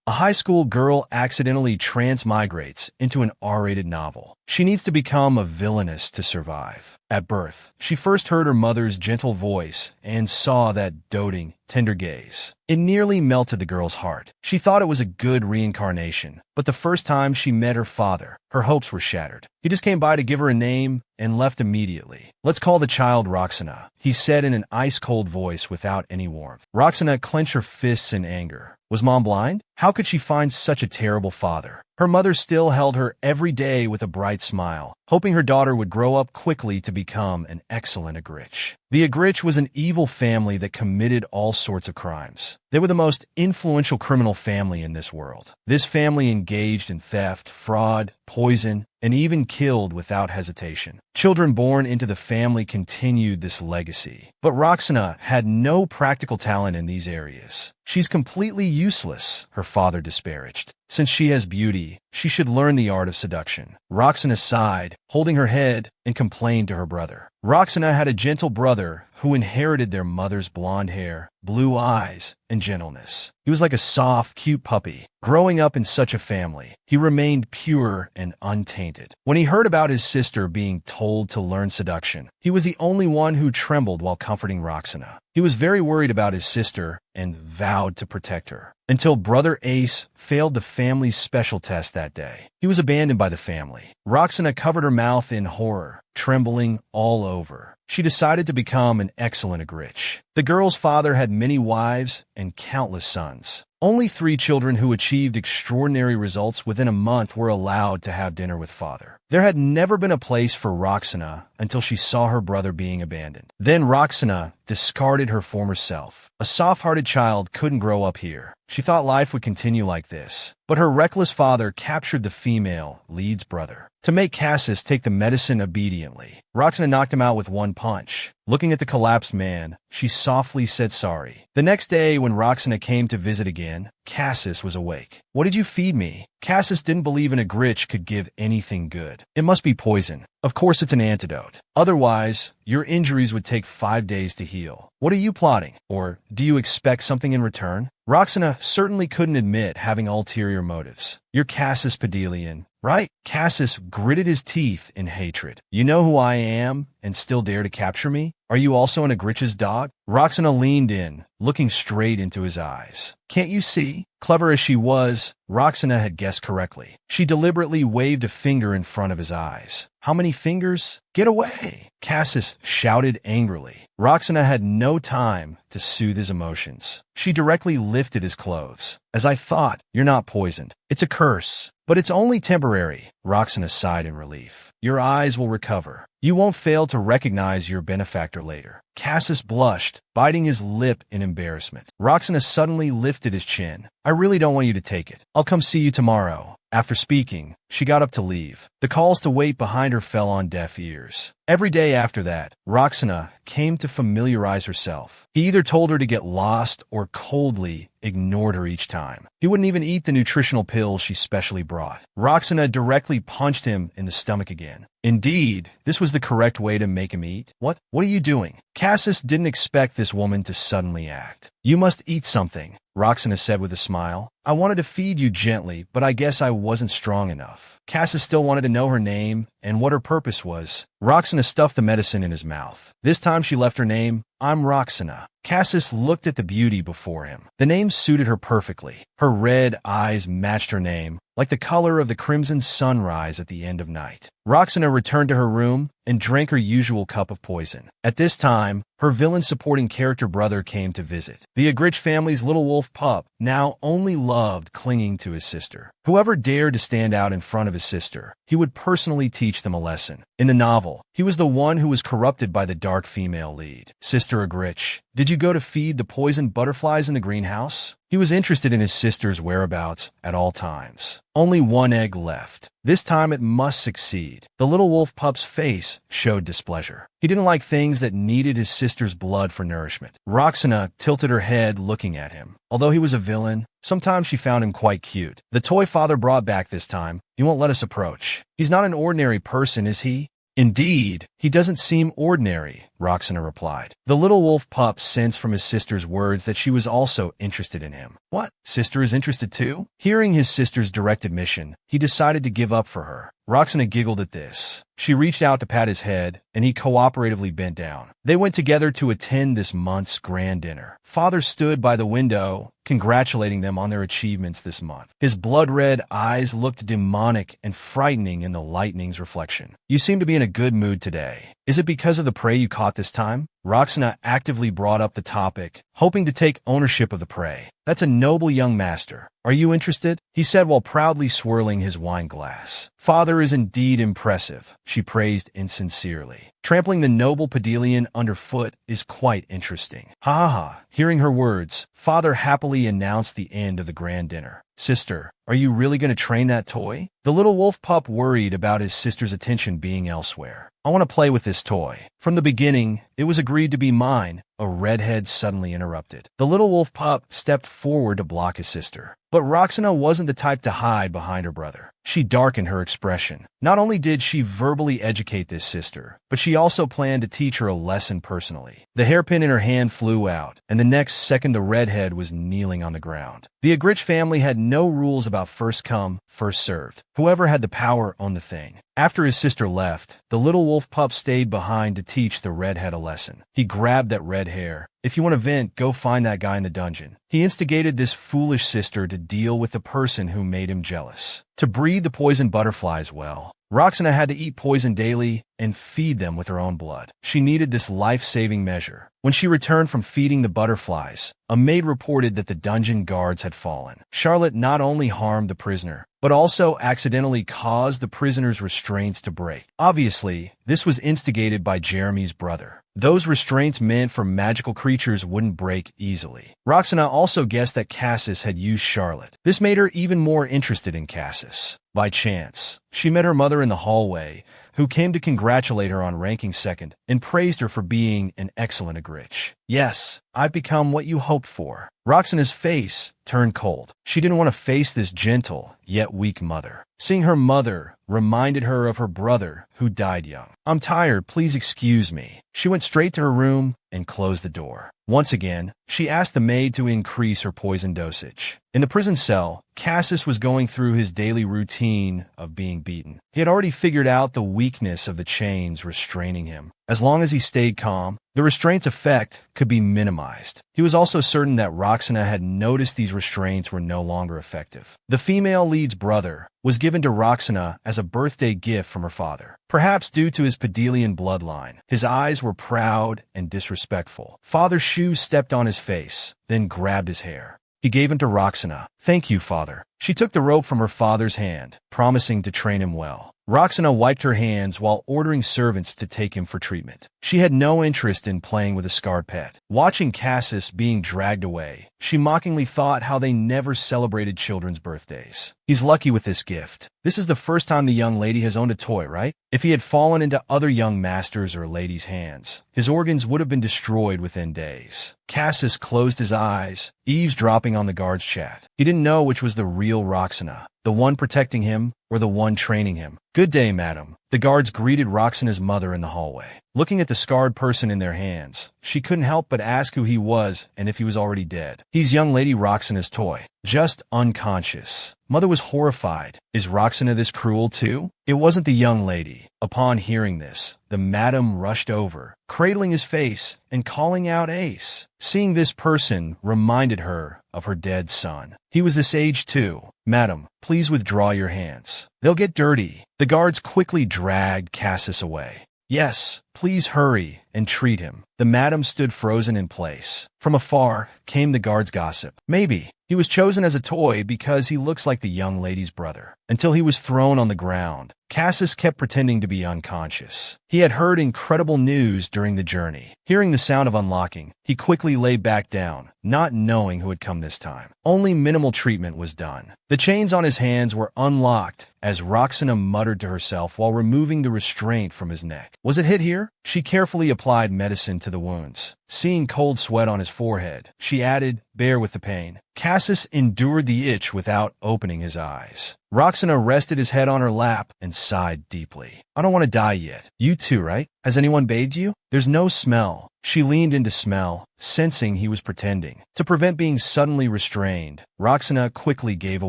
A high school girl accidentally transmigrates into an R-rated novel. She needs to become a villainess to survive. At birth, she first heard her mother's gentle voice and saw that doting, tender gaze. It nearly melted the girl's heart. She thought it was a good reincarnation, but the first time she met her father, her hopes were shattered. He just came by to give her a name and left immediately. "Let's call the child Roxana," he said in an ice-cold voice without any warmth. Roxana clenched her fists in anger. Was Mom blind? How could she find such a terrible father? Her mother still held her every day with a bright smile, hoping her daughter would grow up quickly to become an excellent Agrit. The Agrit was an evil family that committed all sorts of crimes. They were the most influential criminal family in this world. This family engaged in theft, fraud, poison, and even killed without hesitation. Children born into the family continued this legacy. But Roxana had no practical talent in these areas. "She's completely useless," her father disparaged. "Since she has beauty, she should learn the art of seduction." Roxana sighed, holding her head, and complained to her brother. Roxana had a gentle brother who inherited their mother's blonde hair, blue eyes, and gentleness. He was like a soft, cute puppy. Growing up in such a family, he remained pure and untainted. When he heard about his sister being told to learn seduction, he was the only one who trembled while comforting Roxana. He was very worried about his sister and vowed to protect her. Until Brother Ace failed the family's special test that day. He was abandoned by the family. Roxana covered her mouth in horror, trembling all over. She decided to become an excellent Agrit. The girl's father had many wives and countless sons. Only 3 children who achieved extraordinary results within a month were allowed to have dinner with father. There had never been a place for Roxana until she saw her brother being abandoned. Then Roxana discarded her former self. A soft-hearted child couldn't grow up here. She thought life would continue like this. But her reckless father captured the female lead's brother. To make Cassis take the medicine obediently, Roxana knocked him out with one punch. Looking at the collapsed man, she softly said sorry. The next day, when Roxana came to visit again, Cassis was awake. "What did you feed me?" Cassis didn't believe an Agrit could give anything good. "It must be poison. Of course it's an antidote. Otherwise, your injuries would take 5 days to heal. What are you plotting? Or do you expect something in return?" Roxana certainly couldn't admit having ulterior motives. "You're Cassis Pedelian, right?" Cassis gritted his teeth in hatred. "You know who I am and still dare to capture me? Are you also an Agrit's dog?" Roxana leaned in, looking straight into his eyes. "Can't you see?" Clever as she was, Roxana had guessed correctly. She deliberately waved a finger in front of his eyes. "How many fingers? Get away!" Cassis shouted angrily. Roxana had no time to soothe his emotions. She directly lifted his clothes. "As I thought, you're not poisoned. It's a curse. But it's only temporary." Roxana sighed in relief. "Your eyes will recover. You won't fail to recognize your benefactor later." Cassis blushed, biting his lip in embarrassment. Roxana suddenly lifted his chin. "I really don't want you to take it. I'll come see you tomorrow." After speaking, she got up to leave. The calls to wait behind her fell on deaf ears. Every day after that, Roxana came to familiarize herself. He either told her to get lost or coldly ignored her each time. He wouldn't even eat the nutritional pills she specially brought. Roxana directly punched him in the stomach again. Indeed, this was the correct way to make him eat. What are you doing?" Cassis didn't expect this woman to suddenly act. "You must eat something," Roxana said with a smile. "I wanted to feed you gently, but I guess I wasn't strong enough." Cassis still wanted to know her name and what her purpose was. Roxana stuffed the medicine in his mouth. This time she left her name. "I'm Roxana." Cassis looked at the beauty before him. The name suited her perfectly. Her red eyes matched her name, like the color of the crimson sunrise at the end of night. Roxana returned to her room and drank her usual cup of poison. At this time, her villain-supporting character brother came to visit. The Agrit family's little wolf pup now only loved clinging to his sister. Whoever dared to stand out in front of his sister, he would personally teach them a lesson. In the novel, he was the one who was corrupted by the dark female lead. "Sister Agrit, did you go to feed the poisoned butterflies in the greenhouse?" He was interested in his sister's whereabouts at all times. Only one egg left. This time it must succeed. The little wolf pup's face showed displeasure. He didn't like things that needed his sister's blood for nourishment. Roxana tilted her head looking at him. Although he was a villain, sometimes she found him quite cute. "The toy father brought back this time. He won't let us approach. He's not an ordinary person, is he?" "Indeed, he doesn't seem ordinary," Roxana replied. The little wolf pup sensed from his sister's words that she was also interested in him. What? Sister is interested too? Hearing his sister's direct admission, he decided to give up for her. Roxana giggled at this. She reached out to pat his head, and he cooperatively bent down. They went together to attend this month's grand dinner. Father stood by the window, congratulating them on their achievements this month. His blood-red eyes looked demonic and frightening in the lightning's reflection. You seem to be in a good mood today. Is it because of the prey you caught this time? Roxana actively brought up the topic, hoping to take ownership of the prey. That's a noble young master. Are you interested? He said while proudly swirling his wine glass. Father is indeed impressive, she praised insincerely. Trampling the noble Pedalian underfoot is quite interesting. Ha ha ha. Hearing her words, Father happily announced the end of the grand dinner. Sister, are you really going to train that toy? The little wolf pup worried about his sister's attention being elsewhere. I want to play with this toy. From the beginning, it was agreed to be mine, a redhead suddenly interrupted. The little wolf pup stepped forward to block his sister. But Roxana wasn't the type to hide behind her brother. She darkened her expression. Not only did she verbally educate this sister, but she also planned to teach her a lesson personally. The hairpin in her hand flew out, and the next second the redhead was kneeling on the ground. The Agrit family had no rules about first come, first served. Whoever had the power owned the thing. After his sister left, the little wolf pup stayed behind to teach the redhead a lesson. He grabbed that red hair. If you want to vent, go find that guy in the dungeon. He instigated this foolish sister to deal with the person who made him jealous. To breed the poison butterflies well, Roxana had to eat poison daily and feed them with her own blood. She needed this life-saving measure. When she returned from feeding the butterflies, a maid reported that the dungeon guards had fallen. Charlotte not only harmed the prisoner, but also accidentally caused the prisoner's restraints to break. Obviously, this was instigated by Jeremy's brother. Those restraints meant for magical creatures wouldn't break easily. Roxana also guessed that Cassis had used Charlotte. This made her even more interested in Cassis. By chance, she met her mother in the hallway, who came to congratulate her on ranking second and praised her for being an excellent Agrit. Yes, I've become what you hoped for. Roxana's face turned cold. She didn't want to face this gentle, yet weak mother. Seeing her mother reminded her of her brother, who died young. I'm tired, please excuse me. She went straight to her room and closed the door. Once again, she asked the maid to increase her poison dosage. In the prison cell, Cassis was going through his daily routine of being beaten. He had already figured out the weakness of the chains restraining him. As long as he stayed calm, the restraint's effect could be minimized. He was also certain that Roxana had noticed these restraints were no longer effective. The female lead's brother was given to Roxana as a birthday gift from her father. Perhaps due to his Pedalian bloodline, his eyes were proud and disrespectful. Father's shoe stepped on his face, then grabbed his hair. He gave him to Roxana. Thank you, father. She took the rope from her father's hand, promising to train him well. Roxana wiped her hands while ordering servants to take him for treatment. She had no interest in playing with a scarred pet. Watching Cassis being dragged away, she mockingly thought how they never celebrated children's birthdays. He's lucky with this gift. This is the first time the young lady has owned a toy, right? If he had fallen into other young masters' or ladies' hands, his organs would have been destroyed within days. Cassis closed his eyes, eavesdropping on the guard's chat. He didn't know which was the real Roxana, the one protecting him or the one training him. Good day, madam. The guards greeted Roxana's mother in the hallway. Looking at the scarred person in their hands, she couldn't help but ask who he was and if he was already dead. He's young lady Roxana's toy. Just unconscious. Mother was horrified. Is Roxana this cruel too? It wasn't the young lady. Upon hearing this, the madam rushed over, cradling his face and calling out Ace. Seeing this person reminded her of her dead son. He was this age too. Madam, please withdraw your hands. They'll get dirty. The guards quickly dragged Cassis away. Yes, please hurry and treat him. The madam stood frozen in place. From afar came the guard's gossip. Maybe he was chosen as a toy because he looks like the young lady's brother. Until he was thrown on the ground, Cassis kept pretending to be unconscious. He had heard incredible news during the journey. Hearing the sound of unlocking, he quickly lay back down, not knowing who had come this time. Only minimal treatment was done. The chains on his hands were unlocked as Roxana muttered to herself while removing the restraint from his neck. Was it hit here? sir? She carefully applied medicine to the wounds. Seeing cold sweat on his forehead, she added, bear with the pain. Cassis endured the itch without opening his eyes. Roxana rested his head on her lap and sighed deeply. I don't want to die yet. You too, right? Has anyone bathed you? There's no smell. She leaned in to smell, sensing he was pretending. To prevent being suddenly restrained, Roxana quickly gave a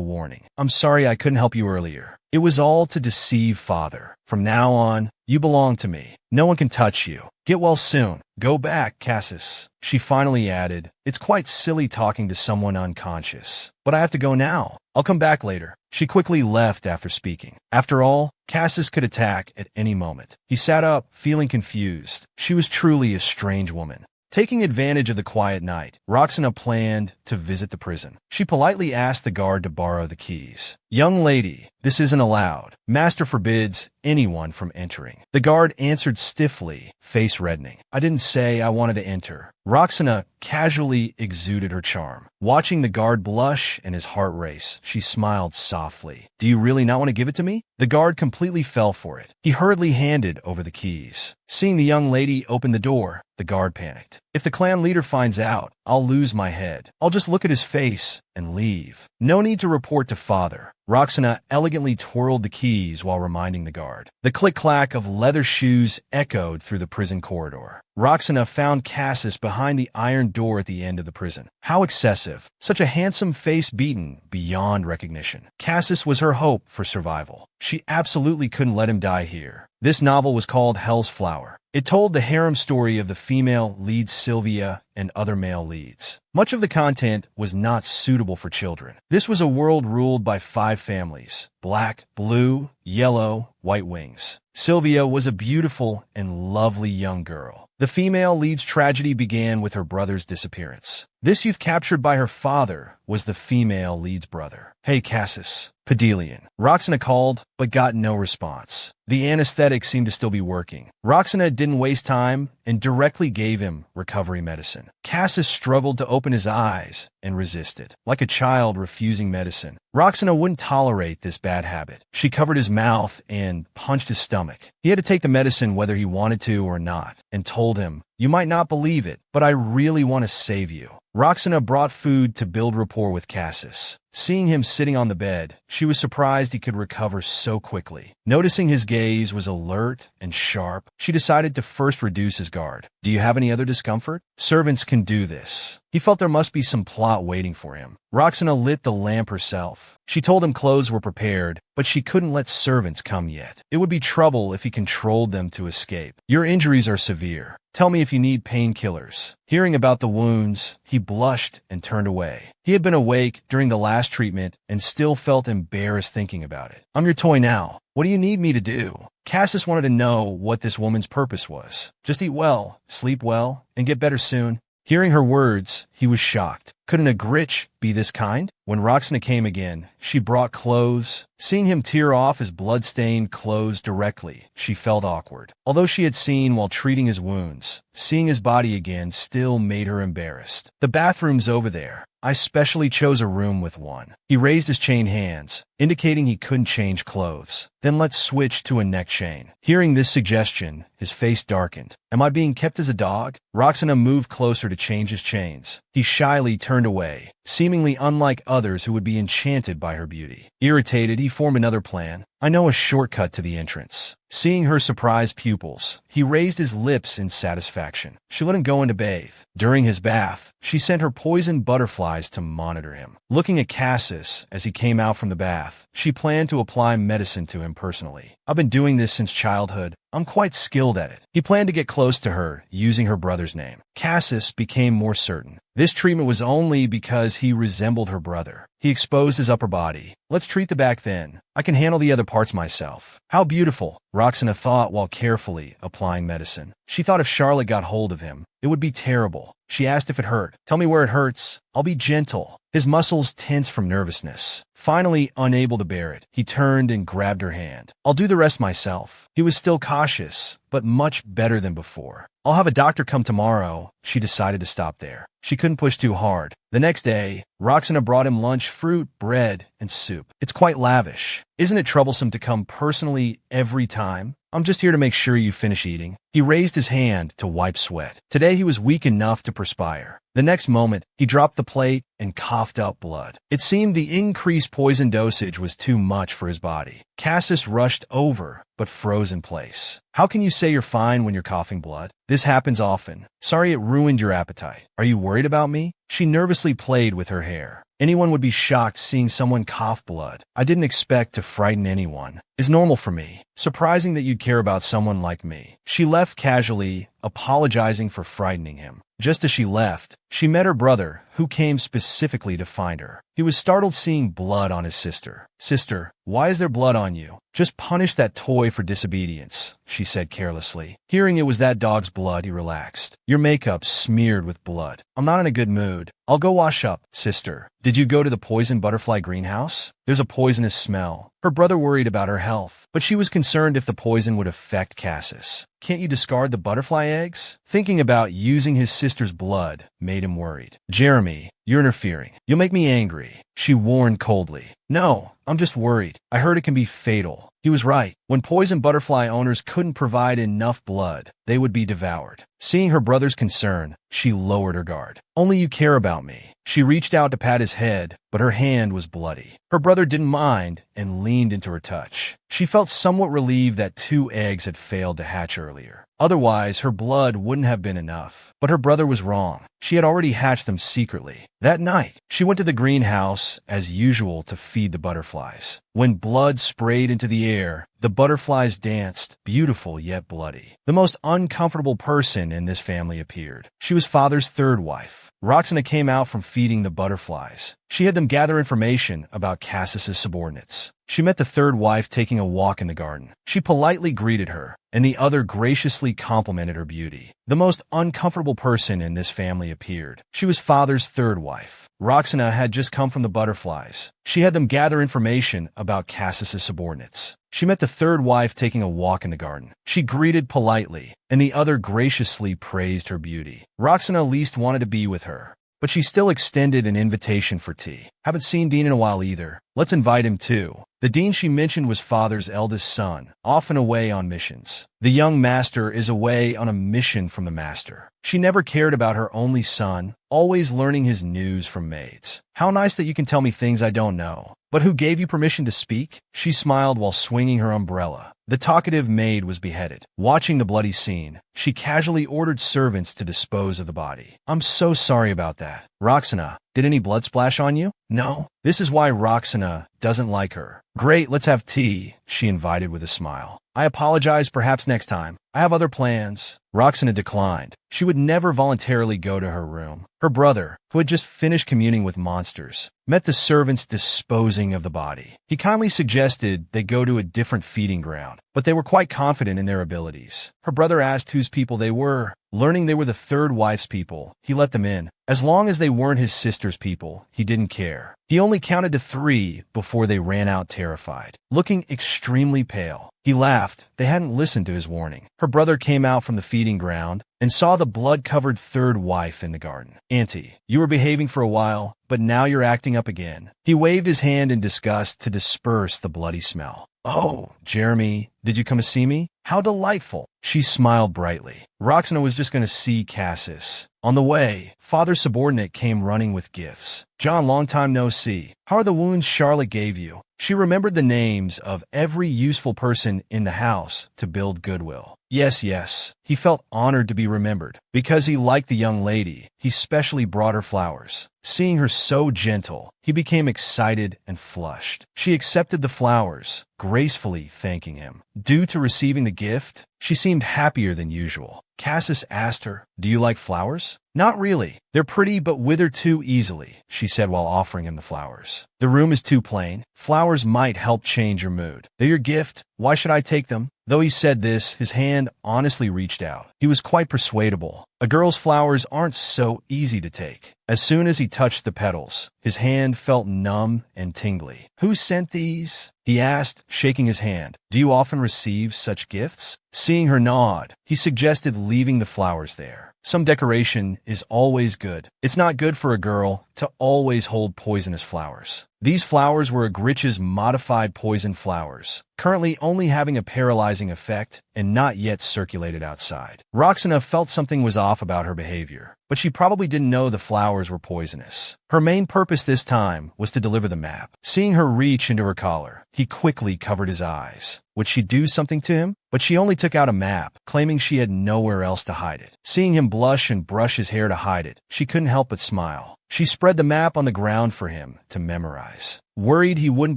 warning. I'm sorry I couldn't help you earlier. It was all to deceive father. From now on, you belong to me. No one can touch you. Get well soon. Go back, Cassis. She finally added, it's quite silly talking to someone unconscious. But I have to go now. I'll come back later. She quickly left after speaking. After all, Cassis could attack at any moment. He sat up, feeling confused. She was truly a strange woman. Taking advantage of the quiet night, Roxana planned to visit the prison. She politely asked the guard to borrow the keys. Young lady, this isn't allowed. Master forbids anyone from entering. The guard answered stiffly, face reddening. I didn't say I wanted to enter. Roxana casually exuded her charm. Watching the guard blush and his heart race, she smiled softly. Do you really not want to give it to me? The guard completely fell for it. He hurriedly handed over the keys. Seeing the young lady open the door, the guard panicked. If the clan leader finds out, I'll lose my head. I'll just look at his face and leave. No need to report to father. Roxana elegantly twirled the keys while reminding the guard. The click-clack of leather shoes echoed through the prison corridor. Roxana found Cassis behind the iron door at the end of the prison. How excessive. Such a handsome face beaten beyond recognition. Cassis was her hope for survival. She absolutely couldn't let him die here. This novel was called Hell's Flower. It told the harem story of the female lead Sylvia and other male leads. Much of the content was not suitable for children. This was a world ruled by 5 families: black, blue, yellow, white wings. Sylvia was a beautiful and lovely young girl. The female lead's tragedy began with her brother's disappearance. This youth, captured by her father, was the female lead's brother. Hey, Cassis. Pedelian. Roxana called, but got no response. The anesthetic seemed to still be working. Roxana didn't waste time and directly gave him recovery medicine. Cassis struggled to open his eyes and resisted, like a child refusing medicine. Roxana wouldn't tolerate this bad habit. She covered his mouth and punched his stomach. He had to take the medicine whether he wanted to or not, and told him, you might not believe it, but I really want to save you. Roxana brought food to build rapport with Cassis. Seeing him sitting on the bed, she was surprised he could recover so quickly. Noticing his gaze was alert and sharp, she decided to first reduce his guard. Do you have any other discomfort? Servants can do this. He felt there must be some plot waiting for him. Roxana lit the lamp herself. She told him clothes were prepared, but she couldn't let servants come yet. It would be trouble if he controlled them to escape. Your injuries are severe. Tell me if you need painkillers. Hearing about the wounds, he blushed and turned away. He had been awake during the last treatment and still felt embarrassed thinking about it. I'm your toy now. What do you need me to do? Cassis wanted to know what this woman's purpose was. Just eat well, sleep well, and get better soon. Hearing her words, he was shocked. Could an Agrit be this kind? When Roxana came again, she brought clothes. Seeing him tear off his blood-stained clothes directly, she felt awkward. Although she had seen while treating his wounds, seeing his body again still made her embarrassed. The bathroom's over there. I specially chose a room with one. He raised his chained hands, indicating he couldn't change clothes. Then let's switch to a neck chain. Hearing this suggestion, his face darkened. Am I being kept as a dog? Roxana moved closer to change his chains. He shyly turned away, seemingly unlike others who would be enchanted by her beauty. Irritated, he formed another plan. I know a shortcut to the entrance. Seeing her surprised pupils, he raised his lips in satisfaction. She let him go in to bathe. During his bath, she sent her poison butterflies to monitor him. Looking at Cassis as he came out from the bath, she planned to apply medicine to him personally. I've been doing this since childhood. I'm quite skilled at it. He planned to get close to her, using her brother's name. Cassis became more certain. This treatment was only because he resembled her brother. He exposed his upper body. Let's treat the back then. I can handle the other parts myself. How beautiful, Roxana thought while carefully applying medicine. She thought if Charlotte got hold of him, it would be terrible. She asked if it hurt. Tell me where it hurts. I'll be gentle. His muscles tensed from nervousness. Finally, unable to bear it, he turned and grabbed her hand. I'll do the rest myself. He was still cautious, but much better than before. I'll have a doctor come tomorrow. She decided to stop there. She couldn't push too hard. The next day, Roxana brought him lunch, fruit, bread, and soup. It's quite lavish. Isn't it troublesome to come personally every time? I'm just here to make sure you finish eating." He raised his hand to wipe sweat. Today he was weak enough to perspire. The next moment, he dropped the plate and coughed up blood. It seemed the increased poison dosage was too much for his body. Cassis rushed over, but froze in place. "How can you say you're fine when you're coughing blood? This happens often. Sorry it ruined your appetite. Are you worried about me?" She nervously played with her hair. "Anyone would be shocked seeing someone cough blood. I didn't expect to frighten anyone. It's normal for me. Surprising that you'd care about someone like me." She left casually, apologizing for frightening him. Just as she left, she met her brother, who came specifically to find her. He was startled seeing blood on his sister. "Sister, why is there blood on you?" "Just punish that toy for disobedience," she said carelessly. Hearing it was that dog's blood, he relaxed. "Your makeup's smeared with blood. I'm not in a good mood. I'll go wash up." "Sister, did you go to the poison butterfly greenhouse? There's a poisonous smell." Her brother worried about her health, but she was concerned if the poison would affect Cassis. "Can't you discard the butterfly eggs?" Thinking about using his sister's blood made him worried. "Jeremy, you're interfering. You'll make me angry," she warned coldly. "No, I'm just worried. I heard it can be fatal." He was right. When poison butterfly owners couldn't provide enough blood, they would be devoured. Seeing her brother's concern, she lowered her guard. "Only you care about me." She reached out to pat his head, but her hand was bloody. Her brother didn't mind and leaned into her touch. She felt somewhat relieved that 2 eggs had failed to hatch earlier. Otherwise, her blood wouldn't have been enough. But her brother was wrong. She had already hatched them secretly. That night, she went to the greenhouse, as usual, to feed the butterflies. When blood sprayed into the air, the butterflies danced, beautiful yet bloody. The most uncomfortable person in this family appeared. She was father's third wife. Roxana came out from feeding the butterflies. She had them gather information about Cassis's subordinates. She met the third wife taking a walk in the garden. She politely greeted her, and the other graciously complimented her beauty. The most uncomfortable person in this family appeared. She was father's third wife. Roxana had just come from the butterflies. She had them gather information about Cassis's subordinates. She met the third wife taking a walk in the garden. She greeted politely, and the other graciously praised her beauty. Roxana least wanted to be with her, but she still extended an invitation for tea. "Haven't seen Dean in a while either. Let's invite him too." The Dean she mentioned was father's eldest son, often away on missions. The young master is away on a mission from the master. She never cared about her only son, always learning his news from maids. "How nice that you can tell me things I don't know. But who gave you permission to speak?" She smiled while swinging her umbrella. The talkative maid was beheaded. Watching the bloody scene, she casually ordered servants to dispose of the body. "I'm so sorry about that. Roxana, did any blood splash on you?" "No." This is why Roxana doesn't like her. "Great, let's have tea," she invited with a smile. "I apologize, perhaps next time. I have other plans." Roxana declined. She would never voluntarily go to her room. Her brother, who had just finished communing with monsters, met the servants disposing of the body. He kindly suggested they go to a different feeding ground, but they were quite confident in their abilities. Her brother asked whose people they were. Learning they were the third wife's people, he let them in. As long as they weren't his sister's people, he didn't care. He only counted to 3 before they ran out terrified. Looking extremely pale, he laughed. They hadn't listened to his warning. Her brother came out from the feeding ground and saw the blood-covered third wife in the garden. "Auntie, you were behaving for a while, but now you're acting up again." He waved his hand in disgust to disperse the bloody smell. "Oh, Jeremy, did you come to see me? How delightful." She smiled brightly. Roxana was just going to see Cassis. On the way, father's subordinate came running with gifts. "John, long time no see. How are the wounds Charlotte gave you?" She remembered the names of every useful person in the house to build goodwill. Yes. He felt honored to be remembered. Because he liked the young lady, he specially brought her flowers. Seeing her so gentle, he became excited and flushed. She accepted the flowers, gracefully thanking him. Due to receiving the gift, she seemed happier than usual. Cassis asked her, "Do you like flowers?" "Not really. They're pretty but wither too easily," she said while offering him the flowers. "The room is too plain. Flowers might help change your mood. They're your gift. Why should I take them?" Though he said this, his hand honestly reached out. He was quite persuadable. A girl's flowers aren't so easy to take. As soon as he touched the petals, his hand felt numb and tingly. "Who sent these?" he asked, shaking his hand. "Do you often receive such gifts?" Seeing her nod, he suggested leaving the flowers there. Some decoration is always good. It's not good for a girl to always hold poisonous flowers. These flowers were Agrit's modified poison flowers, currently only having a paralyzing effect and not yet circulated outside. Roxana felt something was off about her behavior, but she probably didn't know the flowers were poisonous. Her main purpose this time was to deliver the map. Seeing her reach into her collar, he quickly covered his eyes. Would she do something to him? But she only took out a map, claiming she had nowhere else to hide it. Seeing him blush and brush his hair to hide it, she couldn't help but smile. She spread the map on the ground for him to memorize. Worried he wouldn't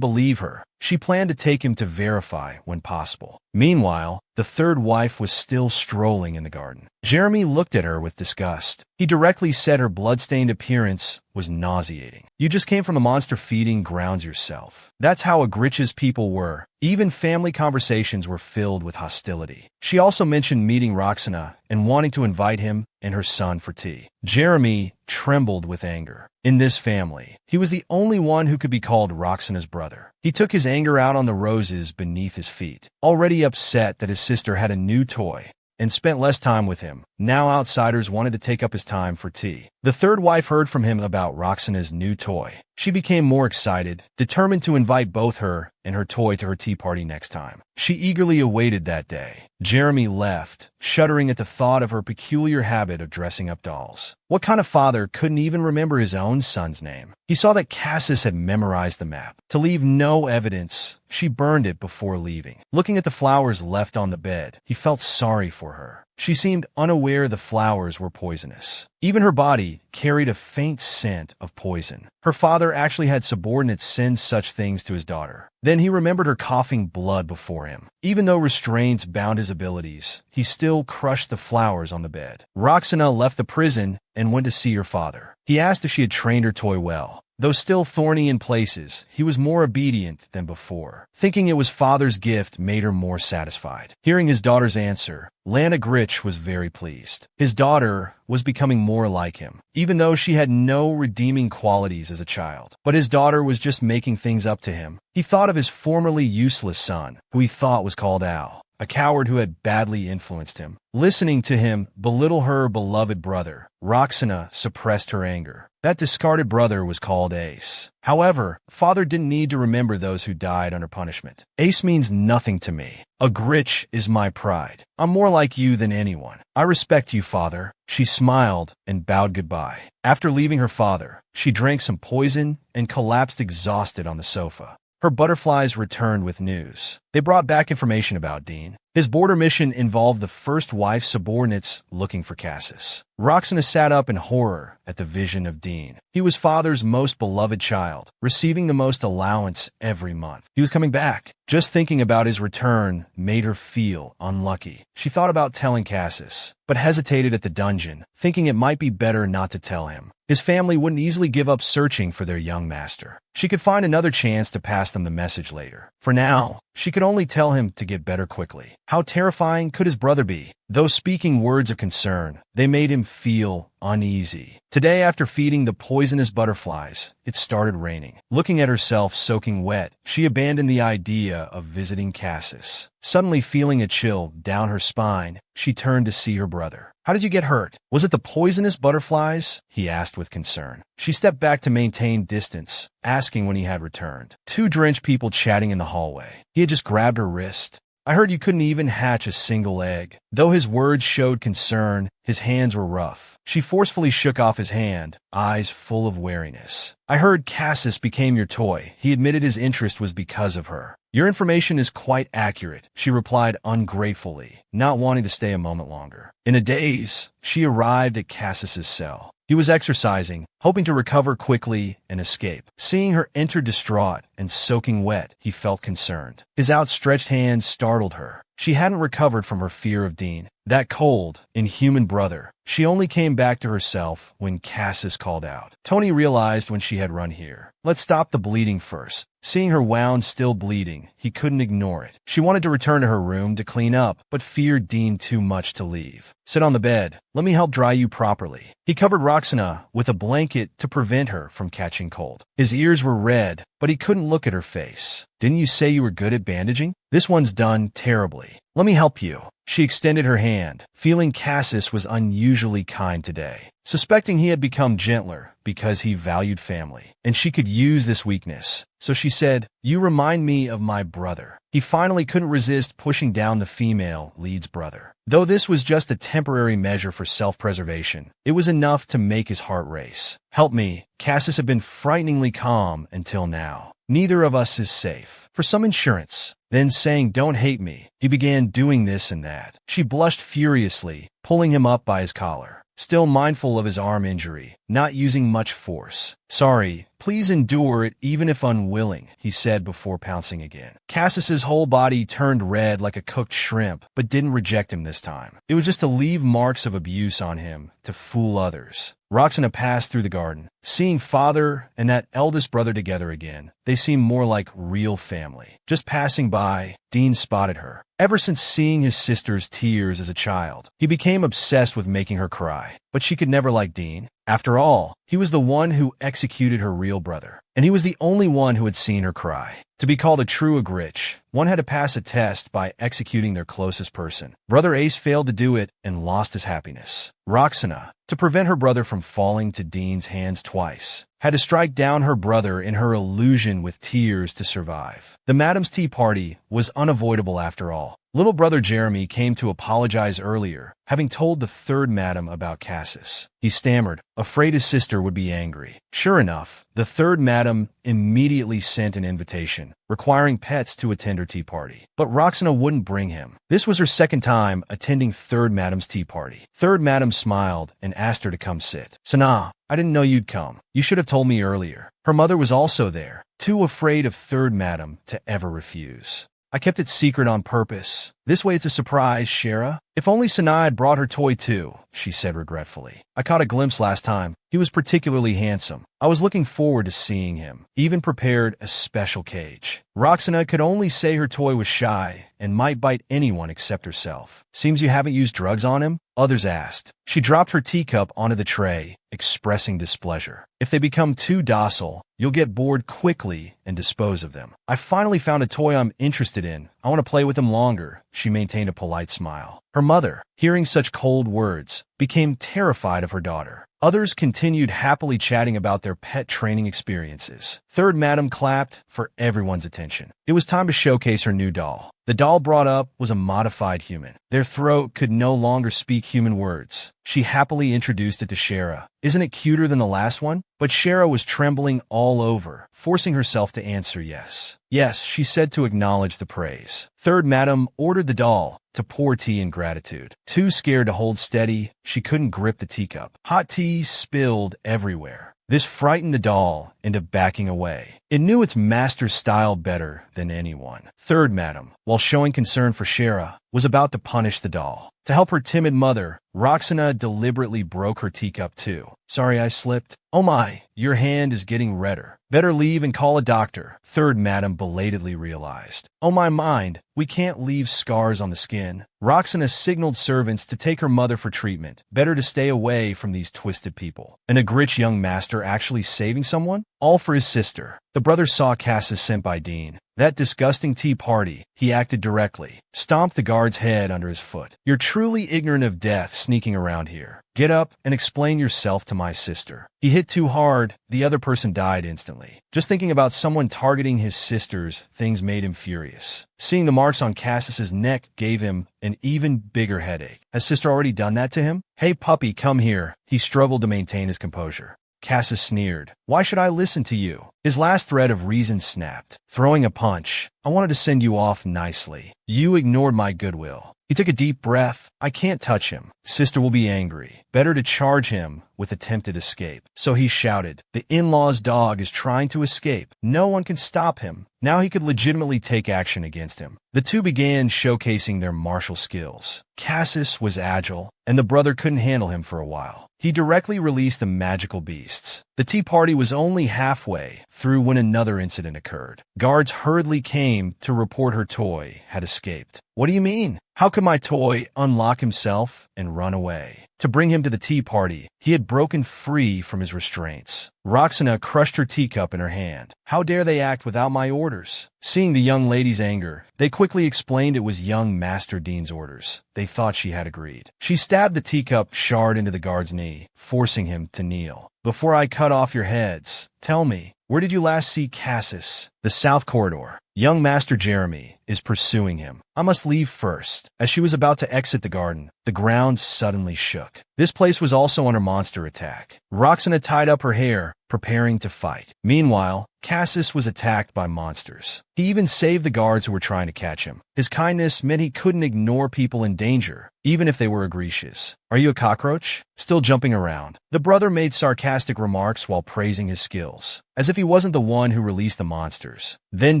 believe her, she planned to take him to verify when possible. Meanwhile, the third wife was still strolling in the garden. Jeremy looked at her with disgust. He directly said her blood-stained appearance was nauseating. "You just came from the monster-feeding grounds yourself." That's how Agrit's people were. Even family conversations were filled with hostility. She also mentioned meeting Roxana and wanting to invite him and her son for tea. Jeremy trembled with anger. In this family, he was the only one who could be called Roxana's brother. He took his anger out on the roses beneath his feet. Already upset that his sister had a new toy and spent less time with him, now outsiders wanted to take up his time for tea. The third wife heard from him about Roxana's new toy. She became more excited, determined to invite both her and her toy to her tea party next time. She eagerly awaited that day. Jeremy left, shuddering at the thought of her peculiar habit of dressing up dolls. What kind of father couldn't even remember his own son's name? He saw that Cassis had memorized the map. To leave no evidence, she burned it before leaving. Looking at the flowers left on the bed, he felt sorry for her. She seemed unaware the flowers were poisonous. Even her body carried a faint scent of poison. Her father actually had subordinates send such things to his daughter. Then he remembered her coughing blood before him. Even though restraints bound his abilities, he still crushed the flowers on the bed. Roxana left the prison and went to see her father. He asked if she had trained her toy well. Though still thorny in places, he was more obedient than before. Thinking it was father's gift made her more satisfied. Hearing his daughter's answer, Agrit was very pleased. His daughter was becoming more like him, even though she had no redeeming qualities as a child. But his daughter was just making things up to him. He thought of his formerly useless son, who he thought was called Al, a coward who had badly influenced him. Listening to him belittle her beloved brother, Roxana suppressed her anger. That discarded brother was called Ace. However, father didn't need to remember those who died under punishment. Ace means nothing to me. Agrit is my pride. I'm more like you than anyone. I respect you, father. She smiled and bowed goodbye. After leaving her father, she drank some poison and collapsed exhausted on the sofa. Her butterflies returned with news. They brought back information about Dean. His border mission involved the first wife's subordinates looking for Cassis. Roxana sat up in horror at the vision of Dean. He was father's most beloved child, receiving the most allowance every month. He was coming back. Just thinking about his return made her feel unlucky. She thought about telling Cassis, but hesitated at the dungeon, thinking it might be better not to tell him. His family wouldn't easily give up searching for their young master. She could find another chance to pass them the message later. For now, she could only tell him to get better quickly. How terrifying could his brother be? Though speaking words of concern, they made him feel uneasy. Today, after feeding the poisonous butterflies, it started raining. Looking at herself soaking wet, she abandoned the idea of visiting Cassis. Suddenly feeling a chill down her spine, she turned to see her brother. "How did you get hurt? Was it the poisonous butterflies?" he asked with concern. She stepped back to maintain distance, asking when he had returned. Two drenched people chatting in the hallway. He had just grabbed her wrist. "I heard you couldn't even hatch a single egg." Though his words showed concern, his hands were rough. She forcefully shook off his hand, eyes full of wariness. "I heard Cassis became your toy." He admitted his interest was because of her. "Your information is quite accurate," she replied ungratefully, not wanting to stay a moment longer. In a daze, she arrived at Cassis's cell. He was exercising, hoping to recover quickly and escape. Seeing her enter distraught and soaking wet, he felt concerned. His outstretched hands startled her. She hadn't recovered from her fear of Dean, that cold, inhuman brother. She only came back to herself when Cassis called out. Tony realized when she had run here. "Let's stop the bleeding first." Seeing her wound still bleeding, he couldn't ignore it. She wanted to return to her room to clean up, but feared Dean too much to leave. Sit on the bed. Let me help dry you properly. He covered Roxana with a blanket to prevent her from catching cold. His ears were red, but he couldn't look at her face. Didn't you say you were good at bandaging? This one's done terribly. Let me help you. She extended her hand, feeling Cassis was unusually kind today, suspecting he had become gentler because he valued family, and she could use this weakness. So she said, "You remind me of my brother." He finally couldn't resist pushing down the female lead's brother. Though this was just a temporary measure for self-preservation, it was enough to make his heart race. "Help me." Cassis had been frighteningly calm until now. "Neither of us is safe. For some insurance." Then saying, "Don't hate me," he began doing this and that. She blushed furiously, pulling him up by his collar, still mindful of his arm injury, not using much force. "Sorry, please endure it even if unwilling," he said before pouncing again. Cassis's whole body turned red like a cooked shrimp, but didn't reject him this time. It was just to leave marks of abuse on him, to fool others. Roxana passed through the garden. Seeing father and that eldest brother together again, they seemed more like real family. Just passing by, Dean spotted her. Ever since seeing his sister's tears as a child, he became obsessed with making her cry. But she could never like Dean. After all, he was the one who executed her real brother, and he was the only one who had seen her cry. To be called a true Agrit, one had to pass a test by executing their closest person. Brother Ace failed to do it and lost his happiness. Roxana, to prevent her brother from falling to Dean's hands twice, had to strike down her brother in her illusion with tears to survive. The Madam's tea party was unavoidable after all. Little brother Jeremy came to apologize earlier, having told the third madam about Cassis. He stammered, afraid his sister would be angry. Sure enough, the third madam immediately sent an invitation, requiring pets to attend her tea party. But Roxana wouldn't bring him. This was her second time attending third madam's tea party. Third madam smiled and asked her to come sit. "Sana, I didn't know you'd come. You should have told me earlier." Her mother was also there, too afraid of third madam to ever refuse. "I kept it secret on purpose. This way it's a surprise, Shara." "If only Sanaa had brought her toy too," she said regretfully. "I caught a glimpse last time. He was particularly handsome. I was looking forward to seeing him. Even prepared a special cage." Roxana could only say her toy was shy and might bite anyone except herself. "Seems you haven't used drugs on him?" others asked. She dropped her teacup onto the tray, expressing displeasure. "If they become too docile, you'll get bored quickly and dispose of them. I finally found a toy I'm interested in. I want to play with him longer." She maintained a polite smile. Her mother, hearing such cold words, became terrified of her daughter. Others continued happily chatting about their pet training experiences. Third madam clapped for everyone's attention. It was time to showcase her new doll. The doll brought up was a modified human. Their throat could no longer speak human words. She happily introduced it to Shara. "Isn't it cuter than the last one?" But Shara was trembling all over, forcing herself to answer yes. "Yes," she said to acknowledge the praise. Third madam ordered the doll to pour tea in gratitude. Too scared to hold steady, she couldn't grip the teacup. Hot tea spilled everywhere. This frightened the doll into backing away. It knew its master's style better than anyone. Third madam, while showing concern for Shara, was about to punish the doll. To help her timid mother, Roxana deliberately broke her teacup too. "Sorry I slipped." "Oh my, your hand is getting redder. Better leave and call a doctor," third madam belatedly realized. "Oh my mind, we can't leave scars on the skin." Roxana signaled servants to take her mother for treatment. Better to stay away from these twisted people. An Agrit young master actually saving someone? All for his sister. The brother saw Cassis sent by Dean. That disgusting tea party, he acted directly. Stomped the guard's head under his foot. "You're truly ignorant of death sneaking around here. Get up and explain yourself to my sister." He hit too hard, the other person died instantly. Just thinking about someone targeting his sisters, things made him furious. Seeing the marks on Cassis's neck gave him an even bigger headache. Has sister already done that to him? "Hey puppy, come here." He struggled to maintain his composure. Cassis sneered. "Why should I listen to you?" His last thread of reason snapped. Throwing a punch. "I wanted to send you off nicely. You ignored my goodwill." He took a deep breath. "I can't touch him. Sister will be angry. Better to charge him with with attempted escape. So he shouted, "The in-law's dog is trying to escape. No one can stop him." Now he could legitimately take action against him. The two began showcasing their martial skills. Cassis was agile, and the brother couldn't handle him for a while. He directly released the magical beasts. The tea party was only halfway through when another incident occurred. Guards hurriedly came to report her toy had escaped. "What do you mean? How could my toy unlock himself and run away?" To bring him to the tea party, he had broken free from his restraints. Roxana crushed her teacup in her hand. "How dare they act without my orders?" Seeing the young lady's anger, they quickly explained it was young Master Dean's orders. They thought she had agreed. She stabbed the teacup shard into the guard's knee, forcing him to kneel. "Before I cut off your heads, tell me, where did you last see Cassis?" "The South Corridor. Young Master Jeremy is pursuing him. I must leave first." As she was about to exit the garden, the ground suddenly shook. This place was also under monster attack. Roxana tied up her hair, preparing to fight. Meanwhile, Cassis was attacked by monsters. He even saved the guards who were trying to catch him. His kindness meant he couldn't ignore people in danger, even if they were egregious. "Are you a cockroach? Still jumping around?" The brother made sarcastic remarks while praising his skills, as if he wasn't the one who released the monsters. Then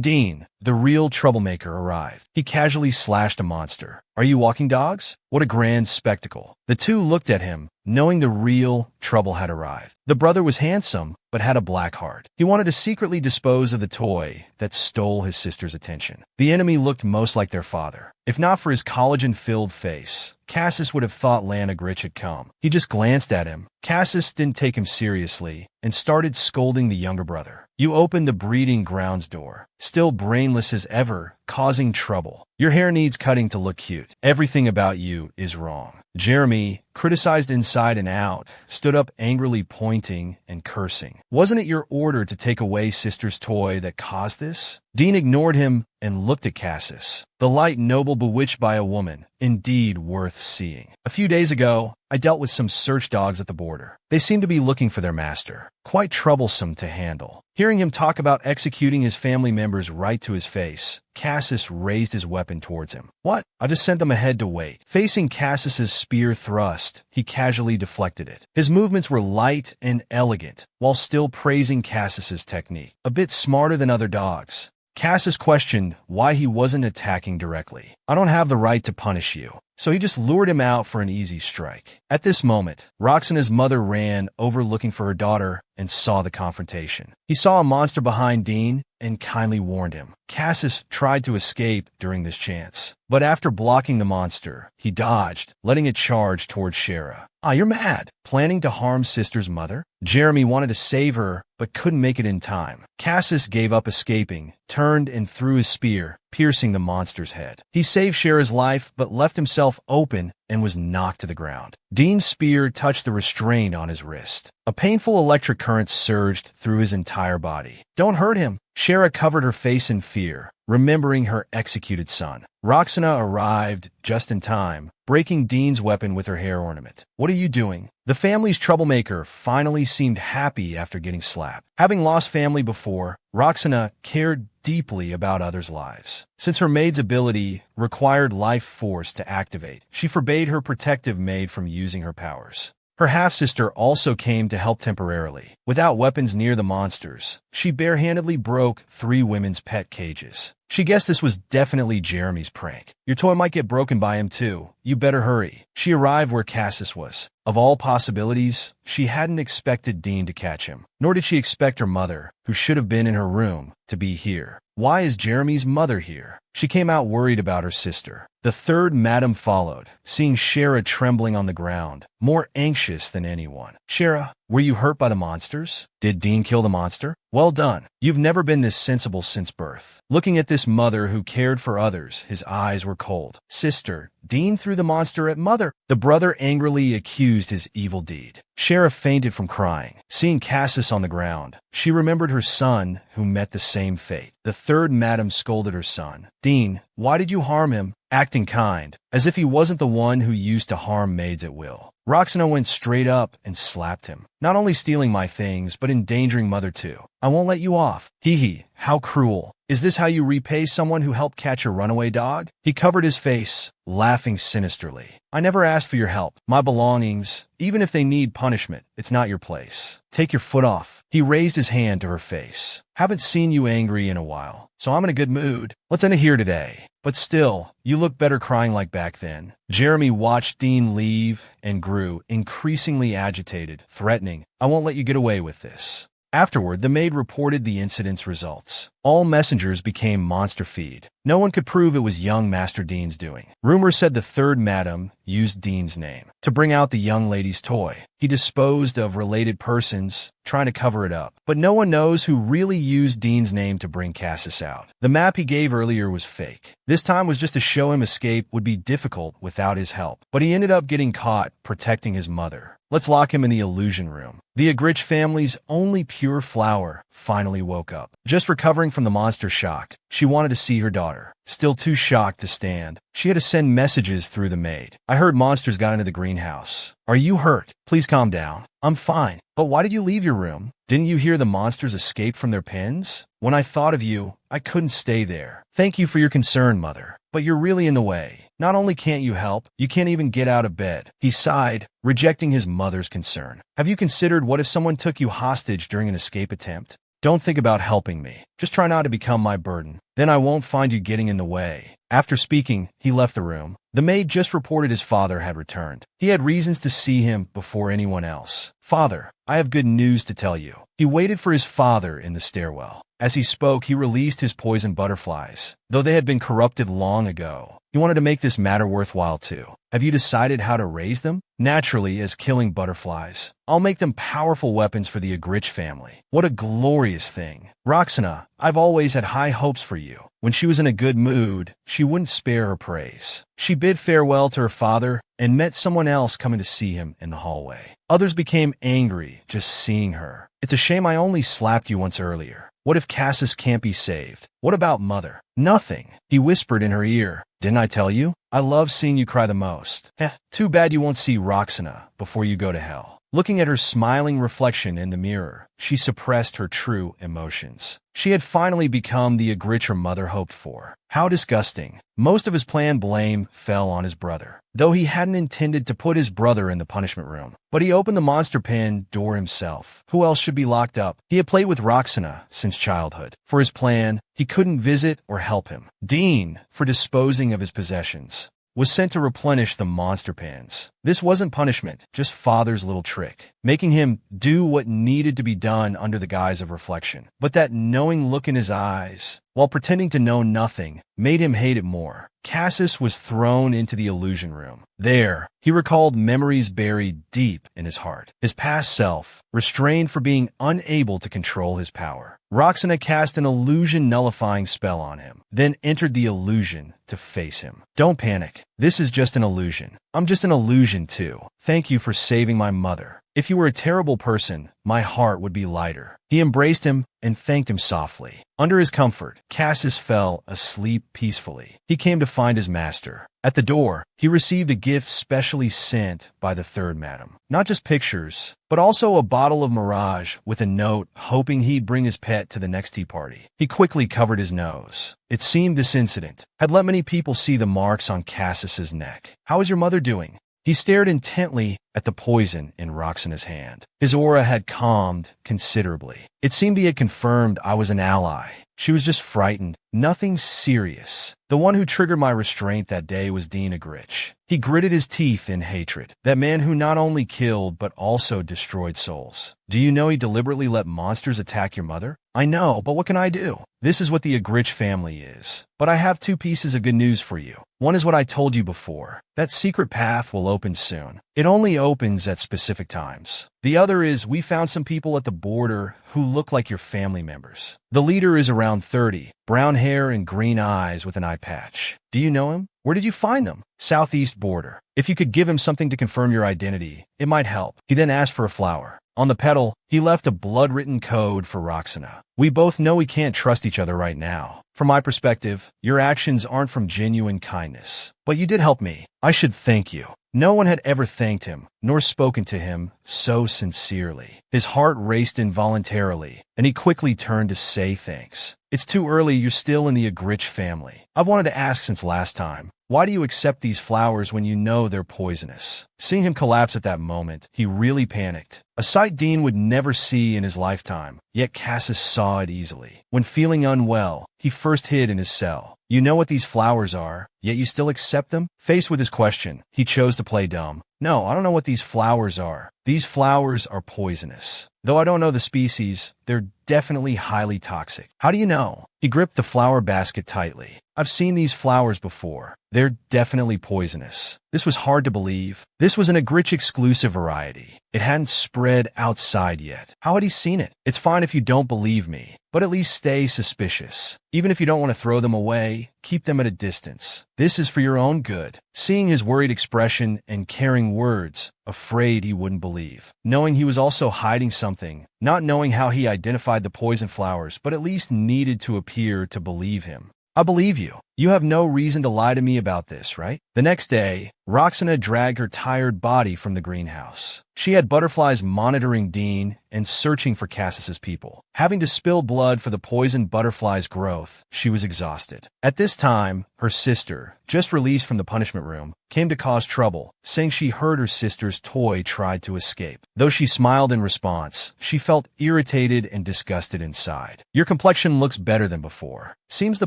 Dean, the real troublemaker, arrived. He casually slashed a monster. "Are you walking dogs? What a grand spectacle." The two looked at him, knowing the real trouble had arrived. The brother was handsome, but had a black heart. He wanted to secretly dispose of the toy that stole his sister's attention. The enemy looked most like their father. If not for his collagen-filled face, Cassis would have thought Agrit had come. He just glanced at him. Cassis didn't take him seriously and started scolding the younger brother. "You opened the breeding grounds door. Still brainless as ever, causing trouble. Your hair needs cutting to look cute. Everything about you is wrong." Jeremy, criticized inside and out, stood up angrily pointing and cursing. "Wasn't it your order to take away sister's toy that caused this?" Dean ignored him and looked at Cassis. The light noble bewitched by a woman, indeed worth seeing. "A few days ago, I dealt with some search dogs at the border. They seemed to be looking for their master. Quite troublesome to handle." Hearing him talk about executing his family members right to his face, Cassis raised his weapon towards him. "What? I just sent them ahead to wait." Facing Cassis's spear thrust, he casually deflected it. His movements were light and elegant, while still praising Cassis's technique. A bit smarter than other dogs. Cassis questioned why he wasn't attacking directly. "I don't have the right to punish you." So he just lured him out for an easy strike. At this moment, Roxana's mother ran over looking for her daughter and saw the confrontation. He saw a monster behind Dean and kindly warned him. Cassis tried to escape during this chance, but after blocking the monster, he dodged, letting it charge towards Shara. "Ah, you're mad. Planning to harm sister's mother?" Jeremy wanted to save her, but couldn't make it in time. Cassis gave up escaping, turned and threw his spear, piercing the monster's head. He saved Shara's life, but left himself open and was knocked to the ground. Dean's spear touched the restraint on his wrist. A painful electric current surged through his entire body. "Don't hurt him." Shara covered her face in fear, remembering her executed son. Roxana arrived just in time, breaking Dean's weapon with her hair ornament. "What are you doing?" The family's troublemaker finally seemed happy after getting slapped. Having lost family before, Roxana cared deeply about others' lives. Since her maid's ability required life force to activate, she forbade her protective maid from using her powers. Her half-sister also came to help temporarily. Without weapons near the monsters, she barehandedly broke 3 women's pet cages. She guessed this was definitely Jeremy's prank. "Your toy might get broken by him too. You better hurry." She arrived where Cassis was. Of all possibilities, she hadn't expected Dean to catch him. Nor did she expect her mother, who should have been in her room, to be here. Why is Jeremy's mother here? She came out worried about her sister. The third madam followed, seeing Shara trembling on the ground, more anxious than anyone. "Shara, were you hurt by the monsters? Did Dean kill the monster? Well done. You've never been this sensible since birth." Looking at this mother who cared for others, his eyes were cold. "Sister, Dean threw the monster at mother." The brother angrily accused his evil deed. Shara fainted from crying. Seeing Cassis on the ground, she remembered her son who met the same fate. The third madam scolded her son. "Dean, why did you harm him?" Acting kind, as if he wasn't the one who used to harm maids at will. Roxana went straight up and slapped him. "Not only stealing my things, but endangering mother too. I won't let you off." "Hee hee, how cruel. Is this how you repay someone who helped catch a runaway dog? He covered his face, laughing sinisterly. I never asked for your help. My belongings, even if they need punishment, it's not your place. Take your foot off. He raised his hand to her face. Haven't seen you angry in a while, so I'm in a good mood. Let's end it here today. But still, you look better crying like back then. Jeremy watched Dean leave and grew increasingly agitated, threatening, I won't let you get away with this. Afterward, the maid reported the incident's results. All messengers became monster feed. No one could prove it was young Master Dean's doing. Rumors said the third madam used Dean's name to bring out the young lady's toy. He disposed of related persons, trying to cover it up. But no one knows who really used Dean's name to bring Cassis out. The map he gave earlier was fake. This time was just to show him escape would be difficult without his help. But he ended up getting caught protecting his mother. Let's lock him in the illusion room. The Agrit family's only pure flower finally woke up. Just recovering from the monster shock, she wanted to see her daughter. Still too shocked to stand, she had to send messages through the maid. I heard monsters got into the greenhouse. Are you hurt? Please calm down. I'm fine. But why did you leave your room? Didn't you hear the monsters escape from their pens? When I thought of you, I couldn't stay there. Thank you for your concern, Mother. But you're really in the way. Not only can't you help, you can't even get out of bed. He sighed, rejecting his mother's concern. Have you considered what if someone took you hostage during an escape attempt? Don't think about helping me. Just try not to become my burden. Then I won't find you getting in the way. After speaking, he left the room. The maid just reported his father had returned. He had reasons to see him before anyone else. Father, I have good news to tell you. He waited for his father in the stairwell. As he spoke, he released his poison butterflies. Though they had been corrupted long ago, he wanted to make this matter worthwhile too. Have you decided how to raise them? Naturally, as killing butterflies. I'll make them powerful weapons for the Agrit family. What a glorious thing. Roxana, I've always had high hopes for you. When she was in a good mood, she wouldn't spare her praise. She bid farewell to her father and met someone else coming to see him in the hallway. Others became angry just seeing her. It's a shame I only slapped you once earlier. What if Cassis can't be saved? What about Mother? Nothing. He whispered in her ear. Didn't I tell you? I love seeing you cry the most. Too bad you won't see Roxana before you go to hell. Looking at her smiling reflection in the mirror, she suppressed her true emotions. She had finally become the Agrit her mother hoped for. How disgusting. Most of his planned blame fell on his brother, though he hadn't intended to put his brother in the punishment room. But he opened the monster pen door himself. Who else should be locked up? He had played with Roxana since childhood. For his plan, he couldn't visit or help him. Dean, for disposing of his possessions, was sent to replenish the monster pans. This wasn't punishment, just father's little trick, making him do what needed to be done under the guise of reflection. But that knowing look in his eyes, while pretending to know nothing, made him hate it more. Cassis was thrown into the illusion room. There, he recalled memories buried deep in his heart. His past self, restrained for being unable to control his power. Roxana cast an illusion-nullifying spell on him, then entered the illusion to face him. Don't panic. This is just an illusion. I'm just an illusion too. Thank you for saving my mother. If you were a terrible person, my heart would be lighter. He embraced him and thanked him softly. Under his comfort, Cassis fell asleep peacefully. He came to find his master. At the door, he received a gift specially sent by the third madam. Not just pictures, but also a bottle of Mirage with a note hoping he'd bring his pet to the next tea party. He quickly covered his nose. It seemed this incident had let many people see the marks on Cassis's neck. How is your mother doing? He stared intently at the poison in Roxana's hand. His aura had calmed considerably. It seemed he had confirmed I was an ally. She was just frightened. Nothing serious. The one who triggered my restraint that day was Dean Agrit. He gritted his teeth in hatred. That man who not only killed, but also destroyed souls. Do you know he deliberately let monsters attack your mother? I know, but what can I do? This is what the Agrit family is. But I have two pieces of good news for you. One is what I told you before. That secret path will open soon. It only opens at specific times. The other is we found some people at the border who look like your family members. The leader is around 30, brown hair and green eyes with an eye patch. Do you know him? Where did you find them? Southeast border. If you could give him something to confirm your identity, it might help. He then asked for a flower. On the petal, he left a blood-written code for Roxana. We both know we can't trust each other right now. From my perspective, your actions aren't from genuine kindness. But you did help me. I should thank you. No one had ever thanked him, nor spoken to him so sincerely. His heart raced involuntarily, and he quickly turned to say thanks. It's too early, you're still in the Agrit family. I've wanted to ask since last time. Why do you accept these flowers when you know they're poisonous? Seeing him collapse at that moment, he really panicked. A sight Dean would never see in his lifetime, yet Cassis saw it easily. When feeling unwell, he first hid in his cell. You know what these flowers are, yet you still accept them? Faced with his question, he chose to play dumb. No, I don't know what these flowers are. These flowers are poisonous. Though I don't know the species, they're definitely highly toxic. How do you know? He gripped the flower basket tightly. I've seen these flowers before. They're definitely poisonous. This was hard to believe. This was an Agrit exclusive variety. It hadn't spread outside yet. How had he seen it? It's fine if you don't believe me, but at least stay suspicious. Even if you don't want to throw them away, keep them at a distance. This is for your own good. Seeing his worried expression and caring words, afraid he wouldn't believe. Knowing he was also hiding something, not knowing how he identified the poison flowers, but at least needed to appear to believe him. I believe you. You have no reason to lie to me about this, right? The next day, Roxana dragged her tired body from the greenhouse. She had butterflies monitoring Dean and searching for Cassis's people. Having to spill blood for the poisoned butterfly's growth, she was exhausted. At this time, her sister, just released from the punishment room, came to cause trouble, saying she heard her sister's toy tried to escape. Though she smiled in response, she felt irritated and disgusted inside. Your complexion looks better than before. Seems the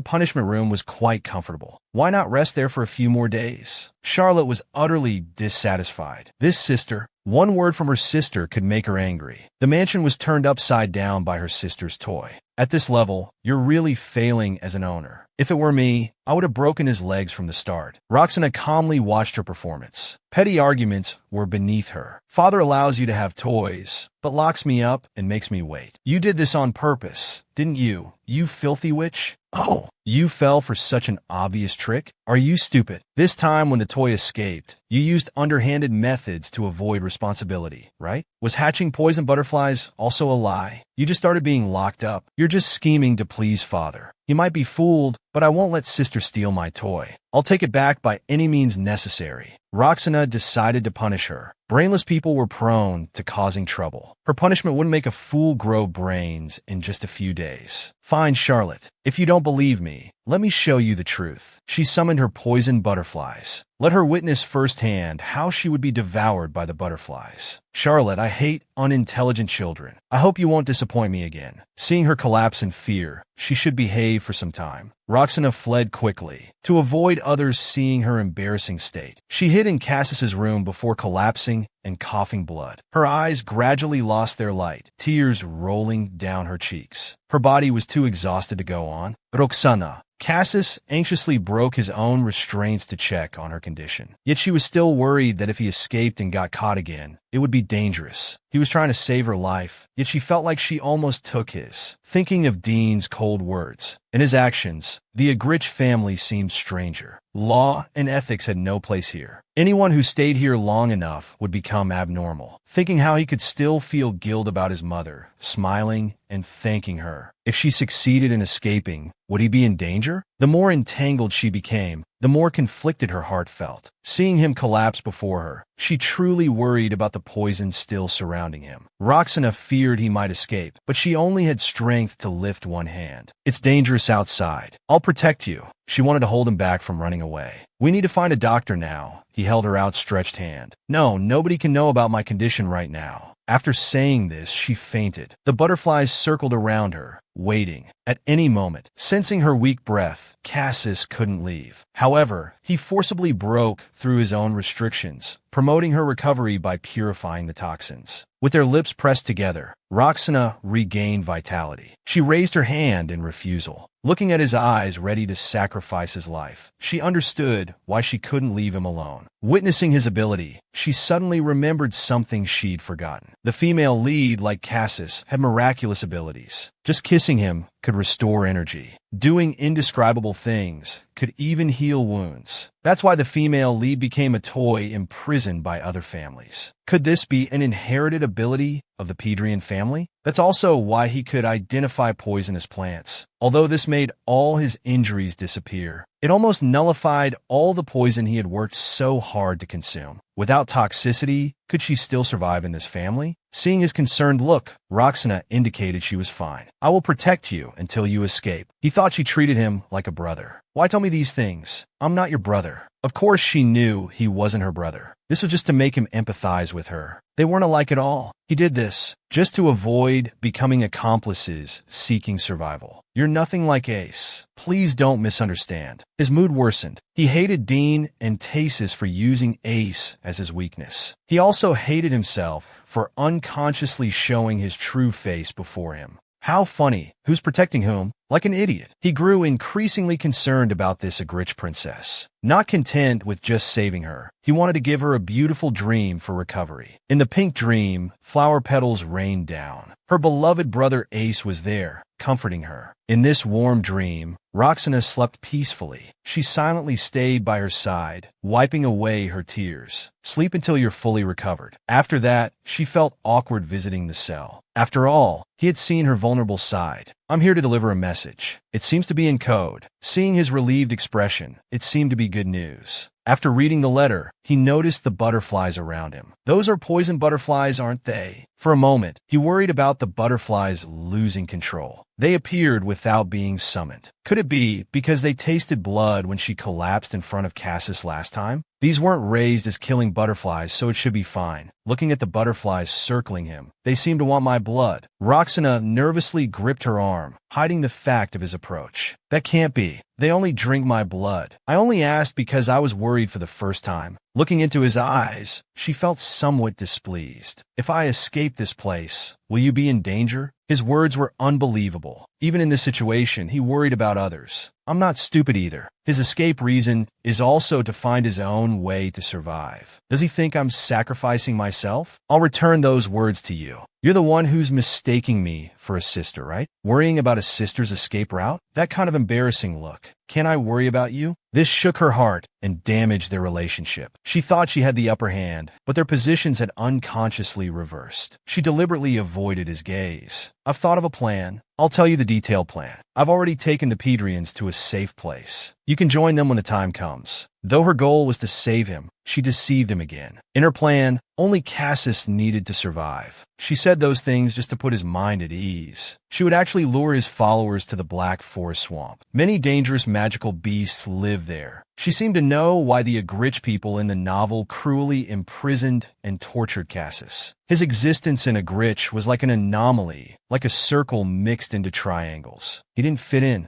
punishment room was quite comfortable. Why not rest there for a few more days? Charlotte was utterly dissatisfied. This sister, one word from her sister could make her angry. The mansion was turned upside down by her sister's toy. At this level, you're really failing as an owner. If it were me, I would have broken his legs from the start. Roxana calmly watched her performance. Petty arguments were beneath her. Father allows you to have toys, but locks me up and makes me wait. You did this on purpose, didn't you? You filthy witch? Oh, you fell for such an obvious trick? Are you stupid? This time when the toy escaped, you used underhanded methods to avoid responsibility, right? Was hatching poison butterflies also a lie? You just started being locked up. You're just scheming to please father. You might be fooled, but I won't let sister steal my toy. I'll take it back by any means necessary. Roxana decided to punish her. Brainless people were prone to causing trouble. Her punishment wouldn't make a fool grow brains in just a few days. Fine, Charlotte. If you don't believe me, let me show you the truth. She summoned her poisoned butterflies. Let her witness firsthand how she would be devoured by the butterflies. Charlotte, I hate unintelligent children. I hope you won't disappoint me again. Seeing her collapse in fear, she should behave for some time. Roxana fled quickly, to avoid others seeing her embarrassing state. She hid in Cassis's room before collapsing and coughing blood. Her eyes gradually lost their light, tears rolling down her cheeks. Her body was too exhausted to go on. Roxana. Cassis anxiously broke his own restraints to check on her condition. Yet she was still worried that if he escaped and got caught again, it would be dangerous. He was trying to save her life, yet she felt like she almost took his. Thinking of Dean's cold words and his actions, the Agrit family seemed stranger. Law and ethics had no place here. Anyone who stayed here long enough would become abnormal. Thinking how he could still feel guilt about his mother, smiling and thanking her. If she succeeded in escaping, would he be in danger? The more entangled she became, the more conflicted her heart felt. Seeing him collapse before her, she truly worried about the poison still surrounding him. Roxana feared he might escape, but she only had strength to lift one hand. It's dangerous outside. I'll protect you. She wanted to hold him back from running away. We need to find a doctor now. He held her outstretched hand. No, nobody can know about my condition right now. After saying this, she fainted. The butterflies circled around her, waiting. At any moment, sensing her weak breath, Cassis couldn't leave. However, he forcibly broke through his own restrictions, promoting her recovery by purifying the toxins. With their lips pressed together, Roxana regained vitality. She raised her hand in refusal. Looking at his eyes ready to sacrifice his life, she understood why she couldn't leave him alone. Witnessing his ability, she suddenly remembered something she'd forgotten. The female lead, like Cassis, had miraculous abilities. Just kissing him could restore energy. Doing indescribable things could even heal wounds. That's why the female lead became a toy imprisoned by other families. Could this be an inherited ability of the Pedrian family? That's also why he could identify poisonous plants. Although this made all his injuries disappear, it almost nullified all the poison he had worked so hard to consume. Without toxicity, could she still survive in this family? Seeing his concerned look, Roxana indicated she was fine. I will protect you until you escape. He thought she treated him like a brother. Why tell me these things? I'm not your brother. Of course she knew he wasn't her brother. This was just to make him empathize with her. They weren't alike at all. He did this just to avoid becoming accomplices seeking survival. You're nothing like Ace. Please don't misunderstand. His mood worsened. He hated Dean and Tasis for using Ace as his weakness. He also hated himself for unconsciously showing his true face before him. How funny. Who's protecting whom? Like an idiot. He grew increasingly concerned about this Agrit princess. Not content with just saving her, he wanted to give her a beautiful dream for recovery. In the pink dream, flower petals rained down. Her beloved brother Ace was there, comforting her. In this warm dream, Roxana slept peacefully. She silently stayed by her side, wiping away her tears. Sleep until you're fully recovered. After that, she felt awkward visiting the cell. After all, he had seen her vulnerable side. I'm here to deliver a message. It seems to be in code. Seeing his relieved expression, it seemed to be good news. After reading the letter, he noticed the butterflies around him. Those are poison butterflies, aren't they? For a moment, he worried about the butterflies losing control. They appeared without being summoned. Could it be because they tasted blood when she collapsed in front of Cassis last time? These weren't raised as killing butterflies, so it should be fine. Looking at the butterflies circling him, they seem to want my blood. Roxana nervously gripped her arm, hiding the fact of his approach. That can't be. They only drink my blood. I only asked because I was worried for the first time. Looking into his eyes, she felt somewhat displeased. If I escape this place, will you be in danger? His words were unbelievable. Even in this situation, he worried about others. I'm not stupid either. His escape reason is also to find his own way to survive. Does he think I'm sacrificing myself? I'll return those words to you. You're the one who's mistaking me for a sister, right? Worrying about a sister's escape route? That kind of embarrassing look. Can I worry about you? This shook her heart and damaged their relationship. She thought she had the upper hand, but their positions had unconsciously reversed. She deliberately avoided his gaze. I've thought of a plan. I'll tell you the detailed plan. I've already taken the Pedrians to a safe place. You can join them when the time comes. Though her goal was to save him, she deceived him again. In her plan, only Cassis needed to survive. She said those things just to put his mind at ease. She would actually lure his followers to the Black Forest Swamp. Many dangerous magical beasts live there. She seemed to know why the Agrit people in the novel cruelly imprisoned and tortured Cassis. His existence in Agrit was like an anomaly, like a circle mixed into triangles. He didn't fit in.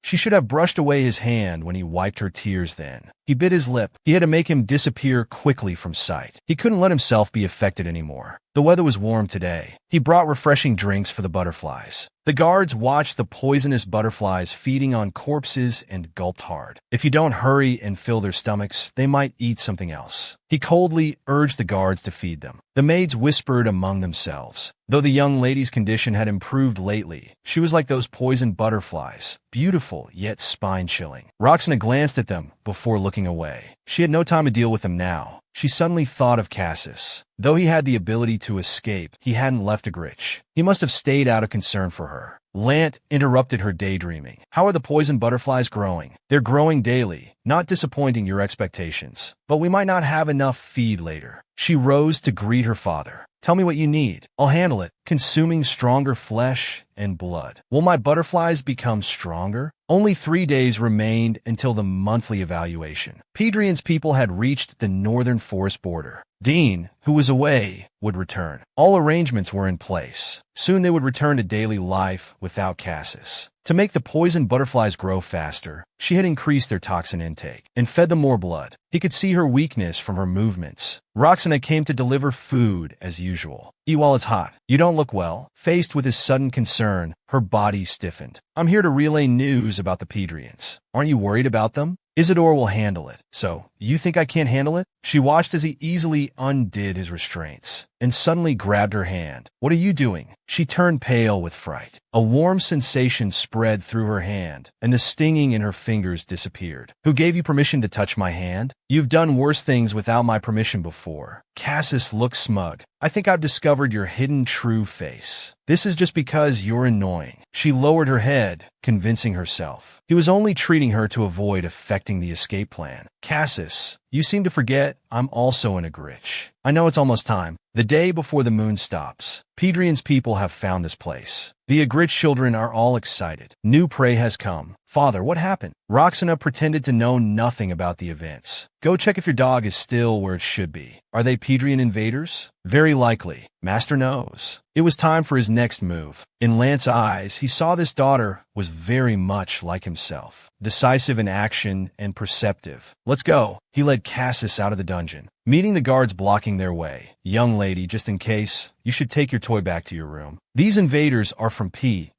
She should have brushed away his hand when he wiped her tears then. He bit his lip. He had to make him disappear quickly from sight. He couldn't let himself be affected anymore. The weather was warm today. He brought refreshing drinks for the butterflies. The guards watched the poisonous butterflies feeding on corpses and gulped hard. If you don't hurry and fill their stomachs, they might eat something else. He coldly urged the guards to feed them. The maids whispered among themselves. Though the young lady's condition had improved lately, she was like those poisoned butterflies, beautiful yet spine-chilling. Roxana glanced at them before looking away. She had no time to deal with them now. She suddenly thought of Cassis. Though he had the ability to escape, he hadn't left Agrit. He must have stayed out of concern for her. Lant interrupted her daydreaming. How are the poison butterflies growing? They're growing daily, not disappointing your expectations. But we might not have enough feed later. She rose to greet her father. Tell me what you need. I'll handle it. Consuming stronger flesh and blood. Will my butterflies become stronger? Only 3 days remained until the monthly evaluation. Pedrian's people had reached the northern forest border. Dean, who was away, would return. All arrangements were in place. Soon they would return to daily life without Cassis. To make the poison butterflies grow faster, she had increased their toxin intake and fed them more blood. He could see her weakness from her movements. Roxana came to deliver food as usual. Eat while it's hot. You don't look well. Faced with his sudden concern, her body stiffened. I'm here to relay news about the Pedrians. Aren't you worried about them? Isidore will handle it. So, you think I can't handle it? She watched as he easily undid his restraints and suddenly grabbed her hand. What are you doing? She turned pale with fright. A warm sensation spread through her hand, and the stinging in her fingers disappeared. Who gave you permission to touch my hand? You've done worse things without my permission before. Cassis looked smug. I think I've discovered your hidden true face. This is just because you're annoying. She lowered her head, convincing herself. He was only treating her to avoid affecting the escape plan. Cassis, you seem to forget I'm also an Agrit. I know it's almost time. The day before the moon stops. Pedrian's people have found this place. The Agrit children are all excited. New prey has come. Father, what happened? Roxana pretended to know nothing about the events. Go check if your dog is still where it should be. Are they Pedrian invaders? Very likely. Master knows. It was time for his next move. In Lance's eyes, he saw this daughter was very much like himself. Decisive in action and perceptive. Let's go. He led Cassis out of the dungeon, meeting the guards blocking their way. Young lady, just in case, you should take your toy back to your room. These invaders are from P-.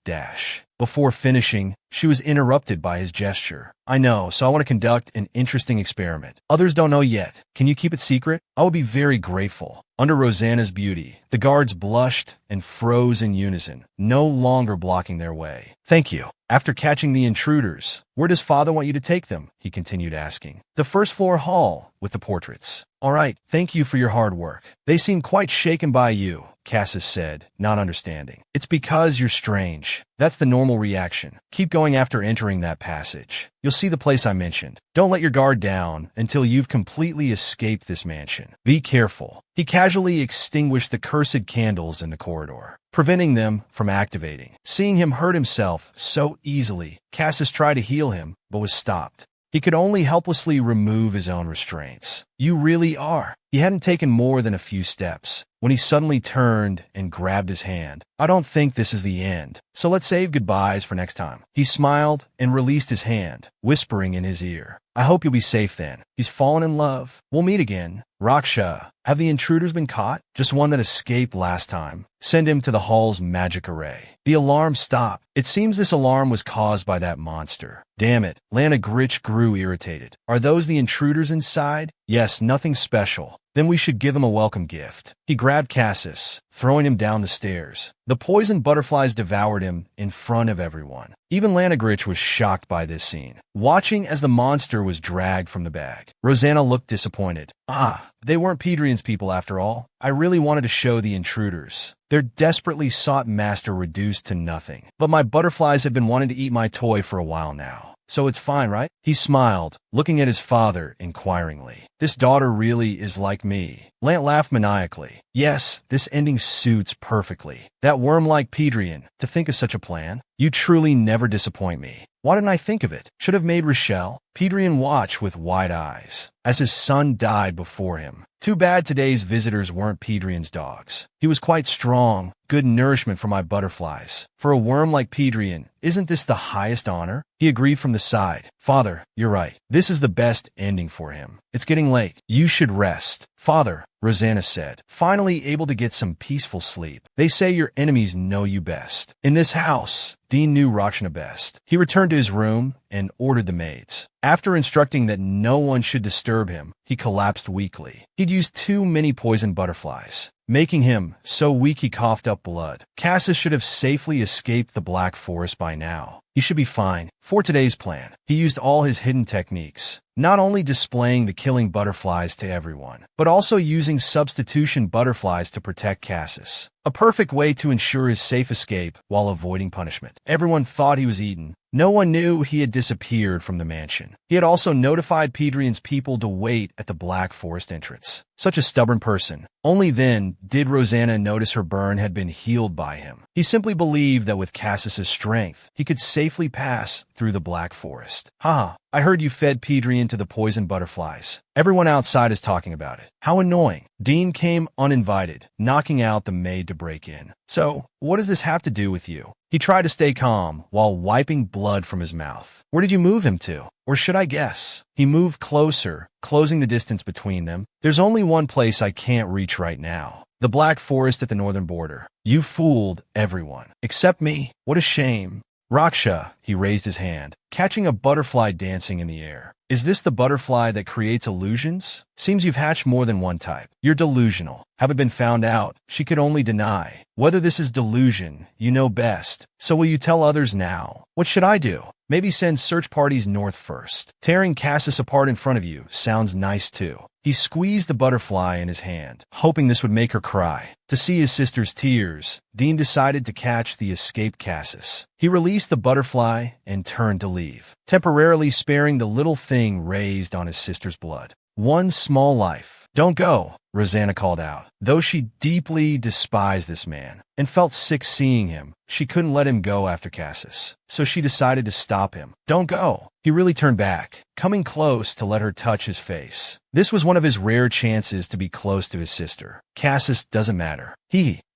Before finishing, she was interrupted by his gesture. I know, so I want to conduct an interesting experiment. Others don't know yet. Can you keep it secret? I would be very grateful. Under Rosanna's beauty, the guards blushed and froze in unison, no longer blocking their way. Thank you. After catching the intruders, where does father want you to take them? He continued asking. The first floor hall, with the portraits. All right, thank you for your hard work. They seem quite shaken by you, Cassis said, not understanding. It's because you're strange. That's the normal reaction. Keep going after entering that passage. You'll see the place I mentioned. Don't let your guard down until you've completely escaped this mansion. Be careful. He casually extinguished the cursed candles in the corridor, preventing them from activating. Seeing him hurt himself so easily, Cassis tried to heal him, but was stopped. He could only helplessly remove his own restraints. You really are. He hadn't taken more than a few steps when he suddenly turned and grabbed his hand. I don't think this is the end, so let's save goodbyes for next time. He smiled and released his hand, whispering in his ear. I hope you'll be safe then. He's fallen in love. We'll meet again. Raksha, have the intruders been caught? Just one that escaped last time. Send him to the hall's magic array. The alarm stopped. It seems this alarm was caused by that monster. Damn it. Lana Gritch grew irritated. Are those the intruders inside? Yes, nothing special. Then we should give him a welcome gift. He grabbed Cassis, throwing him down the stairs. The poisoned butterflies devoured him in front of everyone. Even Lana Gritch was shocked by this scene, watching as the monster was dragged from the bag. Rosanna looked disappointed. They weren't Pedrian's people after all. I really wanted to show the intruders. Their desperately sought master reduced to nothing. But my butterflies have been wanting to eat my toy for a while now. So it's fine, right? He smiled, looking at his father inquiringly. This daughter really is like me. Lant laughed maniacally. Yes, this ending suits perfectly. That worm-like Pedrian, to think of such a plan. You truly never disappoint me. Why didn't I think of it? Should have made Rochelle. Pedrian watched with wide eyes as his son died before him. Too bad today's visitors weren't Pedrian's dogs. He was quite strong, good nourishment for my butterflies. For a worm like Pedrian, isn't this the highest honor? He agreed from the side. Father, you're right. This is the best ending for him. It's getting late. You should rest. Father, Rosanna said, finally able to get some peaceful sleep. They say your enemies know you best. In this house, Dean knew Rakshana best. He returned to his room and ordered the maids. After instructing that no one should disturb him, he collapsed weakly. He'd used too many poisoned butterflies, making him so weak he coughed up blood. Cassis should have safely escaped the Black Forest by now. He should be fine. For today's plan, he used all his hidden techniques, not only displaying the killing butterflies to everyone, but also using substitution butterflies to protect Cassis. A perfect way to ensure his safe escape while avoiding punishment. Everyone thought he was eaten. No one knew he had disappeared from the mansion. He had also notified Pedrian's people to wait at the Black Forest entrance. Such a stubborn person. Only then did Rosanna notice her burn had been healed by him. He simply believed that with Cassis's strength, he could safely pass through the Black Forest. I heard you fed Pedrian to the poisoned butterflies. Everyone outside is talking about it. How annoying. Dean came uninvited, knocking out the maid to break in. So, what does this have to do with you? He tried to stay calm while wiping blood from his mouth. Where did you move him to? Or should I guess? He moved closer, closing the distance between them. There's only one place I can't reach right now. The Black Forest at the northern border. You fooled everyone. Except me. What a shame. Raksha, he raised his hand, catching a butterfly dancing in the air. Is this the butterfly that creates illusions? Seems you've hatched more than one type. You're delusional. Haven't been found out. She could only deny. Whether this is delusion, you know best. So will you tell others now? What should I do? Maybe send search parties north first. Tearing Cassis apart in front of you sounds nice too. He squeezed the butterfly in his hand, hoping this would make her cry. To see his sister's tears, Dean decided to catch the escaped Cassis. He released the butterfly and turned to leave, temporarily sparing the little thing raised on his sister's blood. One small life. Don't go, Rosanna called out. Though she deeply despised this man and felt sick seeing him, she couldn't let him go after Cassis, so she decided to stop him. Don't go. He really turned back, coming close to let her touch his face. This was one of his rare chances to be close to his sister. Cassis doesn't matter.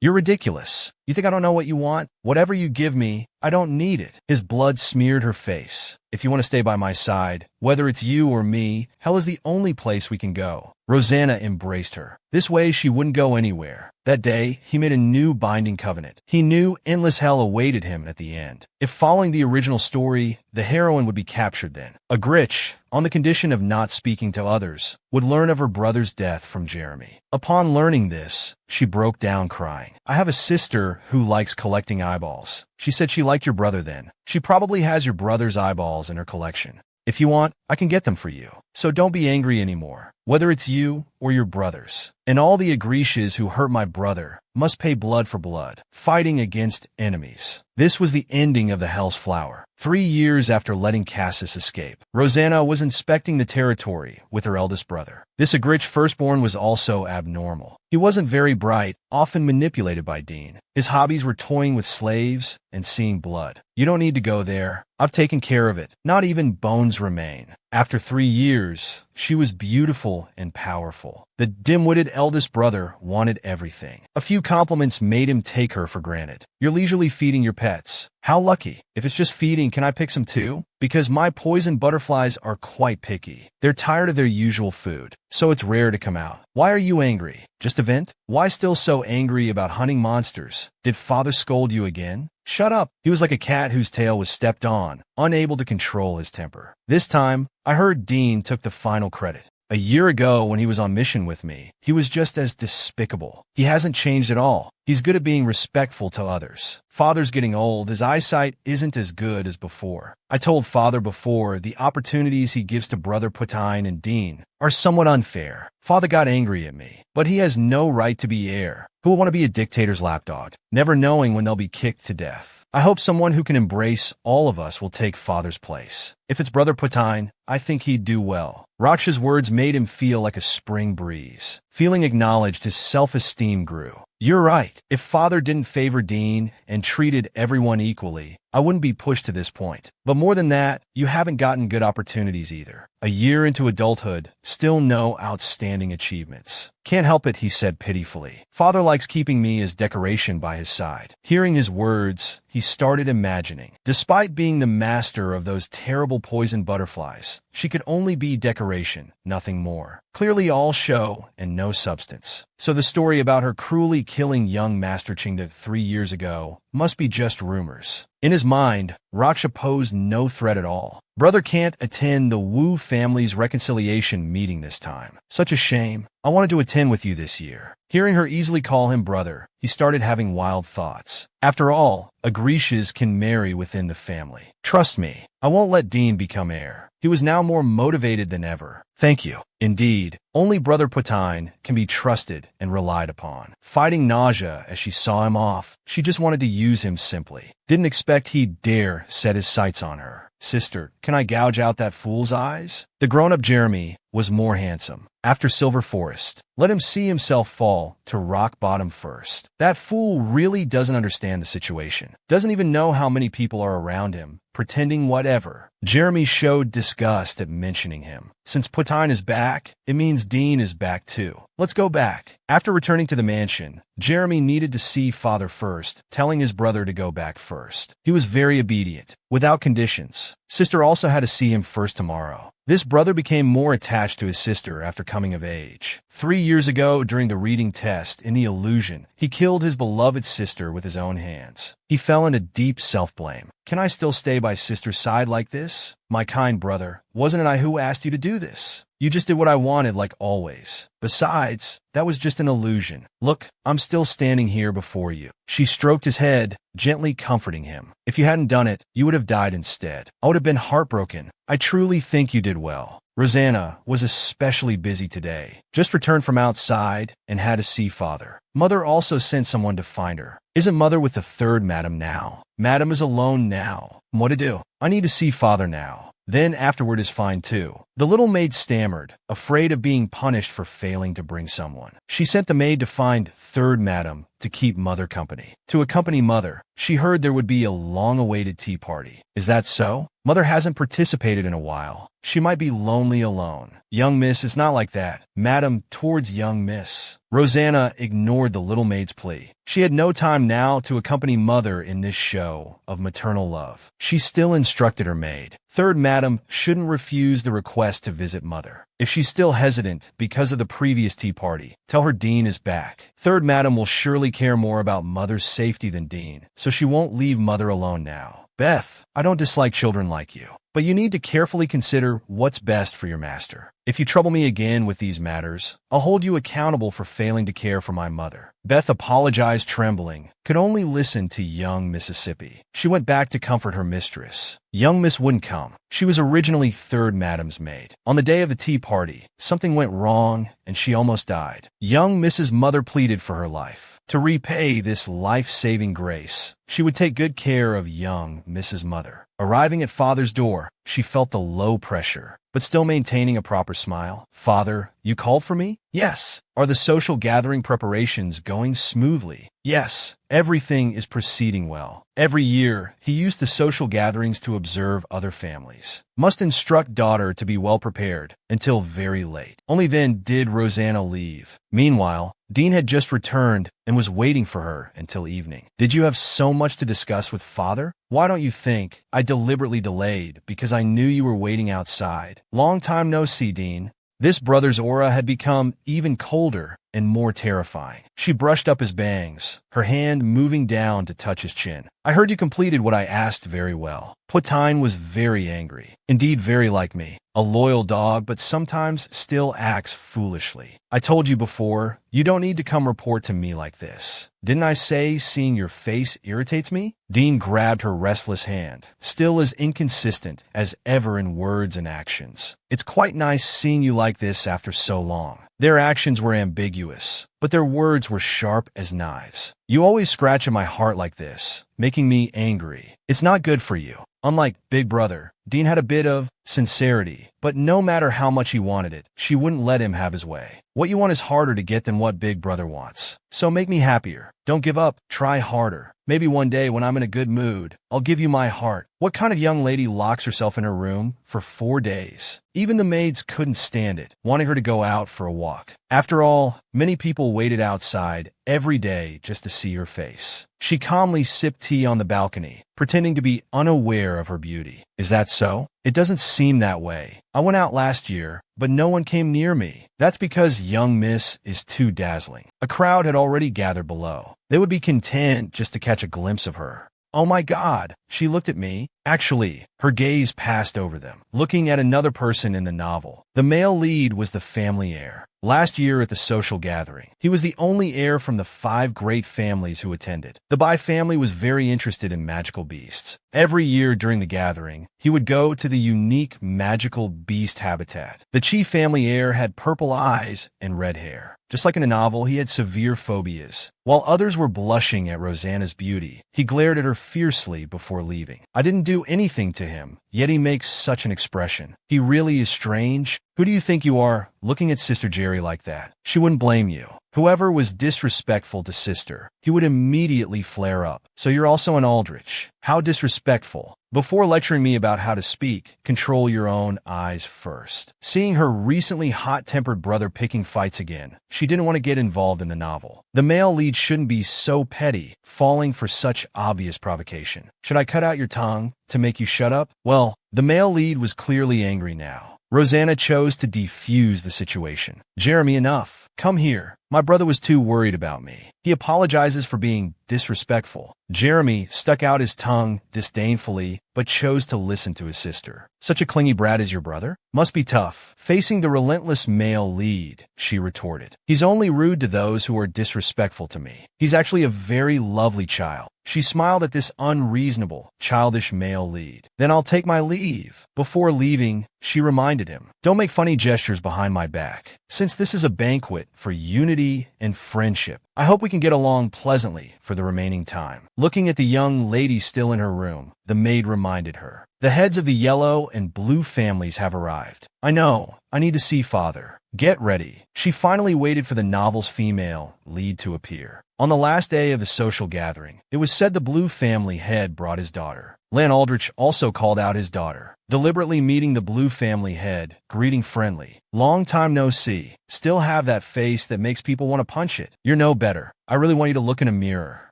You're ridiculous. You think I don't know what you want? Whatever you give me, I don't need it. His blood smeared her face. If you want to stay by my side, whether it's you or me, hell is the only place we can go. Rosanna embraced her. This way she wouldn't go anywhere. That day, he made a new binding covenant. He knew endless hell awaited him at the end. If following the original story, the heroine would be captured then. Agrit, on the condition of not speaking to others, would learn of her brother's death from Jeremy. Upon learning this, she broke down crying. I have a sister who likes collecting eyeballs. She said she liked your brother then. She probably has your brother's eyeballs in her collection. If you want, I can get them for you. So don't be angry anymore, whether it's you or your brothers. And all the Agritians who hurt my brother must pay blood for blood, fighting against enemies. This was the ending of the Hell's Flower. 3 years after letting Cassis escape, Rosanna was inspecting the territory with her eldest brother. This Agrit firstborn was also abnormal. He wasn't very bright, often manipulated by Dean. His hobbies were toying with slaves and seeing blood. You don't need to go there. I've taken care of it. Not even bones remain. After 3 years, she was beautiful and powerful. The dim-witted eldest brother wanted everything. A few compliments made him take her for granted. You're leisurely feeding your pets. How lucky. If it's just feeding, can I pick some too? Because my poison butterflies are quite picky. They're tired of their usual food, so it's rare to come out. Why are you angry? Just a vent? Why still so angry about hunting monsters? Did father scold you again? Shut up. He was like a cat whose tail was stepped on, unable to control his temper. This time, I heard Dean took the final credit. A year ago, when he was on mission with me, he was just as despicable. He hasn't changed at all. He's good at being respectful to others. Father's getting old. His eyesight isn't as good as before. I told Father before the opportunities he gives to Brother Pelan and Dean are somewhat unfair. Father got angry at me, but he has no right to be heir. Who will want to be a dictator's lapdog, never knowing when they'll be kicked to death? I hope someone who can embrace all of us will take Father's place. If it's Brother Pelan, I think he'd do well. Raksh's words made him feel like a spring breeze. Feeling acknowledged, his self-esteem grew. You're right. If Father didn't favor Dean and treated everyone equally, I wouldn't be pushed to this point. But more than that, you haven't gotten good opportunities either. A year into adulthood, still no outstanding achievements. Can't help it, he said pitifully. Father likes keeping me as decoration by his side. Hearing his words, he started imagining. Despite being the master of those terrible poison butterflies, she could only be decoration, nothing more. Clearly all show and no substance. So the story about her cruelly killing young Master Chingda 3 years ago must be just rumors. In his mind, Raksha posed no threat at all. Brother can't attend the Wu family's reconciliation meeting this time. Such a shame. I wanted to attend with you this year. Hearing her easily call him brother, he started having wild thoughts. After all, Agritians can marry within the family. Trust me, I won't let Dean become heir. He was now more motivated than ever. Thank you. Indeed, only Brother Pelan can be trusted and relied upon. Fighting nausea as she saw him off, she just wanted to use him simply. Didn't expect he'd dare set his sights on her. Sister, can I gouge out that fool's eyes? The grown-up Jeremy was more handsome. After Silver Forest, let him see himself fall to rock bottom first. That fool really doesn't understand the situation. Doesn't even know how many people are around him, pretending whatever. Jeremy showed disgust at mentioning him. Since Pelan is back, it means Dean is back too. Let's go back. After returning to the mansion, Jeremy needed to see Father first, telling his brother to go back first. He was very obedient, without conditions. Sister also had to see him first tomorrow. This brother became more attached to his sister after coming of age. 3 years ago, during the reading test in the illusion, he killed his beloved sister with his own hands. He fell into deep self-blame. Can I still stay by sister's side like this? My kind brother, wasn't it I who asked you to do this? You just did what I wanted like always. Besides, that was just an illusion. Look, I'm still standing here before you. She stroked his head, gently comforting him. If you hadn't done it, you would have died instead. I would have been heartbroken. I truly think you did well. Rosanna was especially busy today. Just returned from outside and had to see father. Mother also sent someone to find her. Isn't mother with the third madam now? Madam is alone now. What to do? I need to see father now. Then afterward is fine too. The little maid stammered, afraid of being punished for failing to bring someone. She sent the maid to find third madam to keep mother company. To accompany mother, she heard there would be a long-awaited tea party. Is that so? Mother hasn't participated in a while. She might be lonely alone. Young miss, it's not like that. Madam, towards young miss. Rosanna ignored the little maid's plea. She had no time now to accompany mother in this show of maternal love. She still instructed her maid. Third madam shouldn't refuse the request to visit mother. If she's still hesitant because of the previous tea party, tell her Dean is back. Third madam will surely care more about mother's safety than Dean, so she won't leave mother alone now. Beth, I don't dislike children like you, but you need to carefully consider what's best for your master. If you trouble me again with these matters, I'll hold you accountable for failing to care for my mother. Beth apologized, trembling, could only listen to young Mississippi. She went back to comfort her mistress. Young Miss wouldn't come. She was originally third madam's maid. On the day of the tea party, something went wrong and she almost died. Young Miss's mother pleaded for her life. To repay this life-saving grace, she would take good care of young Miss's mother. Arriving at father's door, she felt the low pressure, but still maintaining a proper smile. Father, you called for me? Yes. Are the social gathering preparations going smoothly? Yes. Everything is proceeding well. Every year, he used the social gatherings to observe other families. Must instruct daughter to be well prepared until very late. Only then did Rosanna leave. Meanwhile, Dean had just returned and was waiting for her until evening. Did you have so much to discuss with father? Why don't you think I deliberately delayed because I knew you were waiting outside? Long time no see, Dean. This brother's aura had become even colder and more terrifying. She brushed up his bangs, her hand moving down to touch his chin. I heard you completed what I asked very well. Platine was very angry, indeed very like me. A loyal dog, but sometimes still acts foolishly. I told you before, you don't need to come report to me like this. Didn't I say seeing your face irritates me? Dean grabbed her restless hand, still as inconsistent as ever in words and actions. It's quite nice seeing you like this after so long. Their actions were ambiguous, but their words were sharp as knives. You always scratch at my heart like this, making me angry. It's not good for you. Unlike Big Brother, Dean had a bit of sincerity, but no matter how much he wanted it, she wouldn't let him have his way. What you want is harder to get than what Big Brother wants. So make me happier. Don't give up. Try harder. Maybe one day when I'm in a good mood, I'll give you my heart. What kind of young lady locks herself in her room for 4 days? Even the maids couldn't stand it, wanting her to go out for a walk. After all, many people waited outside every day just to see her face. She calmly sipped tea on the balcony, pretending to be unaware of her beauty. Is that so? It doesn't seem that way. I went out last year, but no one came near me. That's because young Miss is too dazzling. A crowd had already gathered below. They would be content just to catch a glimpse of her. Oh my God, she looked at me. Actually, her gaze passed over them, looking at another person in the novel. The male lead was the family heir. Last year at the social gathering, he was the only heir from the 5 great families who attended. The Bai family was very interested in magical beasts. Every year during the gathering, he would go to the unique magical beast habitat. The chief family heir had purple eyes and red hair. Just like in a novel, he had severe phobias. While others were blushing at Rosanna's beauty, he glared at her fiercely before leaving. I didn't do anything to him, yet he makes such an expression. He really is strange. Who do you think you are, looking at Sister Jerry like that? She wouldn't blame you. Whoever was disrespectful to Sister, he would immediately flare up. So you're also an Aldrich. How disrespectful. Before lecturing me about how to speak, control your own eyes first. Seeing her recently hot-tempered brother picking fights again, she didn't want to get involved in the novel. The male lead shouldn't be so petty, falling for such obvious provocation. Should I cut out your tongue to make you shut up? Well, the male lead was clearly angry now. Rosanna chose to defuse the situation. Jeremy, enough. Come here. My brother was too worried about me. He apologizes for being disrespectful. Jeremy stuck out his tongue disdainfully, but chose to listen to his sister. Such a clingy brat as your brother? Must be tough, facing the relentless male lead, she retorted. He's only rude to those who are disrespectful to me. He's actually a very lovely child. She smiled at this unreasonable, childish male lead. Then I'll take my leave. Before leaving, she reminded him, don't make funny gestures behind my back. Since this is a banquet for unity and friendship, I hope we can get along pleasantly for the remaining time. Looking at the young lady still in her room, the maid reminded her, the heads of the yellow and blue families have arrived. I know, I need to see father. Get ready. She finally waited for the novel's female lead to appear. On the last day of the social gathering, it was said the blue family head brought his daughter. Lan Aldrich also called out his daughter, deliberately meeting the blue family head, greeting friendly. Long time no see. Still have that face that makes people want to punch it. You're no better. I really want you to look in a mirror.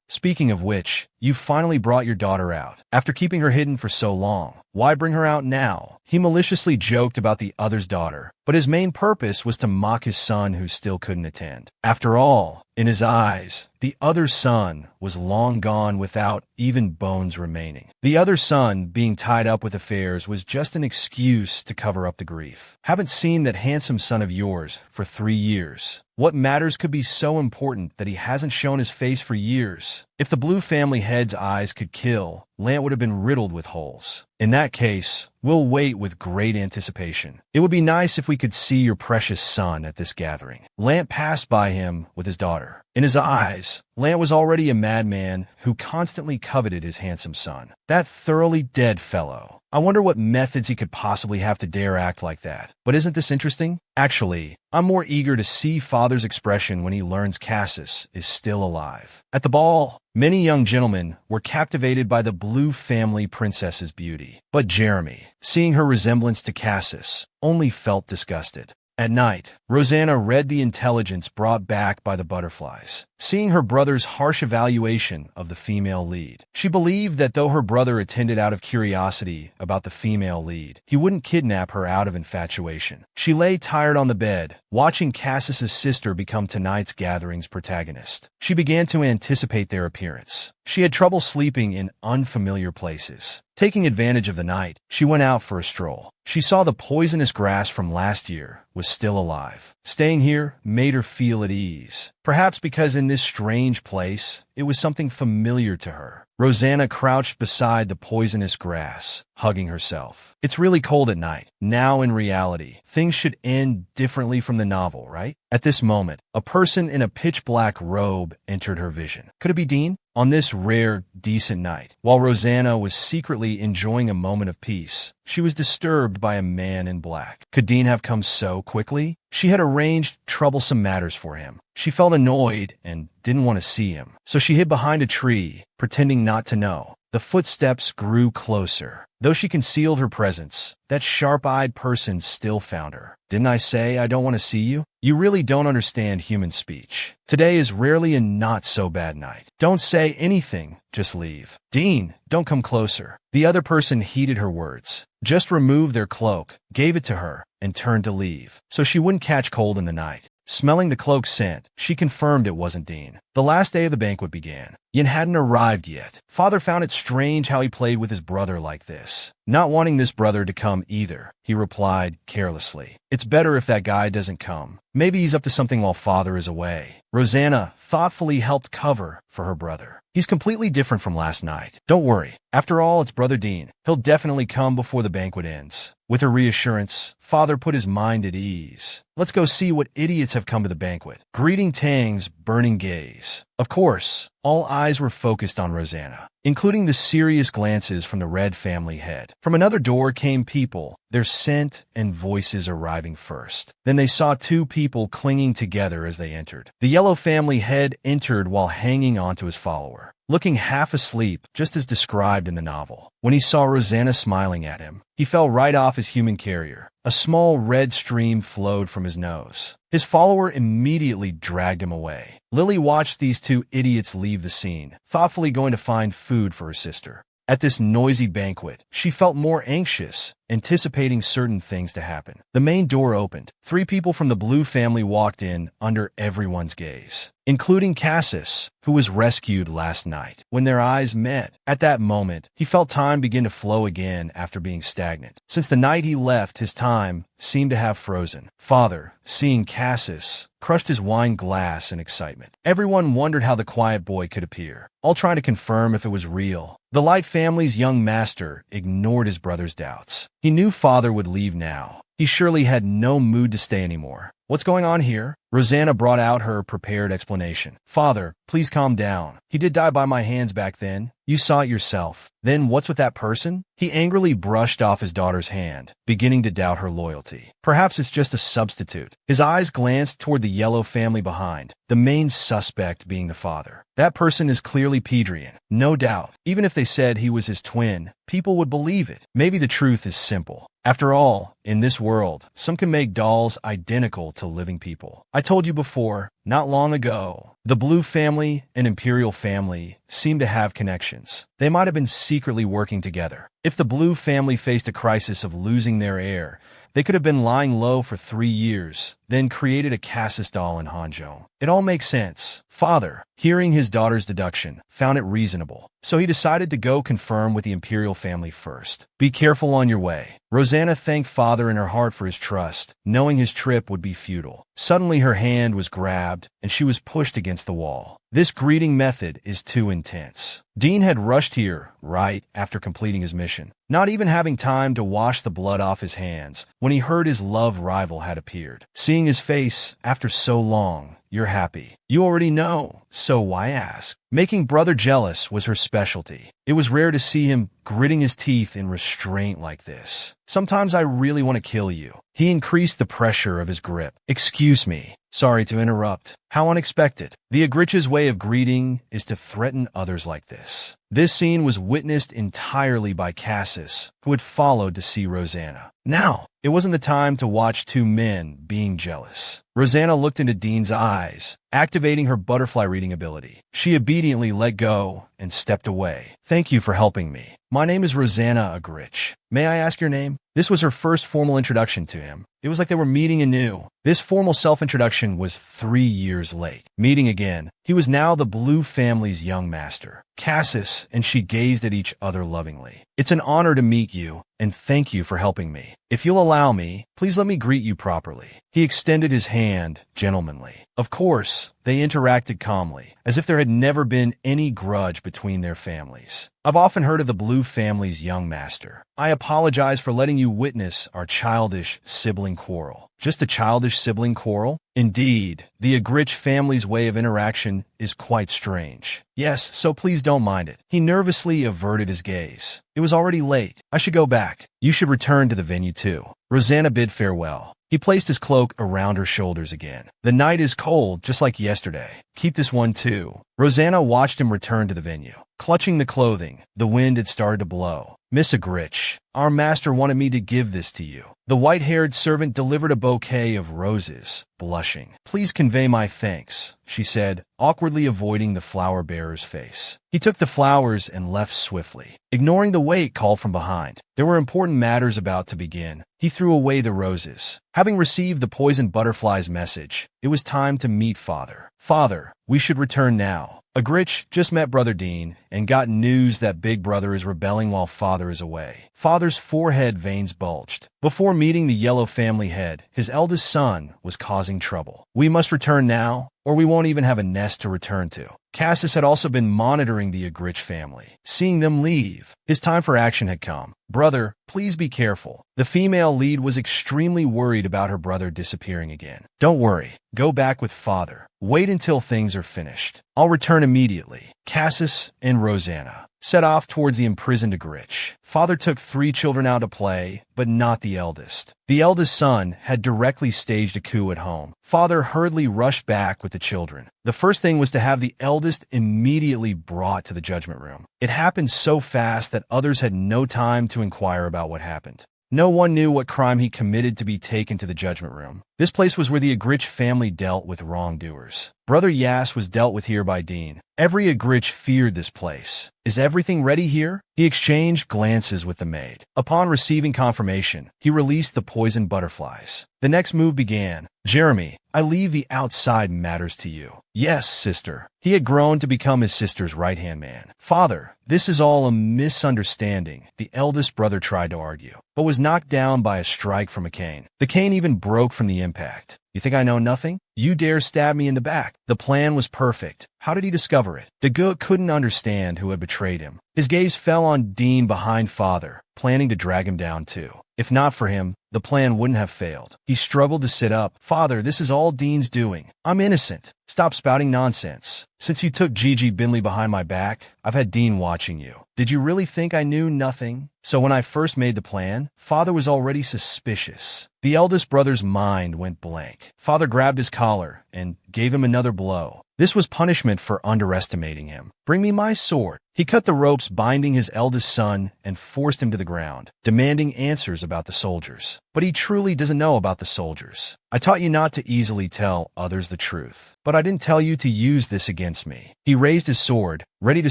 Speaking of which, you finally brought your daughter out. After keeping her hidden for so long, why bring her out now? He maliciously joked about the other's daughter, but his main purpose was to mock his son who still couldn't attend. After all, in his eyes, the other son was long gone without even bones remaining. The other son being tied up with affairs was just an excuse to cover up the grief. Haven't seen that handsome son of yours for 3 years. What matters could be so important that he hasn't shown his face for years. If the blue family head's eyes could kill, Lant would have been riddled with holes. In that case, we'll wait with great anticipation. It would be nice if we could see your precious son at this gathering. Lant passed by him with his daughter. In his eyes, Lant was already a madman who constantly coveted his handsome son. That thoroughly dead fellow. I wonder what methods he could possibly have to dare act like that. But isn't this interesting? Actually, I'm more eager to see father's expression when he learns Cassis is still alive. At the ball, many young gentlemen were captivated by the blue family princess's beauty. But Jeremy, seeing her resemblance to Cassis, only felt disgusted. At night, Rosanna read the intelligence brought back by the butterflies. Seeing her brother's harsh evaluation of the female lead, she believed that though her brother attended out of curiosity about the female lead, he wouldn't kidnap her out of infatuation. She lay tired on the bed, watching Cassis's sister become tonight's gathering's protagonist. She began to anticipate their appearance. She had trouble sleeping in unfamiliar places. Taking advantage of the night, she went out for a stroll. She saw the poisonous grass from last year was still alive. Staying here made her feel at ease. Perhaps because in this strange place, it was something familiar to her. Rosanna crouched beside the poisonous grass, hugging herself. It's really cold at night. Now in reality, things should end differently from the novel, right? At this moment, a person in a pitch-black robe entered her vision. Could it be Dean? On this rare, decent night, while Rosanna was secretly enjoying a moment of peace, she was disturbed by a man in black. Could Dean have come so quickly? She had arranged troublesome matters for him. She felt annoyed and didn't want to see him, so she hid behind a tree, pretending not to know. The footsteps grew closer. Though she concealed her presence, that sharp-eyed person still found her. Didn't I say I don't want to see you? You really don't understand human speech. Today is rarely a not-so-bad night. Don't say anything, just leave. Dean, don't come closer. The other person heeded her words. Just removed their cloak, gave it to her, and turned to leave, so she wouldn't catch cold in the night. Smelling the cloak's scent, she confirmed it wasn't Dean. The last day of the banquet began. Yin hadn't arrived yet. Father found it strange how he played with his brother like this. Not wanting this brother to come either, he replied carelessly. It's better if that guy doesn't come. Maybe he's up to something while father is away. Rosanna thoughtfully helped cover for her brother. He's completely different from last night. Don't worry. After all, it's Brother Dean. He'll definitely come before the banquet ends. With her reassurance, father put his mind at ease. Let's go see what idiots have come to the banquet. Greeting Tang's burning gaze. Of course, all eyes were focused on Rosanna, including the serious glances from the Red family head. From another door came people, their scent and voices arriving first. Then they saw two people clinging together as they entered. The Yellow family head entered while hanging onto his follower, looking half asleep, just as described in the novel. When he saw Rosanna smiling at him, he fell right off his human carrier. A small red stream flowed from his nose. His follower immediately dragged him away. Lily watched these two idiots leave the scene, thoughtfully going to find food for her sister. At this noisy banquet, she felt more anxious anticipating certain things to happen. The main door opened. 3 people from the Blue family walked in under everyone's gaze, including Cassis, who was rescued last night. When their eyes met, at that moment, he felt time begin to flow again after being stagnant. Since the night he left, his time seemed to have frozen. Father, seeing Cassis, crushed his wine glass in excitement. Everyone wondered how the quiet boy could appear, all trying to confirm if it was real. The Light family's young master ignored his brother's doubts. He knew Father would leave now. He surely had no mood to stay anymore. What's going on here? Rosanna brought out her prepared explanation. Father, please calm down. He did die by my hands back then. You saw it yourself. Then what's with that person? He angrily brushed off his daughter's hand, beginning to doubt her loyalty. Perhaps it's just a substitute. His eyes glanced toward the Yellow family behind, the main suspect being the father. That person is clearly Pedrian, no doubt. Even if they said he was his twin, people would believe it. Maybe the truth is simple. After all, in this world, some can make dolls identical to living people. I told you before, not long ago, the Blue family and Imperial family seemed to have connections. They might have been secretly working together. If the Blue family faced a crisis of losing their heir, they could have been lying low for 3 years, then created a Cassis doll in Hanzhong. It all makes sense. Father, hearing his daughter's deduction, found it reasonable, so he decided to go confirm with the Imperial family first. Be careful on your way. Rosanna thanked Father in her heart for his trust, knowing his trip would be futile. Suddenly her hand was grabbed, and she was pushed against the wall. This greeting method is too intense. Dean had rushed here, right after completing his mission, not even having time to wash the blood off his hands, when he heard his love rival had appeared. Seeing his face after so long, you're happy. You already know, so why ask? Making brother jealous was her specialty. It was rare to see him gritting his teeth in restraint like this. Sometimes I really want to kill you. He increased the pressure of his grip. Excuse me. Sorry to interrupt. How unexpected. The Agrit's way of greeting is to threaten others like this. This scene was witnessed entirely by Cassis, who had followed to see Rosanna. Now, it wasn't the time to watch 2 men being jealous. Rosanna looked into Dean's eyes, activating her butterfly reading ability. She obediently let go and stepped away. Thank you for helping me. My name is Rosanna Agrit. May I ask your name? This was her first formal introduction to him. It was like they were meeting anew. This formal self-introduction was 3 years late. Meeting again, he was now the Blue family's young master. Cassis and she gazed at each other lovingly. It's an honor to meet you, and thank you for helping me. If you'll allow me, please let me greet you properly. He extended his hand gentlemanly. Of course, they interacted calmly, as if there had never been any grudge between their families. I've often heard of the Blue family's young master. I apologize for letting you witness our childish sibling quarrel. Just a childish sibling quarrel? Indeed, the Agrit family's way of interaction is quite strange. Yes, so please don't mind it. He nervously averted his gaze. It was already late. I should go back. You should return to the venue too. Rosanna bid farewell. He placed his cloak around her shoulders again. The night is cold, just like yesterday. Keep this one too. Rosanna watched him return to the venue. Clutching the clothing, the wind had started to blow. Miss Agrit, our master wanted me to give this to you. The white-haired servant delivered a bouquet of roses, blushing. Please convey my thanks, she said, awkwardly avoiding the flower-bearer's face. He took the flowers and left swiftly, ignoring the wait call from behind. There were important matters about to begin. He threw away the roses. Having received the poisoned butterfly's message, it was time to meet Father. Father, we should return now. Agrit just met Brother Dean and got news that Big Brother is rebelling while Father is away. Father's forehead veins bulged. Before meeting the Yellow family head, his eldest son was causing trouble. We must return now, or we won't even have a nest to return to. Cassis had also been monitoring the Agrit family. Seeing them leave, his time for action had come. Brother, please be careful. The female lead was extremely worried about her brother disappearing again. Don't worry. Go back with Father. Wait until things are finished. I'll return immediately. Cassis and Rosanna set off towards the imprisoned Agrit. Father took 3 children out to play, but not the eldest. The eldest son had directly staged a coup at home. Father hurriedly rushed back with the children. The first thing was to have the eldest immediately brought to the judgment room. It happened so fast that others had no time to inquire about what happened. No one knew what crime he committed to be taken to the judgment room. This place was where the Agrit family dealt with wrongdoers. Brother Yas was dealt with here by Dean. Every Agrit feared this place. Is everything ready here? He exchanged glances with the maid. Upon receiving confirmation, he released the poisoned butterflies. The next move began. Jeremy, I leave the outside matters to you. Yes, sister. He had grown to become his sister's right-hand man. Father, this is all a misunderstanding, the eldest brother tried to argue, but was knocked down by a strike from a cane. The cane even broke from the impact. You think I know nothing? You dare stab me in the back. The plan was perfect. How did he discover it? Dagu couldn't understand who had betrayed him. His gaze fell on Dean behind father, planning to drag him down too. If not for him, the plan wouldn't have failed. He struggled to sit up. Father, this is all Dean's doing. I'm innocent. Stop spouting nonsense. Since you took Gigi Binley behind my back, I've had Dean watching you. Did you really think I knew nothing? So when I first made the plan, father was already suspicious. The eldest brother's mind went blank. Father grabbed his collar and gave him another blow. This was punishment for underestimating him. Bring me my sword. He cut the ropes binding his eldest son and forced him to the ground, demanding answers about the soldiers. But he truly doesn't know about the soldiers. I taught you not to easily tell others the truth, but I didn't tell you to use this against me. He raised his sword, ready to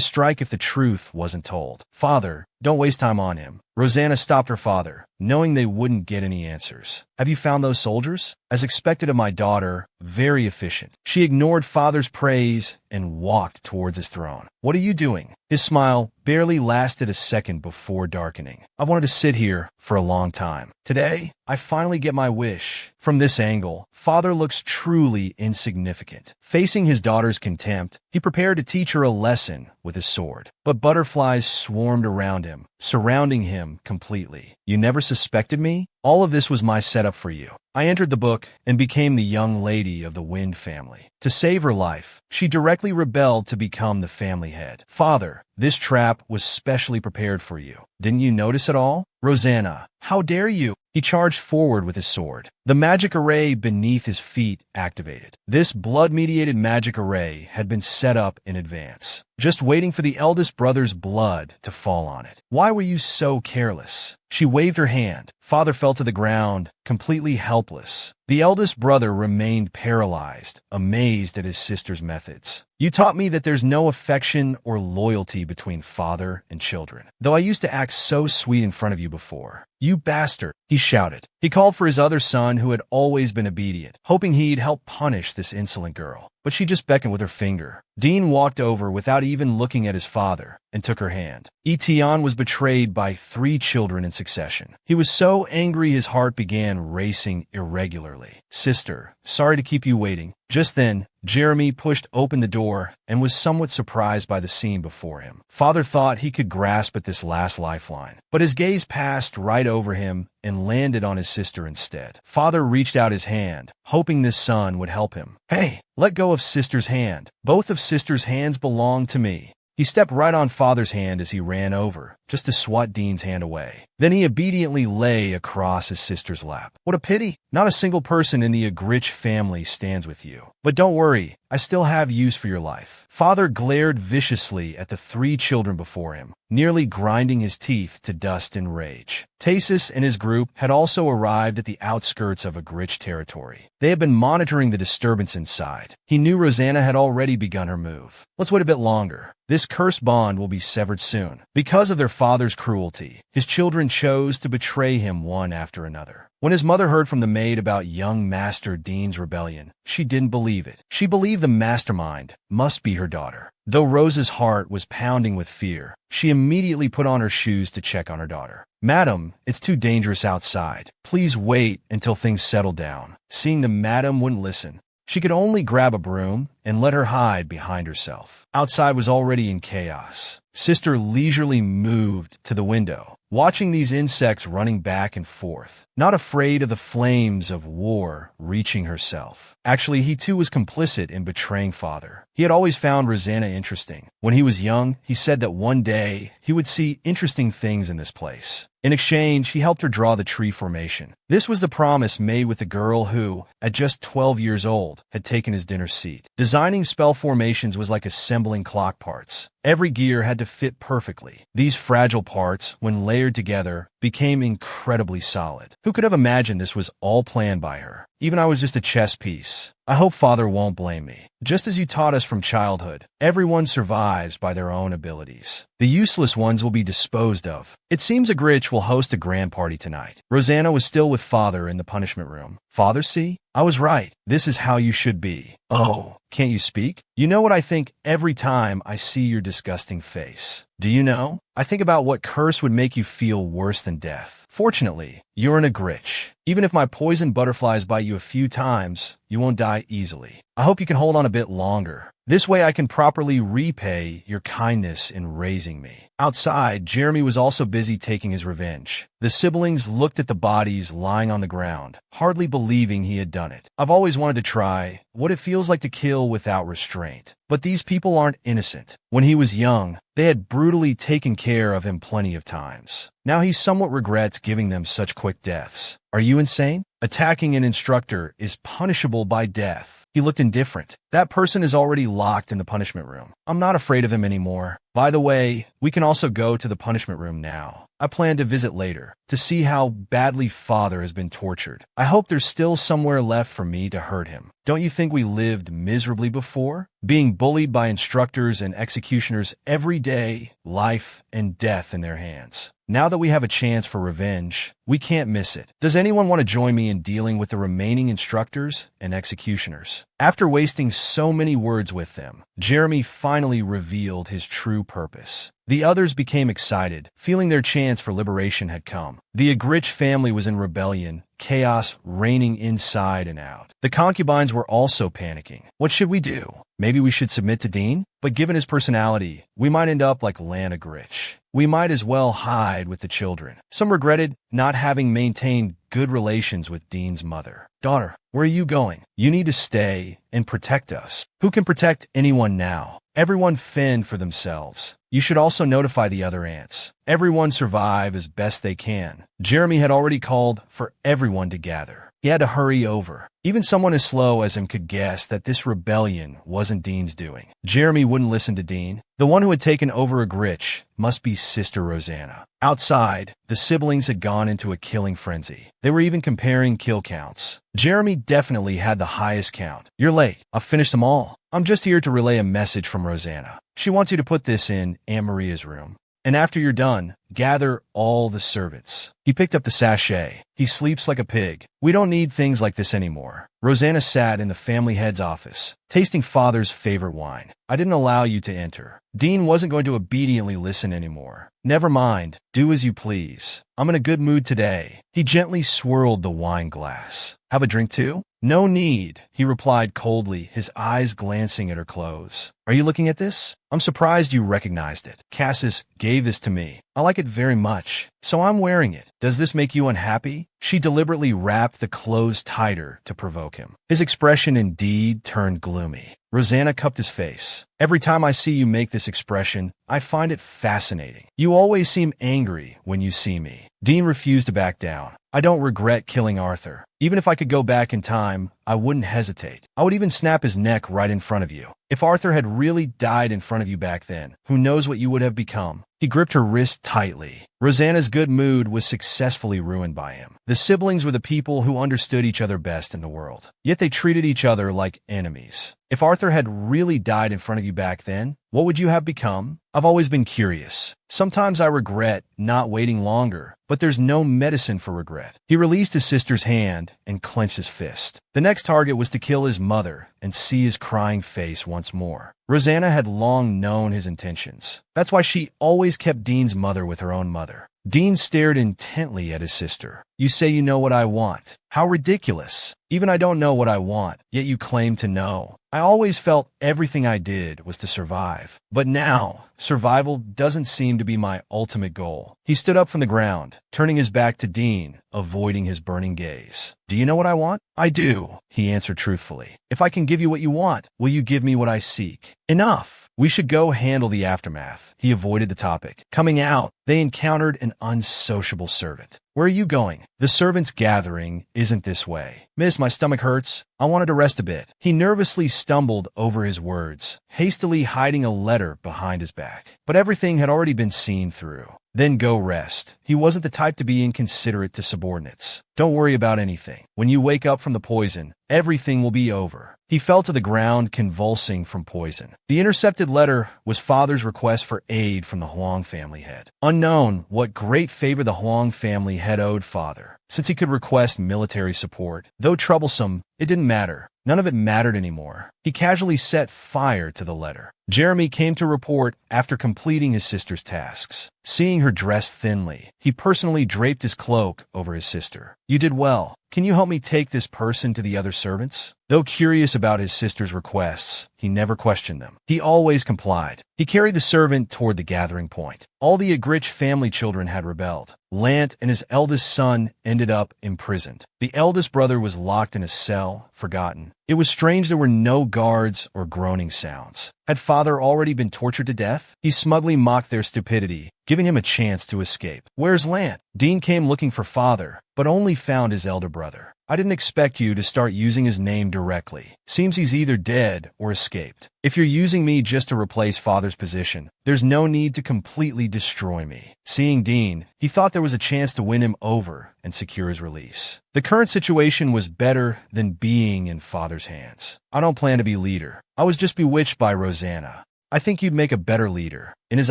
strike if the truth wasn't told. Father, don't waste time on him. Rosanna stopped her father, knowing they wouldn't get any answers. Have you found those soldiers? As expected of my daughter, very efficient. She ignored father's praise and walked towards his throne. What are you doing? His smile barely lasted a second before darkening. I wanted to sit here for a long time. Today, I finally get my wish. From this angle, father looks truly insignificant. Facing his daughter's contempt, he prepared to teach her a lesson with his sword. But butterflies swarmed around him, surrounding him completely. You never suspected me? All of this was my setup for you. I entered the book and became the young lady of the Wind family. To save her life, she directly rebelled to become the family head. Father, this trap was specially prepared for you. Didn't you notice it all? Rosanna, how dare you? He charged forward with his sword. The magic array beneath his feet activated. This blood-mediated magic array had been set up in advance, just waiting for the eldest brother's blood to fall on it. Why were you so careless? She waved her hand. Father fell to the ground, completely helpless. The eldest brother remained paralyzed, amazed at his sister's methods. You taught me that there's no affection or loyalty between father and children, though I used to act so sweet in front of you before. You bastard, he shouted. He called for his other son who had always been obedient, hoping he'd help punish this insolent girl. But she just beckoned with her finger. Dean walked over without even looking at his father and took her hand. Etienne was betrayed by 3 children in succession. He was so angry his heart began racing irregularly. Sister, sorry to keep you waiting. Just then, Jeremy pushed open the door and was somewhat surprised by the scene before him. Father thought he could grasp at this last lifeline, but his gaze passed right over him and landed on his sister instead. Father reached out his hand, hoping this son would help him. Hey, let go of sister's hand. Both of sister's hands belong to me. He stepped right on father's hand as he ran over, just to swat Dean's hand away. Then he obediently lay across his sister's lap. What a pity. Not a single person in the Agrit family stands with you. But don't worry, I still have use for your life. Father glared viciously at the 3 children before him, nearly grinding his teeth to dust in rage. Cassis and his group had also arrived at the outskirts of Agrit territory. They had been monitoring the disturbance inside. He knew Rosanna had already begun her move. Let's wait a bit longer. This cursed bond will be severed soon. Because of their father's cruelty, his children chose to betray him one after another. When his mother heard from the maid about young Master Dean's rebellion, she didn't believe it. She believed the mastermind must be her daughter. Though Rose's heart was pounding with fear, she immediately put on her shoes to check on her daughter. Madam, it's too dangerous outside. Please wait until things settle down. Seeing the madam wouldn't listen, she could only grab a broom and let her hide behind herself. Outside was already in chaos. Sister leisurely moved to the window, watching these insects running back and forth, not afraid of the flames of war reaching herself. Actually, he too was complicit in betraying father. He had always found Rosanna interesting. When he was young, he said that one day he would see interesting things in this place. In exchange, he helped her draw the tree formation. This was the promise made with the girl who, at just 12 years old, had taken his dinner seat. Designing spell formations was like assembling clock parts. Every gear had to fit perfectly. These fragile parts, when layered together, became incredibly solid. Who could have imagined this was all planned by her? Even I was just a chess piece. I hope Father won't blame me. Just as you taught us from childhood, everyone survives by their own abilities. The useless ones will be disposed of. It seems Agrit will host a grand party tonight. Rosanna was still with Father in the punishment room. Father, see? I was right. This is how you should be. Oh, can't you speak? You know what I think every time I see your disgusting face. Do you know? I think about what curse would make you feel worse than death. Fortunately, you're an Agrit. Even if my poison butterflies bite you a few times, you won't die easily. I hope you can hold on a bit longer. This way I can properly repay your kindness in raising me. Outside, Jeremy was also busy taking his revenge. The siblings looked at the bodies lying on the ground, hardly believing he had done it. I've always wanted to try what it feels like to kill without restraint. But these people aren't innocent. When he was young, they had brutally taken care of him plenty of times. Now he somewhat regrets giving them such quick deaths. Are you insane? Attacking an instructor is punishable by death. He looked indifferent. That person is already locked in the punishment room. I'm not afraid of him anymore. By the way, we can also go to the punishment room now. I plan to visit later, to see how badly Father has been tortured. I hope there's still somewhere left for me to hurt him. Don't you think we lived miserably before? Being bullied by instructors and executioners every day, life and death in their hands. Now that we have a chance for revenge, we can't miss it. Does anyone want to join me in dealing with the remaining instructors and executioners? After wasting so many words with them, Jeremy finally revealed his true purpose. The others became excited, feeling their chance for liberation had come. The Agrit family was in rebellion, chaos reigning inside and out. The concubines were also panicking. What should we do? Maybe we should submit to Dean? But given his personality, we might end up like Lan Agrit. We might as well hide with the children. Some regretted not having maintained good relations with Dean's mother. Daughter, where are you going? You need to stay and protect us. Who can protect anyone now? Everyone fend for themselves. You should also notify the other aunts. Everyone survive as best they can. Jeremy had already called for everyone to gather. He had to hurry over. Even someone as slow as him could guess that this rebellion wasn't Dean's doing. Jeremy wouldn't listen to Dean. The one who had taken over Agrit must be Sister Rosanna. Outside, the siblings had gone into a killing frenzy. They were even comparing kill counts. Jeremy definitely had the highest count. You're late. I've finished them all. I'm just here to relay a message from Rosanna. She wants you to put this in Aunt Maria's room. And after you're done, gather all the servants. He picked up the sachet. He sleeps like a pig. We don't need things like this anymore. Rosanna sat in the family head's office, tasting Father's favorite wine. I didn't allow you to enter. Dean wasn't going to obediently listen anymore. Never mind. Do as you please. I'm in a good mood today. He gently swirled the wine glass. Have a drink too? No need, he replied coldly, his eyes glancing at her clothes. Are you looking at this? I'm surprised you recognized it. Cassis gave this to me. I like it very much, so I'm wearing it. Does this make you unhappy? She deliberately wrapped the clothes tighter to provoke him. His expression indeed turned gloomy. Rosanna cupped his face. Every time I see you make this expression, I find it fascinating. You always seem angry when you see me. Dean refused to back down. I don't regret killing Arthur. Even if I could go back in time, I wouldn't hesitate. I would even snap his neck right in front of you. If Arthur had really died in front of you back then, who knows what you would have become? He gripped her wrist tightly. Rosanna's good mood was successfully ruined by him. The siblings were the people who understood each other best in the world, yet they treated each other like enemies. If Arthur had really died in front of you back then, what would you have become? I've always been curious. Sometimes I regret not waiting longer, but there's no medicine for regret. He released his sister's hand and clenched his fist. The next target was to kill his mother and see his crying face once more. Rosanna had long known his intentions. That's why she always kept Dean's mother with her own mother. Dean stared intently at his sister. You say you know what I want. How ridiculous. Even I don't know what I want, yet you claim to know. I always felt everything I did was to survive. But now, survival doesn't seem to be my ultimate goal. He stood up from the ground, turning his back to Dean, avoiding his burning gaze. Do you know what I want? I do, he answered truthfully. If I can give you what you want, will you give me what I seek? Enough. We should go handle the aftermath. He avoided the topic. Coming out, they encountered an unsociable servant. Where are you going? The servants' gathering isn't this way. Miss, my stomach hurts. I wanted to rest a bit. He nervously stumbled over his words, hastily hiding a letter behind his back. But everything had already been seen through. then go rest. He wasn't the type to be inconsiderate to subordinates. Don't worry about anything. When you wake up from the poison, everything will be over. He fell to the ground, convulsing from poison. The intercepted letter was father's request for aid from the Huang family head. Unknown what great favor the Huang family had owed father, since he could request military support. Though troublesome, it didn't matter. None of it mattered anymore. He casually set fire to the letter. Jeremy came to report after completing his sister's tasks. Seeing her dressed thinly, he personally draped his cloak over his sister. You did well. Can you help me take this person to the other servants? Though curious about his sister's requests, he never questioned them. He always complied. He carried the servant toward the gathering point. All the Agrit family children had rebelled. Lant and his eldest son ended up imprisoned. The eldest brother was locked in a cell, forgotten. It was strange there were no guards or groaning sounds. Had father already been tortured to death? He smugly mocked their stupidity, giving him a chance to escape. Where's Lant? Dean came looking for father, but only found his elder brother. I didn't expect you to start using his name directly. Seems he's either dead or escaped. If you're using me just to replace father's position, there's no need to completely destroy me. Seeing Dean, he thought there was a chance to win him over and secure his release. The current situation was better than being in father's hands. I don't plan to be leader. I was just bewitched by Rosanna. I think you'd make a better leader. In his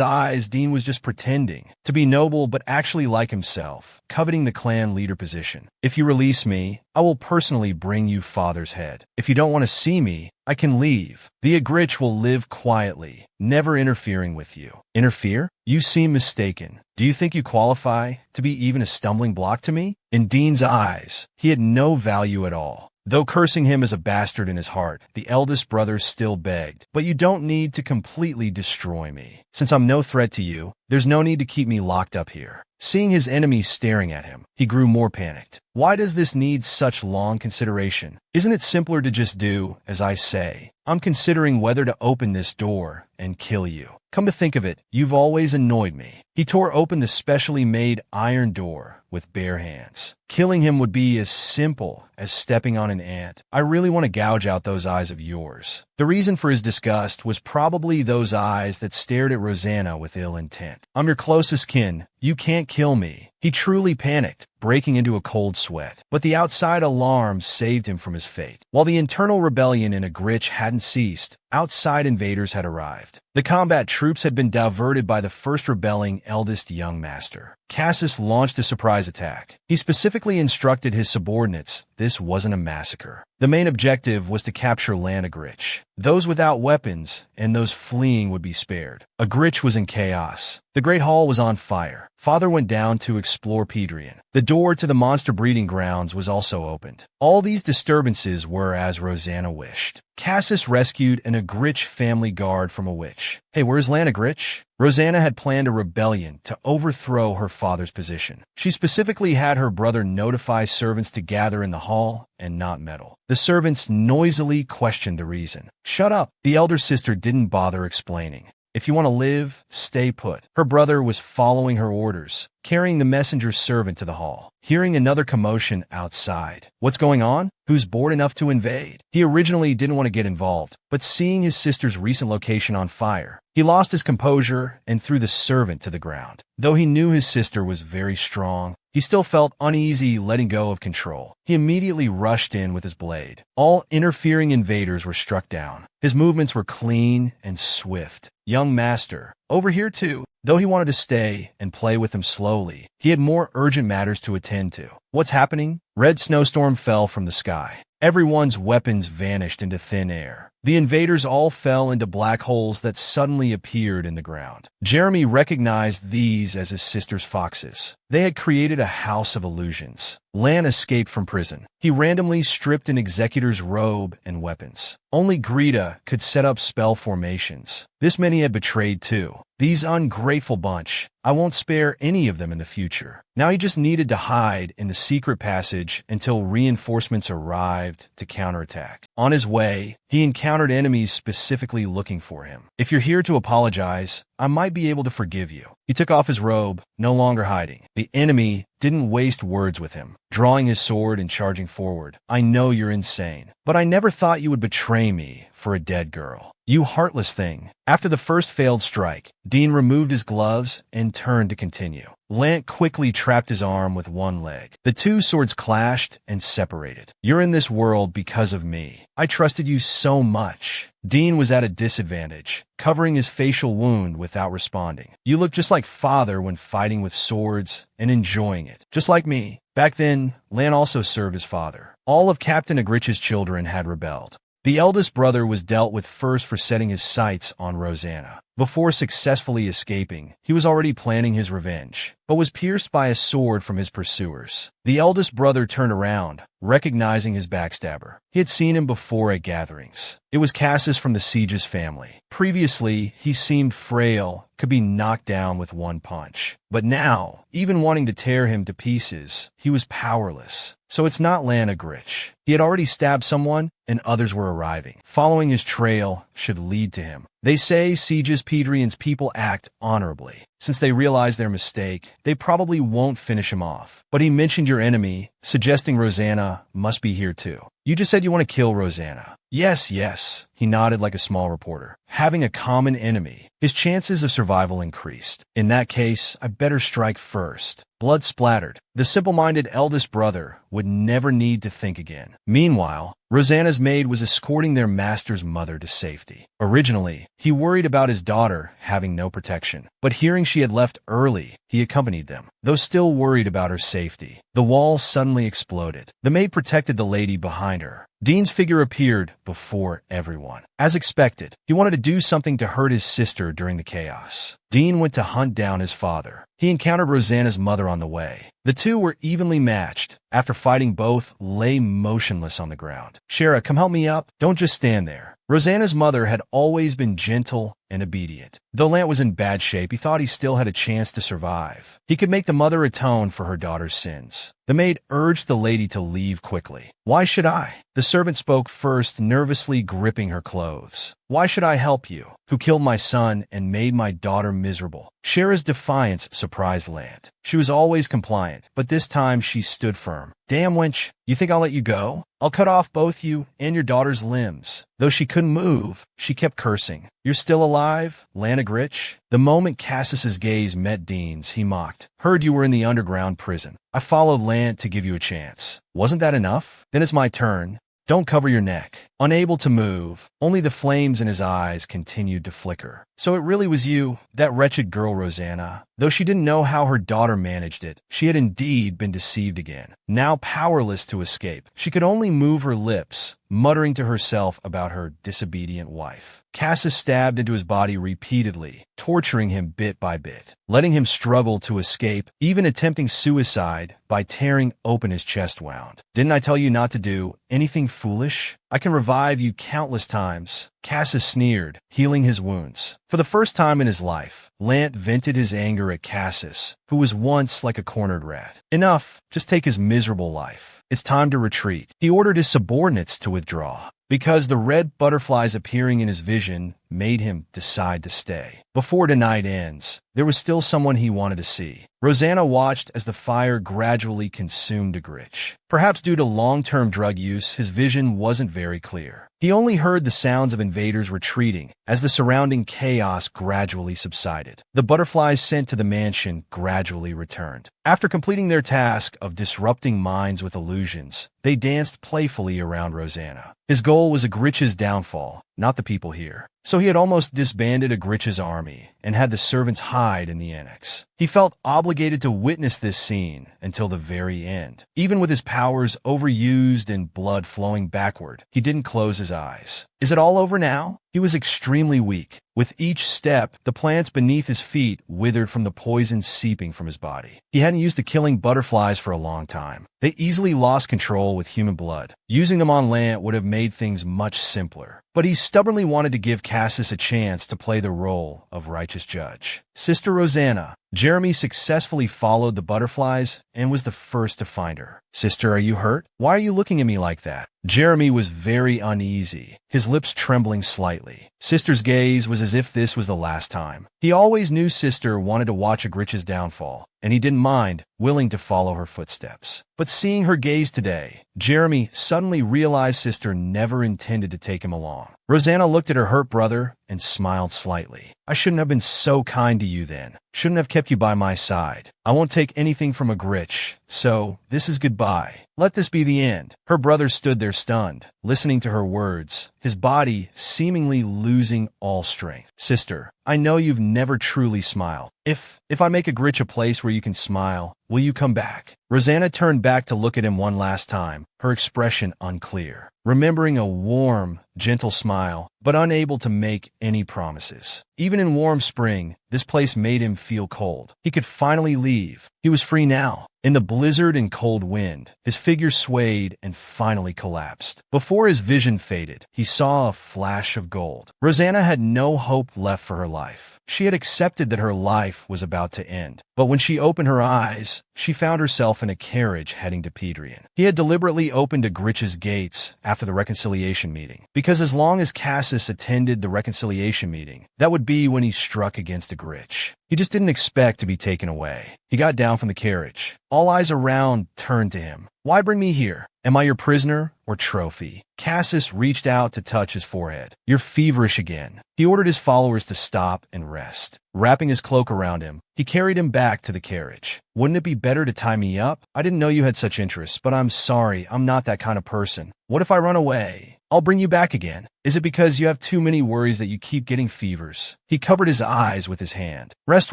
eyes, Dean was just pretending to be noble but actually like himself, coveting the clan leader position. If you release me, I will personally bring you father's head. If you don't want to see me, I can leave. The Agrit will live quietly, never interfering with you. Interfere? You seem mistaken. Do you think you qualify to be even a stumbling block to me? In Dean's eyes, he had no value at all. Though cursing him as a bastard in his heart, the eldest brother still begged, "But you don't need to completely destroy me. Since I'm no threat to you, there's no need to keep me locked up here." Seeing his enemies staring at him, he grew more panicked. Why does this need such long consideration? Isn't it simpler to just do as I say? I'm considering whether to open this door and kill you. Come to think of it, you've always annoyed me. He tore open the specially made iron door with bare hands. Killing him would be as simple as stepping on an ant. I really want to gouge out those eyes of yours. The reason for his disgust was probably those eyes that stared at Rosanna with ill intent. I'm your closest kin. You can't kill me. He truly panicked, breaking into a cold sweat. But the outside alarm saved him from his fate. While the internal rebellion in Agrit hadn't ceased, outside invaders had arrived. The combat troops had been diverted by the first rebelling eldest young master. Cassis launched a surprise attack. He specifically instructed his subordinates this wasn't a massacre. The main objective was to capture Lan Agrit. Those without weapons and those fleeing would be spared. Agrit was in chaos. The Great Hall was on fire. Father went down to explore Pedrian. The door to the monster breeding grounds was also opened. All these disturbances were as Rosanna wished. Cassis rescued an Agrit family guard from a witch. Hey, where's Lan Agrit? Rosanna had planned a rebellion to overthrow her father's position. She specifically had her brother notify servants to gather in the hall and not meddle. The servants noisily questioned the reason. Shut up. The elder sister didn't bother explaining. If you want to live, stay put. Her brother was following her orders, carrying the messenger's servant to the hall. Hearing another commotion outside. What's going on? Who's bored enough to invade? He originally didn't want to get involved, but seeing his sister's recent location on fire, he lost his composure and threw the servant to the ground. Though he knew his sister was very strong, he still felt uneasy letting go of control. He immediately rushed in with his blade. All interfering invaders were struck down. His movements were clean and swift. Young master, over here too. Though he wanted to stay and play with him slowly, he had more urgent matters to attend to. What's happening? Red snowstorm fell from the sky. Everyone's weapons vanished into thin air. The invaders all fell into black holes that suddenly appeared in the ground. Jeremy recognized these as his sister's foxes. They had created a house of illusions. Lan escaped from prison. He randomly stripped an executor's robe and weapons. Only Greta could set up spell formations. This many had betrayed too. These ungrateful bunch. I won't spare any of them in the future. Now he just needed to hide in the secret passage until reinforcements arrived to counterattack. On his way, he encountered enemies specifically looking for him. If you're here to apologize, I might be able to forgive you. He took off his robe, no longer hiding. The enemy didn't waste words with him, drawing his sword and charging forward. I know you're insane. But I never thought you would betray me for a dead girl. You heartless thing. After the first failed strike, Dean removed his gloves and turned to continue. Lant quickly trapped his arm with one leg. The two swords clashed and separated. You're in this world because of me. I trusted you so much. Dean was at a disadvantage, covering his facial wound without responding. You look just like father when fighting with swords and enjoying it. Just like me. Back then, Lant also served his father. All of Captain Agrit's children had rebelled. The eldest brother was dealt with first for setting his sights on Rosanna. Before successfully escaping, he was already planning his revenge, but was pierced by a sword from his pursuers. The eldest brother turned around, recognizing his backstabber. He had seen him before at gatherings. It was Cassis from the Siege's family. Previously, he seemed frail, could be knocked down with one punch. But now, even wanting to tear him to pieces, he was powerless. So it's not Agrit. He had already stabbed someone, and others were arriving. Following his trail should lead to him. They say Siege's Pedrian's people act honorably. Since they realize their mistake, they probably won't finish him off. But he mentioned your enemy, suggesting Rosanna must be here too. You just said you want to kill Rosanna. Yes, he nodded like a small reporter. Having a common enemy, his chances of survival increased. In that case, I better strike first. Blood splattered. The simple-minded eldest brother would never need to think again. Meanwhile, Rosanna's maid was escorting their master's mother to safety. Originally, he worried about his daughter having no protection, but hearing she had left early, he accompanied them. Though still worried about her safety, the wall suddenly exploded. The maid protected the lady behind her. Dean's figure appeared before everyone. As expected, he wanted to do something to hurt his sister during the chaos. Dean went to hunt down his father. He encountered Rosanna's mother on the way. The two were evenly matched. After fighting, both lay motionless on the ground. Shara, come help me up. Don't just stand there. Rosanna's mother had always been gentle and obedient. Though Lant was in bad shape, he thought he still had a chance to survive. He could make the mother atone for her daughter's sins. The maid urged the lady to leave quickly. Why should I? The servant spoke first, nervously gripping her clothes. Why should I help you, who killed my son and made my daughter miserable? Shara's defiance surprised Lant. She was always compliant, but this time she stood firm. Damn wench, you think I'll let you go? I'll cut off both you and your daughter's limbs. Though she couldn't move, she kept cursing. You're still alive, Agrit? The moment Cassis's gaze met Dean's, he mocked. Heard you were in the underground prison. I followed Lant to give you a chance. Wasn't that enough? Then it's my turn. Don't cover your neck. Unable to move, only the flames in his eyes continued to flicker. So it really was you, that wretched girl Rosanna. Though she didn't know how her daughter managed it, she had indeed been deceived again. Now powerless to escape, she could only move her lips, muttering to herself about her disobedient wife. Cassis stabbed into his body repeatedly, torturing him bit by bit, letting him struggle to escape, even attempting suicide by tearing open his chest wound. Didn't I tell you not to do anything foolish? I can revive you countless times. Cassis sneered, healing his wounds. For the first time in his life, Lant vented his anger at Cassis, who was once like a cornered rat. Enough, just take his miserable life. It's time to retreat. He ordered his subordinates to withdraw, because the red butterflies appearing in his vision made him decide to stay. Before the night ends, there was still someone he wanted to see. Rosanna watched as the fire gradually consumed Agrit. Perhaps due to long-term drug use, his vision wasn't very clear. He only heard the sounds of invaders retreating as the surrounding chaos gradually subsided. The butterflies sent to the mansion gradually returned. After completing their task of disrupting minds with illusions, they danced playfully around Rosanna. His goal was Agrit's downfall, not the people here. So he had almost disbanded Agrit's army and had the servants hide in the annex. He felt obligated to witness this scene until the very end. Even with his powers overused and blood flowing backward, he didn't close his eyes. Is it all over now? He was extremely weak. With each step, the plants beneath his feet withered from the poison seeping from his body. He hadn't used the killing butterflies for a long time. They easily lost control with human blood. Using them on Lant would have made things much simpler. But he stubbornly wanted to give Cassis a chance to play the role of righteous judge. Sister Rosanna. Jeremy successfully followed the butterflies and was the first to find her. Sister, are you hurt? Why are you looking at me like that? Jeremy was very uneasy, his lips trembling slightly. Sister's gaze was as if this was the last time. He always knew Sister wanted to watch Agrit's downfall, and he didn't mind, willing to follow her footsteps. But seeing her gaze today, Jeremy suddenly realized Sister never intended to take him along. Rosanna looked at her hurt brother and smiled slightly. I shouldn't have been so kind to you then. Shouldn't have kept you by my side. I won't take anything from Agrit, so this is goodbye. Let this be the end. Her brother stood there stunned, listening to her words, his body seemingly losing all strength. Sister, I know you've never truly smiled. If I make Agrit a place where you can smile, will you come back? Rosanna turned back to look at him one last time, her expression unclear, remembering a warm, gentle smile, but unable to make any promises. Even in warm spring, this place made him feel cold. He could finally leave. He was free now. In the blizzard and cold wind, his figure swayed and finally collapsed. Before his vision faded, he saw a flash of gold. Rosanna had no hope left for her life. She had accepted that her life was about to end. But when she opened her eyes, she found herself in a carriage heading to Pedrian. He had deliberately opened Agrit's gates after the reconciliation meeting, because as long as Cassis attended the reconciliation meeting, that would be when he struck against Agrit. He just didn't expect to be taken away. He got down from the carriage. All eyes around turned to him. Why bring me here? Am I your prisoner or trophy? Cassis reached out to touch his forehead. You're feverish again. He ordered his followers to stop and rest. Wrapping his cloak around him, he carried him back to the carriage. Wouldn't it be better to tie me up? I didn't know you had such interests, but I'm sorry, I'm not that kind of person. What if I run away? I'll bring you back again. Is it because you have too many worries that you keep getting fevers? He covered his eyes with his hand. Rest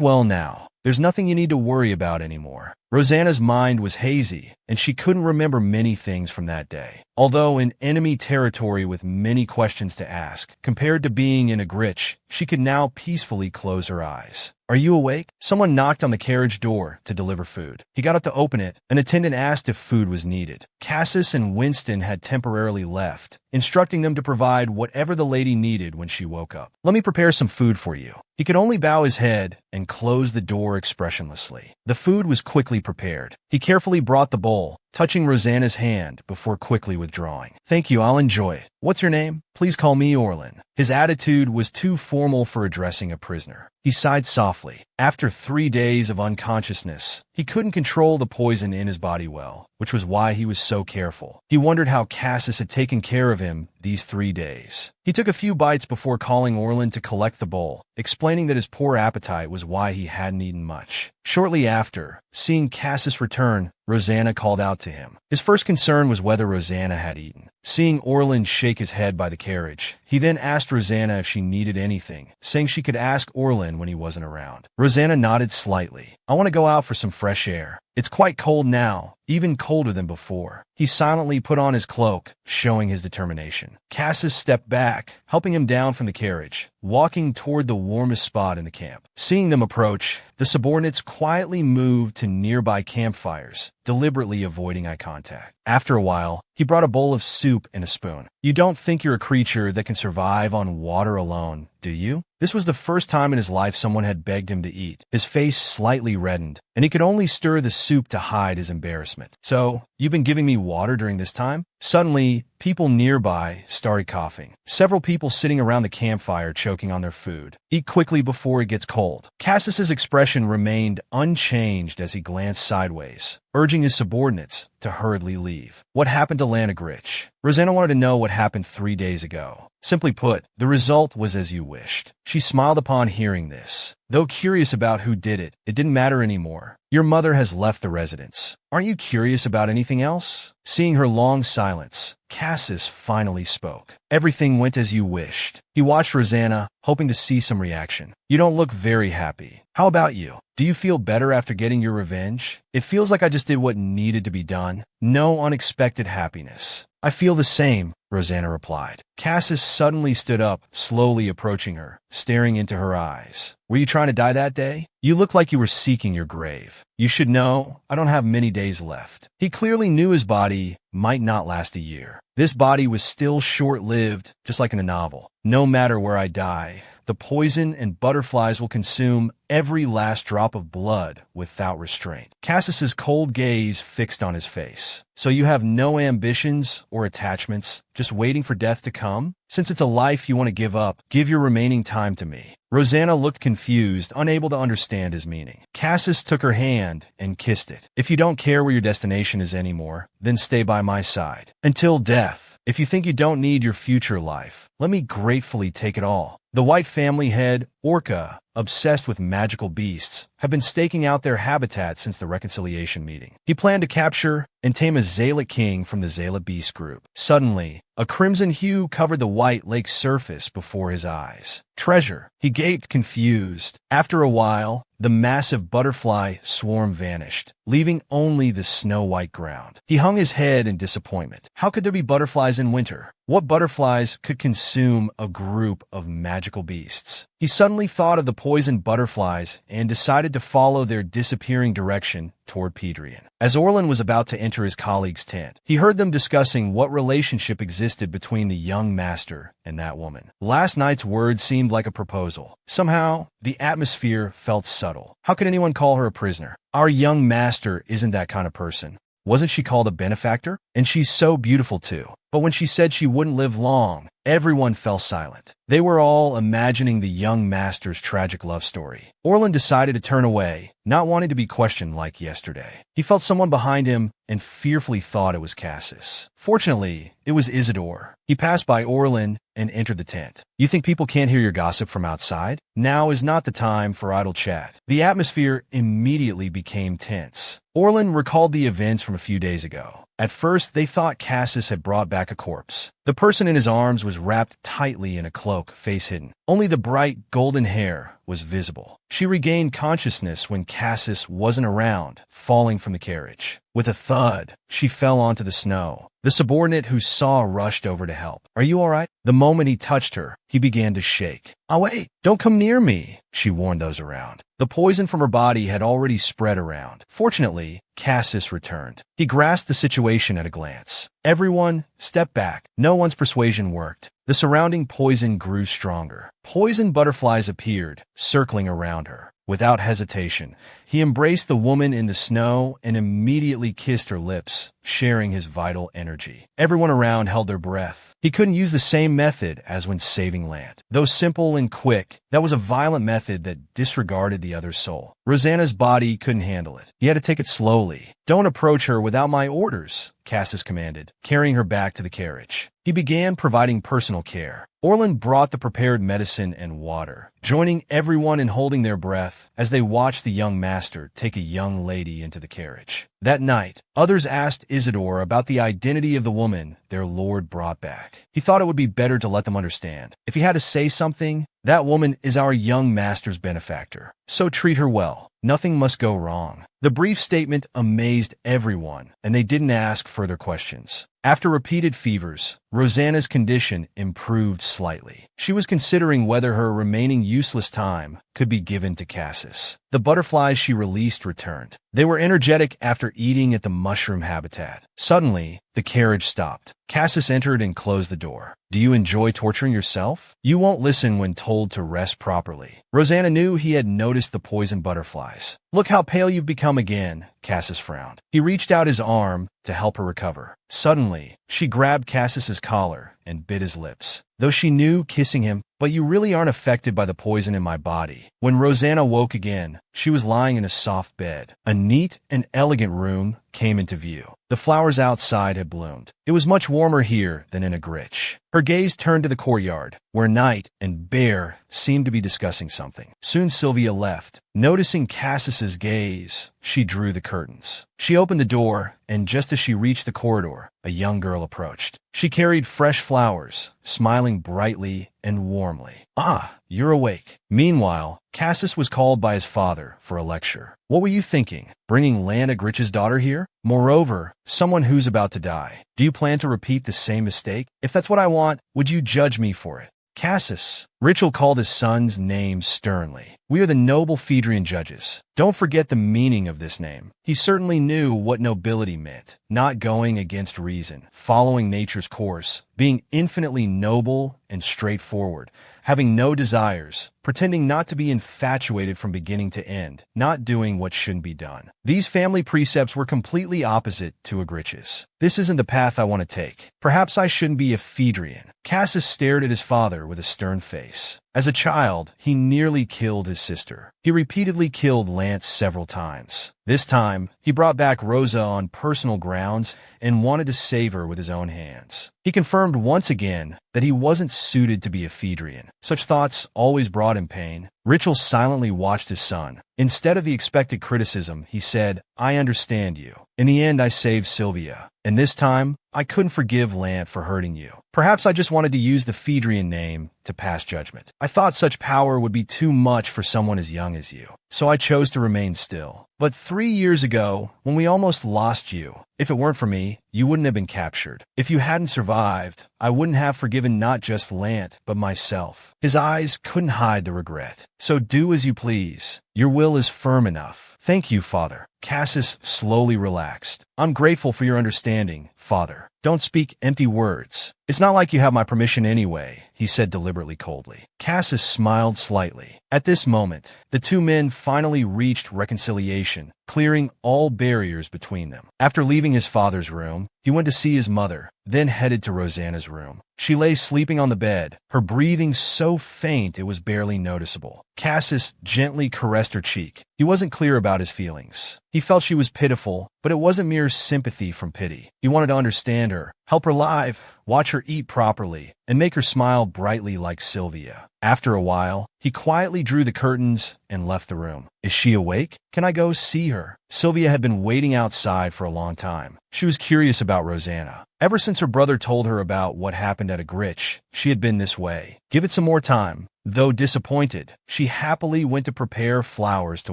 well now. There's nothing you need to worry about anymore. Rosanna's mind was hazy, and she couldn't remember many things from that day. Although in enemy territory with many questions to ask, compared to being in Agrit, she could now peacefully close her eyes. Are you awake? Someone knocked on the carriage door to deliver food. He got up to open it. An attendant asked if food was needed. Cassis and Winston had temporarily left, instructing them to provide whatever the lady needed when she woke up. Let me prepare some food for you. He could only bow his head and close the door expressionlessly. The food was quickly prepared. He carefully brought the bowl, touching Rosanna's hand before quickly withdrawing. Thank you, I'll enjoy it. What's your name? Please call me Orlin. His attitude was too formal for addressing a prisoner. He sighed softly. After 3 days of unconsciousness, he couldn't control the poison in his body well, which was why he was so careful. He wondered how Cassis had taken care of him these 3 days. He took a few bites before calling Orlin to collect the bowl, explaining that his poor appetite was why he hadn't eaten much. Shortly after, seeing Cassis return, Rosanna called out to him. His first concern was whether Rosanna had eaten. Seeing Orlin shake his head by the carriage, he then asked Rosanna if she needed anything, saying she could ask Orlin when he wasn't around. Rosanna nodded slightly. I want to go out for some fresh air. It's quite cold now, even colder than before. He silently put on his cloak, showing his determination. Cassis stepped back, helping him down from the carriage, walking toward the warmest spot in the camp. Seeing them approach, the subordinates quietly moved to nearby campfires, deliberately avoiding eye contact. After a while, he brought a bowl of soup and a spoon. You don't think you're a creature that can survive on water alone, do you? This was the first time in his life someone had begged him to eat. His face slightly reddened, and he could only stir the soup to hide his embarrassment. So, you've been giving me water during this time? Suddenly, people nearby started coughing. Several people sitting around the campfire choking on their food. Eat quickly before it gets cold. Cassis's expression remained unchanged as he glanced sideways, urging his subordinates to hurriedly leave. What happened to Agrit? Rosanna wanted to know what happened 3 days ago. Simply put, the result was as you wished. She smiled upon hearing this. Though curious about who did it, it didn't matter anymore. Your mother has left the residence. Aren't you curious about anything else? Seeing her long silence, Cassis finally spoke. Everything went as you wished. He watched Rosanna, hoping to see some reaction. You don't look very happy. How about you? Do you feel better after getting your revenge? It feels like I just did what needed to be done. No unexpected happiness. I feel the same, Rosanna replied. Cassis suddenly stood up, slowly approaching her, staring into her eyes. Were you trying to die that day? You look like you were seeking your grave. You should know, I don't have many days left. He clearly knew his body might not last a year. This body was still short-lived, just like in a novel. No matter where I die, the poison and butterflies will consume every last drop of blood without restraint. Cassis's cold gaze fixed on his face. So you have no ambitions or attachments, just waiting for death to come? Since it's a life you want to give up, give your remaining time to me. Rosanna looked confused, unable to understand his meaning. Cassis took her hand and kissed it. If you don't care where your destination is anymore, then stay by my side. Until death. If you think you don't need your future life, let me gratefully take it all. The White family head, Orca, obsessed with magical beasts, have been staking out their habitat since the reconciliation meeting. He planned to capture and tame a Zealot king from the Zealot beast group. Suddenly, a crimson hue covered the white lake's surface before his eyes. Treasure. He gaped confused. After a while, the massive butterfly swarm vanished, leaving only the snow-white ground. He hung his head in disappointment. How could there be butterflies in winter? What butterflies could consume a group of magical beasts? He suddenly thought of the poisoned butterflies and decided to follow their disappearing direction toward Pedrian. As Orlan was about to enter his colleague's tent, he heard them discussing what relationship existed between the young master and that woman. Last night's words seemed like a proposal. Somehow, the atmosphere felt subtle. How could anyone call her a prisoner? Our young master isn't that kind of person. Wasn't she called a benefactor? And she's so beautiful too. But when she said she wouldn't live long, everyone fell silent. They were all imagining the young master's tragic love story. Orlan decided to turn away, not wanting to be questioned like yesterday. He felt someone behind him and fearfully thought it was Cassis. Fortunately, it was Isidore. He passed by Orlan and entered the tent. You think people can't hear your gossip from outside? Now is not the time for idle chat. The atmosphere immediately became tense. Orlan recalled the events from a few days ago. At first, they thought Cassis had brought back a corpse. The person in his arms was wrapped tightly in a cloak, face hidden. Only the bright golden hair was visible. She regained consciousness when Cassis wasn't around, falling from the carriage. With a thud, she fell onto the snow. The subordinate who saw rushed over to help. Are you all right? The moment he touched her, he began to shake. Oh, wait, don't come near me, she warned those around. The poison from her body had already spread around. Fortunately, Cassis returned. He grasped the situation at a glance. Everyone stepped back. No one's persuasion worked. The surrounding poison grew stronger. Poison butterflies appeared, circling around her. Without hesitation, he embraced the woman in the snow and immediately kissed her lips, sharing his vital energy. Everyone around held their breath. He couldn't use the same method as when saving land. Though simple and quick, that was a violent method that disregarded the other's soul. Rosanna's body couldn't handle it. He had to take it slowly. Don't approach her without my orders, Cassis commanded, carrying her back to the carriage. He began providing personal care. Orlan brought the prepared medicine and water, joining everyone in holding their breath as they watched the young master take a young lady into the carriage. That night, others asked Isidore about the identity of the woman their lord brought back. He thought it would be better to let them understand. If he had to say something, that woman is our young master's benefactor, so treat her well. Nothing must go wrong. The brief statement amazed everyone, and they didn't ask further questions. After repeated fevers, Rosanna's condition improved slightly. She was considering whether her remaining useless time could be given to Cassis. The butterflies she released returned. They were energetic after eating at the mushroom habitat. Suddenly, the carriage stopped. Cassis entered and closed the door. Do you enjoy torturing yourself? You won't listen when told to rest properly. Rosanna knew he had noticed the poison butterflies. Look how pale you've become again, Cassis frowned. He reached out his arm to help her recover. Suddenly, she grabbed Cassis's collar and bit his lips. Though she knew kissing him, but you really aren't affected by the poison in my body. When Rosanna woke again, she was lying in a soft bed. A neat and elegant room came into view. The flowers outside had bloomed. It was much warmer here than in Agrit. Her gaze turned to the courtyard, where Knight and Bear seemed to be discussing something. Soon Sylvia left. Noticing Cassis's gaze, she drew the curtains. She opened the door, and just as she reached the corridor, a young girl approached. She carried fresh flowers, smiling brightly and warmly. Ah, you're awake. Meanwhile, Cassis was called by his father for a lecture. What were you thinking? Bringing Lan Agrit's daughter here? Moreover, someone who's about to die. Do you plan to repeat the same mistake? If that's what I want, would you judge me for it? Cassis. Richel called his son's name sternly. We are the noble Phaedrian judges. Don't forget the meaning of this name. He certainly knew what nobility meant, not going against reason, following nature's course, being infinitely noble and straightforward, having no desires, pretending not to be infatuated from beginning to end, not doing what shouldn't be done. These family precepts were completely opposite to Agrit's. This isn't the path I want to take. Perhaps I shouldn't be a Phaedrian. Cassis stared at his father with a stern face. As a child, he nearly killed his sister. He repeatedly killed Lance several times. This time, he brought back Rosa on personal grounds and wanted to save her with his own hands. He confirmed once again that he wasn't suited to be a Phaedrian. Such thoughts always brought him pain. Richel silently watched his son. Instead of the expected criticism, he said, "I understand you. In the end, I saved Sylvia. And this time, I couldn't forgive Lant for hurting you. Perhaps I just wanted to use the Phaedrian name to pass judgment. I thought such power would be too much for someone as young as you. So I chose to remain still. But 3 years ago, when we almost lost you, if it weren't for me, you wouldn't have been captured. If you hadn't survived, I wouldn't have forgiven not just Lant, but myself." His eyes couldn't hide the regret. "So do as you please. Your will is firm enough." "Thank you, Father." Cassis slowly relaxed. "I'm grateful for your understanding, Father. Don't speak empty words. It's not like you have my permission anyway," he said deliberately coldly. Cassis smiled slightly. At this moment, the two men finally reached reconciliation, clearing all barriers between them. After leaving his father's room, he went to see his mother, then headed to Rosanna's room. She lay sleeping on the bed, her breathing so faint it was barely noticeable. Cassis gently caressed her cheek. He wasn't clear about his feelings. He felt she was pitiful, but it wasn't mere sympathy from pity. He wanted to understand her, help her live, watch her eat properly, and make her smile brightly like Sylvia. After a while, he quietly drew the curtains and left the room. "Is she awake? Can I go see her?" Sylvia had been waiting outside for a long time. She was curious about Rosanna. Ever since her brother told her about what happened at Agrit, she had been this way. Give it some more time. Though disappointed, she happily went to prepare flowers to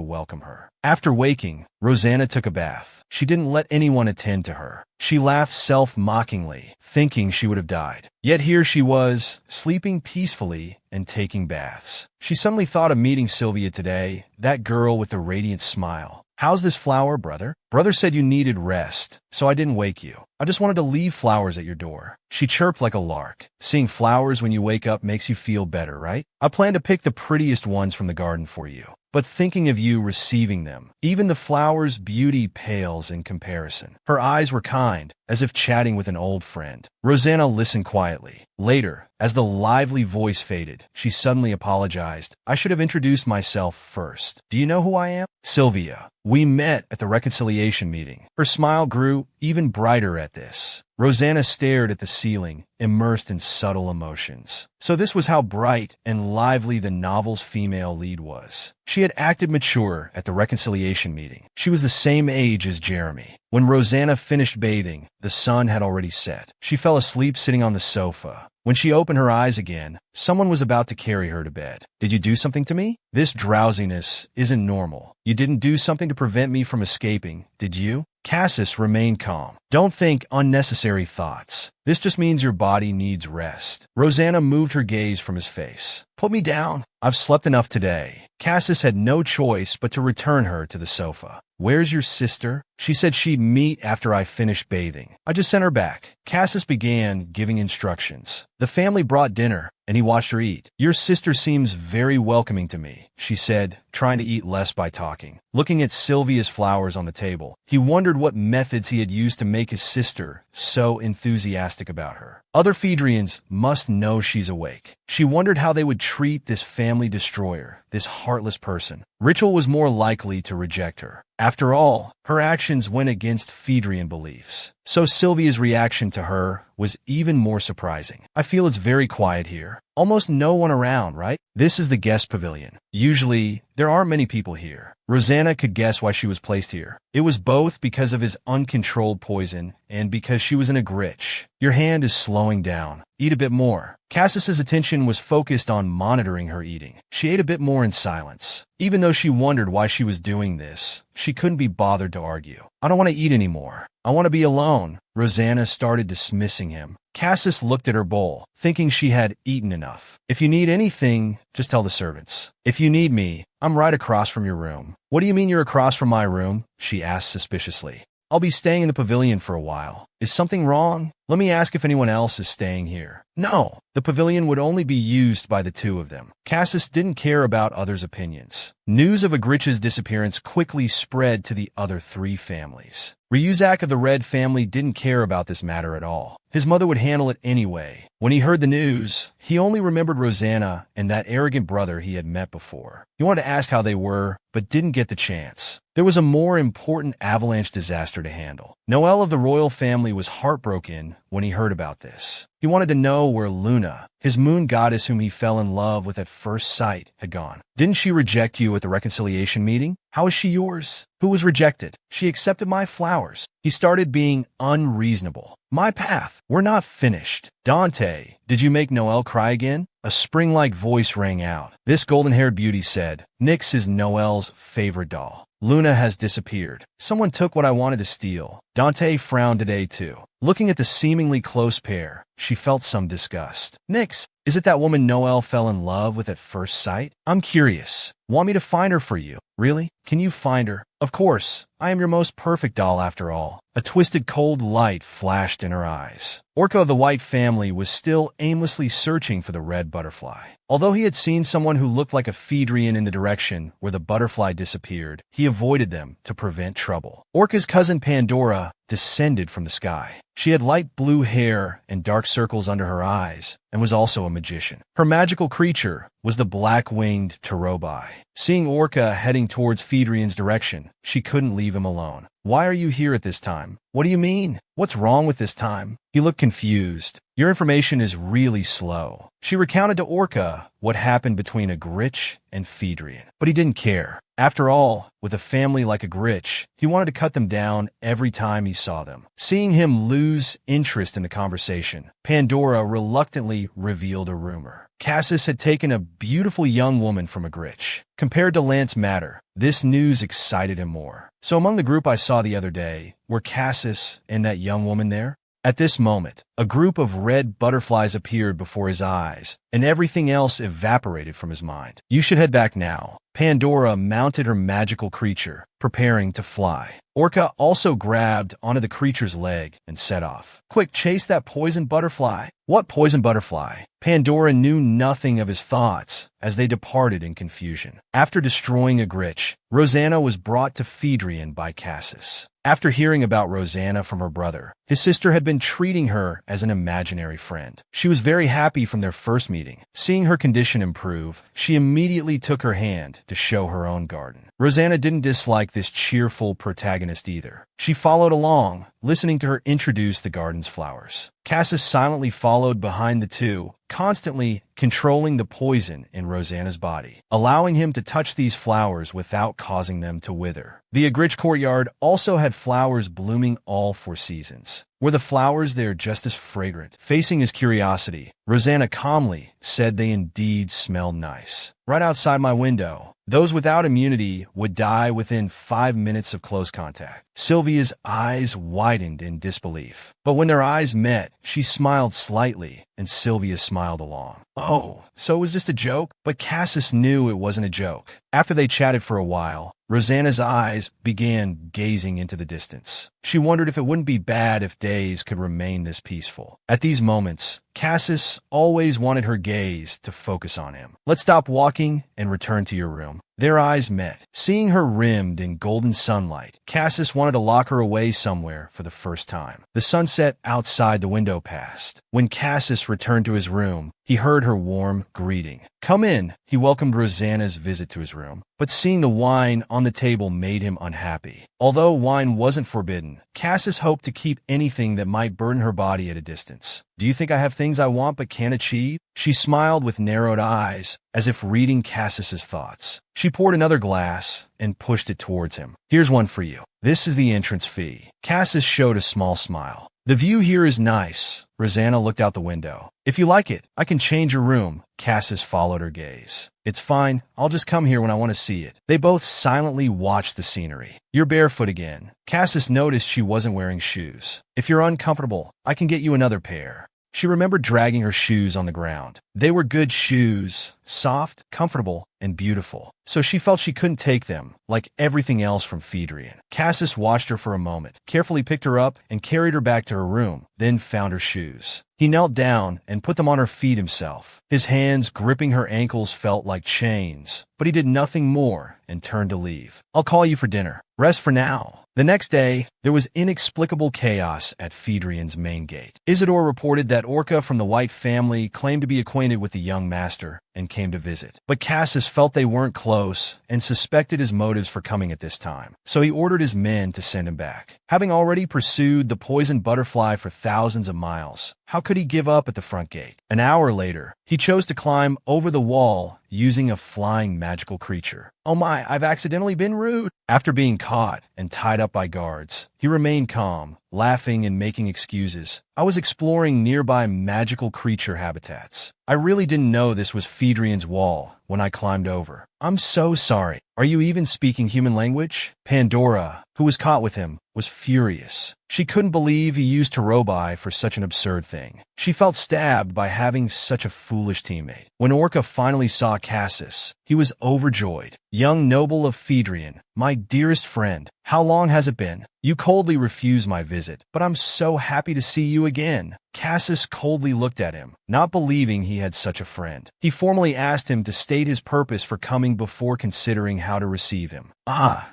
welcome her. After waking, Rosanna took a bath. She didn't let anyone attend to her. She laughed self-mockingly, thinking she would have died. Yet here she was, sleeping peacefully and taking baths. She suddenly thought of meeting Sylvia today, that girl with the radiant smile. "How's this flower, brother?" "Brother said you needed rest, so I didn't wake you. I just wanted to leave flowers at your door." She chirped like a lark. "Seeing flowers when you wake up makes you feel better, right? I plan to pick the prettiest ones from the garden for you. But thinking of you receiving them, even the flower's beauty pales in comparison." Her eyes were kind, as if chatting with an old friend. Rosanna listened quietly. Later, as the lively voice faded, she suddenly apologized. "I should have introduced myself first. Do you know who I am?" "Sylvia. We met at the reconciliation meeting." Her smile grew even brighter at this. Rosanna stared at the ceiling, immersed in subtle emotions. So this was how bright and lively the novel's female lead was. She had acted mature at the reconciliation meeting. She was the same age as Jeremy. When Rosanna finished bathing, the sun had already set. She fell asleep sitting on the sofa. When she opened her eyes again, someone was about to carry her to bed. "Did you do something to me? This drowsiness isn't normal. You didn't do something to prevent me from escaping, did you?" Cassis remained calm. "Don't think unnecessary thoughts. This just means your body needs rest." Rosanna moved her gaze from his face. "Put me down. I've slept enough today." Cassis had no choice but to return her to the sofa. "Where's your sister?" "She said she'd meet after I finished bathing. I just sent her back." Cassis began giving instructions. The family brought dinner, and he watched her eat. "Your sister seems very welcoming to me," she said, trying to eat less by talking. Looking at Sylvia's flowers on the table, he wondered what methods he had used to make his sister so enthusiastic about her. Other Phaedrians must know she's awake. She wondered how they would treat this family destroyer, this heartless person. Richel was more likely to reject her. After all, her actions went against Phaedrian beliefs. So Sylvia's reaction to her was even more surprising. "I feel it's very quiet here. Almost no one around, right?" This is the guest pavilion. Usually, there aren't many people here. Rosanna could guess why she was placed here. It was both because of his uncontrolled poison and because she was in Agrit. "Your hand is slowing down. Eat a bit more." Cassis's attention was focused on monitoring her eating. She ate a bit more in silence. Even though she wondered why she was doing this, she couldn't be bothered to argue. "I don't want to eat anymore. I want to be alone." Rosanna started dismissing him. Cassis looked at her bowl, thinking she had eaten enough. "If you need anything, just tell the servants. If you need me, I'm right across from your room." "What do you mean you're across from my room?" she asked suspiciously. "I'll be staying in the pavilion for a while. Is something wrong? Let me ask if anyone else is staying here." "No, the pavilion would only be used by the two of them." Cassis didn't care about others' opinions. News of Agrit's disappearance quickly spread to the other three families. Ryuzak of the Red family didn't care about this matter at all. His mother would handle it anyway. When he heard the news, he only remembered Rosanna and that arrogant brother he had met before. He wanted to ask how they were, but didn't get the chance. There was a more important avalanche disaster to handle. Noel of the royal family was heartbroken when he heard about this. He wanted to know where Luna, his moon goddess whom he fell in love with at first sight, had gone. "Didn't she reject you at the reconciliation meeting? How is she yours?" "Who was rejected? She accepted my flowers." He started being unreasonable. "My path. We're not finished." "Dante, did you make Noel cry again?" A spring-like voice rang out. This golden-haired beauty said, "Nyx is Noel's favorite doll. Luna has disappeared. Someone took what I wanted to steal." Dante frowned today too. Looking at the seemingly close pair, she felt some disgust. "Nyx, is it that woman Noel fell in love with at first sight? I'm curious. Want me to find her for you? Really? Can you find her?" "Of course. I am your most perfect doll after all." A twisted cold light flashed in her eyes. Orca of the White family was still aimlessly searching for the red butterfly. Although he had seen someone who looked like a Phaedrian in the direction where the butterfly disappeared, he avoided them to prevent trouble. Orca's cousin Pandora descended from the sky. She had light blue hair and dark circles under her eyes, and was also a magician. Her magical creature was the black-winged Terobai. Seeing Orca heading towards Phaedrian's direction, she couldn't leave him alone. "Why are you here at this time?" "What do you mean? What's wrong with this time?" He looked confused. "Your information is really slow." She recounted to Orca what happened between Agrit and Phaedrian, but he didn't care. After all, with a family like Agrit, he wanted to cut them down every time he saw them. Seeing him lose interest in the conversation, Pandora reluctantly revealed a rumor. Cassis had taken a beautiful young woman from Agrit. Compared to Lance Matter, this news excited him more. "So among the group I saw the other day, were Cassis and that young woman there?" At this moment, a group of red butterflies appeared before his eyes, and everything else evaporated from his mind. "You should head back now." Pandora mounted her magical creature, preparing to fly. Orca also grabbed onto the creature's leg and set off. "Quick, chase that poison butterfly." "What poison butterfly?" Pandora knew nothing of his thoughts as they departed in confusion. After destroying Agrit, Rosanna was brought to Phaedrian by Cassis. After hearing about Rosanna from her brother, his sister had been treating her as an imaginary friend. She was very happy from their first meeting. Seeing her condition improve, she immediately took her hand to show her own garden. Rosanna didn't dislike this cheerful protagonist either. She followed along, listening to her introduce the garden's flowers. Cassis silently followed behind the two, constantly controlling the poison in Rosanna's body, allowing him to touch these flowers without causing them to wither. The Agrit courtyard also had flowers blooming all 4 seasons. Were the flowers there just as fragrant? Facing his curiosity, Rosanna calmly said they indeed smelled nice. "Right outside my window. Those without immunity would die within 5 minutes of close contact." Sylvia's eyes widened in disbelief. But when their eyes met, she smiled slightly, and Sylvia smiled along. "Oh, so it was just a joke?" But Cassis knew it wasn't a joke. After they chatted for a while, Rosanna's eyes began gazing into the distance. She wondered if it wouldn't be bad if days could remain this peaceful. At these moments, Cassis always wanted her gaze to focus on him. "Let's stop walking and return to your room." Their eyes met. Seeing her rimmed in golden sunlight, Cassis wanted to lock her away somewhere for the first time. The sunset outside the window passed. When Cassis returned to his room, he heard her warm greeting. "Come in." He welcomed Rosanna's visit to his room, but seeing the wine on the table made him unhappy. Although wine wasn't forbidden, Cassis hoped to keep anything that might burden her body at a distance. "Do you think I have things I want but can't achieve?" She smiled with narrowed eyes, as if reading Cassis's thoughts. She poured another glass and pushed it towards him. "Here's one for you. This is the entrance fee." Cassis showed a small smile. "The view here is nice." Rosanna looked out the window. "If you like it, I can change your room." Cassis followed her gaze. "It's fine. I'll just come here when I want to see it." They both silently watched the scenery. "You're barefoot again." Cassis noticed she wasn't wearing shoes. "If you're uncomfortable, I can get you another pair." She remembered dragging her shoes on the ground. They were good shoes, soft, comfortable, and beautiful. So she felt she couldn't take them, like everything else from Phaedrian. Cassis watched her for a moment, carefully picked her up, and carried her back to her room, then found her shoes. He knelt down and put them on her feet himself. His hands gripping her ankles felt like chains, but he did nothing more and turned to leave. "I'll call you for dinner. Rest for now." The next day, there was inexplicable chaos at Phaedrian's main gate. Isidore reported that Orca from the White family claimed to be acquainted with the young master and came to visit. But Cassis felt they weren't close and suspected his motives for coming at this time, so he ordered his men to send him back. Having already pursued the poisoned butterfly for thousands of miles, how could he give up at the front gate? An hour later, he chose to climb over the wall using a flying magical creature. "Oh my, I've accidentally been rude." After being caught and tied up by guards, he remained calm, laughing and making excuses. "I was exploring nearby magical creature habitats. I really didn't know this was Phaedrian's wall when I climbed over. I'm so sorry. Are you even speaking human language?" Pandora, who was caught with him, was furious. She couldn't believe he used Terobi for such an absurd thing. She felt stabbed by having such a foolish teammate. When Orca finally saw Cassis, he was overjoyed. "Young noble of Phaedrian, my dearest friend, how long has it been? You coldly refused my visit, but I'm so happy to see you again." Cassis coldly looked at him, not believing he had such a friend. He formally asked him to state his purpose for coming before considering how to receive him.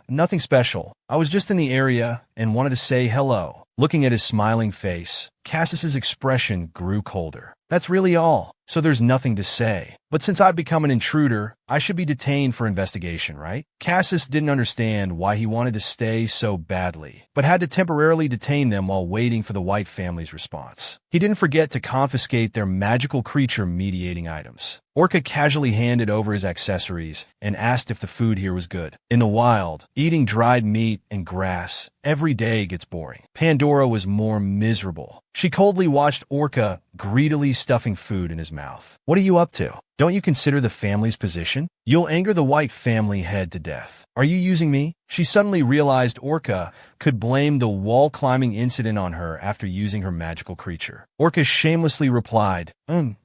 Nothing special. I was just in the area and wanted to say hello." Looking at his smiling face, Cassis's expression grew colder. "That's really all. So there's nothing to say. But since I've become an intruder, I should be detained for investigation, right?" Cassis didn't understand why he wanted to stay so badly, but had to temporarily detain them while waiting for the White family's response. He didn't forget to confiscate their magical creature mediating items. Orca casually handed over his accessories and asked if the food here was good. In the wild, eating dried meat and grass every day gets boring. Pandora was more miserable. She coldly watched Orca greedily stuffing food in his mouth. "What are you up to? Don't you consider the family's position? You'll anger the White family head to death. Are you using me?" She suddenly realized Orca could blame the wall-climbing incident on her after using her magical creature. Orca shamelessly replied,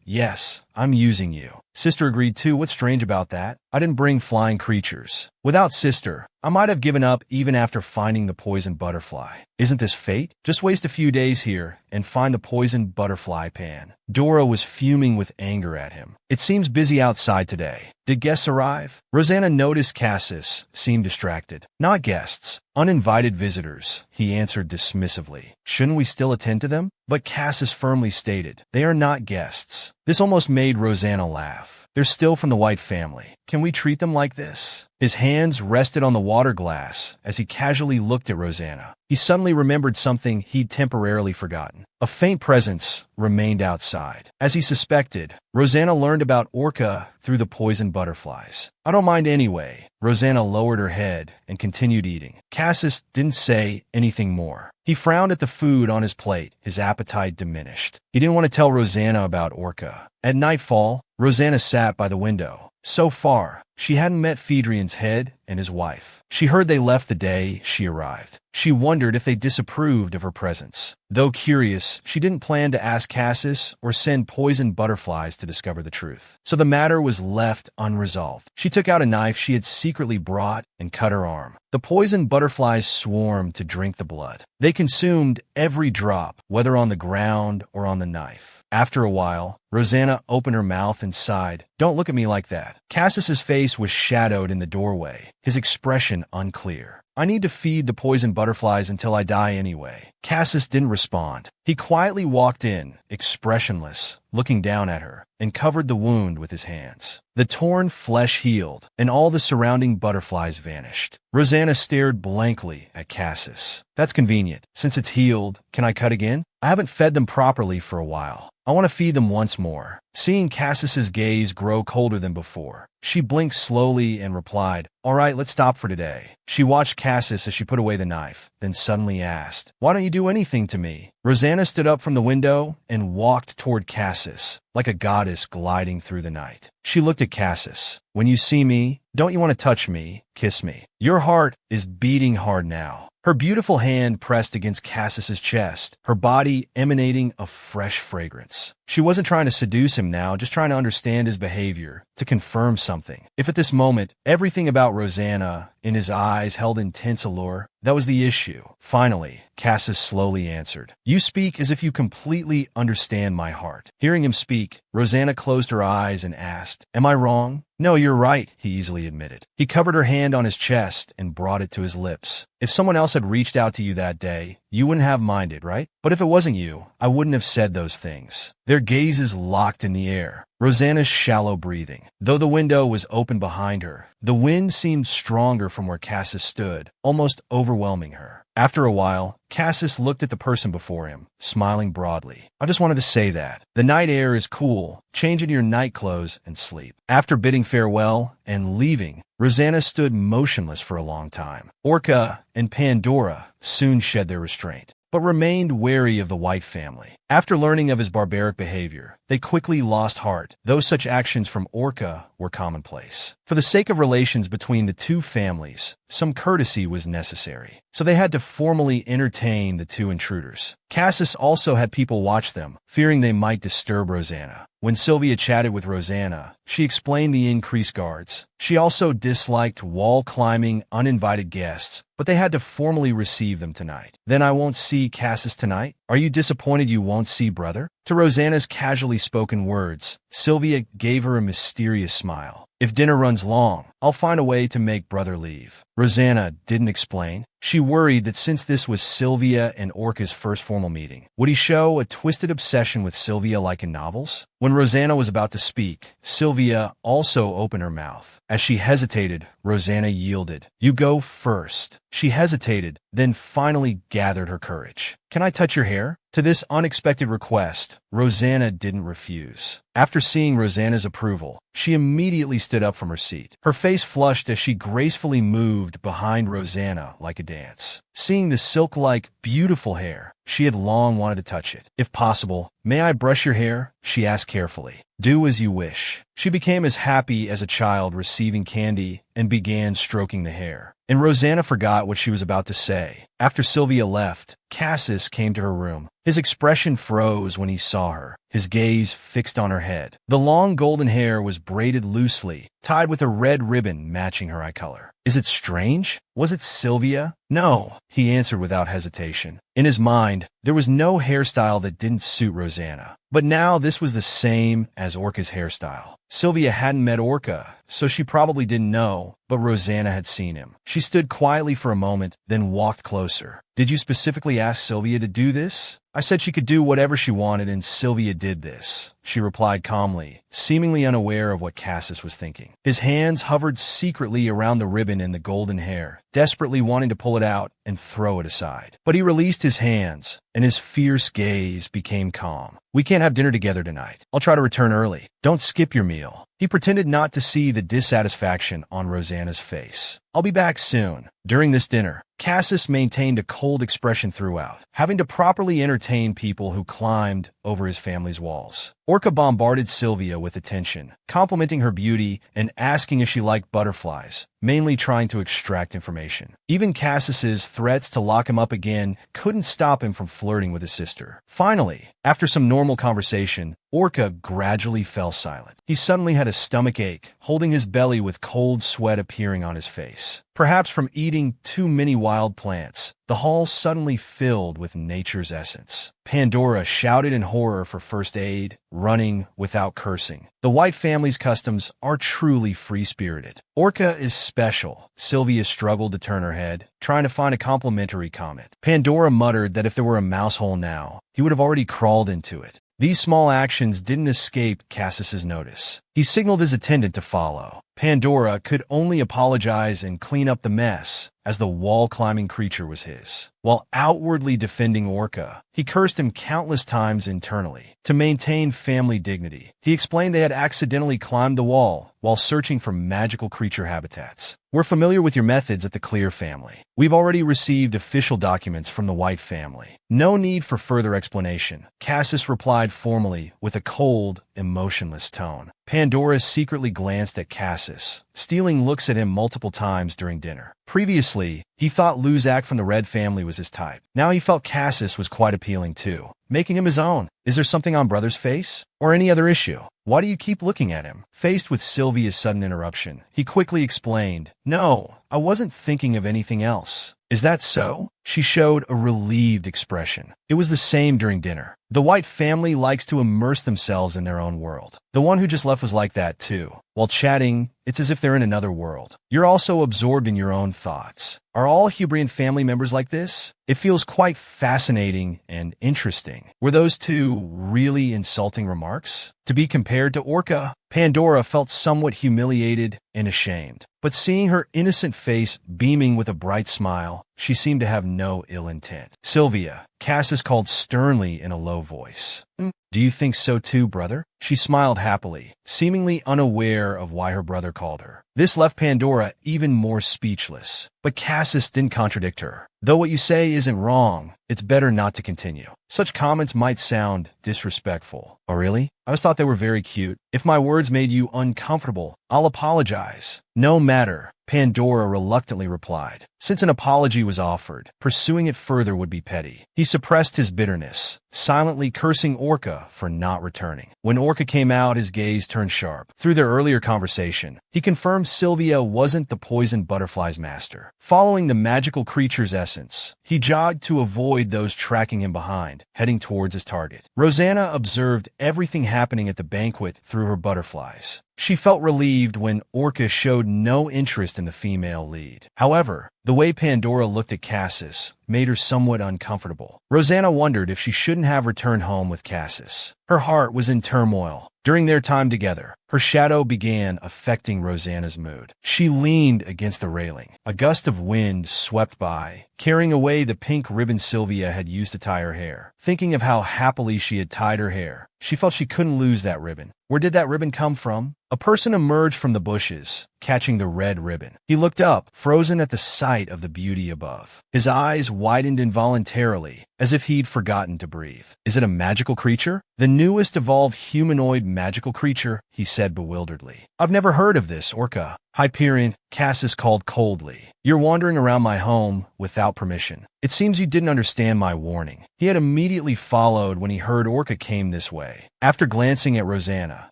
Yes, I'm using you." Sister agreed too. "What's strange about that? I didn't bring flying creatures. Without Sister, I might have given up even after finding the poisoned butterfly. Isn't this fate? Just waste a few days here and find the poisoned butterfly pan." Dora was fuming with anger at him. "It seems busy outside today. Did guests arrive?" Rosanna noticed Cassis seemed distracted. "Not guests. Uninvited visitors," he answered dismissively. "Shouldn't we still attend to them?" But Cassis firmly stated, "They are not guests." This almost made Rosanna laugh. "They're still from the White family. Can we treat them like this?" His hands rested on the water glass as he casually looked at Rosanna. He suddenly remembered something he'd temporarily forgotten. A faint presence remained outside. As he suspected, Rosanna learned about Orca through the poisoned butterflies. "I don't mind anyway." Rosanna lowered her head and continued eating. Cassis didn't say anything more. He frowned at the food on his plate, his appetite diminished. He didn't want to tell Rosanna about Orca. At nightfall, Rosanna sat by the window. So far, she hadn't met Phaedrian's head and his wife. She heard they left the day she arrived. She wondered if they disapproved of her presence. Though curious, she didn't plan to ask Cassis or send poisoned butterflies to discover the truth. So the matter was left unresolved. She took out a knife she had secretly brought and cut her arm. The poisoned butterflies swarmed to drink the blood. They consumed every drop, whether on the ground or on the knife. After a while, Rosanna opened her mouth and sighed. "Don't look at me like that." Cassis's face was shadowed in the doorway, his expression unclear. "I need to feed the poisoned butterflies until I die anyway." Cassis didn't respond. He quietly walked in, expressionless, looking down at her, and covered the wound with his hands. The torn flesh healed, and all the surrounding butterflies vanished. Rosanna stared blankly at Cassis. "That's convenient. Since it's healed, can I cut again? I haven't fed them properly for a while. I want to feed them once more." Seeing Cassis's gaze grow colder than before, she blinked slowly and replied, "All right, let's stop for today." She watched Cassis as she put away the knife, then suddenly asked, "Why don't you do anything to me?" Rosanna stood up from the window and walked toward Cassis, like a goddess gliding through the night. She looked at Cassis. "When you see me, don't you want to touch me, kiss me? Your heart is beating hard now. Her beautiful hand pressed against Cassis's chest, her body emanating a fresh fragrance. She wasn't trying to seduce him now, just trying to understand his behavior, to confirm something. If at this moment, everything about Rosanna in his eyes held intense allure, that was the issue. Finally, Cassis slowly answered, "You speak as if you completely understand my heart." Hearing him speak, Rosanna closed her eyes and asked, "Am I wrong?" "No, you're right," he easily admitted. He covered her hand on his chest and brought it to his lips. "If someone else had reached out to you that day, you wouldn't have minded, right? But if it wasn't you, I wouldn't have said those things." Their gazes locked in the air. Rosanna's shallow breathing. Though the window was open behind her, the wind seemed stronger from where Cassis stood, almost overwhelming her. After a while, Cassis looked at the person before him, smiling broadly. "I just wanted to say that. The night air is cool. Change into your night clothes and sleep." After bidding farewell and leaving, Rosanna stood motionless for a long time. Orca and Pandora soon shed their restraint, but remained wary of the White family. After learning of his barbaric behavior, they quickly lost heart, though such actions from Orca were commonplace. For the sake of relations between the two families, some courtesy was necessary, so they had to formally entertain the two intruders. Cassis also had people watch them, fearing they might disturb Rosanna. When Sylvia chatted with Rosanna, she explained the increased guards. She also disliked wall-climbing, uninvited guests, but they had to formally receive them tonight. "Then I won't see Cassis tonight? Are you disappointed you won't see brother?" To Rosanna's casually spoken words, Sylvia gave her a mysterious smile. "If dinner runs long, I'll find a way to make brother leave." Rosanna didn't explain. She worried that since this was Sylvia and Orca's first formal meeting, would he show a twisted obsession with Sylvia like in novels? When Rosanna was about to speak, Sylvia also opened her mouth. As she hesitated, Rosanna yielded. "You go first." She hesitated, then finally gathered her courage. "Can I touch your hair?" To this unexpected request, Rosanna didn't refuse. After seeing Rosanna's approval, she immediately stood up from her seat. Her face flushed as she gracefully moved behind Rosanna like a dance. Seeing the silk-like, beautiful hair, she had long wanted to touch it. "If possible, may I brush your hair?" she asked carefully. "Do as you wish." She became as happy as a child receiving candy and began stroking the hair. And Rosanna forgot what she was about to say. After Sylvia left, Cassis came to her room. His expression froze when he saw her, his gaze fixed on her head. The long golden hair was braided loosely, tied with a red ribbon matching her eye color. "Is it strange? Was it Sylvia?" "No," he answered without hesitation. In his mind, there was no hairstyle that didn't suit Rosanna. But now this was the same as Orca's hairstyle. Sylvia hadn't met Orca, so she probably didn't know, but Rosanna had seen him. She stood quietly for a moment, then walked closer. "Did you specifically ask Sylvia to do this?" "I said she could do whatever she wanted, and Sylvia did this," she replied calmly, seemingly unaware of what Cassis was thinking. His hands hovered secretly around the ribbon and the golden hair, desperately wanting to pull it out and throw it aside. But he released his hands, and his fierce gaze became calm. "We can't have dinner together tonight. I'll try to return early. Don't skip your meal." He pretended not to see the dissatisfaction on Rosanna's face. "I'll be back soon." During this dinner, Cassis maintained a cold expression throughout, having to properly entertain people who climbed over his family's walls. Orca bombarded Sylvia with attention, complimenting her beauty and asking if she liked butterflies, mainly trying to extract information. Even Cassis's threats to lock him up again couldn't stop him from flirting with his sister. Finally, after some normal conversation, Orca gradually fell silent. He suddenly had a stomach ache, holding his belly with cold sweat appearing on his face. Perhaps from eating too many wild plants, the hall suddenly filled with nature's essence. Pandora shouted in horror for first aid, running without cursing. The White family's customs are truly free-spirited. Orca is special. Sylvia struggled to turn her head, trying to find a complimentary comment. Pandora muttered that if there were a mouse hole now, he would have already crawled into it. These small actions didn't escape Cassis's notice. He signaled his attendant to follow. Pandora could only apologize and clean up the mess, as the wall-climbing creature was his. While outwardly defending Orca, he cursed him countless times internally. To maintain family dignity, he explained they had accidentally climbed the wall while searching for magical creature habitats. "We're familiar with your methods at the Clear family. We've already received official documents from the White family. No need for further explanation," Cassis replied formally with a cold, emotionless tone. Pandora secretly glanced at Cassis, stealing looks at him multiple times during dinner. Previously, he thought Luzak from the Red family was his type. Now he felt Cassis was quite appealing too, making him his own. Is there something on Brother's face? Or any other issue? Why do you keep looking at him? Faced with Sylvia's sudden interruption, he quickly explained, "No, I wasn't thinking of anything else." "Is that so?" She showed a relieved expression. It was the same during dinner. The White family likes to immerse themselves in their own world. The one who just left was like that too. While chatting, it's as if they're in another world. You're also absorbed in your own thoughts. Are all Hubrian family members like this? It feels quite fascinating and interesting. Were those two really insulting remarks? To be compared to Orca, Pandora felt somewhat humiliated and ashamed. But seeing her innocent face beaming with a bright smile, she seemed to have no ill intent. "Sylvia," Cassis called sternly in a low voice. "Do you think so too, brother?" She smiled happily, seemingly unaware of why her brother called her. This left Pandora even more speechless. But Cassis didn't contradict her. "Though what you say isn't wrong, it's better not to continue. Such comments might sound disrespectful." "Oh really? I always thought they were very cute. If my words made you uncomfortable, I'll apologize." "No matter," Pandora reluctantly replied. Since an apology was offered, pursuing it further would be petty. He suppressed his bitterness, silently cursing Orca for not returning. When Orca came out, his gaze turned sharp. Through their earlier conversation, he confirmed Sylvia wasn't the poison butterfly's master. Following the magical creature's essence, he jogged to avoid those tracking him behind, heading towards his target. Rosanna observed everything happening at the banquet through her butterflies. She felt relieved when Orca showed no interest in the female lead. However, the way Pandora looked at Cassis made her somewhat uncomfortable. Rosanna wondered if she shouldn't have returned home with Cassis. Her heart was in turmoil. During their time together, her shadow began affecting Rosanna's mood. She leaned against the railing. A gust of wind swept by, carrying away the pink ribbon Sylvia had used to tie her hair. Thinking of how happily she had tied her hair, she felt she couldn't lose that ribbon. Where did that ribbon come from? A person emerged from the bushes, catching the red ribbon. He looked up, frozen at the sight of the beauty above. His eyes widened involuntarily, as if he'd forgotten to breathe. "Is it a magical creature?" "The newest evolved humanoid magical creature," he said bewilderedly. "I've never heard of this, Orca." "Hyperion," Cassis called coldly. "You're wandering around my home without permission. It seems you didn't understand my warning." He had immediately followed when he heard Orca came this way. After glancing at Rosanna,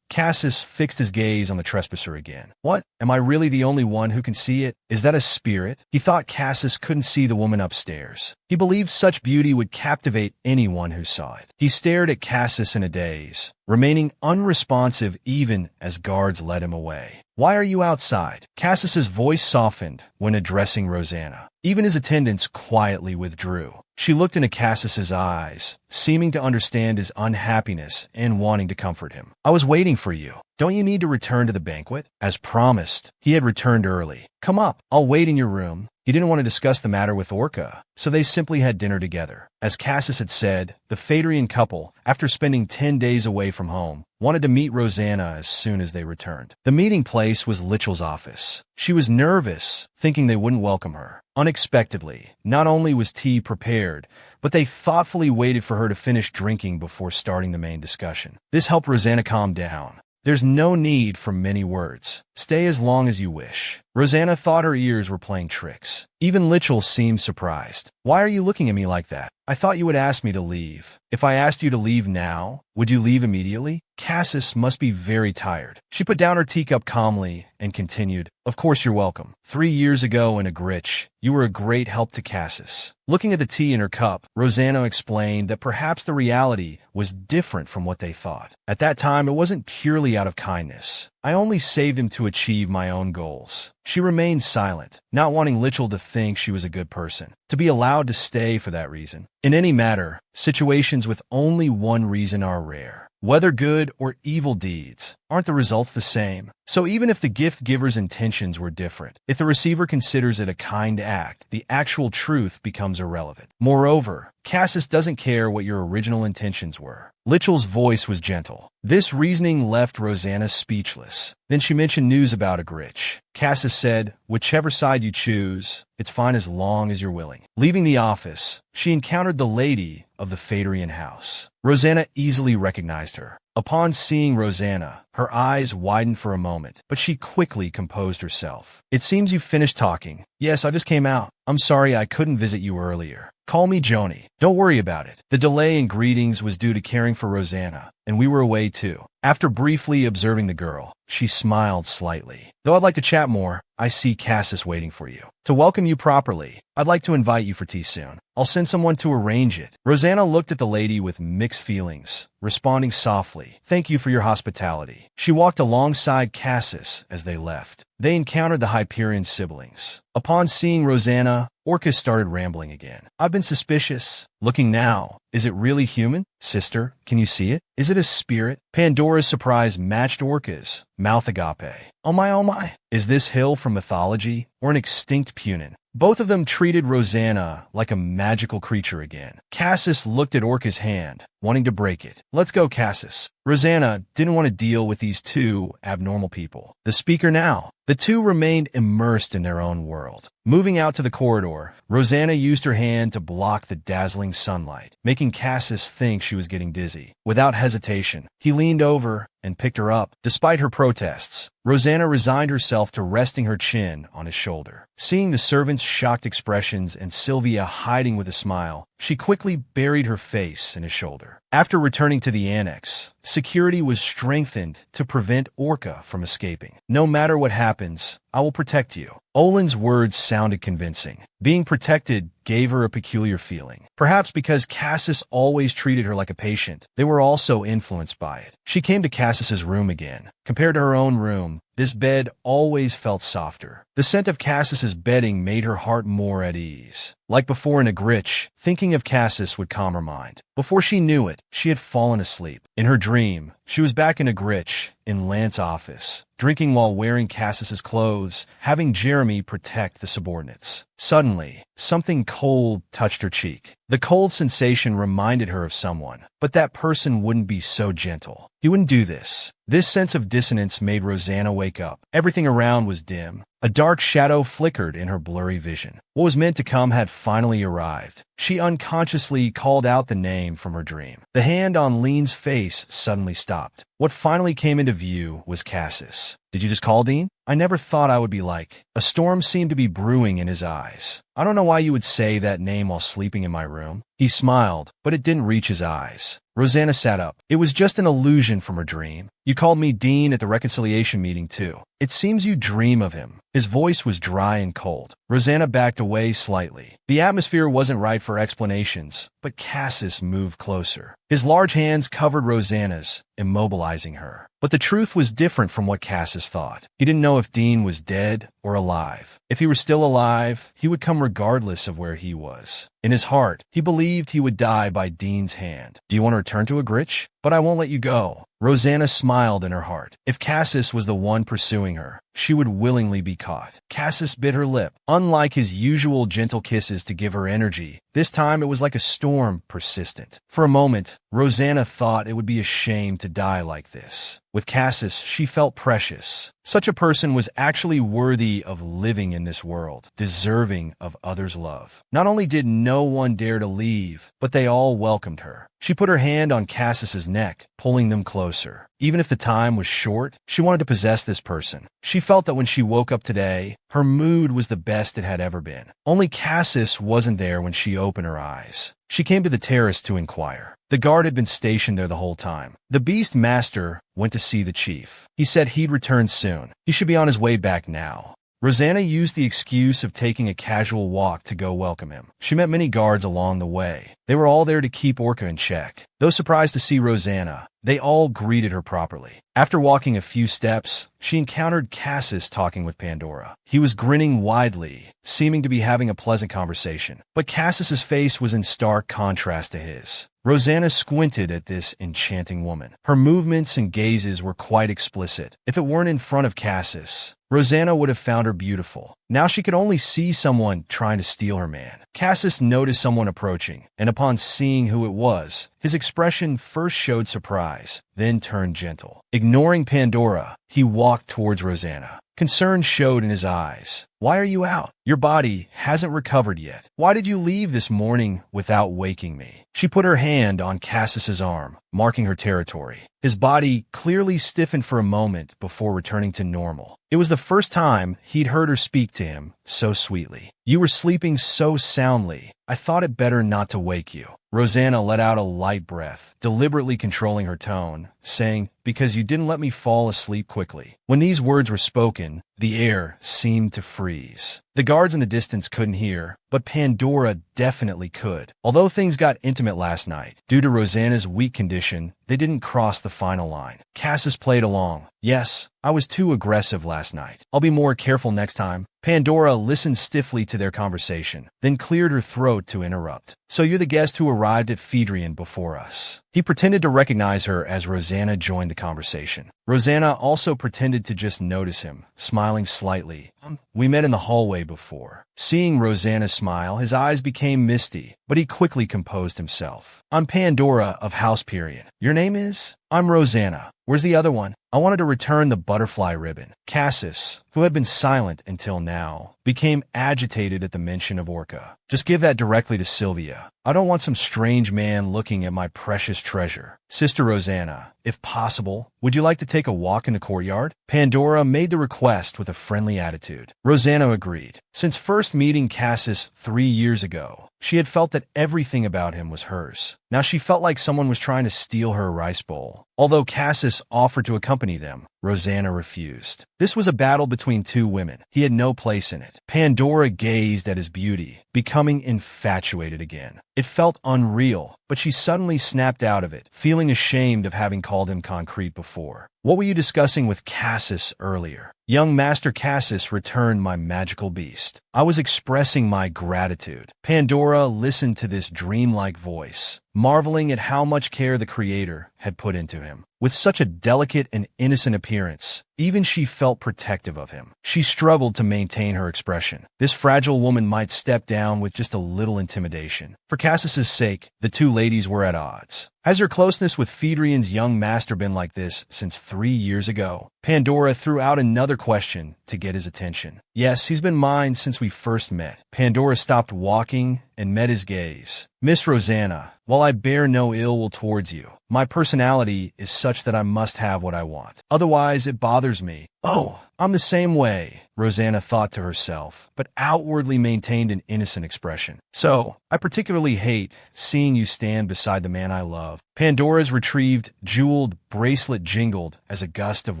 Cassis fixed his gaze on the trespasser again. "What? Am I really the only one who can see it? Is that a spirit?" He thought Cassis couldn't see the woman upstairs. He believed such beauty would captivate anyone who saw it. He stared at Cassis in a daze, remaining unresponsive even as guards led him away. "Why are you outside?" Cassis's voice softened when addressing Rosanna. Even his attendants quietly withdrew. She looked into Cassis's eyes, seeming to understand his unhappiness and wanting to comfort him. "I was waiting for you. Don't you need to return to the banquet?" As promised, he had returned early. "Come up. I'll wait in your room." He didn't want to discuss the matter with Orca, so they simply had dinner together. As Cassis had said, the Phaedrian couple, after spending 10 days away from home, wanted to meet Rosanna as soon as they returned. The meeting place was Litchel's office. She was nervous, thinking they wouldn't welcome her. Unexpectedly, not only was tea prepared, but they thoughtfully waited for her to finish drinking before starting the main discussion. This helped Rosanna calm down. "There's no need for many words. Stay as long as you wish." Rosanna thought her ears were playing tricks. Even Litchel seemed surprised. "Why are you looking at me like that? I thought you would ask me to leave. If I asked you to leave now, would you leave immediately?" Cassis must be very tired. She put down her teacup calmly and continued, "Of course you're welcome. 3 years ago in Agrit, you were a great help to Cassis." Looking at the tea in her cup, Rosanna explained that perhaps the reality was different from what they thought. "At that time, it wasn't purely out of kindness. I only saved him to achieve my own goals." She remained silent, not wanting Litchel to think she was a good person, to be allowed to stay for that reason. In any matter, situations with only one reason are rare. Whether good or evil deeds, aren't the results the same? So even if the gift giver's intentions were different, if the receiver considers it a kind act, the actual truth becomes irrelevant. Moreover, Cassis doesn't care what your original intentions were. Litchel's voice was gentle. This reasoning left Rosanna speechless. Then she mentioned news about Agrit. Cassis said, "Whichever side you choose, it's fine as long as you're willing." Leaving the office, she encountered the lady of the Phaedrian house. Rosanna easily recognized her. Upon seeing Rosanna, her eyes widened for a moment, but she quickly composed herself. "It seems you finished talking. Yes, I just came out. I'm sorry I couldn't visit you earlier. Call me Joni. Don't worry about it." The delay in greetings was due to caring for Rosanna, and we were away too. After briefly observing the girl, she smiled slightly. "Though I'd like to chat more, I see Cassis waiting for you. To welcome you properly, I'd like to invite you for tea soon. I'll send someone to arrange it." Rosanna looked at the lady with mixed feelings, responding softly, "Thank you for your hospitality." She walked alongside Cassis as they left. They encountered the Hyperion siblings. Upon seeing Rosanna, Orcus started rambling again. "I've been suspicious. Looking now, is it really human? Sister, can you see it? Is it a spirit?" Pandora's surprise matched Orcus' mouth agape. Oh my, is this hill from mythology or an extinct Punin?" Both of them treated Rosanna like a magical creature again. Cassis looked at Orca's hand, wanting to break it. "Let's go, Cassis." Rosanna didn't want to deal with these two abnormal people. The speaker now. The two remained immersed in their own world. Moving out to the corridor, Rosanna used her hand to block the dazzling sunlight, making Cassis think she was getting dizzy. Without hesitation, he leaned over and picked her up. Despite her protests, Rosanna resigned herself to resting her chin on his shoulder. Seeing the servant's shocked expressions and Sylvia hiding with a smile, she quickly buried her face in his shoulder. After returning to the annex, security was strengthened to prevent Orca from escaping. "No matter what happens, I will protect you." Olin's words sounded convincing. Being protected gave her a peculiar feeling. Perhaps because Cassis always treated her like a patient, they were also influenced by it. She came to Cassis's room again. Compared to her own room, this bed always felt softer. The scent of Cassis's bedding made her heart more at ease. Like before in Agrit, thinking of Cassis would calm her mind. Before she knew it, she had fallen asleep. In her dream, she was back in Agrit, in Lance's office, drinking while wearing Cassis's clothes, having Jeremy protect the subordinates. Suddenly, something cold touched her cheek. The cold sensation reminded her of someone, but that person wouldn't be so gentle. He wouldn't do this. This sense of dissonance made Rosanna wake up. Everything around was dim. A dark shadow flickered in her blurry vision. What was meant to come had finally arrived. She unconsciously called out the name from her dream. The hand on Lean's face suddenly stopped. What finally came into view was Cassis. "Did you just call, Dean? I never thought I would be like." A storm seemed to be brewing in his eyes. "I don't know why you would say that name while sleeping in my room." He smiled, but it didn't reach his eyes. Rosanna sat up. "It was just an illusion from her dream. You called me Dean at the reconciliation meeting too. It seems you dream of him." His voice was dry and cold. Rosanna backed away slightly. The atmosphere wasn't right for explanations, but Cassis moved closer. His large hands covered Rosanna's, immobilizing her. But the truth was different from what Cassis thought. He didn't know if Dean was dead or alive. If he were still alive, he would come regardless of where he was. In his heart, he believed he would die by Dean's hand. "Do you want to return to Agrit? But I won't let you go." Rosanna smiled in her heart. If Cassis was the one pursuing her, she would willingly be caught. Cassis bit her lip. Unlike his usual gentle kisses to give her energy, this time it was like a storm, persistent. For a moment, Rosanna thought it would be a shame to die like this. With Cassis, she felt precious. Such a person was actually worthy of living in this world, deserving of others' love. Not only did no one dare to leave, but they all welcomed her. She put her hand on Cassis's neck, pulling them closer. Even if the time was short, she wanted to possess this person. She felt that when she woke up today, her mood was the best it had ever been. Only Cassis wasn't there when she opened her eyes. She came to the terrace to inquire. The guard had been stationed there the whole time. The Beast Master went to see the chief. He said he'd return soon. He should be on his way back now. Rosanna used the excuse of taking a casual walk to go welcome him. She met many guards along the way. They were all there to keep Orca in check. Though surprised to see Rosanna, they all greeted her properly. After walking a few steps, she encountered Cassis talking with Pandora. He was grinning widely, seeming to be having a pleasant conversation. But Cassis's face was in stark contrast to his. Rosanna squinted at this enchanting woman. Her movements and gazes were quite explicit. If it weren't in front of Cassis, Rosanna would have found her beautiful. Now she could only see someone trying to steal her man. Cassis noticed someone approaching, and upon seeing who it was, his expression first showed surprise, then turned gentle. Ignoring Pandora, he walked towards Rosanna. Concern showed in his eyes. Why are you out? Your body hasn't recovered yet. Why did you leave this morning without waking me? She put her hand on Cassis's arm, marking her territory. His body clearly stiffened for a moment before returning to normal. It was the first time he'd heard her speak to him so sweetly. You were sleeping so soundly, I thought it better not to wake you. Rosanna let out a light breath, deliberately controlling her tone, saying, because you didn't let me fall asleep quickly. When these words were spoken, the air seemed to freeze. The guards in the distance couldn't hear, but Pandora definitely could. Although things got intimate last night, due to Rosanna's weak condition, they didn't cross the final line. Cassis played along. Yes, I was too aggressive last night. I'll be more careful next time. Pandora listened stiffly to their conversation, then cleared her throat to interrupt. So you're the guest who arrived at Phaedrian before us. He pretended to recognize her as Rosanna joined the conversation. Rosanna also pretended to just notice him, smiling slightly. We met in the hallway before. Seeing Rosanna smile, his eyes became misty, but he quickly composed himself. I'm Pandora of House Period. Your name is? I'm Rosanna. Where's the other one? I wanted to return the butterfly ribbon. Cassis, who had been silent until now, became agitated at the mention of Orca. Just give that directly to Sylvia. I don't want some strange man looking at my precious treasure. Sister Rosanna, if possible, would you like to take a walk in the courtyard? Pandora made the request with a friendly attitude. Rosanna agreed. Since first meeting Cassis 3 years ago, she had felt that everything about him was hers. Now she felt like someone was trying to steal her rice bowl. Although Cassis offered to accompany them, Rosanna refused. This was a battle between two women. He had no place in it. Pandora gazed at his beauty, becoming infatuated again. It felt unreal, but she suddenly snapped out of it, feeling ashamed of having called him concrete before. What were you discussing with Cassis earlier? Young Master Cassis returned my magical beast. I was expressing my gratitude. Pandora listened to this dreamlike voice, marveling at how much care the Creator had put into him. With such a delicate and innocent appearance, even she felt protective of him. She struggled to maintain her expression. This fragile woman might step down with just a little intimidation. For Cassis's sake, the two ladies were at odds. Has her closeness with Phaedrian's young master been like this since 3 years ago? Pandora threw out another question to get his attention. Yes, he's been mine since we first met. Pandora stopped walking and met his gaze. Miss Rosanna, while I bear no ill will towards you, my personality is such that I must have what I want. Otherwise, it bothers me. Oh, I'm the same way, Rosanna thought to herself, but outwardly maintained an innocent expression. So, I particularly hate seeing you stand beside the man I love. Pandora's retrieved, jeweled bracelet jingled as a gust of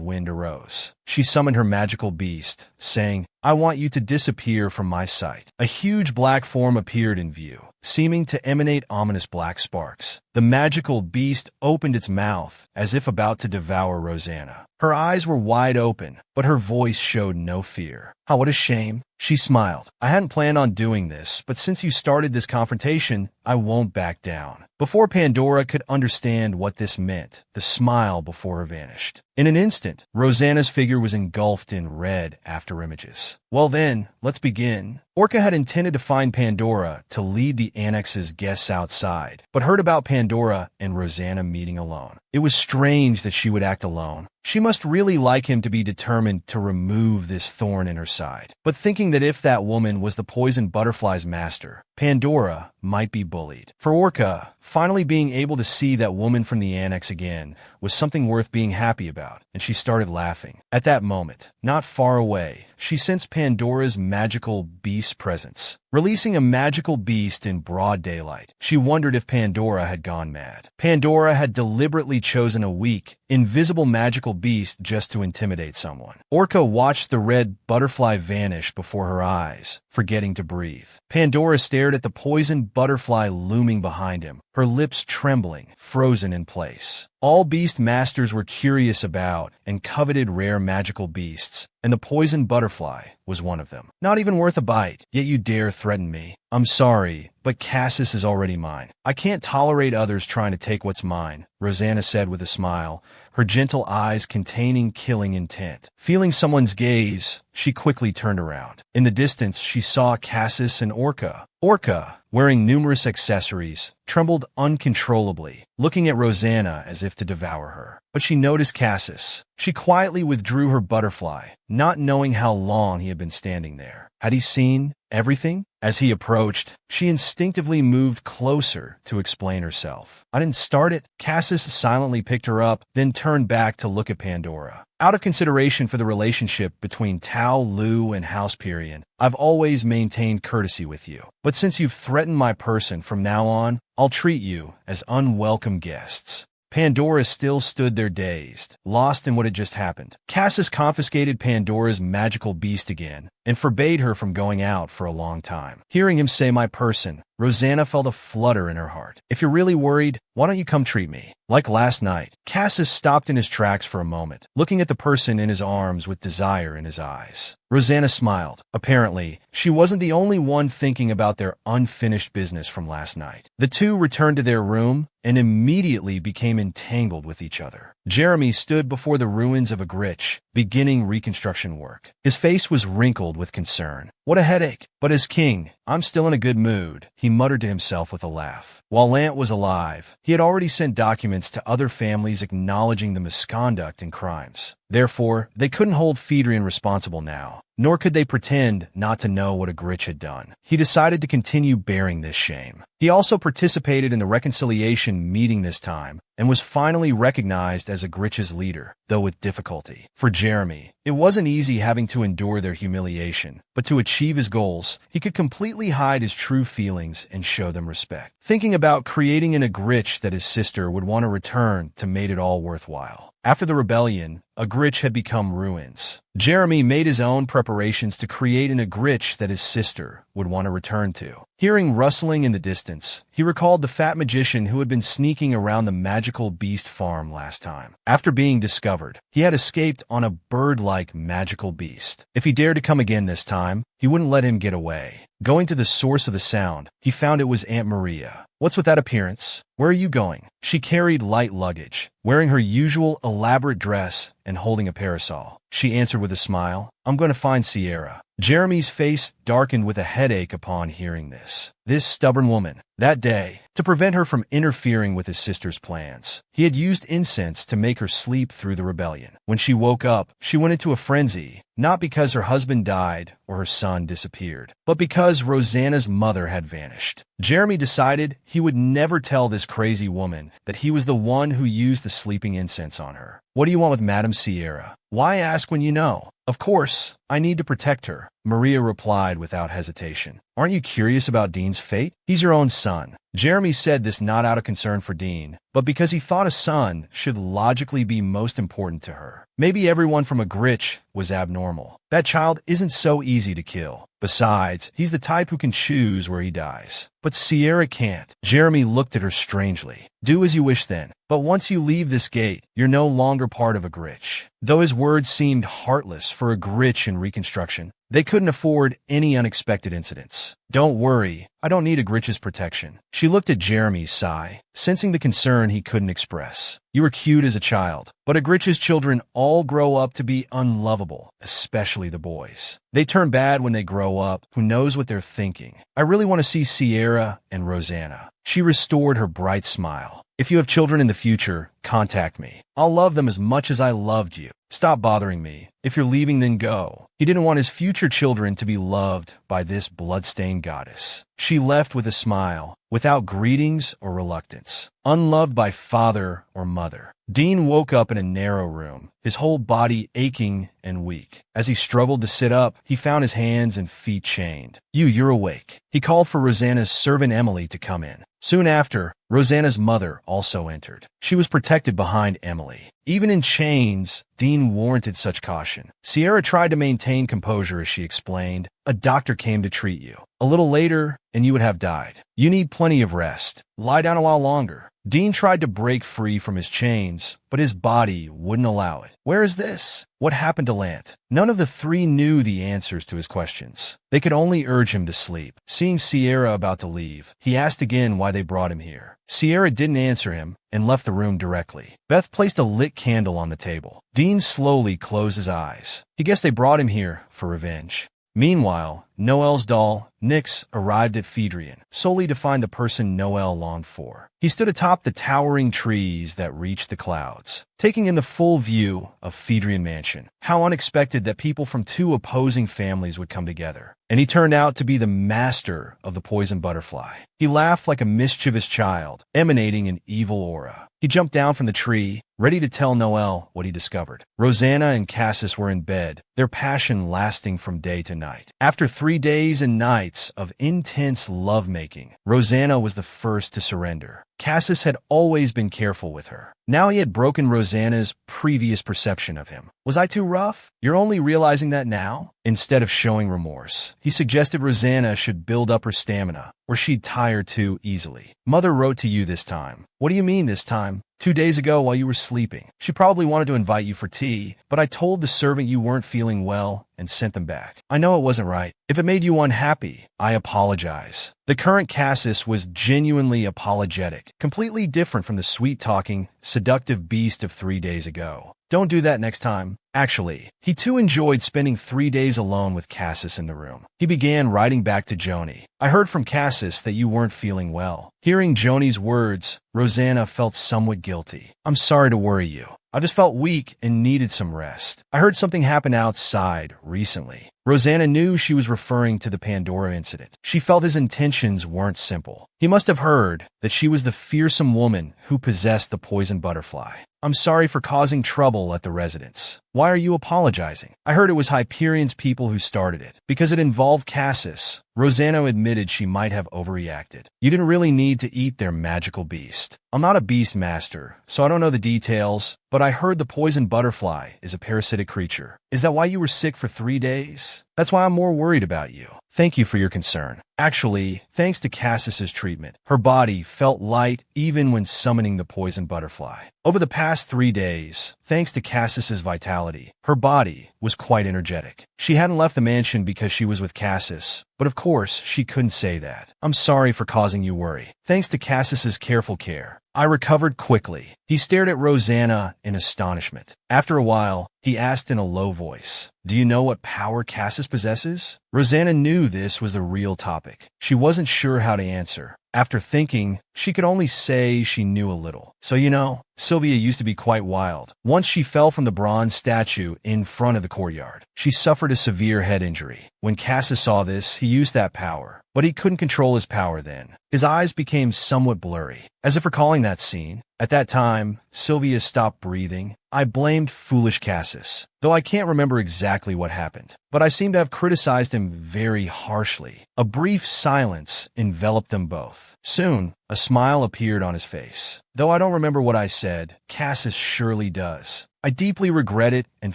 wind arose. She summoned her magical beast, saying, I want you to disappear from my sight. A huge black form appeared in view, seeming to emanate ominous black sparks. The magical beast opened its mouth as if about to devour Rosanna. Her eyes were wide open, but her voice showed no fear. Oh, what a shame. She smiled. I hadn't planned on doing this, but since you started this confrontation, I won't back down. Before Pandora could understand what this meant, the smile before her vanished. In an instant, Rosanna's figure was engulfed in red after images. Well then, let's begin. Orca had intended to find Pandora to lead the Annex's guests outside, but heard about Pandora and Rosanna meeting alone. It was strange that she would act alone. She must really like him to be determined to remove this thorn in her side. But thinking that if that woman was the poison butterfly's master, Pandora might be bullied. For Orca, finally being able to see that woman from the Annex again was something worth being happy about, and she started laughing. At that moment, not far away, she sensed Pandora's magical beast presence. Releasing a magical beast in broad daylight, she wondered if Pandora had gone mad. Pandora had deliberately chosen a weak, invisible magical beast just to intimidate someone. Orca watched the red butterfly vanish before her eyes, forgetting to breathe. Pandora stared at the poison butterfly looming behind him, her lips trembling, frozen in place. All beast masters were curious about and coveted rare magical beasts, and the poison butterfly was one of them. Not even worth a bite, yet you dare threaten me. I'm sorry, but Cassis is already mine. I can't tolerate others trying to take what's mine, Rosanna said with a smile, her gentle eyes containing killing intent. Feeling someone's gaze, she quickly turned around. In the distance, she saw Cassis and Orca. Orca, wearing numerous accessories, trembled uncontrollably, looking at Rosanna as if to devour her. But she noticed Cassis. She quietly withdrew her butterfly, not knowing how long he had been standing there. Had he seen everything? As he approached, she instinctively moved closer to explain herself. I didn't start it. Cassis silently picked her up, then turned back to look at Pandora. Out of consideration for the relationship between Tao Lu and House Period, I've always maintained courtesy with you. But since you've threatened my person from now on, I'll treat you as unwelcome guests. Pandora still stood there dazed, lost in what had just happened. Cassis confiscated Pandora's magical beast again and forbade her from going out for a long time. Hearing him say my person, Rosanna felt a flutter in her heart. If you're really worried, why don't you come treat me? Like last night, Cassis stopped in his tracks for a moment, looking at the person in his arms with desire in his eyes. Rosanna smiled. Apparently, she wasn't the only one thinking about their unfinished business from last night. The two returned to their room and immediately became entangled with each other. Jeremy stood before the ruins of Agrit, beginning reconstruction work. His face was wrinkled with concern. What a headache. But as king, I'm still in a good mood, he muttered to himself with a laugh. While Lant was alive, he had already sent documents to other families acknowledging the misconduct and crimes. Therefore, they couldn't hold Phaedrian responsible now, nor could they pretend not to know what Agrit had done. He decided to continue bearing this shame. He also participated in the reconciliation meeting this time, and was finally recognized as Agrit's leader, though with difficulty. For Jeremy, it wasn't easy having to endure their humiliation, but to achieve his goals, he could completely hide his true feelings and show them respect. Thinking about creating an Agrit that his sister would want to return to made it all worthwhile. After the rebellion, Agrit had become ruins. Jeremy made his own preparations to create an Agrit that his sister would want to return to. Hearing rustling in the distance, he recalled the fat magician who had been sneaking around the magical beast farm last time. After being discovered, he had escaped on a bird-like magical beast. If he dared to come again this time, he wouldn't let him get away. Going to the source of the sound, he found it was Aunt Maria. What's with that appearance? Where are you going? She carried light luggage, wearing her usual elaborate dress and holding a parasol. She answered with a smile, I'm going to find Sierra. Jeremy's face darkened with a headache upon hearing this. This stubborn woman. That day, to prevent her from interfering with his sister's plans, he had used incense to make her sleep through the rebellion. When she woke up, she went into a frenzy, not because her husband died or her son disappeared, but because Rosanna's mother had vanished. Jeremy decided he would never tell this crazy woman that he was the one who used the sleeping incense on her. What do you want with Madame Sierra? Why ask when you know? Of course, I need to protect her, Maria replied without hesitation. Aren't you curious about Dean's fate? He's your own son. Jeremy said this not out of concern for Dean, but because he thought a son should logically be most important to her. Maybe everyone from Agrit was abnormal. That child isn't so easy to kill. Besides, he's the type who can choose where he dies. But Sierra can't. Jeremy looked at her strangely. Do as you wish then. But once you leave this gate, you're no longer part of Agrit. Though his words seemed heartless for Agrit in reconstruction, they couldn't afford any unexpected incidents. Don't worry, I don't need Agrit's protection. She looked at Jeremy's sigh, sensing the concern he couldn't express. You were cute as a child, but Agrit's children all grow up to be unlovable, especially the boys. They turn bad when they grow up. Who knows what they're thinking? I really want to see Sierra and Rosanna. She restored her bright smile. If you have children in the future, contact me. I'll love them as much as I loved you. Stop bothering me. If you're leaving, then go. He didn't want his future children to be loved by this bloodstained goddess. She left with a smile, without greetings or reluctance, unloved by father or mother. Dean woke up in a narrow room, his whole body aching and weak. As he struggled to sit up, he found his hands and feet chained. You're awake. He called for Rosanna's servant Emily to come in. Soon after, Rosanna's mother also entered. She was protected behind Emily. Even in chains, Dean warranted such caution. Sierra tried to maintain composure as she explained, a doctor came to treat you. A little later, and you would have died. You need plenty of rest. Lie down a while longer. Dean tried to break free from his chains, but his body wouldn't allow it. Where is this? What happened to Lant? None of the three knew the answers to his questions. They could only urge him to sleep. Seeing Sierra about to leave, he asked again why they brought him here. Sierra didn't answer him and left the room directly. Beth placed a lit candle on the table. Dean slowly closed his eyes. He guessed they brought him here for revenge. Meanwhile, Noel's doll, Nyx, arrived at Phaedrian, solely to find the person Noel longed for. He stood atop the towering trees that reached the clouds, taking in the full view of Phaedrian Mansion. How unexpected that people from two opposing families would come together. And he turned out to be the master of the poison butterfly. He laughed like a mischievous child, emanating an evil aura. He jumped down from the tree, ready to tell Noel what he discovered. Rosanna and Cassis were in bed, their passion lasting from day to night. After 3 days and nights of intense lovemaking, Rosanna was the first to surrender. Cassis had always been careful with her. Now he had broken Rosanna's previous perception of him. Was I too rough? You're only realizing that now? Instead of showing remorse, he suggested Rosanna should build up her stamina, or she'd tire too easily. Mother wrote to you this time. What do you mean this time? 2 days ago while you were sleeping. She probably wanted to invite you for tea, but I told the servant you weren't feeling well and sent them back. I know it wasn't right. If it made you unhappy, I apologize. The current Cassis was genuinely apologetic, completely different from the sweet-talking, seductive beast of 3 days ago. Don't do that next time. Actually, he too enjoyed spending 3 days alone with Cassis in the room. He began writing back to Joni. I heard from Cassis that you weren't feeling well. Hearing Joni's words, Rosanna felt somewhat guilty. I'm sorry to worry you. I just felt weak and needed some rest. I heard something happen outside recently. Rosanna knew she was referring to the Pandora incident. She felt his intentions weren't simple. He must have heard that she was the fearsome woman who possessed the poison butterfly. I'm sorry for causing trouble at the residence. Why are you apologizing? I heard it was Hyperion's people who started it. Because it involved Cassis. Rosanna admitted she might have overreacted. You didn't really need to eat their magical beast. I'm not a beast master, so I don't know the details, but I heard the poison butterfly is a parasitic creature. Is that why you were sick for 3 days? That's why I'm more worried about you. Thank you for your concern. Actually, thanks to Cassis's treatment, her body felt light even when summoning the poison butterfly. Over the past 3 days, thanks to Cassis's vitality, her body was quite energetic. She hadn't left the mansion because she was with Cassis, but of course, she couldn't say that. I'm sorry for causing you worry. Thanks to Cassis's careful care, I recovered quickly. He stared at Rosanna in astonishment. After a while, he asked in a low voice, do you know what power Cassis possesses? Rosanna knew this was the real topic. She wasn't sure how to answer. After thinking, she could only say she knew a little. So you know, Sylvia used to be quite wild. Once she fell from the bronze statue in front of the courtyard. She suffered a severe head injury. When Cassis saw this, he used that power. But he couldn't control his power then. His eyes became somewhat blurry, as if recalling that scene. At that time, Sylvia stopped breathing. I blamed foolish Cassis, though I can't remember exactly what happened. But I seem to have criticized him very harshly. A brief silence enveloped them both. Soon, a smile appeared on his face. Though I don't remember what I said, Cassis surely does. I deeply regret it and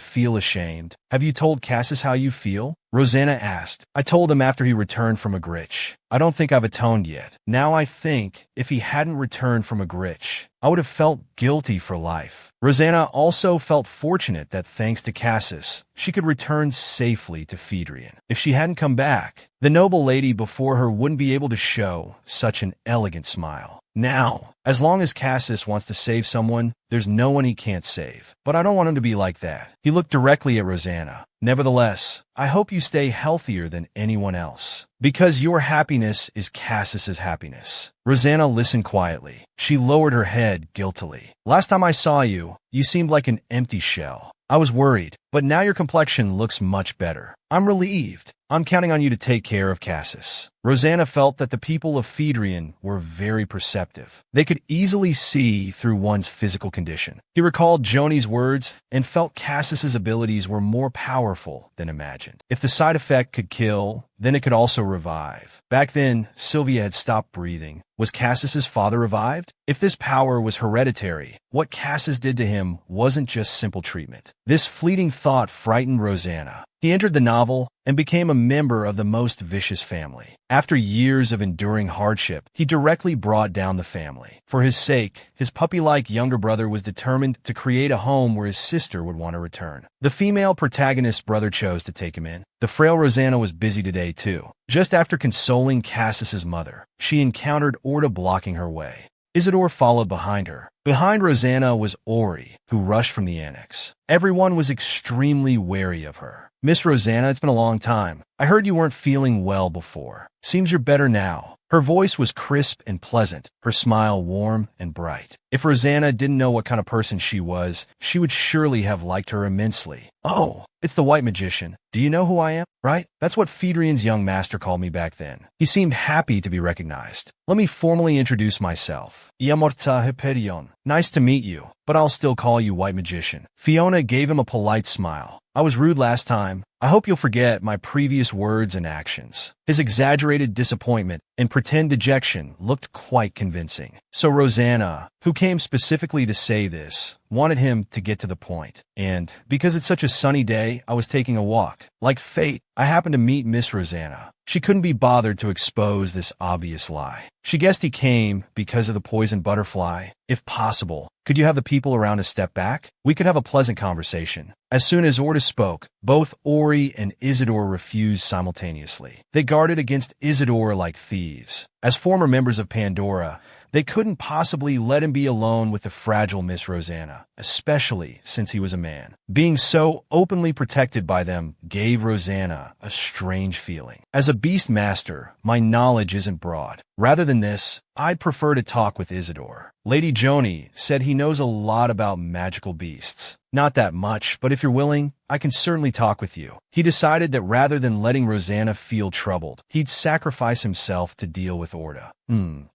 feel ashamed. Have you told Cassis how you feel? Rosanna asked. I told him after he returned from Agrit. I don't think I've atoned yet. Now I think if he hadn't returned from Agrit, I would have felt guilty for life. Rosanna also felt fortunate that thanks to Cassis, she could return safely to Phaedrian. If she hadn't come back, the noble lady before her wouldn't be able to show such an elegant smile. Now, as long as Cassis wants to save someone, there's no one he can't save. But I don't want him to be like that. He looked directly at Rosanna. Nevertheless, I hope you stay healthier than anyone else. Because your happiness is Cassis's happiness. Rosanna listened quietly. She lowered her head guiltily. Last time I saw you, you seemed like an empty shell. I was worried, but now your complexion looks much better. I'm relieved. I'm counting on you to take care of Cassis. Rosanna felt that the people of Phaedrian were very perceptive. They could easily see through one's physical condition. He recalled Joni's words and felt Cassis's abilities were more powerful than imagined. If the side effect could kill, then it could also revive. Back then, Sylvia had stopped breathing. Was Cassis's father revived? If this power was hereditary, what Cassis did to him wasn't just simple treatment. This fleeting thought frightened Rosanna. He entered the novel and became a member of the most vicious family. After years of enduring hardship, he directly brought down the family. For his sake, his puppy-like younger brother was determined to create a home where his sister would want to return. The female protagonist's brother chose to take him in. The frail Rosanna was busy today, too. Just after consoling Cassis's mother, she encountered Orda blocking her way. Isidore followed behind her. Behind Rosanna was Ori, who rushed from the annex. Everyone was extremely wary of her. "Miss Rosanna, it's been a long time. I heard you weren't feeling well before. Seems you're better now." Her voice was crisp and pleasant, her smile warm and bright. If Rosanna didn't know what kind of person she was, she would surely have liked her immensely. "Oh, it's the White Magician. Do you know who I am, right? That's what Phaedrian's young master called me back then." He seemed happy to be recognized. "Let me formally introduce myself. Iamorta Hyperion. Nice to meet you, but I'll still call you White Magician." Fiona gave him a polite smile. "I was rude last time. I hope you'll forget my previous words and actions." His exaggerated disappointment and pretend dejection looked quite convincing. So Rosanna, who came specifically to say this, wanted him to get to the point. "And because it's such a sunny day, I was taking a walk. Like fate, I happened to meet Miss Rosanna." She couldn't be bothered to expose this obvious lie. She guessed he came because of the poison butterfly. "If possible, could you have the people around us step back? We could have a pleasant conversation." As soon as Orda spoke, both Ori and Isidore refused simultaneously. They guarded against Isidore like thieves. As former members of Pandora, they couldn't possibly let him be alone with the fragile Miss Rosanna, especially since he was a man. Being so openly protected by them gave Rosanna a strange feeling. "As a beast master, my knowledge isn't broad. Rather than this, I'd prefer to talk with Isidore. Lady Joni said he knows a lot about magical beasts." "Not that much, but if you're willing, I can certainly talk with you." He decided that rather than letting Rosanna feel troubled, he'd sacrifice himself to deal with Orda.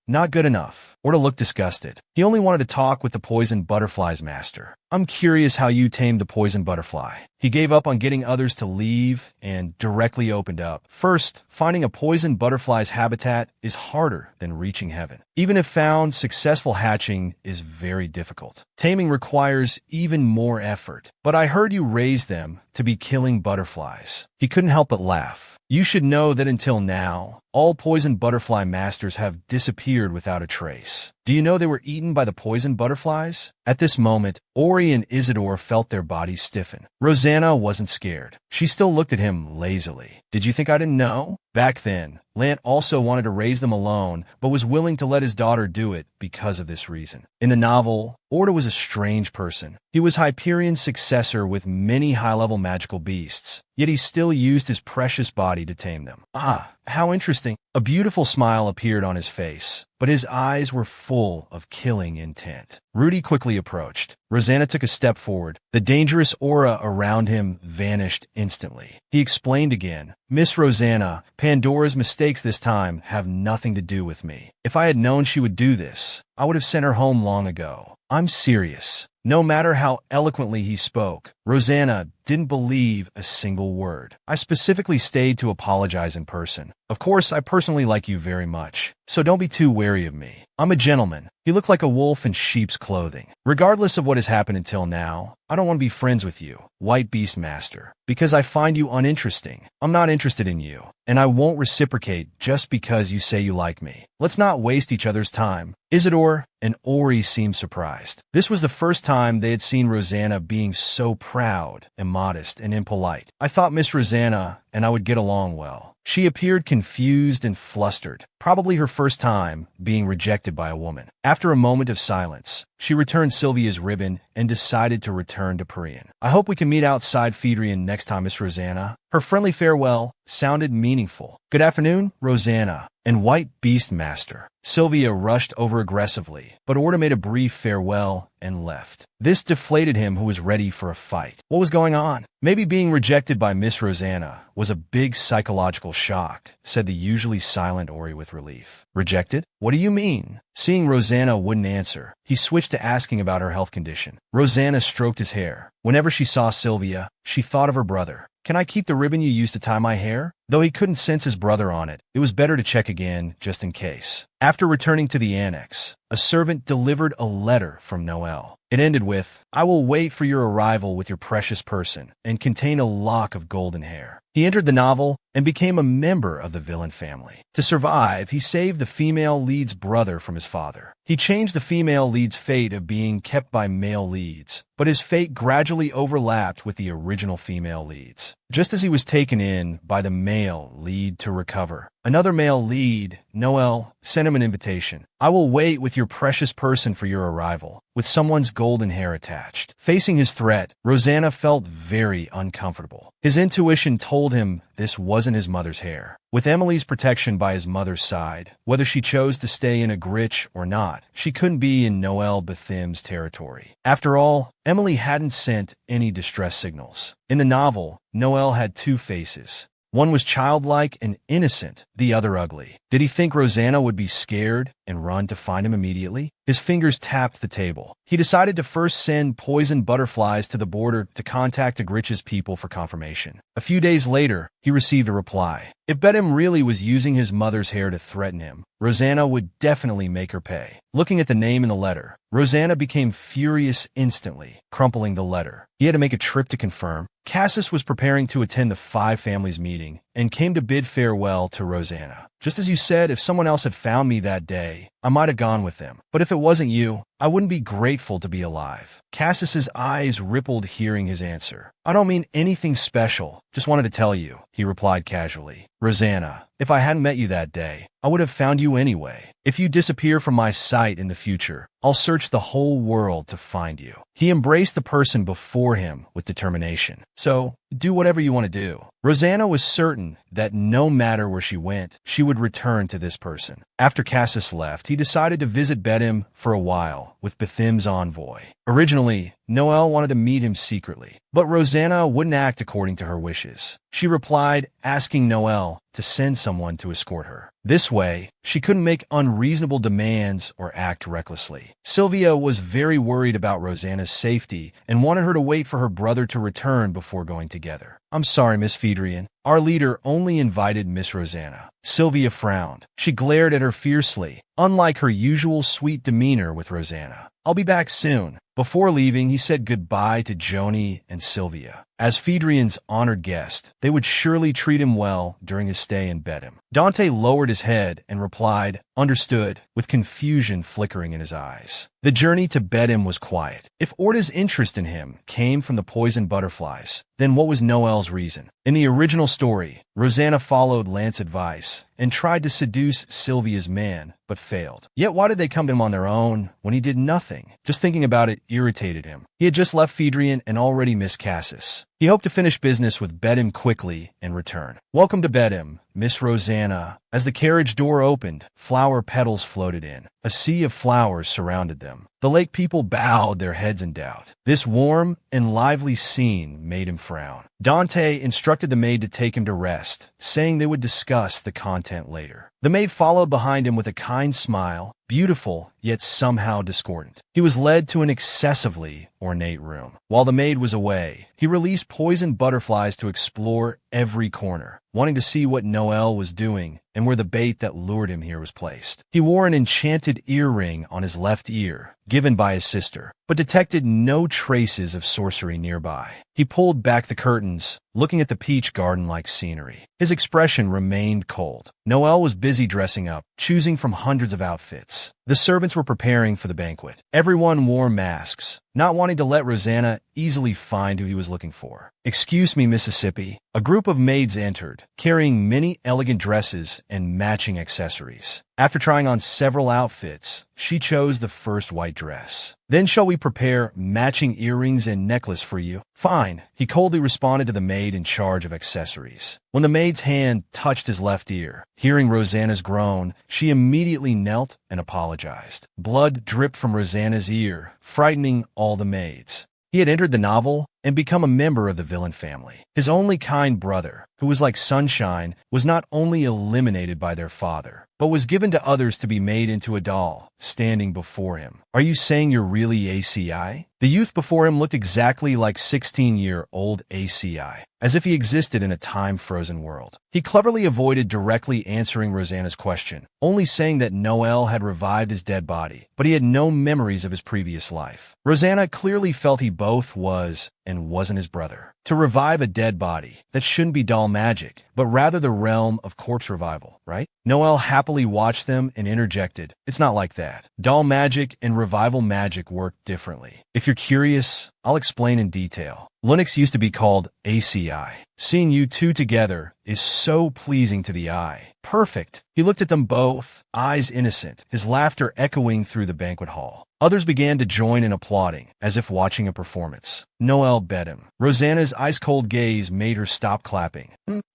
Not good enough. Orda looked disgusted. He only wanted to talk with the poison butterfly's master. "I'm curious how you tamed the poison butterfly." He gave up on getting others to leave and directly opened up. "First, finding a poison butterfly's habitat is harder than reaching heaven. Even if found, successful hatching is very difficult. Taming requires even more effort. But I heard you raised them to be killing butterflies." He couldn't help but laugh. "You should know that until now, all poison butterfly masters have disappeared without a trace. Do you know they were eaten by the poison butterflies?" At this moment, Ori and Isidore felt their bodies stiffen. Rosanna wasn't scared. She still looked at him lazily. "Did you think I didn't know?" Back then, Lant also wanted to raise them alone, but was willing to let his daughter do it because of this reason. In the novel, Orda was a strange person. He was Hyperion's successor with many high-level magical beasts, yet he still used his precious body to tame them. "Ah, how interesting." A beautiful smile appeared on his face, but his eyes were full of killing intent. Rudy quickly approached. Rosanna took a step forward. The dangerous aura around him vanished instantly. He explained again, "Miss Rosanna, Pandora's mistakes this time have nothing to do with me. If I had known she would do this, I would have sent her home long ago. I'm serious." No matter how eloquently he spoke, Rosanna didn't believe a single word. "I specifically stayed to apologize in person. Of course, I personally like you very much, so don't be too wary of me. I'm a gentleman." He looked like a wolf in sheep's clothing. "Regardless of what has happened until now, I don't want to be friends with you, White Beast Master, because I find you uninteresting. I'm not interested in you, and I won't reciprocate just because you say you like me. Let's not waste each other's time." Isidore and Ori seemed surprised. This was the first time they had seen Rosanna being so proud and modest and impolite. "I thought Miss Rosanna and I would get along well." She appeared confused and flustered, probably her first time being rejected by a woman. After a moment of silence, she returned Sylvia's ribbon and decided to return to Perian. "I hope we can meet outside Phaedrian next time, Miss Rosanna." Her friendly farewell sounded meaningful. "Good afternoon, Rosanna and White Beast Master." Sylvia rushed over aggressively, but Orda made a brief farewell and left. This deflated him, who was ready for a fight. What was going on? "Maybe being rejected by Miss Rosanna was a big psychological shock," said the usually silent Ori with relief. "Rejected? What do you mean?" Seeing Rosanna wouldn't answer, he switched to asking about her health condition. Rosanna stroked his hair. Whenever she saw Sylvia, she thought of her brother. "Can I keep the ribbon you used to tie my hair?" Though he couldn't sense his brother on it, it was better to check again, just in case. After returning to the annex, a servant delivered a letter from Noel. It ended with, "I will wait for your arrival with your precious person," and contained a lock of golden hair. He entered the novel and became a member of the villain family. To survive, he saved the female lead's brother from his father. He changed the female lead's fate of being kept by male leads, but his fate gradually overlapped with the original female leads. Just as he was taken in by the male lead to recover, another male lead, Noel, sent him an invitation. "I will wait with your precious person for your arrival," with someone's golden hair attached. Facing his threat, Rosanna felt very uncomfortable. His intuition told him this wasn't his mother's hair. With Emily's protection by his mother's side, whether she chose to stay in Agrit or not, she couldn't be in Noel Bethim's territory. After all, Emily hadn't sent any distress signals. In the novel, Noel had two faces. One was childlike and innocent, the other ugly. Did he think Rosanna would be scared and run to find him immediately? His fingers tapped the table. He decided to first send poisoned butterflies to the border to contact Agrit's people for confirmation. A few days later, he received a reply. If Betim really was using his mother's hair to threaten him, Rosanna would definitely make her pay. Looking at the name in the letter, Rosanna became furious instantly, crumpling the letter. He had to make a trip to confirm. Cassis was preparing to attend the Five Families meeting and came to bid farewell to Rosanna. "Just as you said, if someone else had found me that day, I might have gone with them. But if it wasn't you, I wouldn't be grateful to be alive." Cassis's eyes rippled hearing his answer. "I don't mean anything special, just wanted to tell you," he replied casually. "Rosanna, if I hadn't met you that day, I would have found you anyway. If you disappear from my sight in the future, I'll search the whole world to find you." He embraced the person before him with determination. "So, do whatever you want to do." Rosanna was certain that no matter where she went, she would return to this person. After Cassis left, he decided to visit Betim for a while with Bethim's envoy. Originally, Noel wanted to meet him secretly, but Rosanna wouldn't act according to her wishes. She replied, asking Noel to send someone to escort her. This way, she couldn't make unreasonable demands or act recklessly. Sylvia was very worried about Rosanna's safety and wanted her to wait for her brother to return before going together. "I'm sorry, Miss Phaedrian. Our leader only invited Miss Rosanna." Sylvia frowned. She glared at her fiercely, unlike her usual sweet demeanor with Rosanna. "I'll be back soon." Before leaving, he said goodbye to Joni and Sylvia. As Phaedrian's honored guest, they would surely treat him well during his stay in Betim. Dante lowered his head and replied, "Understood," with confusion flickering in his eyes. The journey to Betim was quiet. If Orta's interest in him came from the poisoned butterflies, then what was Noel's reason? In the original story, Rosanna followed Lance's advice and tried to seduce Sylvia's man, but failed. Yet why did they come to him on their own when he did nothing? Just thinking about it irritated him. He had just left Phaedrian and already missed Cassis. He hoped to finish business with Betim quickly and return. "Welcome to Betim, Miss Rosanna." As the carriage door opened, flower petals floated in. A sea of flowers surrounded them. The lake people bowed their heads in doubt. This warm and lively scene made him frown. Dante instructed the maid to take him to rest, saying they would discuss the content later. The maid followed behind him with a kind smile, beautiful yet somehow discordant. He was led to an excessively ornate room. While the maid was away, he released poisoned butterflies to explore every corner, wanting to see what Noel was doing and where the bait that lured him here was placed. He wore an enchanted earring on his left ear, given by his sister, but detected no traces of sorcery nearby. He pulled back the curtains, looking at the peach garden-like scenery. His expression remained cold. Noel was busy dressing up, choosing from hundreds of outfits. The servants were preparing for the banquet. Everyone wore masks, not wanting to let Rosanna easily find who he was looking for. "Excuse me, Mississippi." A group of maids entered, carrying many elegant dresses and matching accessories. After trying on several outfits, she chose the first white dress. "Then shall we prepare matching earrings and necklace for you?" "Fine," he coldly responded to the maid in charge of accessories. When the maid's hand touched his left ear, hearing Rosanna's groan, she immediately knelt and apologized. Blood dripped from Rosanna's ear, frightening all the maids. He had entered the novel and become a member of the villain family. His only kind brother, who was like sunshine, was not only eliminated by their father, but was given to others to be made into a doll, standing before him. Are you saying you're really ACI? The youth before him looked exactly like 16-year-old ACI, as if he existed in a time-frozen world. He cleverly avoided directly answering Rosanna's question, only saying that Noel had revived his dead body, but he had no memories of his previous life. Rosanna clearly felt he both was and wasn't his brother. To revive a dead body, that shouldn't be doll magic, but rather the realm of corpse revival, right? Noel happily watched them and interjected, "It's not like that. Doll magic and revival magic work differently. If you're curious, I'll explain in detail. Linux used to be called ACI. Seeing you two together is so pleasing to the eye." Perfect. He looked at them both, eyes innocent, his laughter echoing through the banquet hall. Others began to join in applauding, as if watching a performance. Noel bet him. Rosanna's ice-cold gaze made her stop clapping.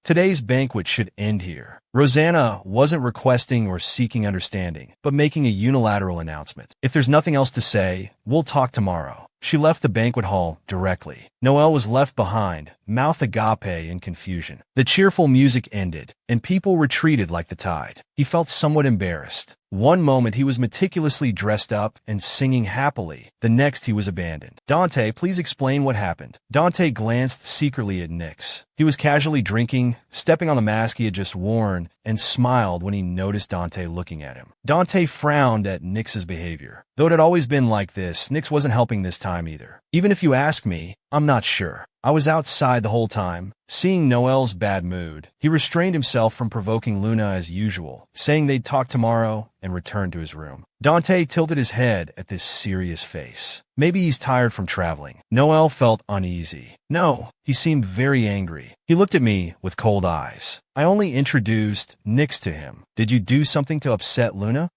Today's banquet should end here. Rosanna wasn't requesting or seeking understanding, but making a unilateral announcement. If there's nothing else to say, we'll talk tomorrow. She left the banquet hall directly. Noel was left behind, mouth agape in confusion. The cheerful music ended, and people retreated like the tide. He felt somewhat embarrassed. One moment he was meticulously dressed up and singing happily. The next he was abandoned. "Dante, please explain what happened." Dante glanced secretly at Nyx. He was casually drinking, stepping on the mask he had just worn, and smiled when he noticed Dante looking at him. Dante frowned at Nyx's behavior. Though it had always been like this, Nyx wasn't helping this time either. "Even if you ask me, I'm not sure. I was outside the whole time." Seeing Noel's bad mood, he restrained himself from provoking Luna as usual, saying they'd talk tomorrow, and returned to his room. Dante tilted his head at this serious face. Maybe he's tired from traveling. Noel felt uneasy. No, he seemed very angry. He looked at me with cold eyes. "I only introduced Nyx to him. Did you do something to upset Luna?"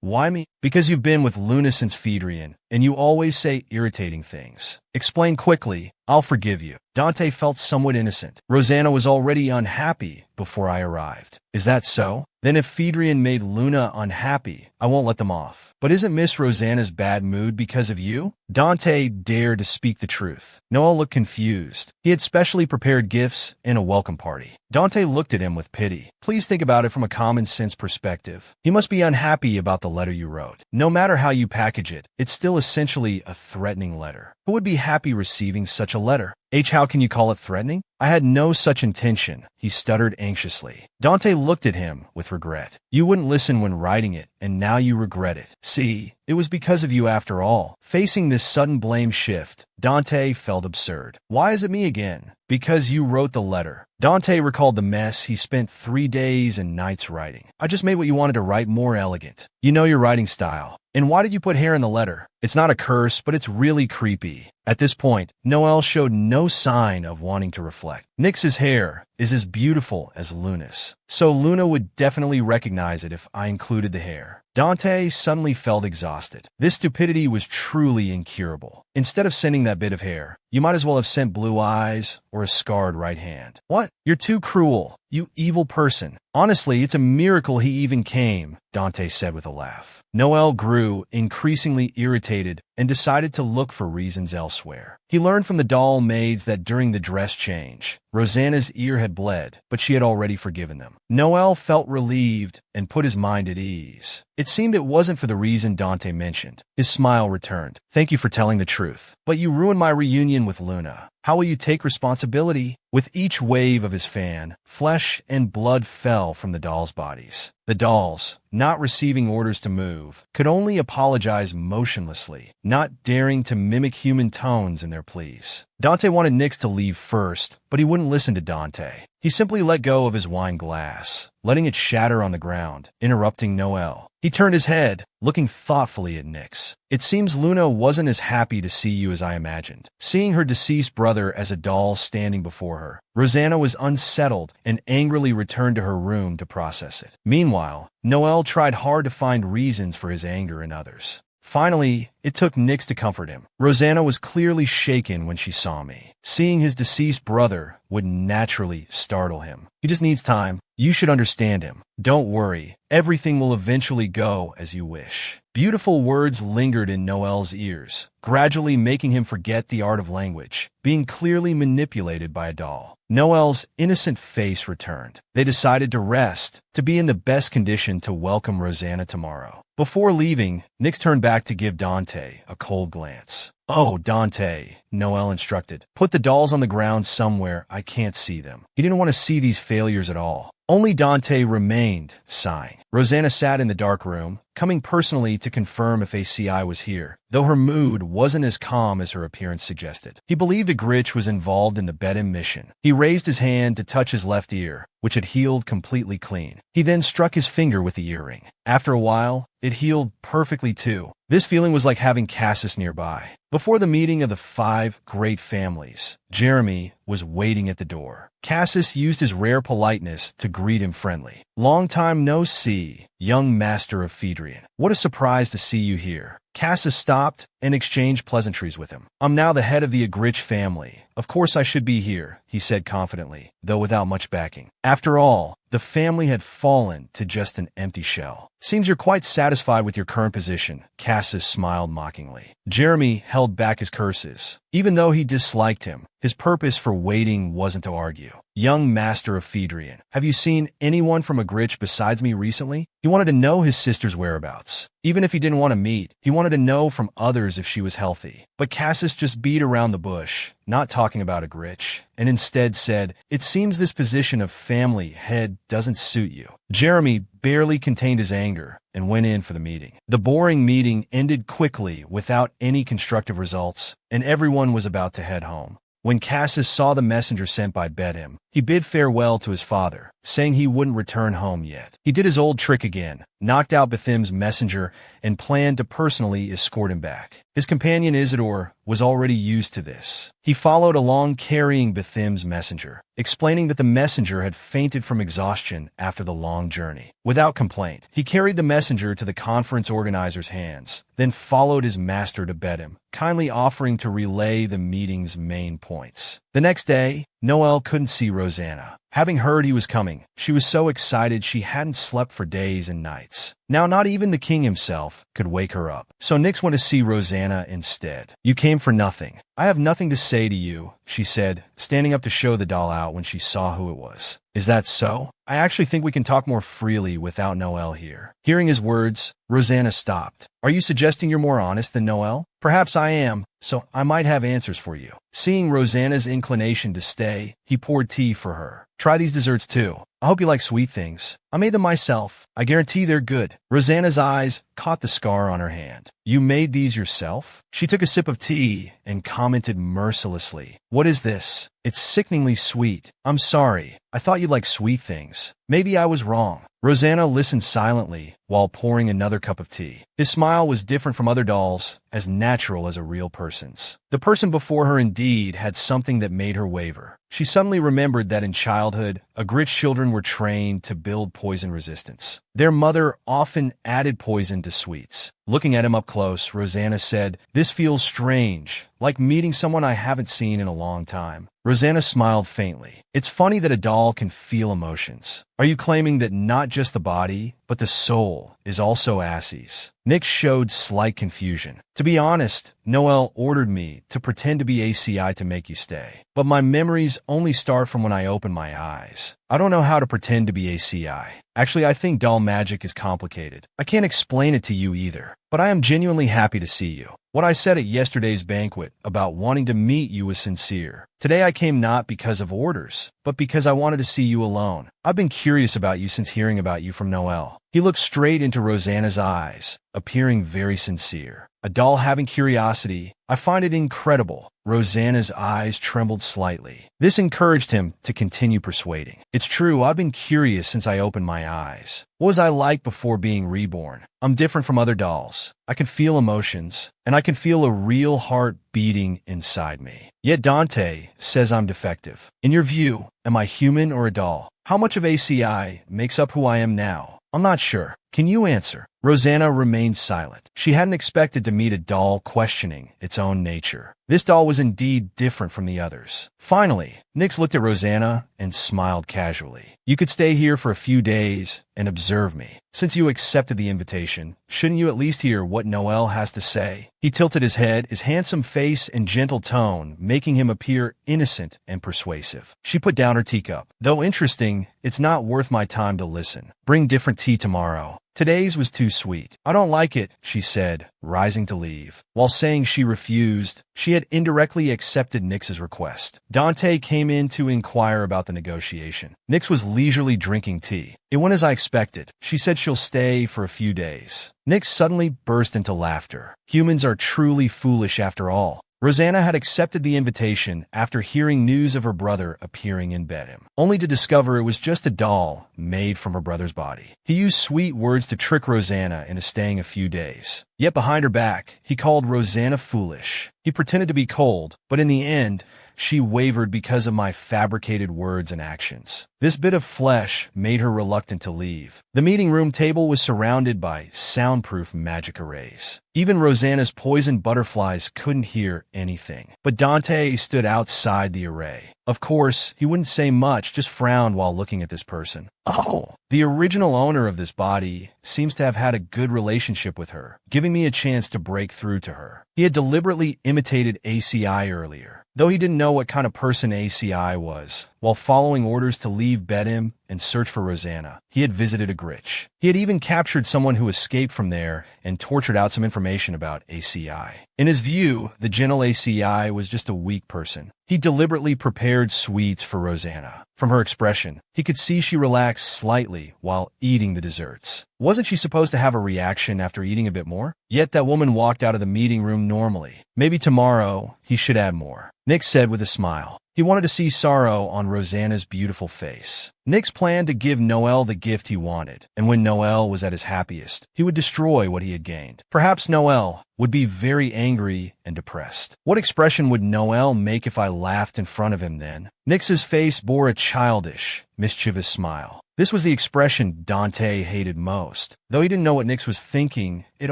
"Why me?" "Because you've been with Luna since Phaedrian, and you always say irritating things. Explain quickly. I'll forgive you." Dante felt somewhat innocent. "Rosanna was already unhappy before I arrived." "Is that so? Then if Phaedrian made Luna unhappy, I won't let them off. But isn't Miss Rosanna's bad mood because of you?" Dante dared to speak the truth. Noel looked confused. He had specially prepared gifts and a welcome party. Dante looked at him with pity. "Please think about it from a common-sense perspective. He must be unhappy about the letter you wrote. No matter how you package it, it's still essentially a threatening letter. Who would be happy receiving such a letter?" How can you call it threatening?" "I had no such intention," he stuttered anxiously. Dante looked at him with regret. "You wouldn't listen when writing it, and now you regret it. See, it was because of you after all." Facing this sudden blame shift, Dante felt absurd. "Why is it me again?" "Because you wrote the letter." Dante recalled the mess he spent 3 days and nights writing. "I just made what you wanted to write more elegant. You know your writing style. And why did you put hair in the letter? It's not a curse, but it's really creepy." At this point, Noel showed no sign of wanting to reflect. Nyx's hair is as beautiful as Luna's, so Luna would definitely recognize it if I included the hair. Dante suddenly felt exhausted. This stupidity was truly incurable. Instead of sending that bit of hair, you might as well have sent blue eyes or a scarred right hand. "What? You're too cruel, you evil person." "Honestly, it's a miracle he even came," Dante said with a laugh. Noel grew increasingly irritated and decided to look for reasons elsewhere. He learned from the doll maids that during the dress change, Rosanna's ear had bled, but she had already forgiven them. Noel felt relieved and put his mind at ease. It seemed it wasn't for the reason Dante mentioned. His smile returned. "Thank you for telling the truth. But you ruined my reunion with Luna. How will you take responsibility?" With each wave of his fan, flesh and blood fell from the dolls' bodies. The dolls, not receiving orders to move, could only apologize motionlessly, not daring to mimic human tones in their pleas. Dante wanted Nyx to leave first, but he wouldn't listen to Dante. He simply let go of his wine glass, letting it shatter on the ground, interrupting Noel. He turned his head, looking thoughtfully at Nyx. "It seems Luna wasn't as happy to see you as I imagined." Seeing her deceased brother as a doll standing before her, Rosanna was unsettled and angrily returned to her room to process it. Meanwhile, Noel tried hard to find reasons for his anger in others. Finally, it took Nyx to comfort him. Rosanna was clearly shaken when she saw me. Seeing his deceased brother would naturally startle him. He just needs time. You should understand him. Don't worry. Everything will eventually go as you wish. Beautiful words lingered in Noel's ears, gradually making him forget the art of language, being clearly manipulated by a doll. Noel's innocent face returned. They decided to rest, to be in the best condition to welcome Rosanna tomorrow. Before leaving, Nyx turned back to give Dante a cold glance. "Oh, Dante," Noel instructed. "Put the dolls on the ground somewhere I can't see them." He didn't want to see these failures at all. Only Dante remained, sighing. Rosanna sat in the dark room, coming personally to confirm if ACI was here, though her mood wasn't as calm as her appearance suggested. He believed Agrit was involved in the Bedim mission. He raised his hand to touch his left ear, which had healed completely clean. He then struck his finger with the earring. After a while, it healed perfectly too. This feeling was like having Cassis nearby. Before the meeting of the 5 great families, Jeremy was waiting at the door. Cassis used his rare politeness to greet him friendly. "Long time no see, young master of Phaedrian. What a surprise to see you here." Cassis stopped and exchanged pleasantries with him. "I'm now the head of the Agrit family. Of course I should be here," he said confidently, though without much backing. After all, the family had fallen to just an empty shell. "Seems you're quite satisfied with your current position," Cassis smiled mockingly. Jeremy held back his curses. Even though he disliked him, his purpose for waiting wasn't to argue. "Young master of Phaedrian, have you seen anyone from Agrit besides me recently?" He wanted to know his sister's whereabouts. Even if he didn't want to meet, he wanted to know from others if she was healthy. But Cassis just beat around the bush, not talking about Agrit, and instead said, "It seems this position of family head doesn't suit you." Jeremy barely contained his anger and went in for the meeting. The boring meeting ended quickly without any constructive results, and everyone was about to head home. When Cassis saw the messenger sent by Bedim, he bid farewell to his father, saying he wouldn't return home yet. He did his old trick again, knocked out Bethim's messenger, and planned to personally escort him back. His companion Isidore was already used to this. He followed along carrying Bethim's messenger, explaining that the messenger had fainted from exhaustion after the long journey. Without complaint, he carried the messenger to the conference organizer's hands, then followed his master to Bedim, kindly offering to relay the meeting's main points. The next day, Noel couldn't see Rosanna. Having heard he was coming, she was so excited she hadn't slept for days and nights. Now not even the king himself could wake her up. So Nyx went to see Rosanna instead. "You came for nothing. I have nothing to say to you," she said, standing up to show the doll out when she saw who it was. "Is that so? I actually think we can talk more freely without Noel here." Hearing his words, Rosanna stopped. "Are you suggesting you're more honest than Noel?" "Perhaps I am, so I might have answers for you." Seeing Rosanna's inclination to stay, he poured tea for her. "Try these desserts too. I hope you like sweet things. I made them myself. I guarantee they're good." Rosanna's eyes caught the scar on her hand. "You made these yourself?" She took a sip of tea and commented mercilessly, "What is this? It's sickeningly sweet. I'm sorry. I thought you'd like sweet things. Maybe I was wrong." Rosanna listened silently while pouring another cup of tea. His smile was different from other dolls, as natural as a real person's. The person before her indeed had something that made her waver. She suddenly remembered that in childhood, Agrit children were trained to build poison resistance. Their mother often added poison to sweets. Looking at him up close, Rosanna said, "This feels strange, like meeting someone I haven't seen in a long time." Rosanna smiled faintly. "It's funny that a doll can feel emotions. Are you claiming that not just the body, but the soul is also Assie's?" Nyx showed slight confusion. "To be honest, Noel ordered me to pretend to be ACI to make you stay. But my memories only start from when I open my eyes. I don't know how to pretend to be ACI. Actually, I think doll magic is complicated. I can't explain it to you either. But I am genuinely happy to see you. What I said at yesterday's banquet about wanting to meet you was sincere. Today I came not because of orders, but because I wanted to see you alone. I've been curious about you since hearing about you from Noel." He looked straight into Rosanna's eyes, appearing very sincere. A doll having curiosity, I find it incredible. Rosanna's eyes trembled slightly. This encouraged him to continue persuading. "It's true, I've been curious since I opened my eyes. What was I like before being reborn? I'm different from other dolls. I can feel emotions, and I can feel a real heart beating inside me. Yet Dante says I'm defective. In your view, am I human or a doll? How much of ACI makes up who I am now? I'm not sure. Can you answer?" Rosanna remained silent. She hadn't expected to meet a doll questioning its own nature. This doll was indeed different from the others. Finally, Nyx looked at Rosanna and smiled casually. "You could stay here for a few days and observe me. Since you accepted the invitation, shouldn't you at least hear what Noel has to say?" He tilted his head, his handsome face and gentle tone making him appear innocent and persuasive. She put down her teacup. "Though interesting, it's not worth my time to listen. Bring different tea tomorrow. Today's was too sweet." "I don't like it," she said, rising to leave. While saying she refused, she had indirectly accepted Nyx's request. Dante came in to inquire about the negotiation. Nyx was leisurely drinking tea. "It went as I expected. She said she'll stay for a few days." Nyx suddenly burst into laughter. Humans are truly foolish after all. Rosanna had accepted the invitation after hearing news of her brother appearing in bed, only to discover it was just a doll made from her brother's body. He used sweet words to trick Rosanna into staying a few days. Yet behind her back, he called Rosanna foolish. He pretended to be cold, but in the end, she wavered because of my fabricated words and actions. This bit of flesh made her reluctant to leave. The meeting room table was surrounded by soundproof magic arrays. Even Rosanna's poisoned butterflies couldn't hear anything. But Dante stood outside the array. Of course, he wouldn't say much, just frowned while looking at this person. "Oh, the original owner of this body seems to have had a good relationship with her, giving me a chance to break through to her." He had deliberately imitated ACI earlier, though he didn't know what kind of person ACI was. While following orders to leave Bedim and search for Rosanna, he had visited Agrit. He had even captured someone who escaped from there and tortured out some information about ACI. In his view, the gentle ACI was just a weak person. He deliberately prepared sweets for Rosanna. From her expression, he could see she relaxed slightly while eating the desserts. Wasn't she supposed to have a reaction after eating a bit more? Yet that woman walked out of the meeting room normally. Maybe tomorrow he should add more, Nyx said with a smile. He wanted to see sorrow on Rosanna's beautiful face. Nyx planned to give Noel the gift he wanted, and when Noel was at his happiest, he would destroy what he had gained. Perhaps Noel would be very angry and depressed. What expression would Noel make if I laughed in front of him then? Nyx's face bore a childish, mischievous smile. This was the expression Dante hated most. Though he didn't know what Nyx was thinking, it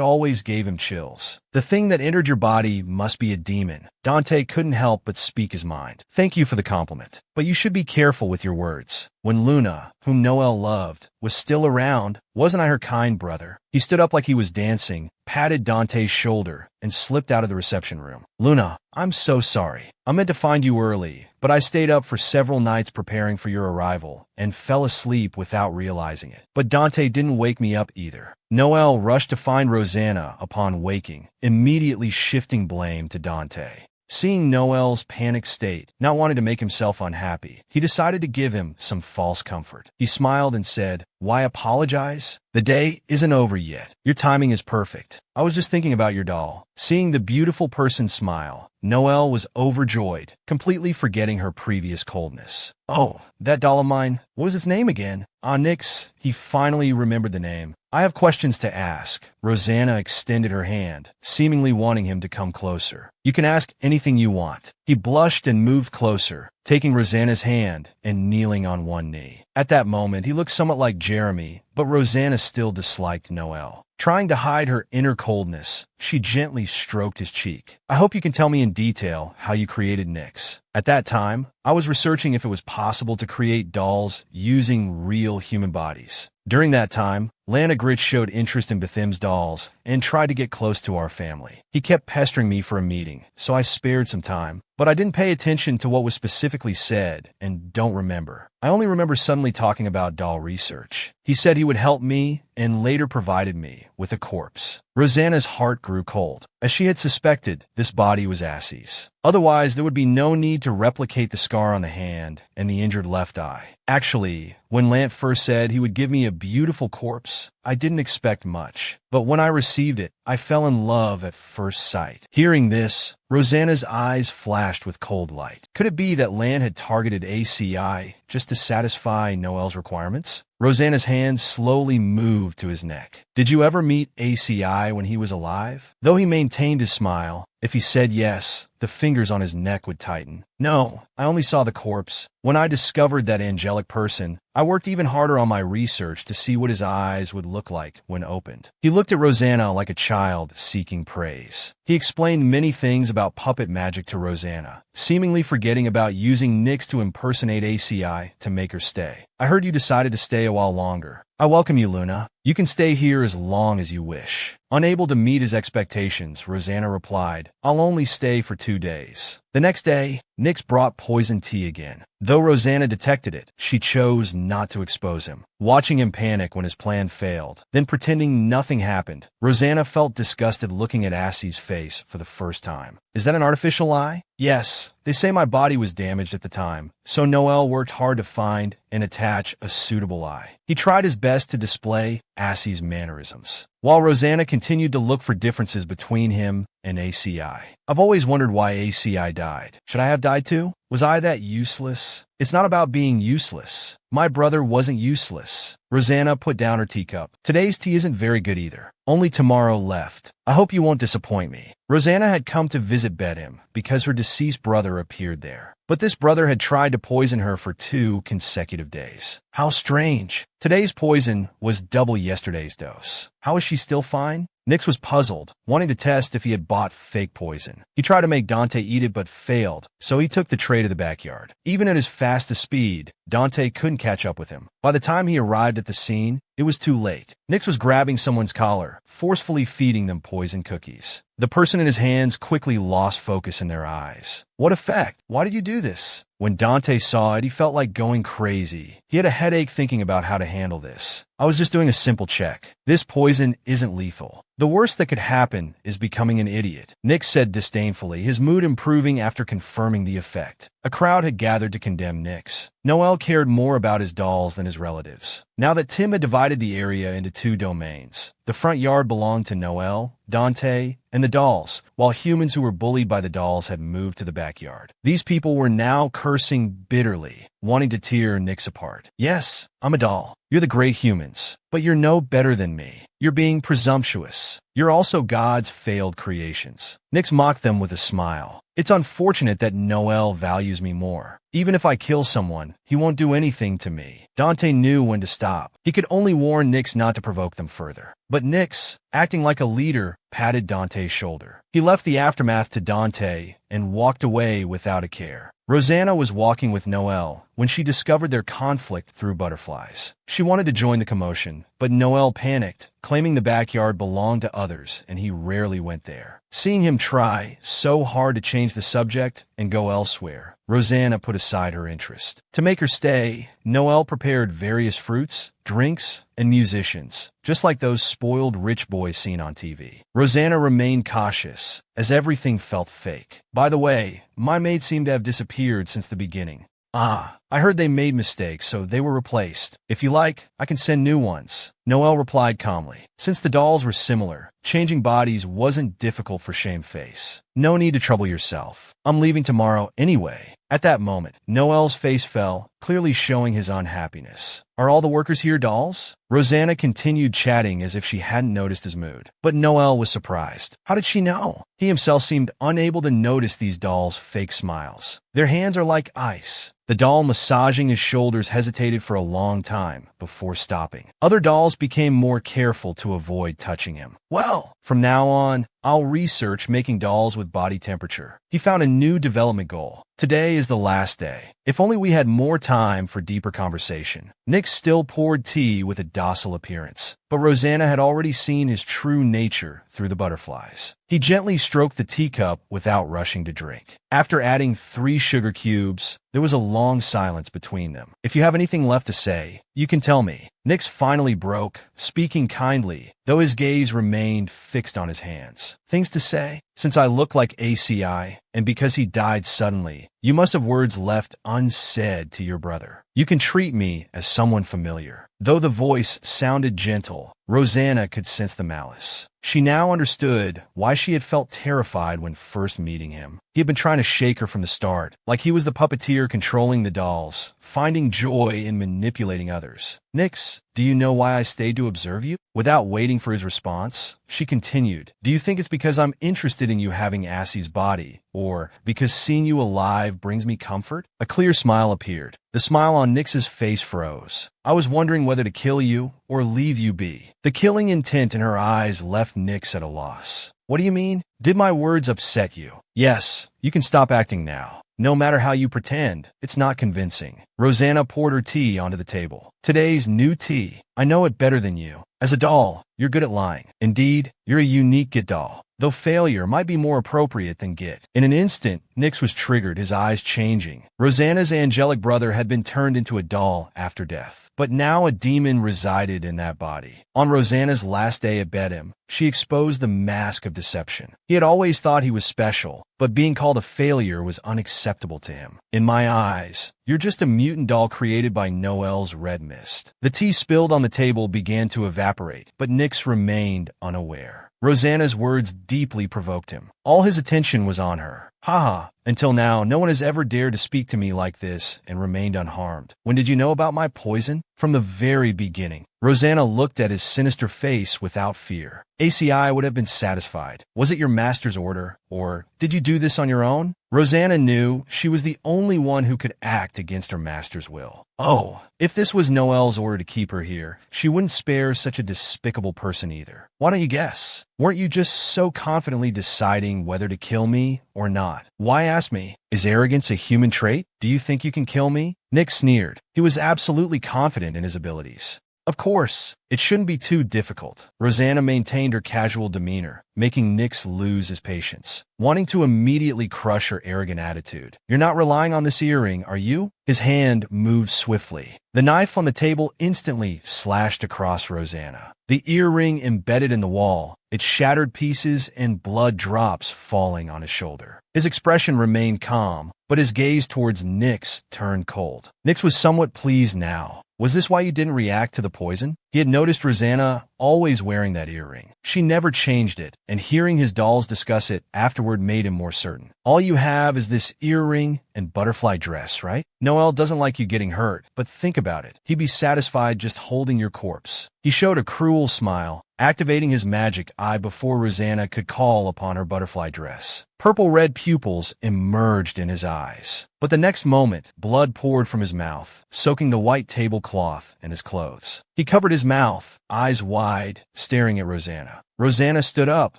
always gave him chills. The thing that entered your body must be a demon. Dante couldn't help but speak his mind. "Thank you for the compliment, but you should be careful with your words. When Luna, whom Noel loved, was still around, wasn't I her kind brother?" He stood up like he was dancing, patted Dante's shoulder, and slipped out of the reception room. "Luna, I'm so sorry. I meant to find you early, but I stayed up for several nights preparing for your arrival and fell asleep without realizing it. But Dante didn't wake me up either." Noel rushed to find Rosanna upon waking, immediately shifting blame to Dante. Seeing Noel's panicked state, not wanting to make himself unhappy, he decided to give him some false comfort. He smiled and said, "Why apologize? The day isn't over yet. Your timing is perfect. I was just thinking about your doll." Seeing the beautiful person smile, Noel was overjoyed, completely forgetting her previous coldness. "Oh, that doll of mine, what was its name again?" "Nyx." He finally remembered the name. "I have questions to ask." Rosanna extended her hand, seemingly wanting him to come closer. "You can ask anything you want." He blushed and moved closer, taking Rosanna's hand and kneeling on one knee. At that moment, he looked somewhat like Jeremy, but Rosanna still disliked Noel. Trying to hide her inner coldness, she gently stroked his cheek. "I hope you can tell me in detail how you created Nyx." At that time, I was researching if it was possible to create dolls using real human bodies. During that time, Agrit showed interest in Bethim's dolls and tried to get close to our family. He kept pestering me for a meeting, so I spared some time. But I didn't pay attention to what was specifically said and don't remember. I only remember suddenly talking about doll research. He said he would help me and later provided me with a corpse. Rosanna's heart grew cold. As she had suspected, this body was Cassis. Otherwise, there would be no need to replicate the scar on the hand and the injured left eye. Actually, when Lant first said he would give me a beautiful corpse, I didn't expect much. But when I received it, I fell in love at first sight. Hearing this, Rosanna's eyes flashed with cold light. Could it be that Lant had targeted ACI just to satisfy Noel's requirements? Rosanna's hand slowly moved to his neck. "Did you ever meet ACI when he was alive?" Though he maintained his smile, if he said yes, the fingers on his neck would tighten. No, I only saw the corpse. When I discovered that angelic person, I worked even harder on my research to see what his eyes would look like when opened. He looked at Rosanna like a child seeking praise. He explained many things about puppet magic to Rosanna, seemingly forgetting about using Nyx to impersonate ACI to make her stay. I heard you decided to stay a while longer. I welcome you, Luna. You can stay here as long as you wish. Unable to meet his expectations, Rosanna replied, I'll only stay for 2 days. The next day, Nyx brought poison tea again. Though Rosanna detected it, she chose not to expose him, watching him panic when his plan failed, then pretending nothing happened. Rosanna felt disgusted looking at Assie's face for the first time. Is that an artificial eye? Yes. They say my body was damaged at the time, so Noel worked hard to find and attach a suitable eye. He tried his best to display Assie's mannerisms, while Rosanna continued to look for differences between him and ACI. I've always wondered why ACI died. Should I have died too? Was I that useless? It's not about being useless. My brother wasn't useless. Rosanna put down her teacup. Today's tea isn't very good either. Only tomorrow left. I hope you won't disappoint me. Rosanna had come to visit Bedham because her deceased brother appeared there. But this brother had tried to poison her for 2 consecutive days. How strange. Today's poison was double yesterday's dose. How is she still fine? Nyx was puzzled, wanting to test if he had bought fake poison. He tried to make Dante eat it but failed, so he took the tray to the backyard. Even at his fastest speed, Dante couldn't catch up with him. By the time he arrived at the scene, it was too late. Nyx was grabbing someone's collar, forcefully feeding them poison cookies. The person in his hands quickly lost focus in their eyes. What effect? Why did you do this? When Dante saw it, he felt like going crazy. He had a headache thinking about how to handle this. I was just doing a simple check. This poison isn't lethal. The worst that could happen is becoming an idiot, Nyx said disdainfully, his mood improving after confirming the effect. A crowd had gathered to condemn Nyx. Noel cared more about his dolls than his relatives. Now that Tim had divided the area into 2 domains, the front yard belonged to Noel, Dante, and the dolls, while humans who were bullied by the dolls had moved to the backyard. These people were now cursing bitterly, wanting to tear Nyx apart. Yes, I'm a doll. You're the great humans, but you're no better than me. You're being presumptuous. You're also God's failed creations. Nyx mocked them with a smile. It's unfortunate that Noel values me more. Even if I kill someone, he won't do anything to me. Dante knew when to stop. He could only warn Nyx not to provoke them further. But Nyx, acting like a leader, patted Dante's shoulder. He left the aftermath to Dante and walked away without a care. Rosanna was walking with Noel when she discovered their conflict through butterflies. She wanted to join the commotion, but Noel panicked, claiming the backyard belonged to others and he rarely went there. Seeing him try so hard to change the subject and go elsewhere, Rosanna put aside her interest. To make her stay, Noel prepared various fruits, drinks, and musicians, just like those spoiled rich boys seen on TV. Rosanna remained cautious, as everything felt fake. By the way, my maid seemed to have disappeared since the beginning. Ah, I heard they made mistakes, so they were replaced. If you like, I can send new ones. Noel replied calmly. Since the dolls were similar, changing bodies wasn't difficult for Shameface. No need to trouble yourself. I'm leaving tomorrow anyway. At that moment, Noel's face fell, clearly showing his unhappiness. Are all the workers here dolls? Rosanna continued chatting as if she hadn't noticed his mood. But Noel was surprised. How did she know? He himself seemed unable to notice these dolls' fake smiles. Their hands are like ice. The doll massaging his shoulders hesitated for a long time before stopping. Other dolls became more careful to avoid touching him. Well, from now on, I'll research making dolls with body temperature. He found a new development goal. Today is the last day. If only we had more time for deeper conversation. Nyx still poured tea with a docile appearance, but Rosanna had already seen his true nature through the butterflies. He gently stroked the teacup without rushing to drink. After adding 3 sugar cubes, there was a long silence between them. If you have anything left to say, you can tell me. Nyx finally broke, speaking kindly, though his gaze remained fixed on his hands. Things to say? Since I look like ACI, and because he died suddenly, you must have words left unsaid to your brother. You can treat me as someone familiar. Though the voice sounded gentle, Rosanna could sense the malice. She now understood why she had felt terrified when first meeting him. He had been trying to shake her from the start, like he was the puppeteer controlling the dolls, finding joy in manipulating others. Nyx, Do you know why I stayed to observe you? Without waiting for his response, she continued, do you think it's because I'm interested in you having Assie's body, or because seeing you alive brings me comfort? A clear smile appeared. The smile on Nyx's face froze. I was wondering whether to kill you or leave you be. The killing intent in her eyes left Nyx at a loss. What do you mean? Did my words upset you? Yes, you can stop acting now. No matter how you pretend, it's not convincing. Rosanna poured her tea onto the table. Today's new tea. I know it better than you. As a doll, you're good at lying. Indeed, you're a unique Git doll, though failure might be more appropriate than Git. In an instant, Nyx was triggered, his eyes changing. Rosanna's angelic brother had been turned into a doll after death, but now a demon resided in that body. On Rosanna's last day at Bedham, she exposed the mask of deception. He had always thought he was special, but being called a failure was unacceptable to him. In my eyes, you're just a mutant doll created by Noel's red mist. The tea spilled on the table began to evaporate, but Nyx remained unaware. Rosanna's words deeply provoked him. All his attention was on her. Haha, until now, no one has ever dared to speak to me like this and remained unharmed. When did you know about my poison? From the very beginning. Rosanna looked at his sinister face without fear. ACI would have been satisfied. Was it your master's order, or did you do this on your own? Rosanna knew she was the only one who could act against her master's will. Oh, if this was Noel's order to keep her here, she wouldn't spare such a despicable person either. Why don't you guess? Weren't you just so confidently deciding whether to kill me or not? Why ask me? Is arrogance a human trait? Do you think you can kill me? Nyx sneered. He was absolutely confident in his abilities. Of course, it shouldn't be too difficult. Rosanna maintained her casual demeanor, making Nyx lose his patience, wanting to immediately crush her arrogant attitude. You're not relying on this earring, are you? His hand moved swiftly. The knife on the table instantly slashed across Rosanna. The earring embedded in the wall, its shattered pieces and blood drops falling on his shoulder. His expression remained calm, but his gaze towards Nyx turned cold. Nyx was somewhat pleased now. Was this why you didn't react to the poison? He had noticed Rosanna always wearing that earring. She never changed it, and hearing his dolls discuss it afterward made him more certain. All you have is this earring and butterfly dress, right? Noel doesn't like you getting hurt, but think about it. He'd be satisfied just holding your corpse. He showed a cruel smile, activating his magic eye before Rosanna could call upon her butterfly dress. Purple-red pupils emerged in his eyes. But the next moment, blood poured from his mouth, soaking the white tablecloth and his clothes. He covered his mouth, eyes wide, staring at Rosanna. Rosanna stood up,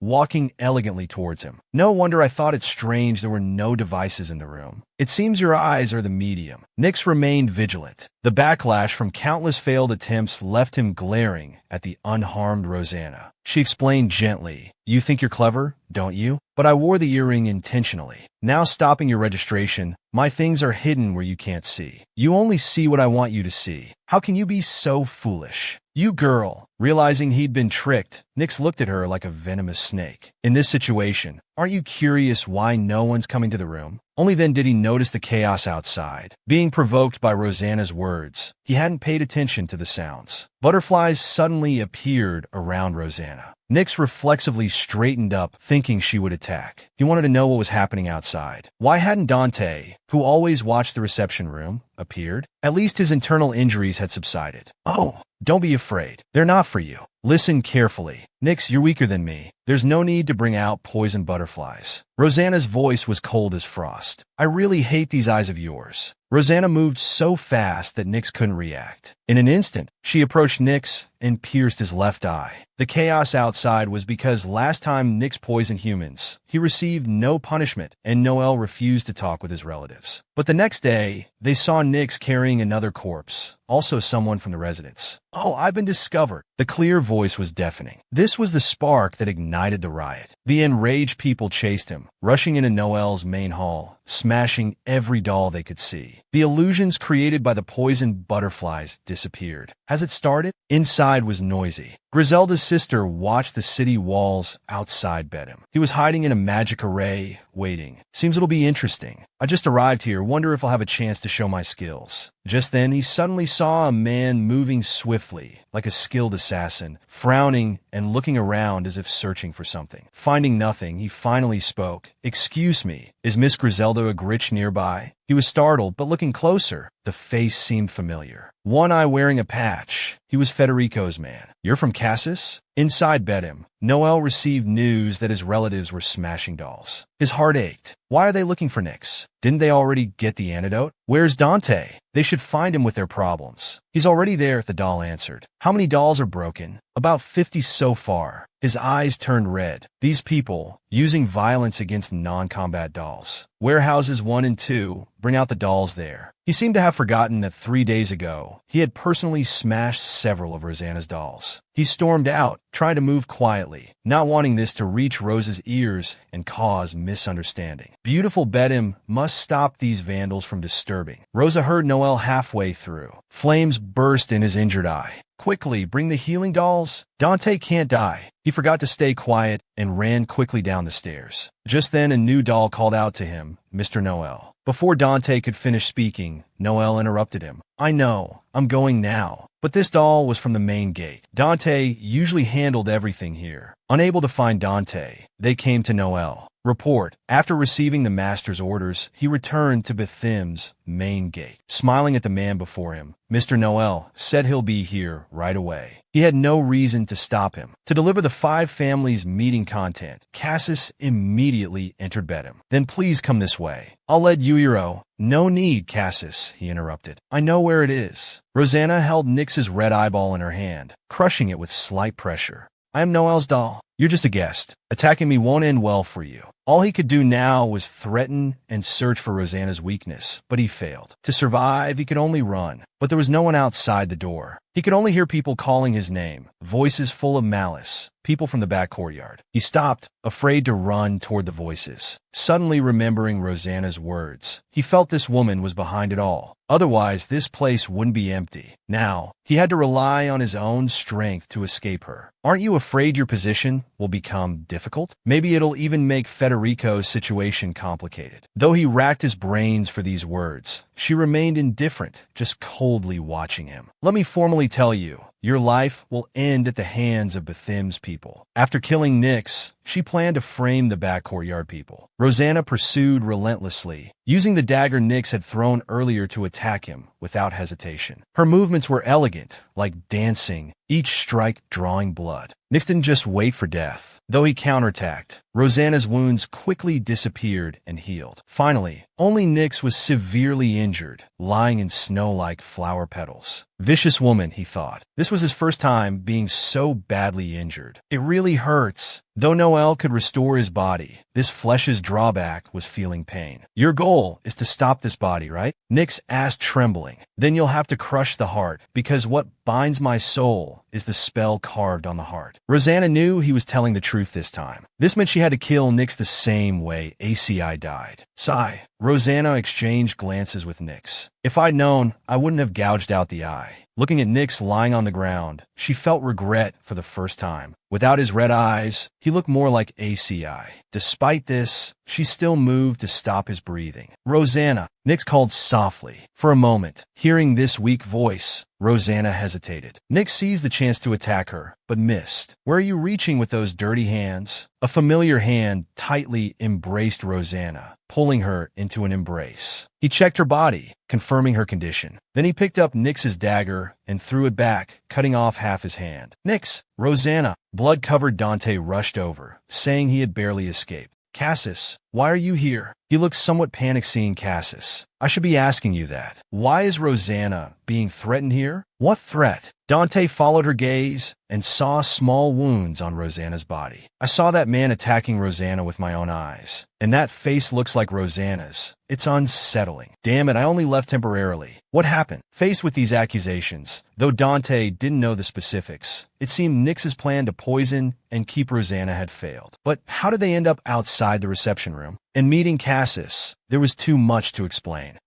walking elegantly towards him. No wonder I thought it strange there were no devices in the room. It seems your eyes are the medium. Nyx remained vigilant. The backlash from countless failed attempts left him glaring at the unharmed Rosanna. She explained gently, you think you're clever, don't you? But I wore the earring intentionally. Now stopping your registration, my things are hidden where you can't see. You only see what I want you to see. How can you be so foolish? You girl. Realizing he'd been tricked, Nyx looked at her like a venomous snake. In this situation, aren't you curious why no one's coming to the room? Only then did he notice the chaos outside. Being provoked by Rosanna's words, he hadn't paid attention to the sounds. Butterflies suddenly appeared around Rosanna. Nyx reflexively straightened up, thinking she would attack. He wanted to know what was happening outside. Why hadn't Dante, who always watched the reception room, appeared? At least his internal injuries had subsided. Oh, don't be afraid. They're not for you. Listen carefully. Nyx, you're weaker than me. There's no need to bring out poison butterflies. Rosanna's voice was cold as frost. I really hate these eyes of yours. Rosanna moved so fast that Nyx couldn't react. In an instant, she approached Nyx and pierced his left eye. The chaos outside was because last time Nyx poisoned humans, he received no punishment, and Noel refused to talk with his relatives. But the next day, they saw Nyx carrying another corpse, also someone from the residence. Oh, I've been discovered. The clear voice was deafening. This was the spark that ignited the riot. The enraged people chased him, rushing into Noel's main hall, smashing every doll they could see. The illusions created by the poisoned butterflies disappeared. Has it started? Inside was noisy. Griselda's sister watched the city walls outside Bedham. He was hiding in a magic array, waiting. Seems it'll be interesting. I just arrived here, wonder if I'll have a chance to show my skills. Just then, he suddenly saw a man moving swiftly, like a skilled assassin, frowning and looking around as if searching for something. Finding nothing, he finally spoke. "Excuse me, is Miss Griselda Agrit nearby?" He was startled, but looking closer, the face seemed familiar. One eye wearing a patch. He was Federico's man. "You're from Cassis?" Inside Bedham, Noel received news that his relatives were smashing dolls. His heart ached. Why are they looking for Nix? Didn't they already get the antidote? Where's Dante? They should find him with their problems. He's already there, the doll answered. How many dolls are broken? About 50 so far. His eyes turned red. These people, using violence against non-combat dolls. Warehouses 1 and 2, bring out the dolls there. He seemed to have forgotten that 3 days ago, he had personally smashed several of Rosanna's dolls. He stormed out, trying to move quietly, not wanting this to reach Rosa's ears and cause misunderstanding. Beautiful Bedham must stop these vandals from disturbing. Rosa heard Noel halfway through. Flames burst in his injured eye. Quickly, bring the healing dolls. Dante can't die. He forgot to stay quiet and ran quickly down the stairs. Just then, a new doll called out to him, "Mr. Noel." Before Dante could finish speaking, Noel interrupted him. "I know, I'm going now." But this doll was from the main gate. Dante usually handled everything here. Unable to find Dante, they came to Noel. Report. After receiving the master's orders, he returned to Bethim's main gate. Smiling at the man before him, Mr. Noel said he'll be here right away. He had no reason to stop him. To deliver the 5 families' meeting content, Cassis immediately entered Bedham. "Then please come this way. I'll let Yuiro." "No need, Cassis," he interrupted. "I know where it is." Rosanna held Nix's red eyeball in her hand, crushing it with slight pressure. "I am Noel's doll. You're just a guest. Attacking me won't end well for you." All he could do now was threaten and search for Rosanna's weakness, but he failed. To survive, he could only run, but there was no one outside the door. He could only hear people calling his name, voices full of malice, people from the back courtyard. He stopped, afraid to run toward the voices. Suddenly remembering Rosanna's words, he felt this woman was behind it all. Otherwise, this place wouldn't be empty. Now, he had to rely on his own strength to escape her. "Aren't you afraid your position will become difficult? Maybe it'll even make Federico's situation complicated." Though he racked his brains for these words, she remained indifferent, just coldly watching him. "Let me formally tell you, your life will end at the hands of Bethim's people." After killing Nix, she planned to frame the back courtyard people. Rosanna pursued relentlessly, using the dagger Nix had thrown earlier to attack him without hesitation. Her movements were elegant, like dancing, each strike drawing blood. Nix didn't just wait for death. Though he counterattacked, Rosanna's wounds quickly disappeared and healed. Finally, only Nix was severely injured, lying in snow like flower petals. Vicious woman, he thought. This was his first time being so badly injured. It really hurts. Though Noel could restore his body, this flesh's drawback was feeling pain. "Your goal is to stop this body, right?" Nix asked, trembling. "Then you'll have to crush the heart, because what binds my soul is the spell carved on the heart." Rosanna knew he was telling the truth this time. This meant she had to kill Nix the same way ACI died. Sigh. Rosanna exchanged glances with Nix. "If I'd known, I wouldn't have gouged out the eye." Looking at Nix lying on the ground, she felt regret for the first time. Without his red eyes, he looked more like ACI. Despite this, she still moved to stop his breathing. "Rosanna," Nix called softly. For a moment, hearing this weak voice, Rosanna hesitated. Nix seized the chance to attack her, but missed. "Where are you reaching with those dirty hands?" A familiar hand tightly embraced Rosanna, pulling her into an embrace. He checked her body, confirming her condition. Then he picked up Nix's dagger and threw it back, cutting off half his hand. "Nix! Rosanna!" Blood-covered Dante rushed over, saying he had barely escaped. "Cassis, why are you here?" He looked somewhat panicked seeing Cassis. "I should be asking you that. Why is Rosanna being threatened here?" "What threat?" Dante followed her gaze and saw small wounds on Rosanna's body. "I saw that man attacking Rosanna with my own eyes, and that face looks like Rosanna's. It's unsettling. Damn it, I only left temporarily. What happened?" Faced with these accusations, though Dante didn't know the specifics, it seemed Nix's plan to poison and keep Rosanna had failed. But how did they end up outside the reception room? In meeting Cassis, there was too much to explain.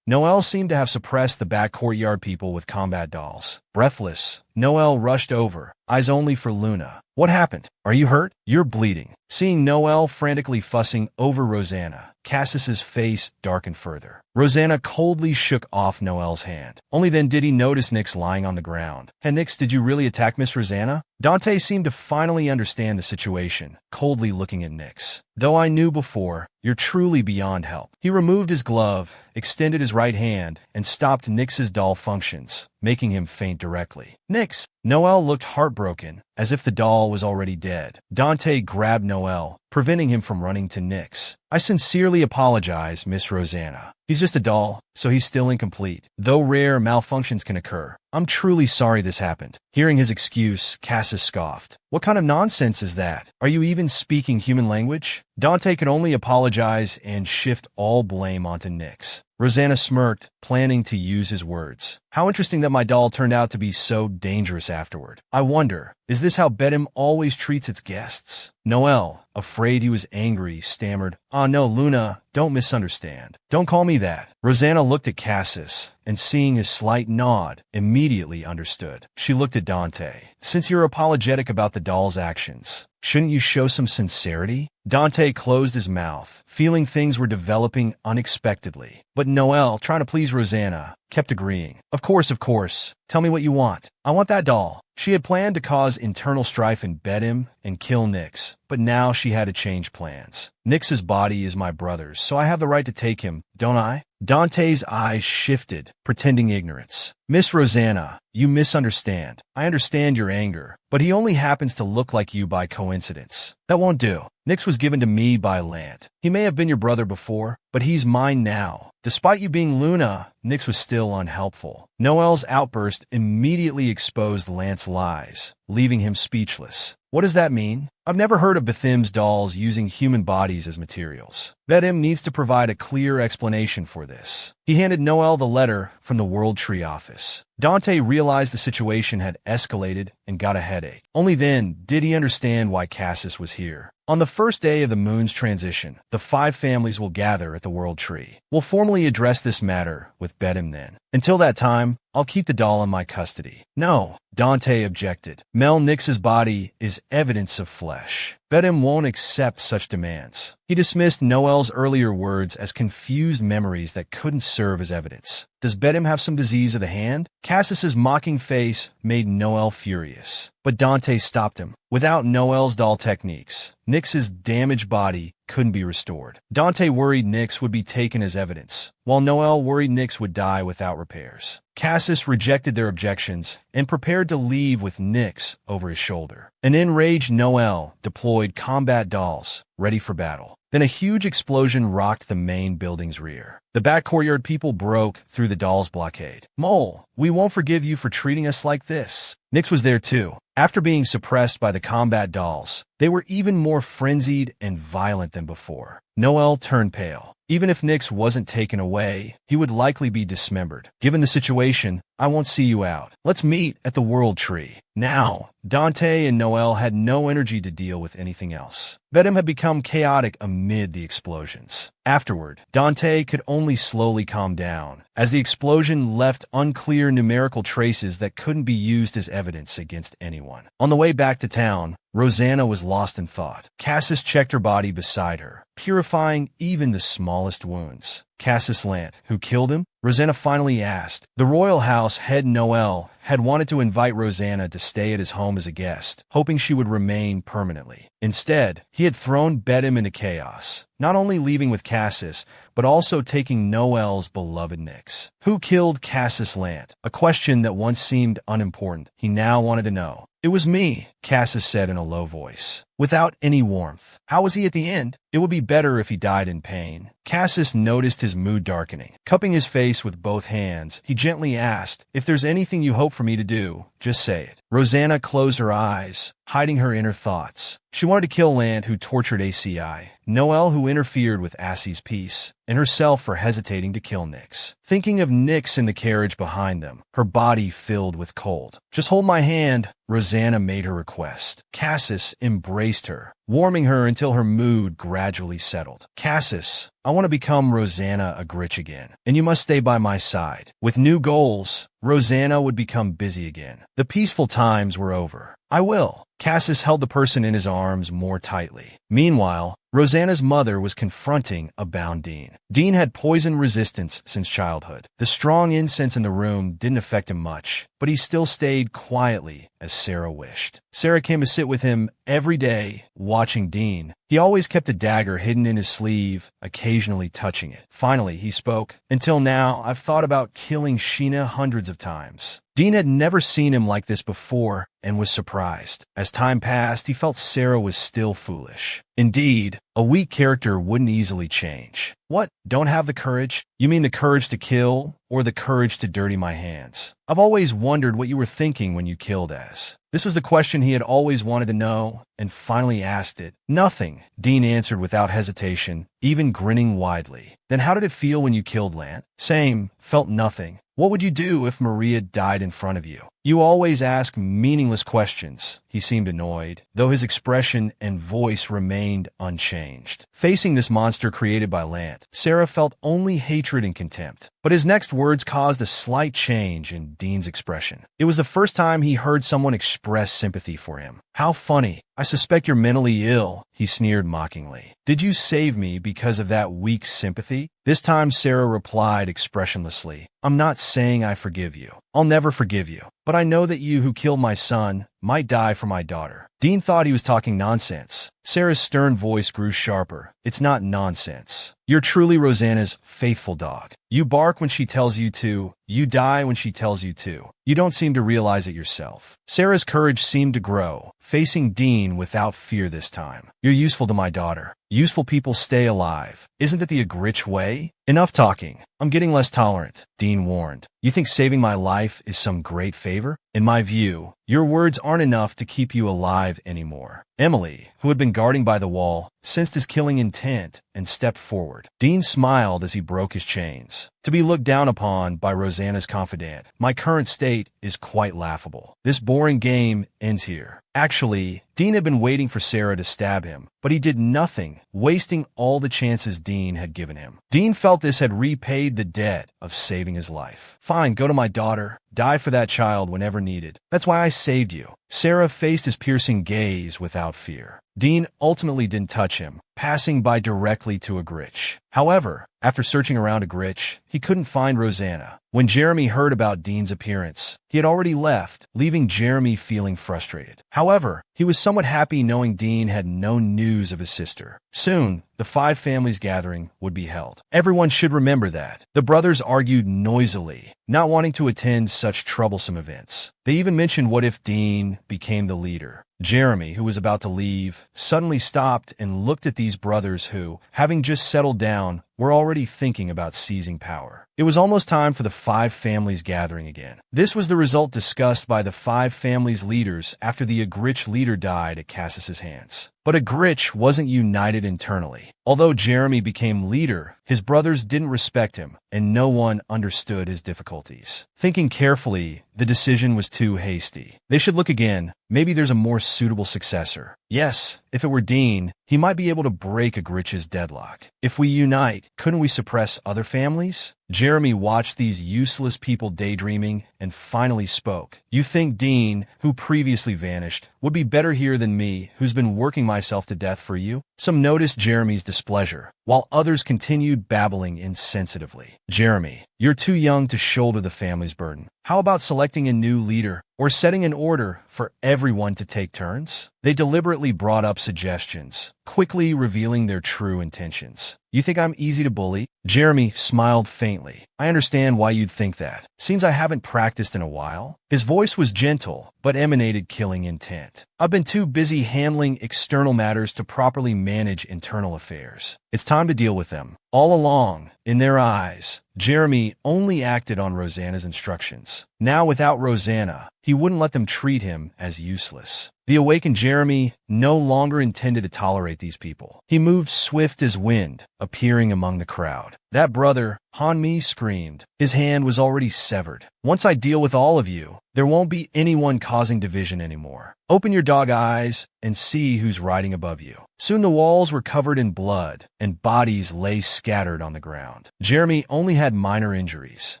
Noel seemed to have suppressed the back courtyard people with combat dolls. Breathless, Noelle rushed over, eyes only for Luna. What happened? Are you hurt? You're bleeding. Seeing Noelle frantically fussing over Rosanna, Cassis's face darkened further. Rosanna coldly shook off Noelle's hand. Only then did he notice Nyx lying on the ground. Hey Nyx, did you really attack Miss Rosanna? Dante seemed to finally understand the situation, coldly looking at Nyx. Though I knew before, you're truly beyond help. He removed his glove, extended his right hand, and stopped Nyx's doll functions, making him faint directly. Nyx! Noelle looked heartbroken, as if the doll was already dead. Dante grabbed Noelle, preventing him from running to Nyx. I sincerely apologize, Miss Rosanna. He's just a doll, so he's still incomplete. Though rare malfunctions can occur, I'm truly sorry this happened. Hearing his excuse, Cassis scoffed. What kind of nonsense is that? Are you even speaking human language? Dante could only apologize and shift all blame onto Nyx. Rosanna smirked, planning to use his words. How interesting that my doll turned out to be so dangerous afterward. I wonder, is this how Bedham always treats its guests? Noelle, afraid he was angry, stammered, no, Luna, don't misunderstand. Don't call me that. Rosanna looked at Cassis, and seeing his slight nod, immediately understood. She looked at Dante. Since you're apologetic about the doll's actions, shouldn't you show some sincerity? Dante closed his mouth, feeling things were developing unexpectedly. But Noelle, trying to please Rosanna, kept agreeing. Of course. Tell me what you want. I want that doll. She had planned to cause internal strife in Bedham and kill Nyx, but now she had to change plans. Nyx's body is my brother's, so I have the right to take him, don't I? Dante's eyes shifted, pretending ignorance. Miss Rosanna, you misunderstand. I understand your anger, but he only happens to look like you by coincidence. That won't do. Nyx was given to me by Lant. He may have been your brother before, but he's mine now. Despite you being Luna, Nyx was still unhelpful. Noelle's outburst immediately exposed Lant's lies, leaving him speechless. What does that mean? I've never heard of Bethim's dolls using human bodies as materials. Bedham needs to provide a clear explanation for this. He handed Noelle the letter from the World Tree office. Dante realized the situation had escalated and got a headache. Only then did he understand why Cassis was here. On the first day of the moon's transition, the 5 families will gather at the World Tree. We'll formally address this matter with Bedham then. Until that time, I'll keep the doll in my custody. No, Dante objected. Mel Nyx's body is evidence of flesh. Bedham won't accept such demands. He dismissed Noelle's earlier words as confused memories that couldn't serve as evidence. Does Bedham have some disease of the hand? Cassis's mocking face made Noelle furious. But Dante stopped him. Without Noelle's doll techniques, Nyx's damaged body couldn't be restored. Dante worried Nyx would be taken as evidence, while Noelle worried Nyx would die without repairs. Cassis rejected their objections and prepared to leave with Nyx over his shoulder. An enraged Noelle deployed combat dolls, ready for battle. Then a huge explosion rocked the main building's rear. The back courtyard people broke through the doll's blockade. Mole, we won't forgive you for treating us like this. Nyx was there too. After being suppressed by the combat dolls, they were even more frenzied and violent than before. Noelle turned pale. Even if Nyx wasn't taken away, he would likely be dismembered. Given the situation, I won't see you out. Let's meet at the World Tree. Now, Dante and Noelle had no energy to deal with anything else. Bedham had become chaotic amid the explosions. Afterward, Dante could only slowly calm down, as the explosion left unclear numerical traces that couldn't be used as evidence against anyone. On the way back to town, Rosanna was lost in thought. Cassis checked her body beside her, purifying even the smallest wounds. Cassis Lant, who killed him? Rosanna finally asked. The royal house head Noelle had wanted to invite Rosanna to stay at his home as a guest, hoping she would remain permanently. Instead, he had thrown Bedham into chaos, not only leaving with Cassis, but also taking Noelle's beloved Nyx. Who killed Cassis Lant? A question that once seemed unimportant. He now wanted to know. It was me, Cassis said in a low voice, without any warmth. How was he at the end? It would be better if he died in pain. Cassis noticed his mood darkening. Cupping his face with both hands, he gently asked, if there's anything you hope for me to do, just say it. Rosanna closed her eyes, hiding her inner thoughts. She wanted to kill Lant, who tortured ACI, Noelle, who interfered with Assie's peace, and herself for hesitating to kill Nyx. Thinking of Nyx in the carriage behind them, her body filled with cold. Just hold my hand, Rosanna made her request. Cassis embraced embraced her, warming her until her mood gradually settled. Cassis, I want to become Rosanna Agrit again, and you must stay by my side. With new goals, Rosanna would become busy again. The peaceful times were over. I will. Cassis held the person in his arms more tightly. Meanwhile, Rosanna's mother was confronting a bound Dean. Dean had poison resistance since childhood. The strong incense in the room didn't affect him much, but he still stayed quietly as Sarah wished. Sarah came to sit with him every day, watching Dean. He always kept a dagger hidden in his sleeve, occasionally touching it. Finally, he spoke. Until now, I've thought about killing Sheena hundreds of times. Dean had never seen him like this before and was surprised. As time passed, he felt Sarah was still foolish. Indeed, a weak character wouldn't easily change. What? Don't have the courage? You mean the courage to kill, or the courage to dirty my hands? I've always wondered what you were thinking when you killed Ez. This was the question he had always wanted to know, and finally asked it. Nothing, Dean answered without hesitation, even grinning widely. Then how did it feel when you killed Lant? Same, felt nothing. What would you do if Maria died in front of you? You always ask meaningless questions. He seemed annoyed, though his expression and voice remained unchanged. Facing this monster created by Lant, Sarah felt only hatred and contempt. But his next words caused a slight change in Dean's expression. It was the first time he heard someone express sympathy for him. How funny. I suspect you're mentally ill, he sneered mockingly. Did you save me because of that weak sympathy? This time Sarah replied expressionlessly, I'm not saying I forgive you. I'll never forgive you. But I know that you who killed my son might die for my daughter. Dean thought he was talking nonsense. Sarah's stern voice grew sharper. It's not nonsense. You're truly Rosanna's faithful dog. You bark when she tells you to. You die when she tells you to. You don't seem to realize it yourself. Sarah's courage seemed to grow, facing Dean without fear this time. You're useful to my daughter. Useful people stay alive. Isn't it the Agrit way? Enough talking. I'm getting less tolerant, Dean warned. You think saving my life is some great favor? In my view, your words aren't enough to keep you alive anymore. Emily, who had been guarding by the wall, sensed his killing intent and stepped forward. Dean smiled as he broke his chains. To be looked down upon by Rosanna's confidant, my current state is quite laughable. This boring game ends here. Actually, Dean had been waiting for Sarah to stab him, but he did nothing, wasting all the chances Dean had given him. Dean felt this had repaid the debt of saving his life. Fine, go to my daughter. Die for that child whenever needed. That's why I saved you. Sarah faced his piercing gaze without fear. Dean ultimately didn't touch him, passing by directly to Agrit. However, after searching around Agrit, he couldn't find Rosanna. When Jeremy heard about Dean's appearance, he had already left, leaving Jeremy feeling frustrated. However, he was somewhat happy knowing Dean had no news of his sister. Soon, the 5 families gathering would be held. Everyone should remember that. The brothers argued noisily, not wanting to attend such troublesome events. They even mentioned what if Dean became the leader. Jeremy, who was about to leave, suddenly stopped and looked at these brothers who, having just settled down, were already thinking about seizing power. It was almost time for the 5 families gathering again. This was the result discussed by the 5 families' leaders after the Agrit leader died at Cassis's hands. But Agrit wasn't united internally. Although Jeremy became leader, his brothers didn't respect him, and no one understood his difficulties. Thinking carefully, the decision was too hasty. They should look again. Maybe there's a more suitable successor. Yes, if it were Dean, he might be able to break Agrit's deadlock. If we unite, couldn't we suppress other families? Jeremy watched these useless people daydreaming and finally spoke. You think Dean, who previously vanished, would be better here than me, who's been working myself to death for you? Some noticed Jeremy's displeasure, while others continued babbling insensitively. Jeremy, you're too young to shoulder the family's burden. How about selecting a new leader, or setting an order for everyone to take turns? They deliberately brought up suggestions, quickly revealing their true intentions. You think I'm easy to bully? Jeremy smiled faintly. I understand why you'd think that. Seems I haven't practiced in a while. His voice was gentle, but emanated killing intent. I've been too busy handling external matters to properly manage internal affairs. It's time to deal with them. All along, in their eyes, Jeremy only acted on Rosanna's instructions. Now without Rosanna, he wouldn't let them treat him as useless. The awakened Jeremy no longer intended to tolerate these people. He moved swift as wind, appearing among the crowd. That brother, Han-mi screamed. His hand was already severed. Once I deal with all of you, there won't be anyone causing division anymore. Open your dog eyes and see who's riding above you. Soon the walls were covered in blood, and bodies lay scattered on the ground. Jeremy only had minor injuries.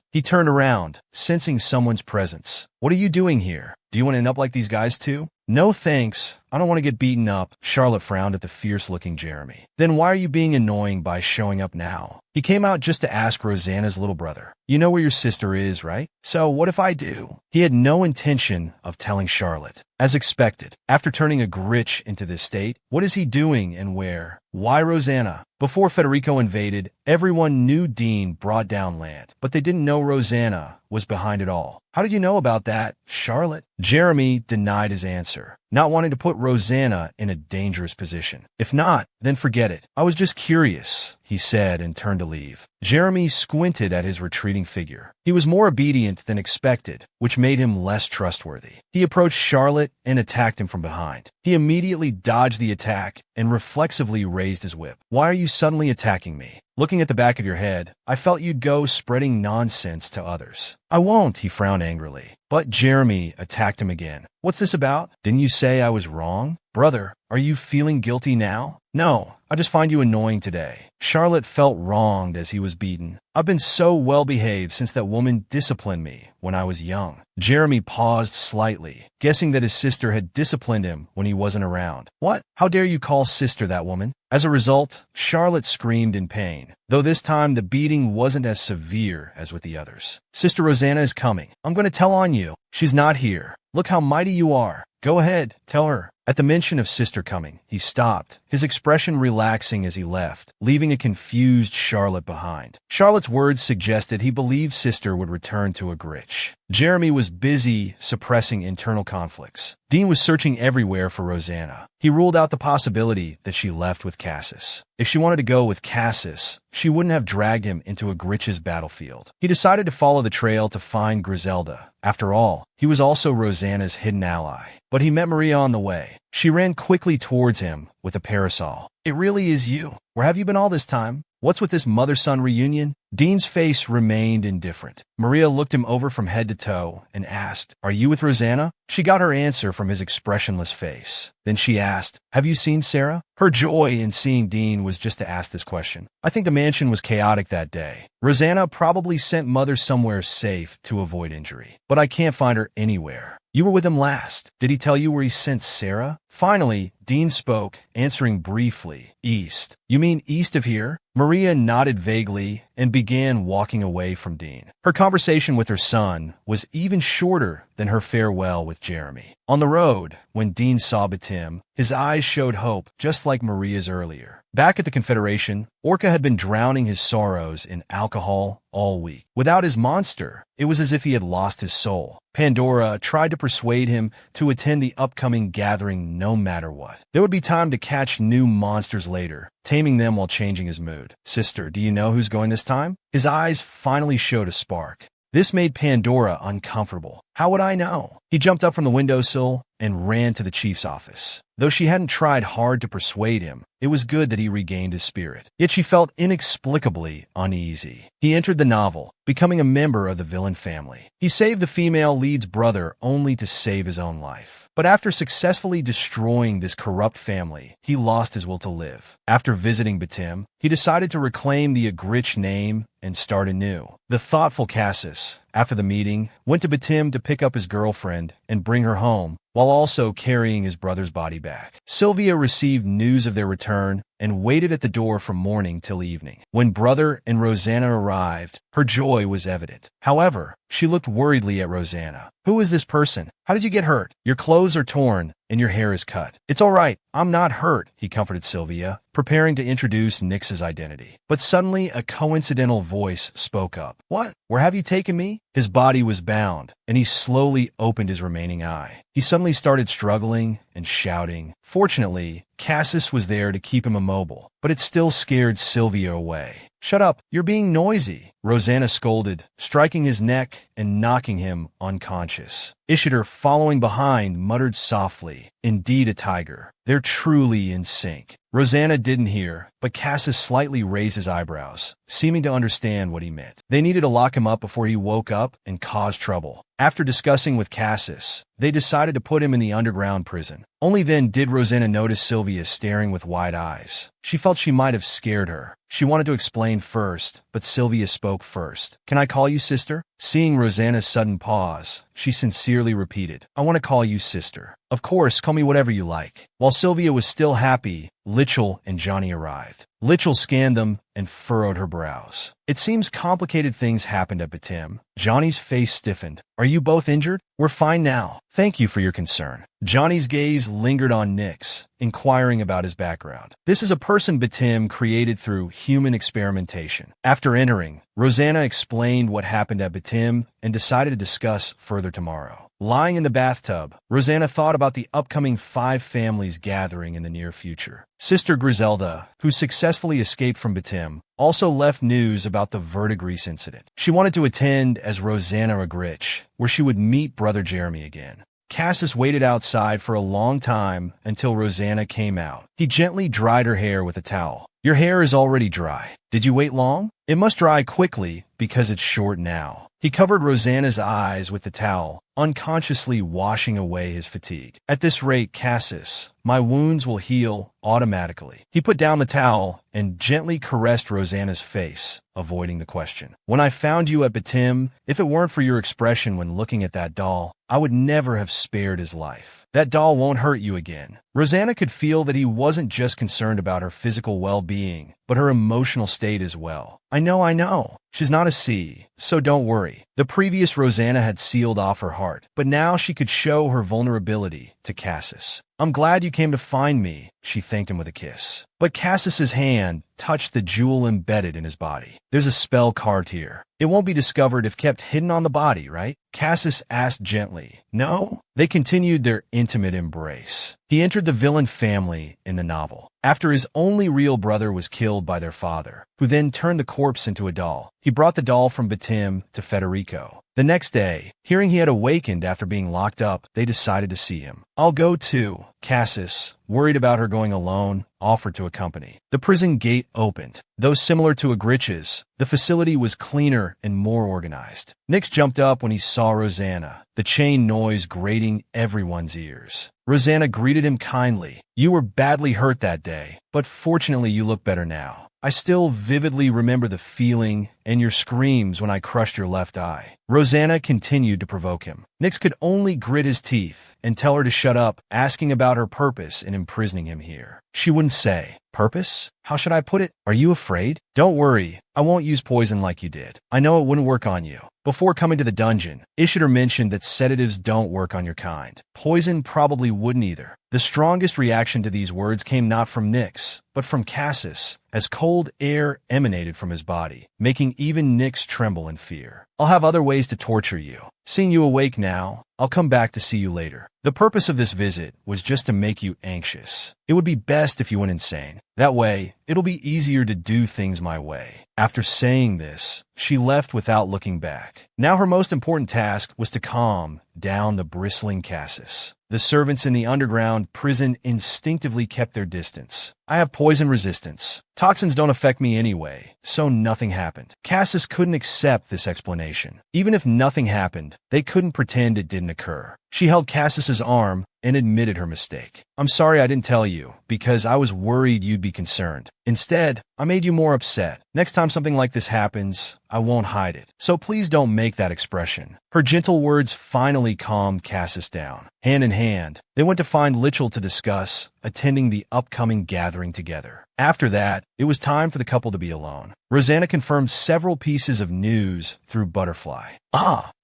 He turned around, sensing someone's presence. What are you doing here? Do you want to end up like these guys too? No thanks. I don't want to get beaten up. Charlotte frowned at the fierce-looking Jeremy. Then why are you being annoying by showing up now? He came out just to ask Rosanna's little brother. You know where your sister is, right? So what if I do? He had no intention of telling Charlotte. As expected, after turning Agrit into this state, what is he doing and where? Why Rosanna? Before Federico invaded, everyone knew Dean brought down land, but they didn't know Rosanna was behind it all. How did you know about that, Charlotte? Jeremy denied his answer, not wanting to put Rosanna in a dangerous position. If not, then forget it. I was just curious, he said and turned to leave. Jeremy squinted at his retreating figure. He was more obedient than expected, which made him less trustworthy. He approached Charlotte and attacked him from behind. He immediately dodged the attack and reflexively raised his whip. Why are you suddenly attacking me? Looking at the back of your head, I felt you'd go spreading nonsense to others. I won't, he frowned angrily. But Jeremy attacked him again. What's this about? Didn't you say I was wrong? Brother, are you feeling guilty now? No, I just find you annoying today. Charlotte felt wronged as he was beaten. I've been so well-behaved since that woman disciplined me when I was young. Jeremy paused slightly, guessing that his sister had disciplined him when he wasn't around. What? How dare you call sister that woman? As a result, Charlotte screamed in pain, though this time the beating wasn't as severe as with the others. Sister Rosanna is coming. I'm going to tell on you. She's not here. Look how mighty you are. Go ahead, tell her. At the mention of sister coming, he stopped, his expression relaxing as he left, leaving a confused Charlotte behind. Charlotte's words suggested he believed sister would return to Agrit. Jeremy was busy suppressing internal conflicts. Dean was searching everywhere for Rosanna. He ruled out the possibility that she left with Cassis. If she wanted to go with Cassis, she wouldn't have dragged him into Agrit's battlefield. He decided to follow the trail to find Griselda. After all, he was also Rosanna's hidden ally. But he met Maria on the way. She ran quickly towards him with a parasol. It really is you. Where have you been all this time? What's with this mother-son reunion? Dean's face remained indifferent. Maria looked him over from head to toe and asked, Are you with Rosanna? She got her answer from his expressionless face. Then she asked, Have you seen Sarah? Her joy in seeing Dean was just to ask this question. I think the mansion was chaotic that day. Rosanna probably sent Mother somewhere safe to avoid injury. But I can't find her anywhere. You were with him last. Did he tell you where he sent Sarah? Finally, Dean spoke, answering briefly, East. You mean east of here? Maria nodded vaguely and began walking away from Dean. Her conversation with her son was even shorter than her farewell with Jeremy. On the road, when Dean saw Betim, his eyes showed hope, just like Maria's earlier. Back at the Confederation, Orca had been drowning his sorrows in alcohol all week. Without his monster, it was as if he had lost his soul. Pandora tried to persuade him to attend the upcoming gathering no matter what. There would be time to catch new monsters later, taming them while changing his mood. Sister, do you know who's going this time? His eyes finally showed a spark. This made Pandora uncomfortable. How would I know? He jumped up from the windowsill and ran to the chief's office. Though she hadn't tried hard to persuade him, it was good that he regained his spirit. Yet she felt inexplicably uneasy. He entered the novel, becoming a member of the villain family. He saved the female lead's brother only to save his own life. But after successfully destroying this corrupt family, he lost his will to live. After visiting Betim, he decided to reclaim the Agrit name and start anew. The thoughtful Cassis, after the meeting, went to Betim to pick up his girlfriend and bring her home, while also carrying his brother's body back. Sylvia received news of their return and waited at the door from morning till evening. When brother and Rosanna arrived, her joy was evident. However, she looked worriedly at Rosanna. Who is this person? How did you get hurt? Your clothes are torn and your hair is cut. It's all right. I'm not hurt, he comforted Sylvia, preparing to introduce Nyx's identity. But suddenly a coincidental voice spoke up. What? Where have you taken me? His body was bound, and he slowly opened his remaining eye. He suddenly started struggling and shouting. Fortunately, Cassis was there to keep him immobile, but it still scared Sylvia away. "Shut up, you're being noisy," Rosanna scolded, striking his neck and knocking him unconscious. Ishidar, following behind, muttered softly, "Indeed a tiger. They're truly in sync." Rosanna didn't hear, but Cassis slightly raised his eyebrows, seeming to understand what he meant. They needed to lock him up before he woke up and caused trouble. After discussing with Cassis, they decided to put him in the underground prison. Only then did Rosanna notice Sylvia staring with wide eyes. She felt she might have scared her. She wanted to explain first, but Sylvia spoke first. "Can I call you sister?" Seeing Rosanna's sudden pause, she sincerely repeated, "I want to call you sister." "Of course, call me whatever you like." While Sylvia was still happy, Lichel and Johnny arrived. Lichel scanned them and furrowed her brows. "It seems complicated things happened at Batim." Johnny's face stiffened. "Are you both injured?" "We're fine now. Thank you for your concern." Johnny's gaze lingered on Nyx, inquiring about his background. "This is a person Batim created through human experimentation." After entering, Rosanna explained what happened at Batim and decided to discuss further tomorrow. Lying in the bathtub, Rosanna thought about the upcoming 5 families gathering in the near future. Sister Griselda, who successfully escaped from Batim, also left news about the verdigris incident. She wanted to attend as Rosanna Agrit, where she would meet Brother Jeremy again. Cassis waited outside for a long time until Rosanna came out. He gently dried her hair with a towel. "Your hair is already dry. Did you wait long?" "It must dry quickly because it's short now." He covered Rosanna's eyes with the towel, unconsciously washing away his fatigue. "At this rate, Cassis, my wounds will heal automatically." He put down the towel and gently caressed Rosanna's face, avoiding the question. "When I found you at Batim, if it weren't for your expression when looking at that doll, I would never have spared his life. That doll won't hurt you again." Rosanna could feel that he wasn't just concerned about her physical well-being, but her emotional state as well. I know. She's not a C, so don't worry." The previous Rosanna had sealed off her heart, but now she could show her vulnerability to Cassis. "I'm glad you came to find me," she thanked him with a kiss. But Cassis's hand touched the jewel embedded in his body. "There's a spell carved here. It won't be discovered if kept hidden on the body, right?" Cassis asked gently. "No?" They continued their intimate embrace. He entered the villain family in the novel, after his only real brother was killed by their father, who then turned the corpse into a doll. He brought the doll from Batim to Federico. The next day, hearing he had awakened after being locked up, they decided to see him. "I'll go too." Cassis, worried about her going alone, offered to accompany. The prison gate opened. Though similar to Agrit's, the facility was cleaner and more organized. Nyx jumped up when he saw Rosanna, the chain noise grating everyone's ears. Rosanna greeted him kindly. "You were badly hurt that day, but fortunately you look better now. I still vividly remember the feeling and your screams when I crushed your left eye." Rosanna continued to provoke him. Nyx could only grit his teeth and tell her to shut up, asking about her purpose in imprisoning him here. She wouldn't say. "Purpose? How should I put it? Are you afraid?" "Don't worry, I won't use poison like you did. I know it wouldn't work on you." Before coming to the dungeon, Ishidar mentioned that sedatives don't work on your kind. Poison probably wouldn't either. The strongest reaction to these words came not from Nyx, but from Cassis, as cold air emanated from his body, making even Nyx tremble in fear. "I'll have other ways to torture you. Seeing you awake now, I'll come back to see you later." The purpose of this visit was just to make you anxious. It would be best if you went insane. That way, it'll be easier to do things my way. After saying this, she left without looking back. Now her most important task was to calm down the bristling Cassis. The servants in the underground prison instinctively kept their distance. "I have poison resistance. Toxins don't affect me anyway, so nothing happened." Cassis couldn't accept this explanation. Even if nothing happened, they couldn't pretend it didn't occur. She held Cassis's arm and admitted her mistake. "I'm sorry I didn't tell you, because I was worried you'd be concerned. Instead, I made you more upset. Next time something like this happens, I won't hide it. So please don't make that expression." Her gentle words finally calmed Cassis down. Hand in hand, they went to find Lichel to discuss attending the upcoming gathering together. After that, it was time for the couple to be alone. Rosanna confirmed several pieces of news through Butterfly.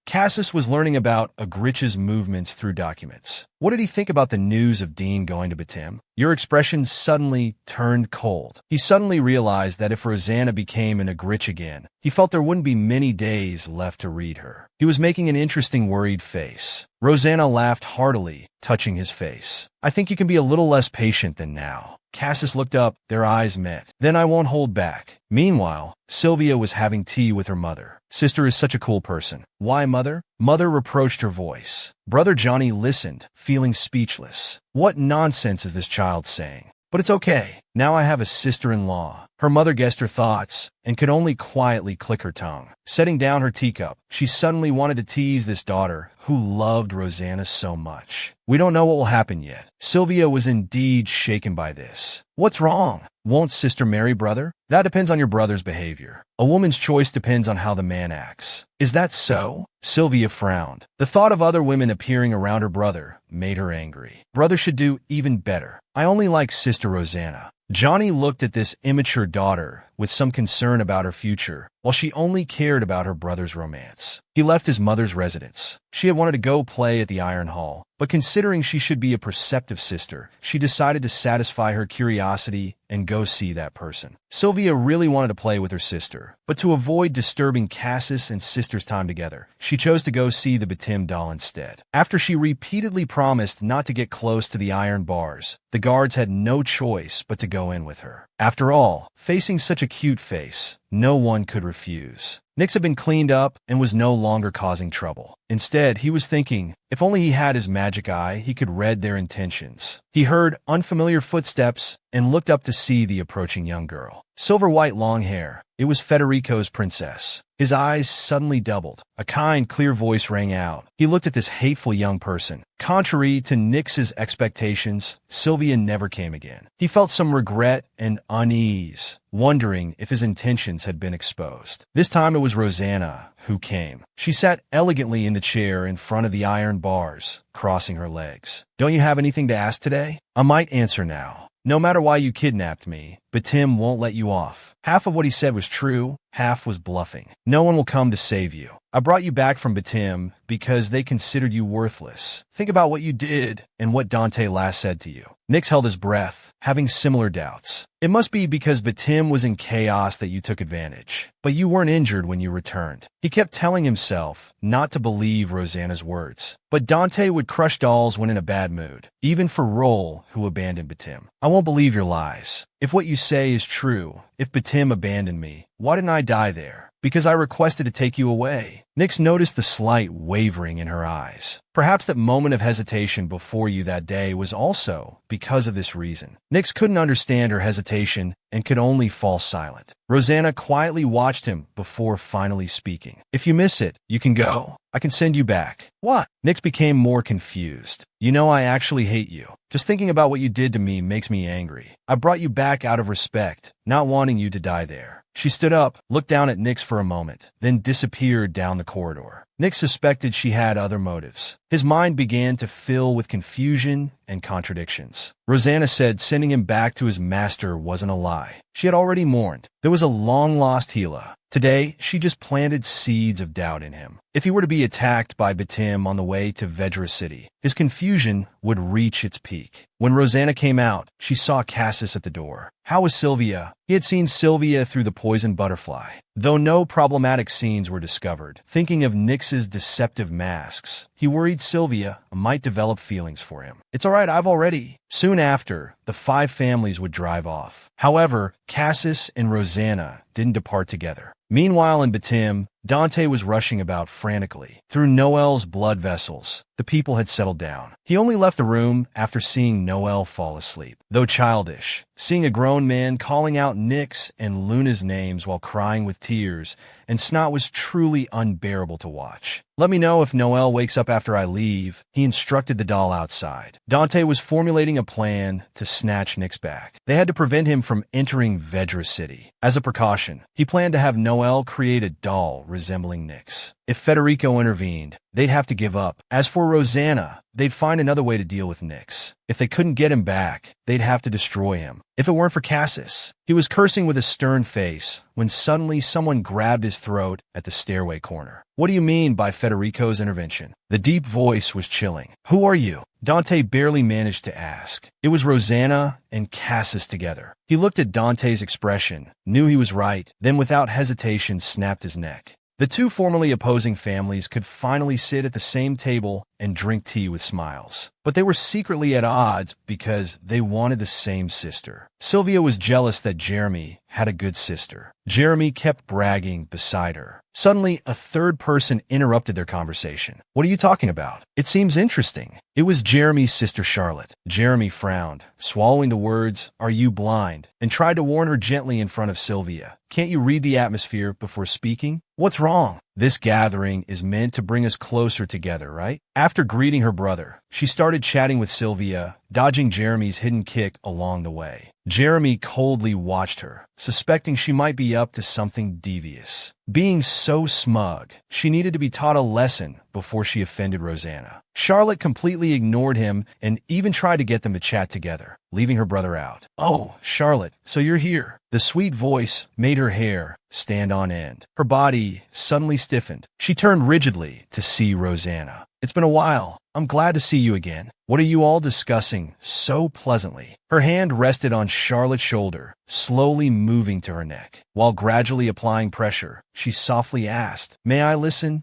Cassis was learning about Agrit's movements through documents. What did he think about the news of Dean going to Batim? Your expression suddenly turned cold. He suddenly realized that if Rosanna became an Agrit again, he felt there wouldn't be many days left to read her. He was making an interesting worried face. Rosanna laughed heartily, touching his face. "I think you can be a little less patient than now." Cassis looked up, their eyes met. Then I won't hold back. Meanwhile, Sylvia was having tea with her mother. Sister is such a cool person. Why, mother? Mother reproached her voice. Brother Johnny listened, feeling speechless. What nonsense is this child saying? But it's okay. Now I have a sister-in-law. Her mother guessed her thoughts and could only quietly click her tongue. Setting down her teacup, she suddenly wanted to tease this daughter who loved Rosanna so much. We don't know what will happen yet. Sylvia was indeed shaken by this. What's wrong? Won't sister marry brother? That depends on your brother's behavior. A woman's choice depends on how the man acts. Is that so? Sylvia frowned. The thought of other women appearing around her brother made her angry. Brother should do even better. I only like sister Rosanna. Johnny looked at this immature daughter with some concern about her future, while she only cared about her brother's romance. He left his mother's residence. She had wanted to go play at the Iron Hall, but considering she should be a perceptive sister, she decided to satisfy her curiosity and go see that person. Sylvia really wanted to play with her sister, but to avoid disturbing Cassis and sister's time together, she chose to go see the Betim doll instead. After she repeatedly promised not to get close to the iron bars, the guards had no choice but to go in with her. After all, facing such a cute face, no one could refuse. Nyx had been cleaned up and was no longer causing trouble. Instead, he was thinking, if only he had his magic eye, he could read their intentions. He heard unfamiliar footsteps and looked up to see the approaching young girl. Silver-white long hair. It was Federico's princess. His eyes suddenly doubled. A kind, clear voice rang out. He looked at this hateful young person. Contrary to Nyx's expectations, Sylvia never came again. He felt some regret and unease, wondering if his intentions had been exposed. This time it was Rosanna who came. She sat elegantly in the chair in front of the iron bars, crossing her legs. Don't you have anything to ask today? I might answer now. No matter why you kidnapped me, Betim won't let you off. Half of what he said was true, half was bluffing. No one will come to save you. I brought you back from Betim because they considered you worthless. Think about what you did and what Dante last said to you. Nyx held his breath, having similar doubts. It must be because Betim was in chaos that you took advantage. But you weren't injured when you returned. He kept telling himself not to believe Rosanna's words. But Dante would crush dolls when in a bad mood, even for Roll, who abandoned Betim. I won't believe your lies. If what you say is true, if Betim abandoned me, why didn't I die there? Because I requested to take you away. Nyx noticed the slight wavering in her eyes. Perhaps that moment of hesitation before you that day was also because of this reason. Nyx couldn't understand her hesitation and could only fall silent. Rosanna quietly watched him before finally speaking. If you miss it, you can go. I can send you back. What? Nyx became more confused. You know I actually hate you. Just thinking about what you did to me makes me angry. I brought you back out of respect, not wanting you to die there. She stood up, looked down at Nyx for a moment, then disappeared down the corridor. Nyx suspected she had other motives. His mind began to fill with confusion and contradictions. Rosanna said sending him back to his master wasn't a lie. She had already mourned. There was a long-lost Gila. Today, she just planted seeds of doubt in him. If he were to be attacked by Betim on the way to Vedra City, his confusion would reach its peak. When Rosanna came out, she saw Cassis at the door. How was Sylvia? He had seen Sylvia through the poison butterfly. Though no problematic scenes were discovered, thinking of Nyx's deceptive masks, he worried Sylvia might develop feelings for him. It's all right, I've already. Soon after, the 5 families would drive off. However, Cassis and Rosanna didn't depart together. Meanwhile in Betim, Dante was rushing about frantically. Through Noel's blood vessels, the people had settled down. He only left the room after seeing Noel fall asleep. Though childish, seeing a grown man calling out Nyx and Luna's names while crying with tears and snot was truly unbearable to watch. Let me know if Noel wakes up after I leave, he instructed the doll outside. Dante was formulating a plan to snatch Nyx back. They had to prevent him from entering Vedra City. As a precaution, he planned to have Noel create a doll resembling Nyx. If Federico intervened, they'd have to give up. As for Rosanna, they'd find another way to deal with Nyx. If they couldn't get him back, they'd have to destroy him. If it weren't for Cassis, he was cursing with a stern face when suddenly someone grabbed his throat at the stairway corner. What do you mean by Federico's intervention? The deep voice was chilling. Who are you? Dante barely managed to ask. It was Rosanna and Cassis together. He looked at Dante's expression, knew he was right, then without hesitation snapped his neck. The 2 formerly opposing families could finally sit at the same table and drink tea with smiles. But they were secretly at odds because they wanted the same sister. Sylvia was jealous that Jeremy had a good sister. Jeremy kept bragging beside her. Suddenly, a third person interrupted their conversation. "What are you talking about? It seems interesting." It was Jeremy's sister Charlotte. Jeremy frowned, swallowing the words, "Are you blind?" and tried to warn her gently in front of Sylvia. "Can't you read the atmosphere before speaking? What's wrong? This gathering is meant to bring us closer together, right?" After greeting her brother, she started chatting with Sylvia, dodging Jeremy's hidden kick along the way. Jeremy coldly watched her, suspecting she might be up to something devious. Being so smug, she needed to be taught a lesson before she offended Rosanna. Charlotte completely ignored him and even tried to get them to chat together, leaving her brother out. "Oh, Charlotte, so you're here." The sweet voice made her hair stand on end. Her body suddenly stiffened. She turned rigidly to see Rosanna. "It's been a while. I'm glad to see you again. What are you all discussing so pleasantly?" Her hand rested on Charlotte's shoulder, slowly moving to her neck. While gradually applying pressure, she softly asked, "May I listen?"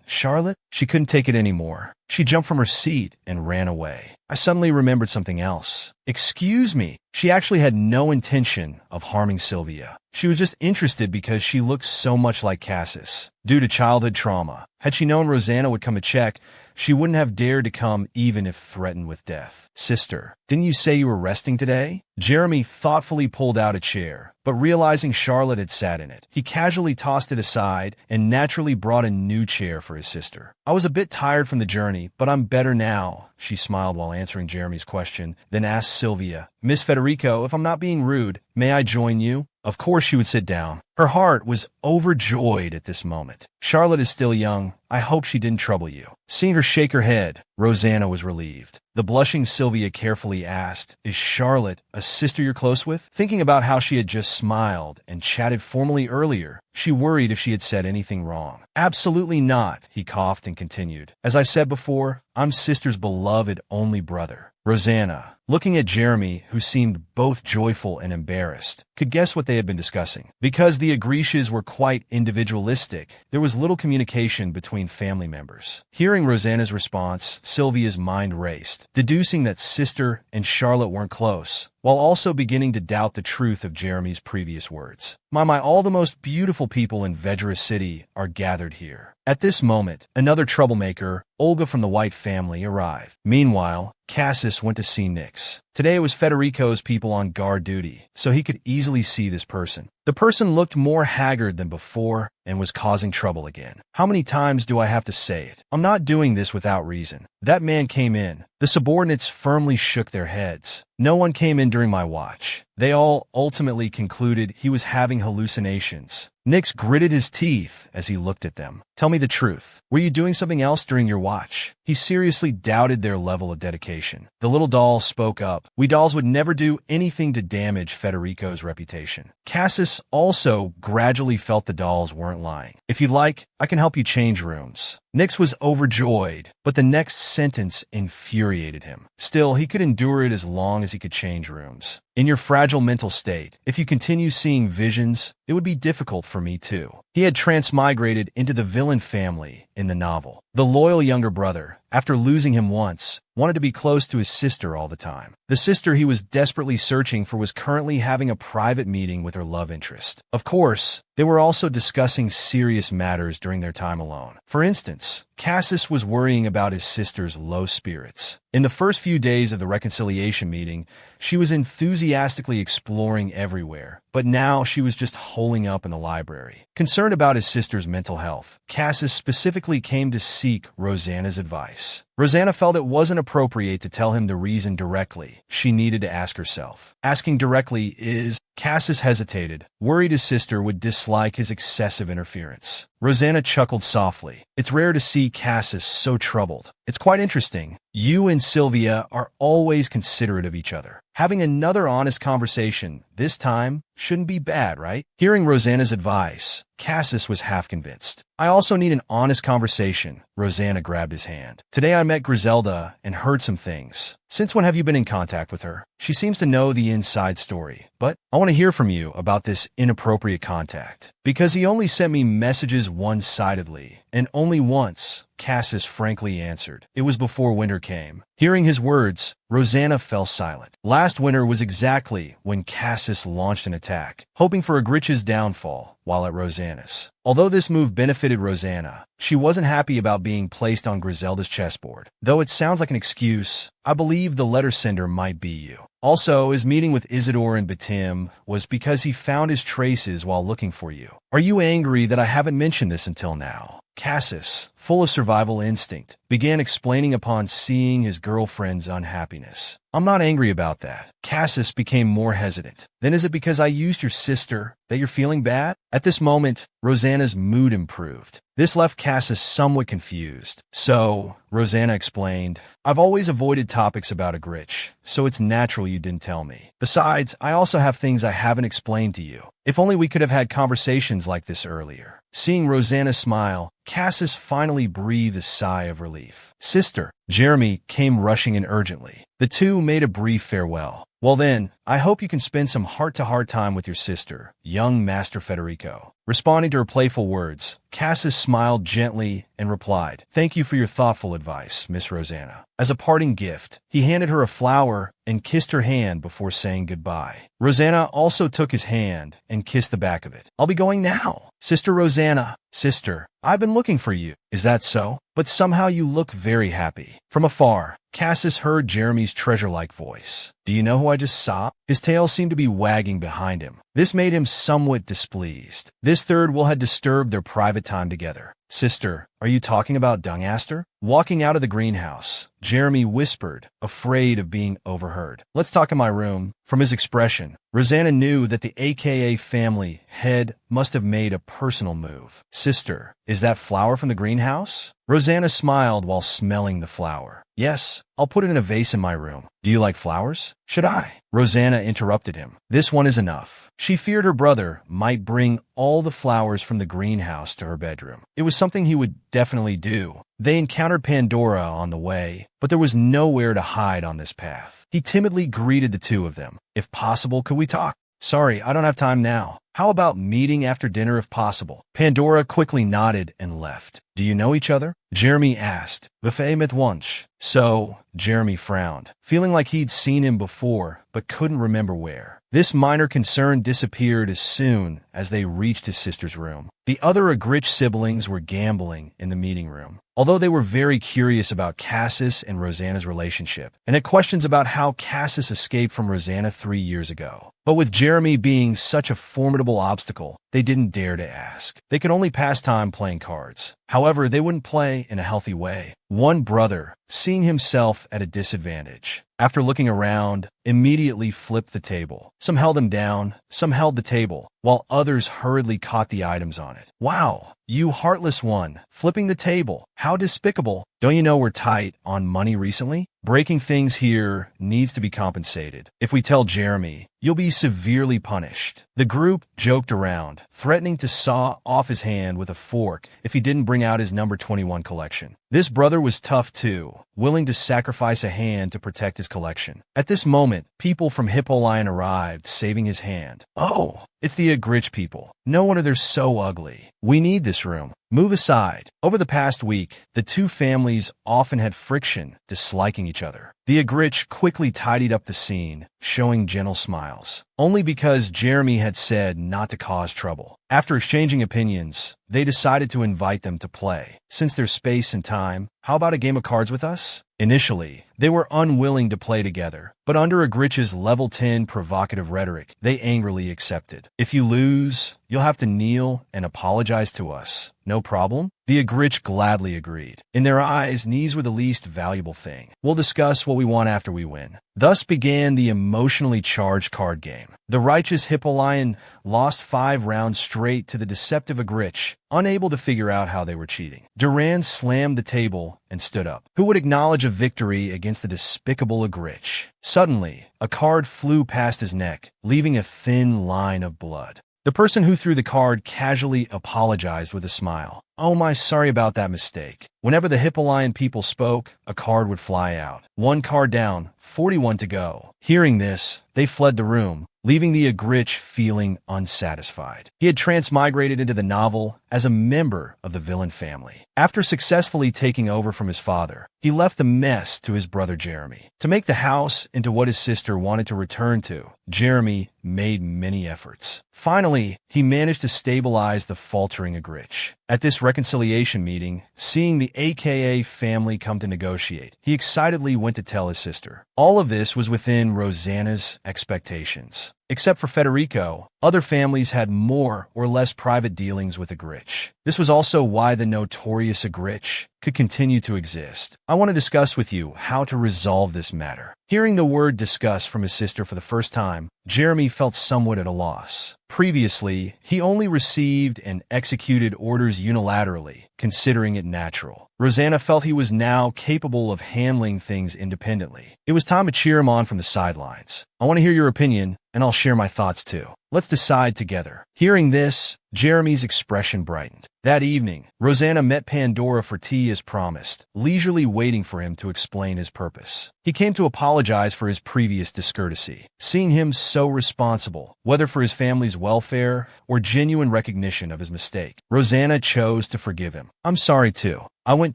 Charlotte?" She couldn't take it anymore. She jumped from her seat and ran away. I suddenly remembered something else. "Excuse me." She actually had no intention of harming Sylvia. She was just interested because she looked so much like Cassis. Due to childhood trauma, had she known Rosanna would come to check, she wouldn't have dared to come even if threatened with death. "Sister, didn't you say you were resting today?" Jeremy thoughtfully pulled out a chair, but realizing Charlotte had sat in it, he casually tossed it aside and naturally brought a new chair for his sister. "I was a bit tired from the journey, but I'm better now," she smiled while answering Jeremy's question, then asked Sylvia, "Miss Federico, if I'm not being rude, may I join you?" Of course she would sit down. Her heart was overjoyed at this moment. "Charlotte is still young. I hope she didn't trouble you." Seeing her shake her head, Rosanna was relieved. The blushing Sylvia carefully asked, "Is Charlotte a sister you're close with?" Thinking about how she had just smiled and chatted formally earlier, she worried if she had said anything wrong. "Absolutely not," he coughed and continued. "As I said before, I'm sister's beloved only brother." Rosanna, looking at Jeremy, who seemed both joyful and embarrassed, could guess what they had been discussing. Because the Agriches were quite individualistic, there was little communication between family members. Hearing Rosanna's response, Sylvia's mind raced, deducing that sister and Charlotte weren't close, while also beginning to doubt the truth of Jeremy's previous words. My, all the most beautiful people in Vedra City are gathered here." At this moment, another troublemaker, Olga from the White family, arrived. Meanwhile, Cassis went to see Nyx. Today it was Federico's people on guard duty, so he could easily see this person. The person looked more haggard than before and was causing trouble again. "How many times do I have to say it? I'm not doing this without reason." That man came in. The subordinates firmly shook their heads. "No one came in during my watch." They all ultimately concluded he was having hallucinations. Nyx gritted his teeth as he looked at them. "Tell me the truth. Were you doing something else during your watch?" He seriously doubted their level of dedication. The little doll spoke up. "We dolls would never do anything to damage Federico's reputation." Cassis also gradually felt the dolls weren't lying. "If you'd like, I can help you change rooms." Nyx was overjoyed, but the next sentence infuriated him. Still, he could endure it as long as he could change rooms. "In your fragile mental state, if you continue seeing visions, it would be difficult for me too." He had transmigrated into the villain family in the novel. The loyal younger brother, after losing him once, wanted to be close to his sister all the time. The sister he was desperately searching for was currently having a private meeting with her love interest. Of course, they were also discussing serious matters during their time alone. For instance, Cassis was worrying about his sister's low spirits. In the first few days of the reconciliation meeting, she was enthusiastically exploring everywhere, but now she was just holing up in the library. Concerned about his sister's mental health, Cassis specifically came to seek Rosanna's advice. Rosanna felt it wasn't appropriate to tell him the reason directly. She needed to ask herself. Asking directly is... Cassis hesitated, worried his sister would dislike his excessive interference. Rosanna chuckled softly. "It's rare to see Cassis so troubled. It's quite interesting. You and Sylvia are always considerate of each other. Having another honest conversation, this time, shouldn't be bad, right?" Hearing Rosanna's advice, Cassis was half convinced. "I also need an honest conversation." Rosanna grabbed his hand. "Today I met Griselda and heard some things. Since when have you been in contact with her? She seems to know the inside story. But I want to hear from you about this inappropriate contact. Because he only sent me messages one-sidedly, and only once, Cassis frankly answered. It was before winter came. Hearing his words, Rosanna fell silent. Last winter was exactly when Cassis launched an attack, hoping for Agrit's downfall while at Rosanna's. Although this move benefited Rosanna, she wasn't happy about being placed on Griselda's chessboard. Though it sounds like an excuse, I believe the letter sender might be you. Also, his meeting with Isidore and Betim was because he found his traces while looking for you. Are you angry that I haven't mentioned this until now? Cassis, full of survival instinct, began explaining upon seeing his girlfriend's unhappiness. I'm not angry about that. Cassis became more hesitant. Then is it because I used your sister that you're feeling bad? At this moment, Rosanna's mood improved. This left Cassis somewhat confused. So, Rosanna explained, I've always avoided topics about Agrit, so it's natural you didn't tell me. Besides, I also have things I haven't explained to you. If only we could have had conversations like this earlier. Seeing Rosanna smile, Cassis finally breathed a sigh of relief. Sister, Jeremy came rushing in urgently. The two made a brief farewell. Well then, I hope you can spend some heart-to-heart time with your sister, young Master Federico. Responding to her playful words, Cassis smiled gently and replied, Thank you for your thoughtful advice, Miss Rosanna. As a parting gift, he handed her a flower and kissed her hand before saying goodbye. Rosanna also took his hand and kissed the back of it. I'll be going now. Sister Rosanna, sister, I've been looking for you. Is that so? But somehow you look very happy. From afar, Cassis heard Jeremy's treasure-like voice. Do you know who I just saw? His tail seemed to be wagging behind him. This made him somewhat displeased. This third will had disturbed their private time together. Sister, are you talking about Dungaster? Walking out of the greenhouse, Jeremy whispered, afraid of being overheard. Let's talk in my room. From his expression, Rosanna knew that the AKA family head must have made a personal move. Sister, is that flower from the greenhouse? Rosanna smiled while smelling the flower. Yes, I'll put it in a vase in my room. Do you like flowers? Should I? Rosanna interrupted him. This one is enough. She feared her brother might bring all the flowers from the greenhouse to her bedroom. It was something he would definitely do. They encountered Pandora on the way, but there was nowhere to hide on this path. He timidly greeted the two of them. If possible, could we talk? Sorry, I don't have time now. How about meeting after dinner if possible? Pandora quickly nodded and left. Do you know each other? Jeremy asked. Buffet mit Wunsch. So, Jeremy frowned, feeling like he'd seen him before, but couldn't remember where. This minor concern disappeared as soon as they reached his sister's room. The other Agrit siblings were gambling in the meeting room. Although they were very curious about Cassis and Rosanna's relationship, and had questions about how Cassis escaped from Rosanna 3 years ago. But with Jeremy being such a formidable obstacle, they didn't dare to ask. They could only pass time playing cards. However, they wouldn't play in a healthy way. One brother, seeing himself at a disadvantage, after looking around, immediately flipped the table. Some held him down, some held the table, while others hurriedly caught the items on it. Wow, you heartless one, flipping the table. How despicable. Don't you know we're tight on money recently? Breaking things here needs to be compensated. If we tell Jeremy, you'll be severely punished. The group joked around, threatening to saw off his hand with a fork if he didn't bring out his number 21 collection. This brother was tough too, willing to sacrifice a hand to protect his collection. At this moment, people from Hippolyte arrived, saving his hand. Oh, it's the Agrit people. No wonder they're so ugly. We need this room. Move aside. Over the past week, the two families often had friction, disliking each other. The Agrit quickly tidied up the scene, showing gentle smiles, only because Jeremy had said not to cause trouble. After exchanging opinions, they decided to invite them to play. Since there's space and time, how about a game of cards with us? Initially, they were unwilling to play together, but under Agrit's level 10 provocative rhetoric, they angrily accepted. If you lose, you'll have to kneel and apologize to us. No problem? The Agrit gladly agreed. In their eyes, knees were the least valuable thing. We'll discuss what we want after we win. Thus began the emotionally charged card game. The righteous Hippolyte lost 5 rounds straight to the deceptive Agrit, unable to figure out how they were cheating. Duran slammed the table and stood up. Who would acknowledge a victory against the despicable Agrit? Suddenly, a card flew past his neck, leaving a thin line of blood. The person who threw the card casually apologized with a smile. "Oh my, sorry about that mistake." Whenever the Hippolytan people spoke, a card would fly out. One card down, 41 to go. Hearing this, they fled the room, leaving the Agrit feeling unsatisfied. He had transmigrated into the novel as a member of the villain family. After successfully taking over from his father, he left the mess to his brother Jeremy. To make the house into what his sister wanted to return to, Jeremy made many efforts. Finally, he managed to stabilize the faltering Agrit. At this reconciliation meeting, seeing the AKA family come to negotiate, he excitedly went to tell his sister. All of this was within Rosanna's expectations. Except for Federico, other families had more or less private dealings with Agrit. This was also why the notorious Agrit could continue to exist. I want to discuss with you how to resolve this matter. Hearing the word discuss from his sister for the first time, Jeremy felt somewhat at a loss. Previously, he only received and executed orders unilaterally, considering it natural. Rosanna felt he was now capable of handling things independently. It was time to cheer him on from the sidelines. "I want to hear your opinion, and I'll share my thoughts too. Let's decide together." Hearing this, Jeremy's expression brightened. That evening, Rosanna met Pandora for tea as promised, leisurely waiting for him to explain his purpose. He came to apologize for his previous discourtesy. Seeing him so responsible, whether for his family's welfare or genuine recognition of his mistake, Rosanna chose to forgive him. "I'm sorry too. I went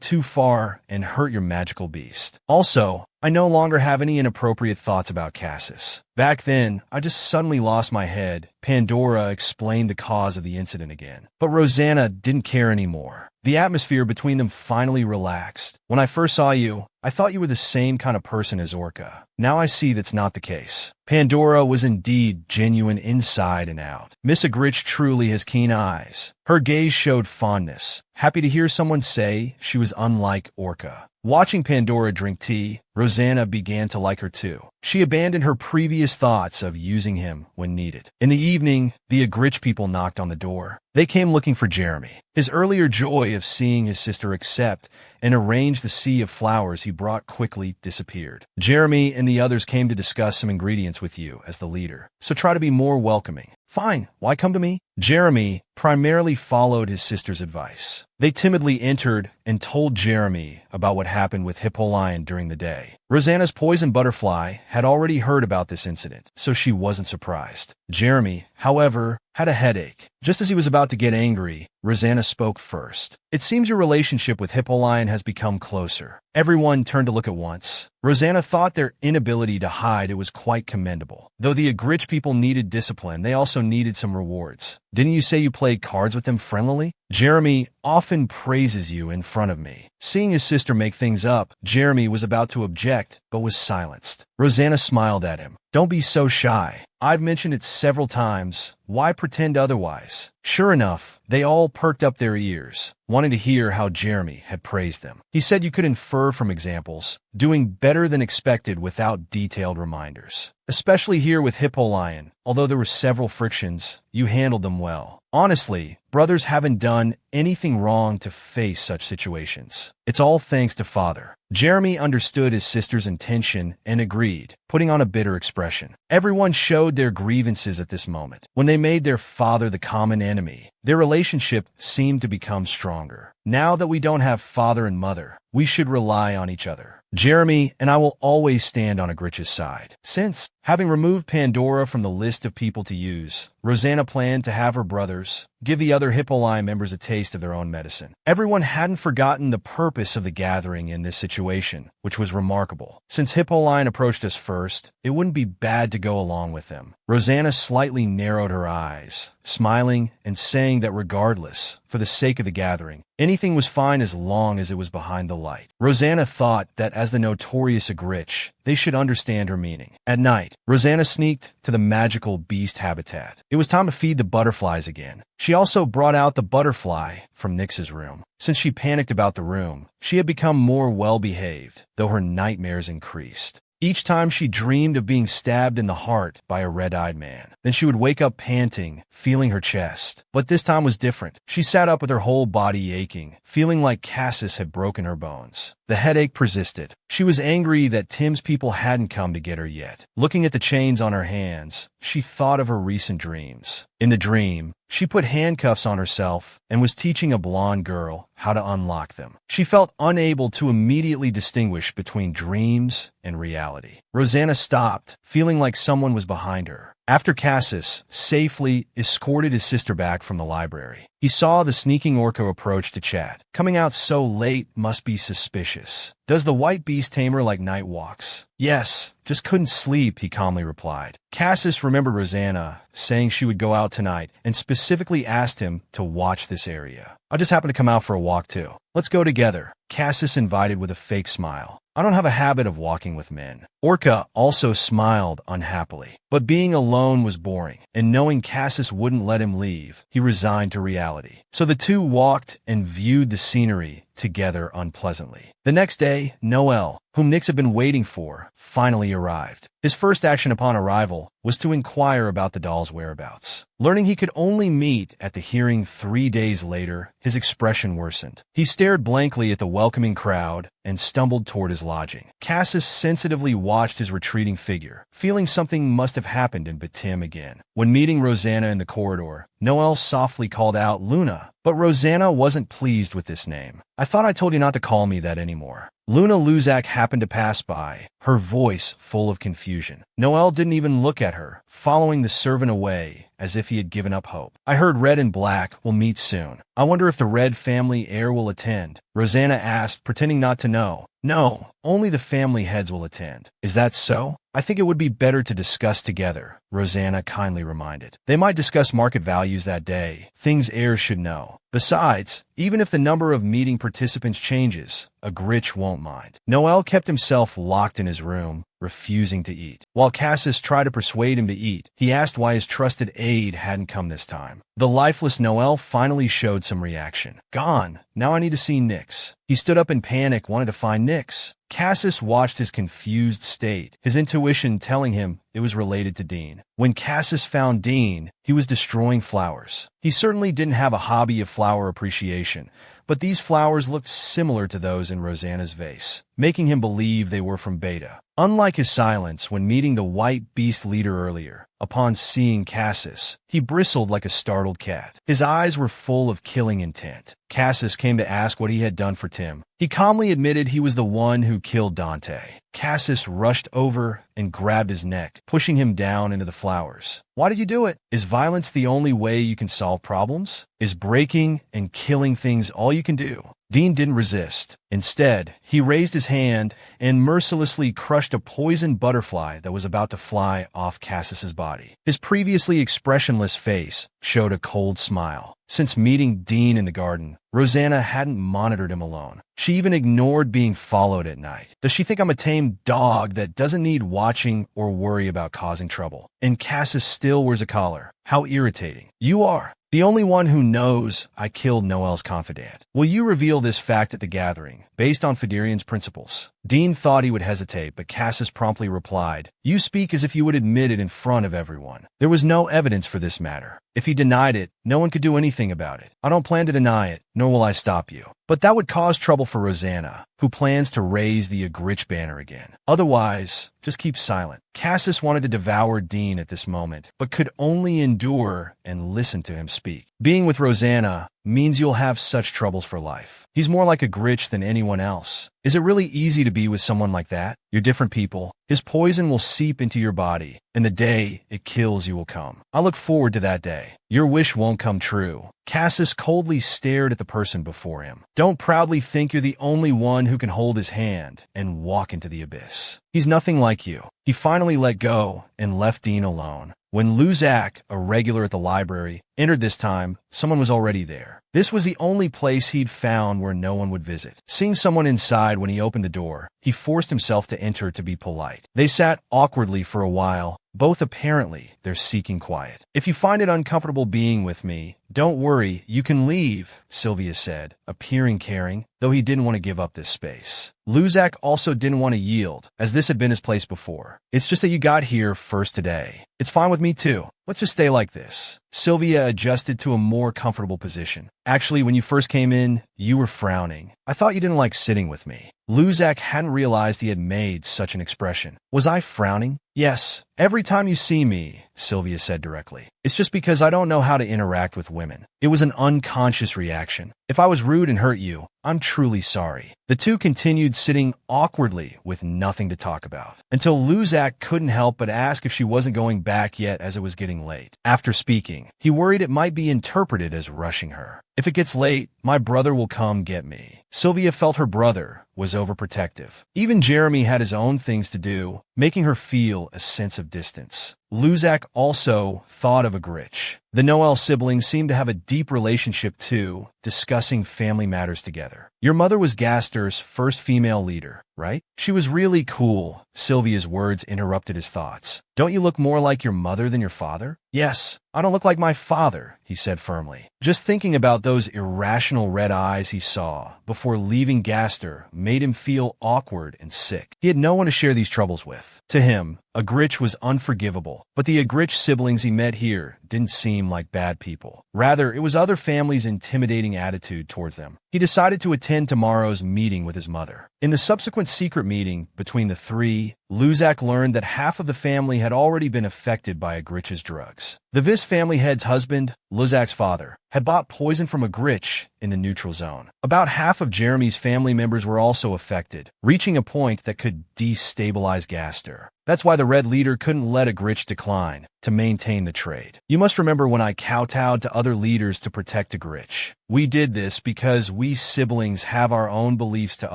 too far and hurt your magical beast. Also, I no longer have any inappropriate thoughts about Cassis. Back then, I just suddenly lost my head." Pandora explained the cause of the incident again. But Rosanna didn't care anymore. The atmosphere between them finally relaxed. "When I first saw you, I thought you were the same kind of person as Orca. Now I see that's not the case." Pandora was indeed genuine inside and out. Miss Agrit truly has keen eyes. Her gaze showed fondness, happy to hear someone say she was unlike Orca. Watching Pandora drink tea, Rosanna began to like her too. She abandoned her previous thoughts of using him when needed. In the evening, the Agrit people knocked on the door. They came looking for Jeremy. His earlier joy of seeing his sister accept and arrange the sea of flowers he brought quickly disappeared. "Jeremy and the others came to discuss some ingredients with you as the leader, so try to be more welcoming." "Fine, why come to me?" Jeremy primarily followed his sister's advice. They timidly entered and told Jeremy about what happened with Hippolytan during the day. Rosanna's poison butterfly had already heard about this incident, so she wasn't surprised. Jeremy, however, had a headache. Just as he was about to get angry, Rosanna spoke first. "It seems your relationship with Hippolytan has become closer." Everyone turned to look at once. Rosanna thought their inability to hide it was quite commendable. Though the Agrit people needed discipline, they also needed some rewards. "Didn't you say you played cards with them friendlily?" "Jeremy often praises you in front of me." Seeing his sister make things up, Jeremy was about to object, but was silenced. Rosanna smiled at him. "Don't be so shy. I've mentioned it several times. Why pretend otherwise?" Sure enough, they all perked up their ears, wanting to hear how Jeremy had praised them. He said you could infer from examples, doing better than expected without detailed reminders. Especially here with Hippolytan, although there were several frictions, you handled them well. Honestly, brothers haven't done anything wrong to face such situations. It's all thanks to Father. Jeremy understood his sister's intention and agreed, putting on a bitter expression. Everyone showed their grievances at this moment. When they made their father the common enemy, their relationship seemed to become stronger. Now that we don't have father and mother, we should rely on each other. Jeremy and I will always stand on Agrit's side. Since, having removed Pandora from the list of people to use, Rosanna planned to have her brothers give the other Hippolytan members a taste of their own medicine. Everyone hadn't forgotten the purpose of the gathering in this situation, which was remarkable. Since Hippolytan approached us first, it wouldn't be bad to go along with them. Rosanna slightly narrowed her eyes, smiling and saying that regardless, for the sake of the gathering, anything was fine as long as it was behind the light. Rosanna thought that as the notorious Agrit, they should understand her meaning. At night, Rosanna sneaked to the magical beast habitat. It was time to feed the butterflies again. She also brought out the butterfly from Nyx's room. Since she panicked about the room, she had become more well-behaved, though her nightmares increased. Each time she dreamed of being stabbed in the heart by a red-eyed man. Then she would wake up panting, feeling her chest. But this time was different. She sat up with her whole body aching, feeling like Cassis had broken her bones. The headache persisted. She was angry that Tim's people hadn't come to get her yet. Looking at the chains on her hands, she thought of her recent dreams. In the dream, she put handcuffs on herself and was teaching a blonde girl how to unlock them. She felt unable to immediately distinguish between dreams and reality. Rosanna stopped, feeling like someone was behind her. After Cassis safely escorted his sister back from the library, he saw the sneaking Orca approach to chat. Coming out so late must be suspicious. Does the white beast tamer like night walks? Yes, just couldn't sleep, he calmly replied. Cassis remembered Rosanna saying she would go out tonight and specifically asked him to watch this area. I just happened to come out for a walk too. Let's go together, Cassis invited with a fake smile. I don't have a habit of walking with men. Orca also smiled unhappily. But being alone was boring, and knowing Cassis wouldn't let him leave, he resigned to reality. So the two walked and viewed the scenery together unpleasantly. The next day, Noel, whom Nix had been waiting for, finally arrived. His first action upon arrival was to inquire about the doll's whereabouts. Learning he could only meet at the hearing 3 days later, his expression worsened. He stared blankly at the welcoming crowd and stumbled toward his lodging. Cassis sensitively watched his retreating figure, feeling something must have happened and bit him again. When meeting Rosanna in the corridor, Noel softly called out Luna, but Rosanna wasn't pleased with this name. I thought I told you not to call me that anymore. Luna Luzak happened to pass by, her voice full of confusion. Noel didn't even look at her, following the servant away as if he had given up hope. I heard Red and Black will meet soon. I wonder if the Red family heir will attend, Rosanna asked, pretending not to know. No, only the family heads will attend. Is that so? I think it would be better to discuss together, Rosanna kindly reminded. They might discuss market values that day, things heirs should know. Besides, even if the number of meeting participants changes, Agrit won't mind. Noel kept himself locked in his room, refusing to eat. While Cassis tried to persuade him to eat, he asked why his trusted aide hadn't come this time. The lifeless Noel finally showed some reaction. Gone. Now I need to see Nix. He stood up in panic, wanted to find Nix. Cassis watched his confused state, his intuition telling him it was related to Dean. When Cassis found Dean, he was destroying flowers. He certainly didn't have a hobby of flower appreciation, but these flowers looked similar to those in Rosanna's vase, making him believe they were from Beta. Unlike his silence when meeting the white beast leader earlier, upon seeing Cassis, he bristled like a startled cat. His eyes were full of killing intent. Cassis came to ask what he had done for Tim. He calmly admitted he was the one who killed Dante. Cassis rushed over and grabbed his neck, pushing him down into the flowers. Why did you do it? Is violence the only way you can solve problems? Is breaking and killing things all you can do? Dean didn't resist. Instead, he raised his hand and mercilessly crushed a poisoned butterfly that was about to fly off Cassis's body. His previously expressionless face showed a cold smile. Since meeting Dean in the garden, Rosanna hadn't monitored him alone. She even ignored being followed at night. Does she think I'm a tame dog that doesn't need watching or worry about causing trouble? And Cassis still wears a collar. How irritating. You are the only one who knows I killed Noel's confidant. Will you reveal this fact at the gathering, based on Federian's principles? Dean thought he would hesitate, but Cassis promptly replied, You speak as if you would admit it in front of everyone. There was no evidence for this matter. If he denied it, no one could do anything about it. I don't plan to deny it, nor will I stop you. But that would cause trouble for Rosanna, who plans to raise the Agrit banner again. Otherwise, just keep silent. Cassis wanted to devour Dean at this moment, but could only endure and listen to him speak. Being with Rosanna means you'll have such troubles for life. He's more like Agrit than anyone else. Is it really easy to be with someone like that? You're different people. His poison will seep into your body, and the day it kills you will come. I look forward to that day. Your wish won't come true. Cassis coldly stared at the person before him. Don't proudly think you're the only one who can hold his hand and walk into the abyss. He's nothing like you. He finally let go and left Dean alone. When Luzak, a regular at the library, entered this time, someone was already there. This was the only place he'd found where no one would visit. Seeing someone inside when he opened the door, he forced himself to enter to be polite. They sat awkwardly for a while, both apparently they're seeking quiet. If you find it uncomfortable being with me, don't worry, you can leave, Sylvia said, appearing caring, though he didn't want to give up this space. Luzak also didn't want to yield, as this had been his place before. It's just that you got here first today. It's fine with me too. Let's just stay like this. Sylvia adjusted to a more comfortable position. Actually, when you first came in, you were frowning. I thought you didn't like sitting with me. Luzak hadn't realized he had made such an expression. Was I frowning? Yes. Every time you see me, Sylvia said directly. It's just because I don't know how to interact with women. It was an unconscious reaction. If I was rude and hurt you, I'm truly sorry. The two continued sitting awkwardly with nothing to talk about, until Luzak couldn't help but ask if she wasn't going back yet as it was getting late. After speaking, he worried it might be interpreted as rushing her. If it gets late, my brother will come get me. Sylvia felt her brother was overprotective. Even Jeremy had his own things to do, making her feel a sense of distance. Luzak also thought of Agrit. The Noel siblings seemed to have a deep relationship too, discussing family matters together. Your mother was Gaster's first female leader, right? She was really cool. Sylvia's words interrupted his thoughts. Don't you look more like your mother than your father? Yes, I don't look like my father, he said firmly. Just thinking about those irrational red eyes he saw before leaving Gaster made him feel awkward and sick. He had no one to share these troubles with. To him, Agrit was unforgivable, but the Agrit siblings he met here didn't seem like bad people. Rather, it was other families' intimidating attitude towards them. He decided to attend tomorrow's meeting with his mother. In the subsequent secret meeting between the three, Luzak learned that half of the family had already been affected by Agrit's drugs. The Vis family head's husband, Luzak's father, had bought poison from Agrit in the neutral zone. About half of Jeremy's family members were also affected, reaching a point that could destabilize Gaster. That's why the Red Leader couldn't let Agrit decline to maintain the trade. You must remember when I kowtowed to other leaders to protect Agrit. We did this because we siblings have our own beliefs to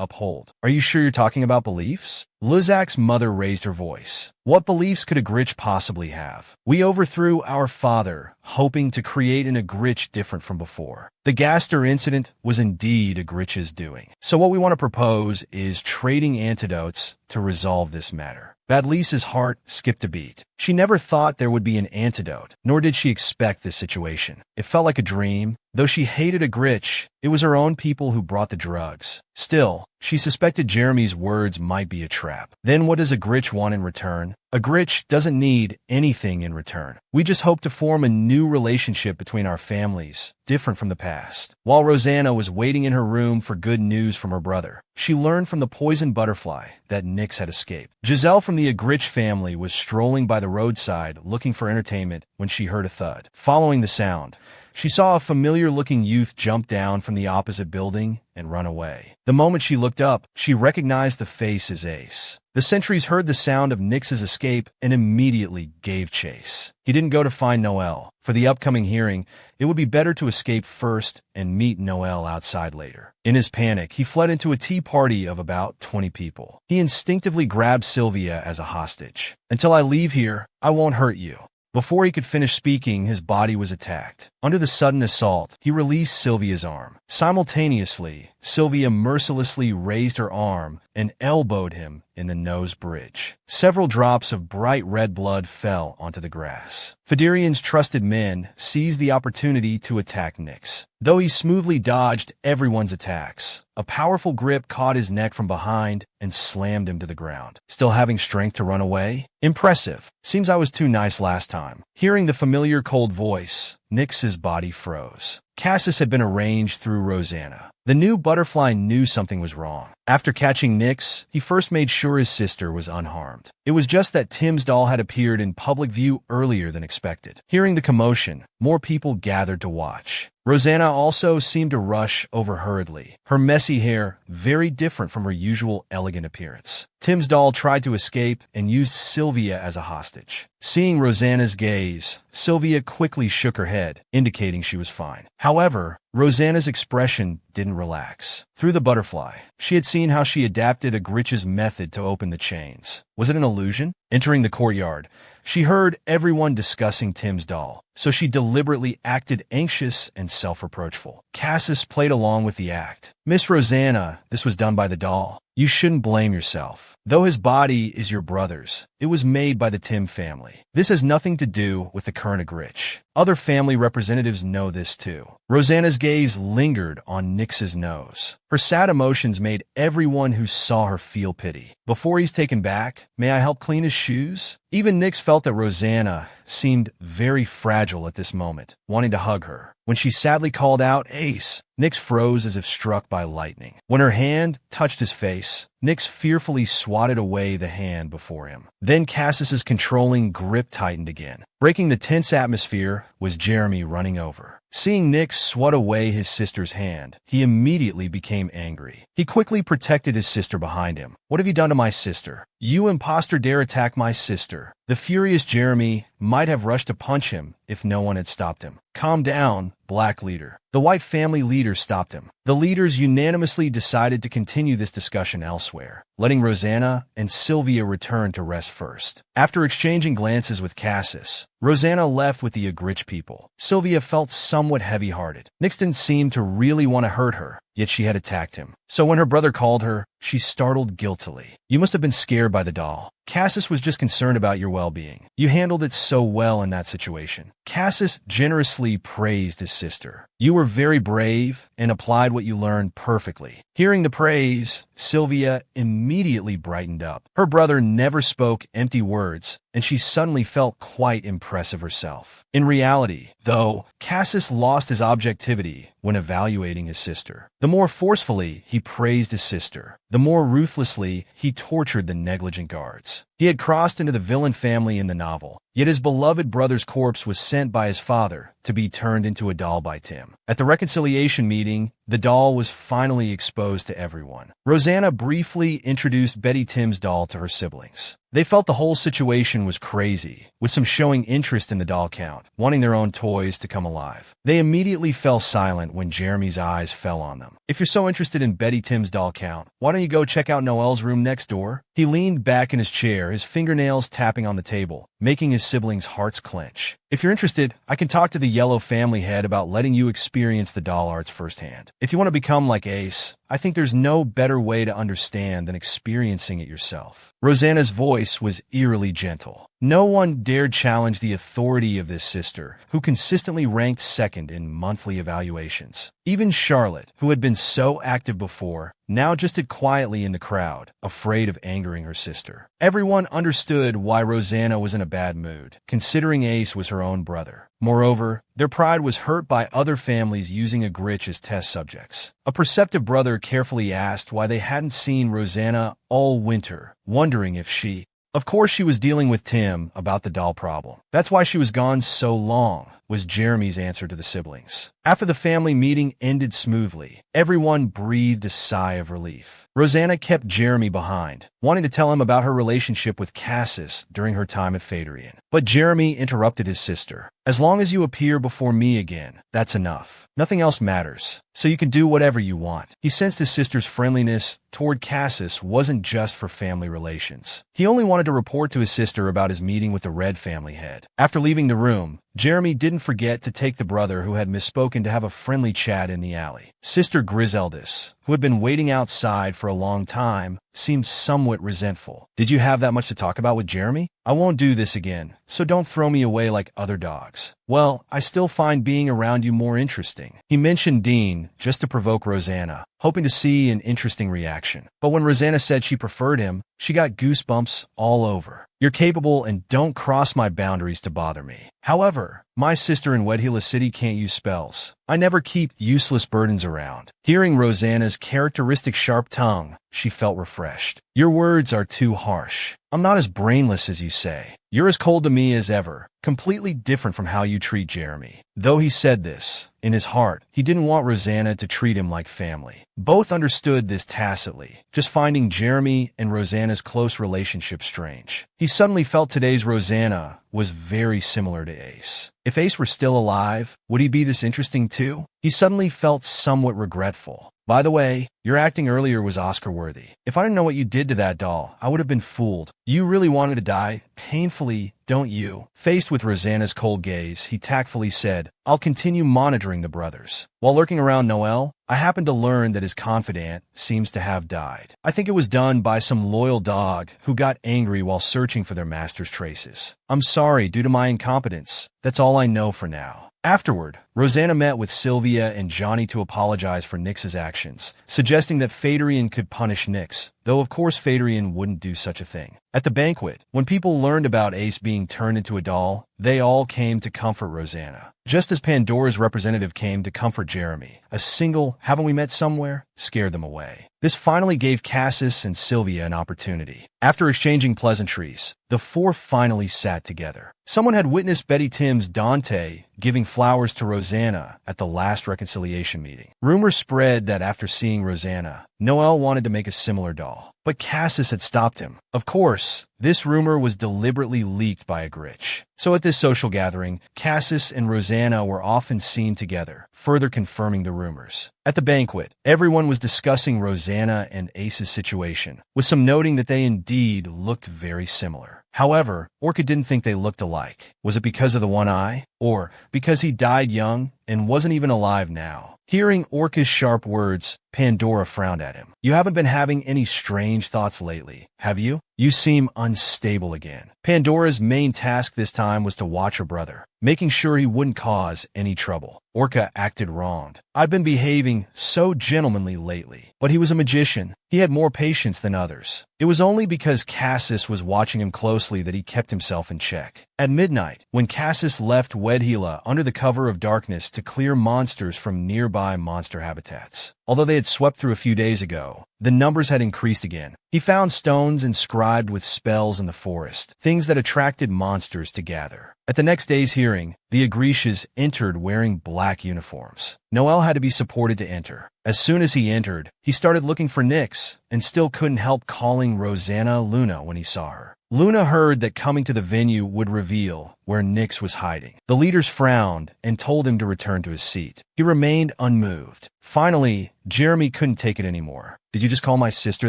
uphold. Are you sure you're talking about beliefs? Luzak's mother raised her voice. What beliefs could Agrit possibly have? We overthrew our father, hoping to create an Agrit different from before. The Gaster incident was indeed Agrit's doing. So what we want to propose is trading antidotes to resolve this matter. Badlisa's heart skipped a beat. She never thought there would be an antidote, nor did she expect this situation. It felt like a dream. Though she hated Agrit, it was her own people who brought the drugs. Still, she suspected Jeremy's words might be a trap. Then what does Agrit want in return? Agrit doesn't need anything in return. We just hope to form a new relationship between our families, different from the past. While Rosanna was waiting in her room for good news from her brother, she learned from the poison butterfly that Nix had escaped. Giselle from the Agrit family was strolling by the roadside looking for entertainment when she heard a thud. Following the sound, she saw a familiar-looking youth jump down from the opposite building and run away. The moment she looked up, she recognized the face as Ace. The sentries heard the sound of Nix's escape and immediately gave chase. He didn't go to find Noel. For the upcoming hearing, it would be better to escape first and meet Noel outside later. In his panic, he fled into a tea party of about 20 people. He instinctively grabbed Sylvia as a hostage. Until I leave here, I won't hurt you. Before he could finish speaking, his body was attacked. Under the sudden assault, he released Sylvia's arm. Simultaneously, Sylvia mercilessly raised her arm and elbowed him in the nose bridge. Several drops of bright red blood fell onto the grass. Federian's trusted men seized the opportunity to attack Nix. Though he smoothly dodged everyone's attacks, a powerful grip caught his neck from behind and slammed him to the ground. Still having strength to run away? Impressive. Seems I was too nice last time. Hearing the familiar cold voice, Nix's body froze. Cassis had been arranged through Rosanna. The new butterfly knew something was wrong. After catching Nix, he first made sure his sister was unharmed. It was just that Tim's doll had appeared in public view earlier than expected. Hearing the commotion, more people gathered to watch. Rosanna also seemed to rush over hurriedly, her messy hair very different from her usual elegant appearance. Tim's doll tried to escape and used Sylvia as a hostage. Seeing Rosanna's gaze, Sylvia quickly shook her head, indicating she was fine. However, Rosanna's expression didn't relax. Through the butterfly, she had seen how she adapted Agrit's method to open the chains. Was it an illusion? Entering the courtyard, she heard everyone discussing Tim's doll, so she deliberately acted anxious and self-reproachful. Cassis played along with the act. Miss Rosanna, this was done by the doll. You shouldn't blame yourself. Though his body is your brother's, it was made by the Tim family. This has nothing to do with the current Agrit. Other family representatives know this too. Rosanna's gaze lingered on Nix's nose. Her sad emotions made everyone who saw her feel pity. Before he's taken back, may I help clean his shoes? Even Nix felt that Rosanna seemed very fragile at this moment, wanting to hug her. When she sadly called out, "Ace," Nyx froze as if struck by lightning. When her hand touched his face, Nyx fearfully swatted away the hand before him. Then Cassis's controlling grip tightened again. Breaking the tense atmosphere was Jeremy running over. Seeing Nyx swat away his sister's hand, he immediately became angry. He quickly protected his sister behind him. "What have you done to my sister? You imposter dare attack my sister." The furious Jeremy might have rushed to punch him if no one had stopped him. "Calm down, Black Leader." The White family leader stopped him. The leaders unanimously decided to continue this discussion elsewhere, letting Rosanna and Sylvia return to rest first. After exchanging glances with Cassis, Rosanna left with the Agrit people. Sylvia felt somewhat heavy-hearted. Nyx didn't seem to really want to hurt her, yet she had attacked him. So when her brother called her, she startled guiltily. "You must have been scared by the doll. Cassis was just concerned about your well-being. You handled it so well in that situation." Cassis generously praised his sister. "You were very brave and applied what you learned perfectly." Hearing the praise, Sylvia immediately brightened up. Her brother never spoke empty words, and she suddenly felt quite impressive herself. In reality, though, Cassis lost his objectivity when evaluating his sister. The more forcefully he praised his sister, the more ruthlessly he tortured the negligent guards. He had crossed into the villain family in the novel, yet his beloved brother's corpse was sent by his father to be turned into a doll by Tim. At the reconciliation meeting, the doll was finally exposed to everyone. Rosanna briefly introduced Betty Tim's doll to her siblings. They felt the whole situation was crazy, with some showing interest in the doll count, wanting their own toys to come alive. They immediately fell silent when Jeremy's eyes fell on them. "If you're so interested in Betty Tim's doll count, why don't you go check out Noelle's room next door?" He leaned back in his chair, his fingernails tapping on the table, making his siblings' hearts clench. "If you're interested, I can talk to the Yellow family head about letting you experience the doll arts firsthand. If you want to become like Ace, I think there's no better way to understand than experiencing it yourself." Rosanna's voice was eerily gentle. No one dared challenge the authority of this sister, who consistently ranked second in monthly evaluations. Even Charlotte, who had been so active before, now just stood quietly in the crowd, afraid of angering her sister. Everyone understood why Rosanna was in a bad mood, considering Ace was her own brother. Moreover, their pride was hurt by other families using Agrit as test subjects. A perceptive brother carefully asked why they hadn't seen Rosanna all winter, wondering if she... Of course she was dealing with Tim about the doll problem. That's why she was gone so long, was Jeremy's answer to the siblings. After the family meeting ended smoothly, everyone breathed a sigh of relief. Rosanna kept Jeremy behind, wanting to tell him about her relationship with Cassis during her time at Phaedrian. But Jeremy interrupted his sister. "As long as you appear before me again, that's enough. Nothing else matters, so you can do whatever you want." He sensed his sister's friendliness toward Cassis wasn't just for family relations. He only wanted to report to his sister about his meeting with the Red family head. After leaving the room, Jeremy didn't forget to take the brother who had misspoken to have a friendly chat in the alley. Sister Griseldis, who had been waiting outside for a long time, seemed somewhat resentful. "Did you have that much to talk about with Jeremy? I won't do this again, so don't throw me away like other dogs." "Well, I still find being around you more interesting." He mentioned Dean just to provoke Rosanna, hoping to see an interesting reaction. But when Rosanna said she preferred him, she got goosebumps all over. "You're capable and don't cross my boundaries to bother me. However, my sister in Wedhila City can't use spells. I never keep useless burdens around." Hearing Rosanna's characteristic sharp tongue, she felt refreshed. "Your words are too harsh. I'm not as brainless as you say. You're as cold to me as ever, completely different from how you treat Jeremy." Though he said this, in his heart, he didn't want Rosanna to treat him like family. Both understood this tacitly, just finding Jeremy and Rosanna's close relationship strange. He suddenly felt today's Rosanna was very similar to Ace. If Ace were still alive, would he be this interesting too? He suddenly felt somewhat regretful. "By the way, your acting earlier was Oscar-worthy. If I didn't know what you did to that doll, I would have been fooled. You really wanted to die, painfully, don't you?" Faced with Rosanna's cold gaze, he tactfully said, "I'll continue monitoring the brothers. While lurking around Noel, I happened to learn that his confidant seems to have died. I think it was done by some loyal dog who got angry while searching for their master's traces. I'm sorry due to my incompetence. That's all I know for now." Afterward, Rosanna met with Sylvia and Johnny to apologize for Nyx's actions, suggesting that Phaedrian could punish Nyx, though of course Phaedrian wouldn't do such a thing. At the banquet, when people learned about Ace being turned into a doll, they all came to comfort Rosanna, just as Pandora's representative came to comfort Jeremy. A single "haven't we met somewhere" scared them away. This finally gave Cassis and Sylvia an opportunity. After exchanging pleasantries, the four finally sat together. Someone had witnessed Betty Tim's Dante giving flowers to Rosanna at the last reconciliation meeting. Rumors spread that after seeing Rosanna, Noel wanted to make a similar doll, but Cassis had stopped him. Of course, this rumor was deliberately leaked by Agrit. So at this social gathering, Cassis and Rosanna were often seen together, further confirming the rumors. At the banquet, everyone was discussing Rosanna and Ace's situation, with some noting that they indeed looked very similar. However, Orca didn't think they looked alike. Was it because of the one eye? Or because he died young and wasn't even alive now? Hearing Orca's sharp words, Pandora frowned at him. "You haven't been having any strange thoughts lately, have you? You seem unstable again." Pandora's main task this time was to watch her brother, making sure he wouldn't cause any trouble. Orca acted wronged. "I've been behaving so gentlemanly lately." But he was a magician. He had more patience than others. It was only because Cassis was watching him closely that he kept himself in check. At midnight, when Cassis left Wedhila under the cover of darkness to clear monsters from nearby monster habitats, although they had swept through a few days ago, the numbers had increased again. He found stones inscribed with spells in the forest, things that attracted monsters to gather. At the next day's hearing, the Agritians entered wearing black uniforms. Noel had to be supported to enter. As soon as he entered, he started looking for Nyx, and still couldn't help calling Rosanna Luna when he saw her. Luna heard that coming to the venue would reveal where Nyx was hiding. The leaders frowned and told him to return to his seat. He remained unmoved. Finally, Jeremy couldn't take it anymore. "Did you just call my sister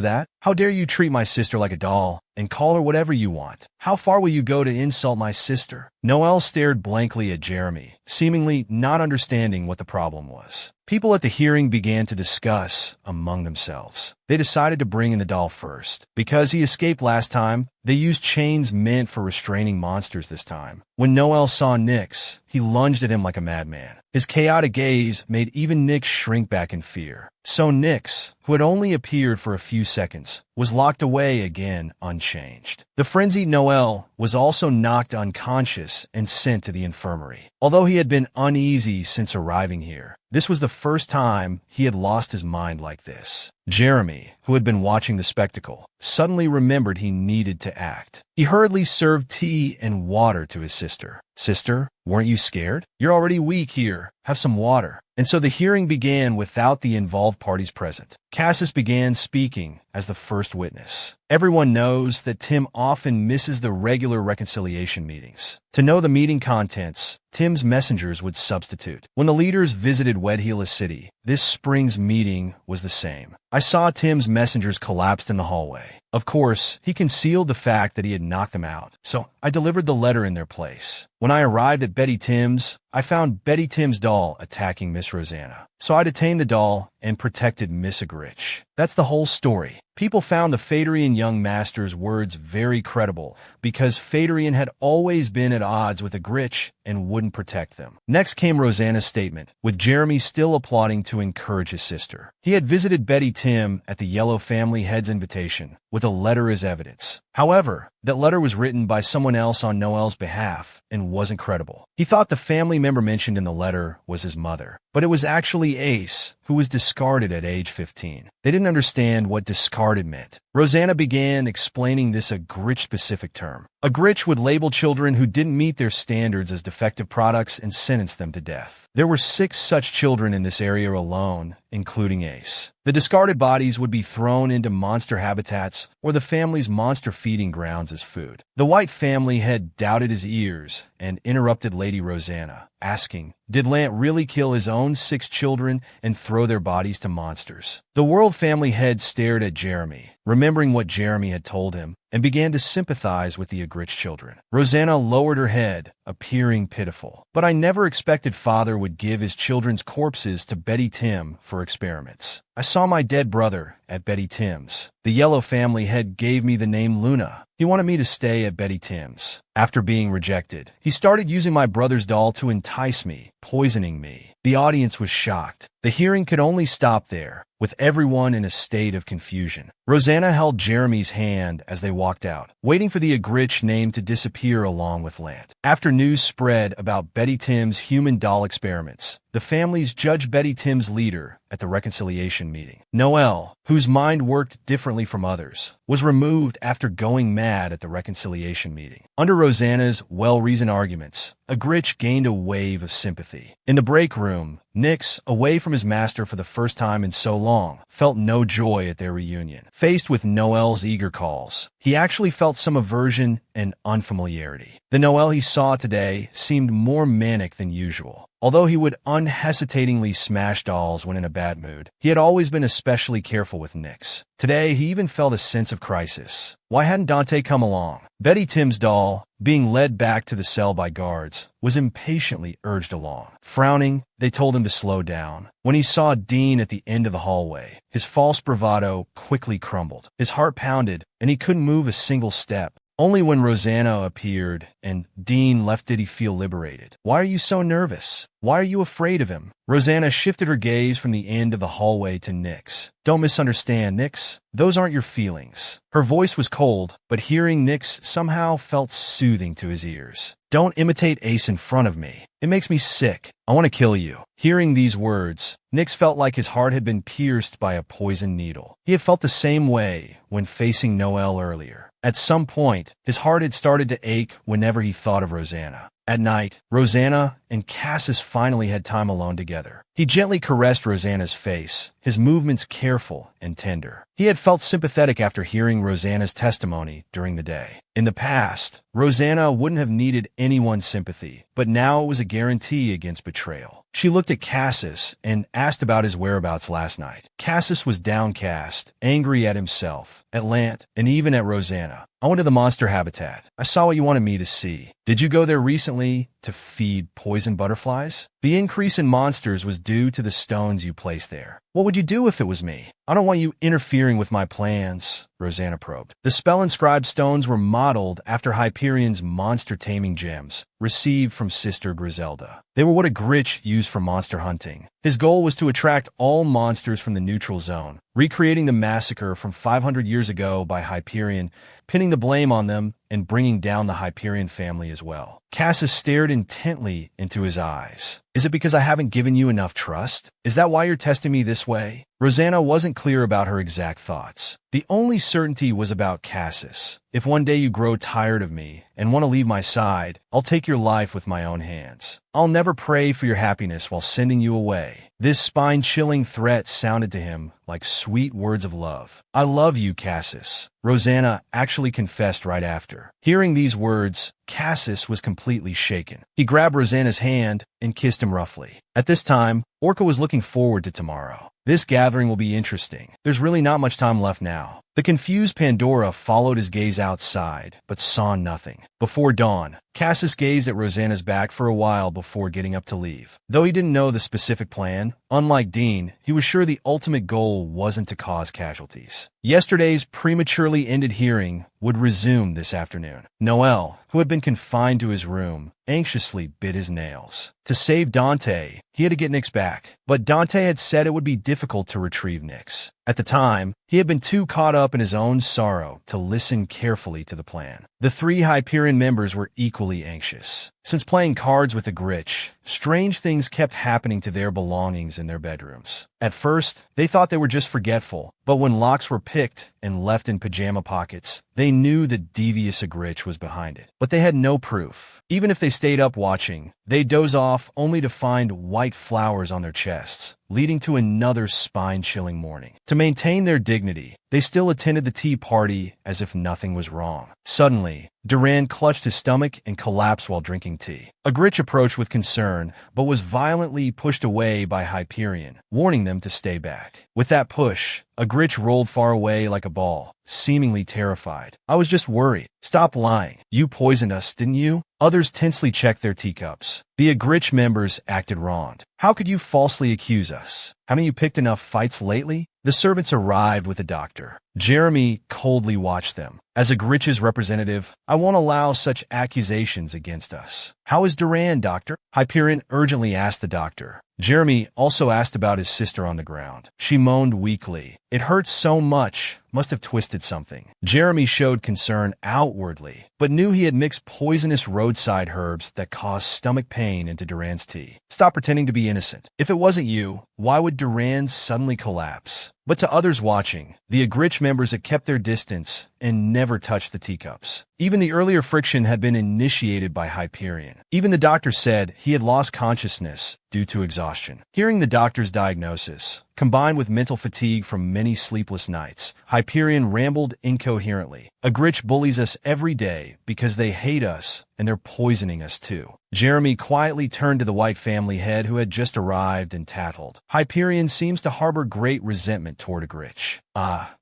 that? How dare you treat my sister like a doll and call her whatever you want? How far will you go to insult my sister?" Noel stared blankly at Jeremy, seemingly not understanding what the problem was. People at the hearing began to discuss among themselves. They decided to bring in the doll first. Because he escaped last time, they used chains meant for restraining monsters this time. When Noel saw Nyx, he lunged at him like a madman. His chaotic gaze made even Nyx shrink back in fear. So Nyx, who had only appeared for a few seconds, was locked away again unchanged. The frenzied Noel was also knocked unconscious and sent to the infirmary. Although he had been uneasy since arriving here, this was the first time he had lost his mind like this. Jeremy, who had been watching the spectacle, suddenly remembered he needed to act. He hurriedly served tea and water to his sister. "Sister, weren't you scared? You're already weak here. Have some water." And so the hearing began without the involved parties present. Cassis began speaking as the first witness. Everyone knows that Tim often misses the regular reconciliation meetings. To know the meeting contents, Tim's messengers would substitute. When the leaders visited Wedhila City, this spring's meeting was the same. I saw Tim's messengers collapsed in the hallway. Of course, he concealed the fact that he had knocked them out, so I delivered the letter in their place. When I arrived at Betty Tim's, I found Betty Tim's doll attacking Miss Rosanna. So I detained the doll and protected Miss Agrit. That's the whole story. People found the Phaedrian young master's words very credible because Phaedrian had always been at odds with Agrit and wouldn't protect them. Next came Rosanna's statement, with Jeremy still applauding to encourage his sister. He had visited Betty Tim at the Yellow family head's invitation, with a letter as evidence. However, that letter was written by someone else on Noel's behalf and wasn't credible. He thought the family member mentioned in the letter was his mother, but it was actually Ace, who was discarded at age 15. They didn't understand what discarded meant. Rosanna began explaining this Agrit-specific term. Agrit would label children who didn't meet their standards as defective products and sentence them to death. There were 6 such children in this area alone, including Ace. The discarded bodies would be thrown into monster habitats or the family's monster feeding grounds as food. The White family had doubted his ears and interrupted Lady Rosanna, asking, did Lant really kill his own 6 children and throw their bodies to monsters? The World family head stared at Jeremy, remembering what Jeremy had told him, and began to sympathize with the Agrit children. Rosanna lowered her head, appearing pitiful. But I never expected Father would give his children's corpses to Betty Tim for experiments. I saw my dead brother at Betty Tim's. The Yellow family head gave me the name Luna. He wanted me to stay at Betty Tim's. After being rejected, he started using my brother's doll to entice me, poisoning me. The audience was shocked. The hearing could only stop there, with everyone in a state of confusion. Rosanna held Jeremy's hand as they walked out, waiting for the Agrit name to disappear along with Lant. After news spread about Betty Tim's human doll experiments, the families judged Betty Tim's leader at the reconciliation meeting. Noel, whose mind worked differently from others, was removed after going mad at the reconciliation meeting. Under Rosanna's well-reasoned arguments, Agrit gained a wave of sympathy. In the break room, Nix, away from his master for the first time in so long, felt no joy at their reunion. Faced with Noel's eager calls, he actually felt some aversion and unfamiliarity. The Noel he saw today seemed more manic than usual. Although he would unhesitatingly smash dolls when in a bad mood, he had always been especially careful with Nix. Today, he even felt a sense of crisis. Why hadn't Dante come along? Betty Tim's doll, being led back to the cell by guards, was impatiently urged along. Frowning, they told him to slow down. When he saw Dean at the end of the hallway, his false bravado quickly crumbled. His heart pounded, and he couldn't move a single step. Only when Rosanna appeared and Dean left did he feel liberated. Why are you so nervous? Why are you afraid of him? Rosanna shifted her gaze from the end of the hallway to Nix. Don't misunderstand, Nix. Those aren't your feelings. Her voice was cold, but hearing Nix somehow felt soothing to his ears. Don't imitate Ace in front of me. It makes me sick. I want to kill you. Hearing these words, Nix felt like his heart had been pierced by a poisoned needle. He had felt the same way when facing Noel earlier. At some point, his heart had started to ache whenever he thought of Rosanna. At night, Rosanna and Cassis finally had time alone together. He gently caressed Rosanna's face, his movements careful and tender. He had felt sympathetic after hearing Rosanna's testimony during the day. In the past, Rosanna wouldn't have needed anyone's sympathy, but now it was a guarantee against betrayal. She looked at Cassis and asked about his whereabouts last night. Cassis was downcast, angry at himself, at Lant, and even at Rosanna. I went to the monster habitat. I saw what you wanted me to see. Did you go there recently to feed poison butterflies? The increase in monsters was due to the stones you placed there. What would you do if it was me? I don't want you interfering with my plans, Rosanna probed. The spell-inscribed stones were modeled after Hyperion's monster-taming gems, received from Sister Griselda. They were what Agrit used for monster hunting. His goal was to attract all monsters from the neutral zone, recreating the massacre from 500 years ago by Hyperion, pinning the blame on them and bringing down the Hyperion family as well. Cassis stared intently into his eyes. Is it because I haven't given you enough trust? Is that why you're testing me this way? Rosanna wasn't clear about her exact thoughts. The only certainty was about Cassis. If one day you grow tired of me and want to leave my side, I'll take your life with my own hands. I'll never pray for your happiness while sending you away. This spine-chilling threat sounded to him like sweet words of love. I love you, Cassis. Rosanna actually confessed right after. Hearing these words, Cassis was completely shaken. He grabbed Rosanna's hand and kissed him roughly. At this time, Orca was looking forward to tomorrow. This gathering will be interesting. There's really not much time left now. The confused Pandora followed his gaze outside, but saw nothing. Before dawn, Cassis gazed at Rosanna's back for a while before getting up to leave. Though he didn't know the specific plan, unlike Dean, he was sure the ultimate goal wasn't to cause casualties. Yesterday's prematurely ended hearing would resume this afternoon. Noel, who had been confined to his room, anxiously bit his nails. To save Dante, he had to get Nix back, but Dante had said it would be difficult to retrieve Nix. At the time, he had been too caught up in his own sorrow to listen carefully to the plan. The three Hyperion members were equally anxious. Since playing cards with Agrit, strange things kept happening to their belongings in their bedrooms. At first, they thought they were just forgetful, but when locks were picked and left in pajama pockets, they knew the devious Agrit was behind it. But they had no proof. Even if they stayed up watching, they'd doze off only to find white flowers on their chests, leading to another spine-chilling morning. To maintain their dignity, they still attended the tea party as if nothing was wrong. Suddenly, Duran clutched his stomach and collapsed while drinking tea. Agrit approached with concern, but was violently pushed away by Hyperion, warning them to stay back. With that push, Agrit rolled far away like a ball, seemingly terrified. I was just worried. Stop lying. You poisoned us, didn't you? Others tensely checked their teacups. The Agrit members acted wronged. How could you falsely accuse us? Haven't you picked enough fights lately? The servants arrived with a doctor. Jeremy coldly watched them. As Agrit's representative, I won't allow such accusations against us. How is Duran, doctor? Hyperion urgently asked the doctor. Jeremy also asked about his sister on the ground. She moaned weakly. It hurts so much. Must have twisted something. Jeremy showed concern outwardly, but knew he had mixed poisonous roadside herbs that caused stomach pain into Duran's tea. Stop pretending to be innocent. If it wasn't you, why would Duran suddenly collapse? But to others watching, the Agrit members had kept their distance and never touched the teacups. Even the earlier friction had been initiated by Hyperion. Even the doctor said he had lost consciousness due to exhaustion. Hearing the doctor's diagnosis, combined with mental fatigue from many sleepless nights, Hyperion rambled incoherently. Agrit bullies us every day because they hate us, and they're poisoning us too. Jeremy quietly turned to the white family head who had just arrived and tattled. Hyperion seems to harbor great resentment toward Agrit.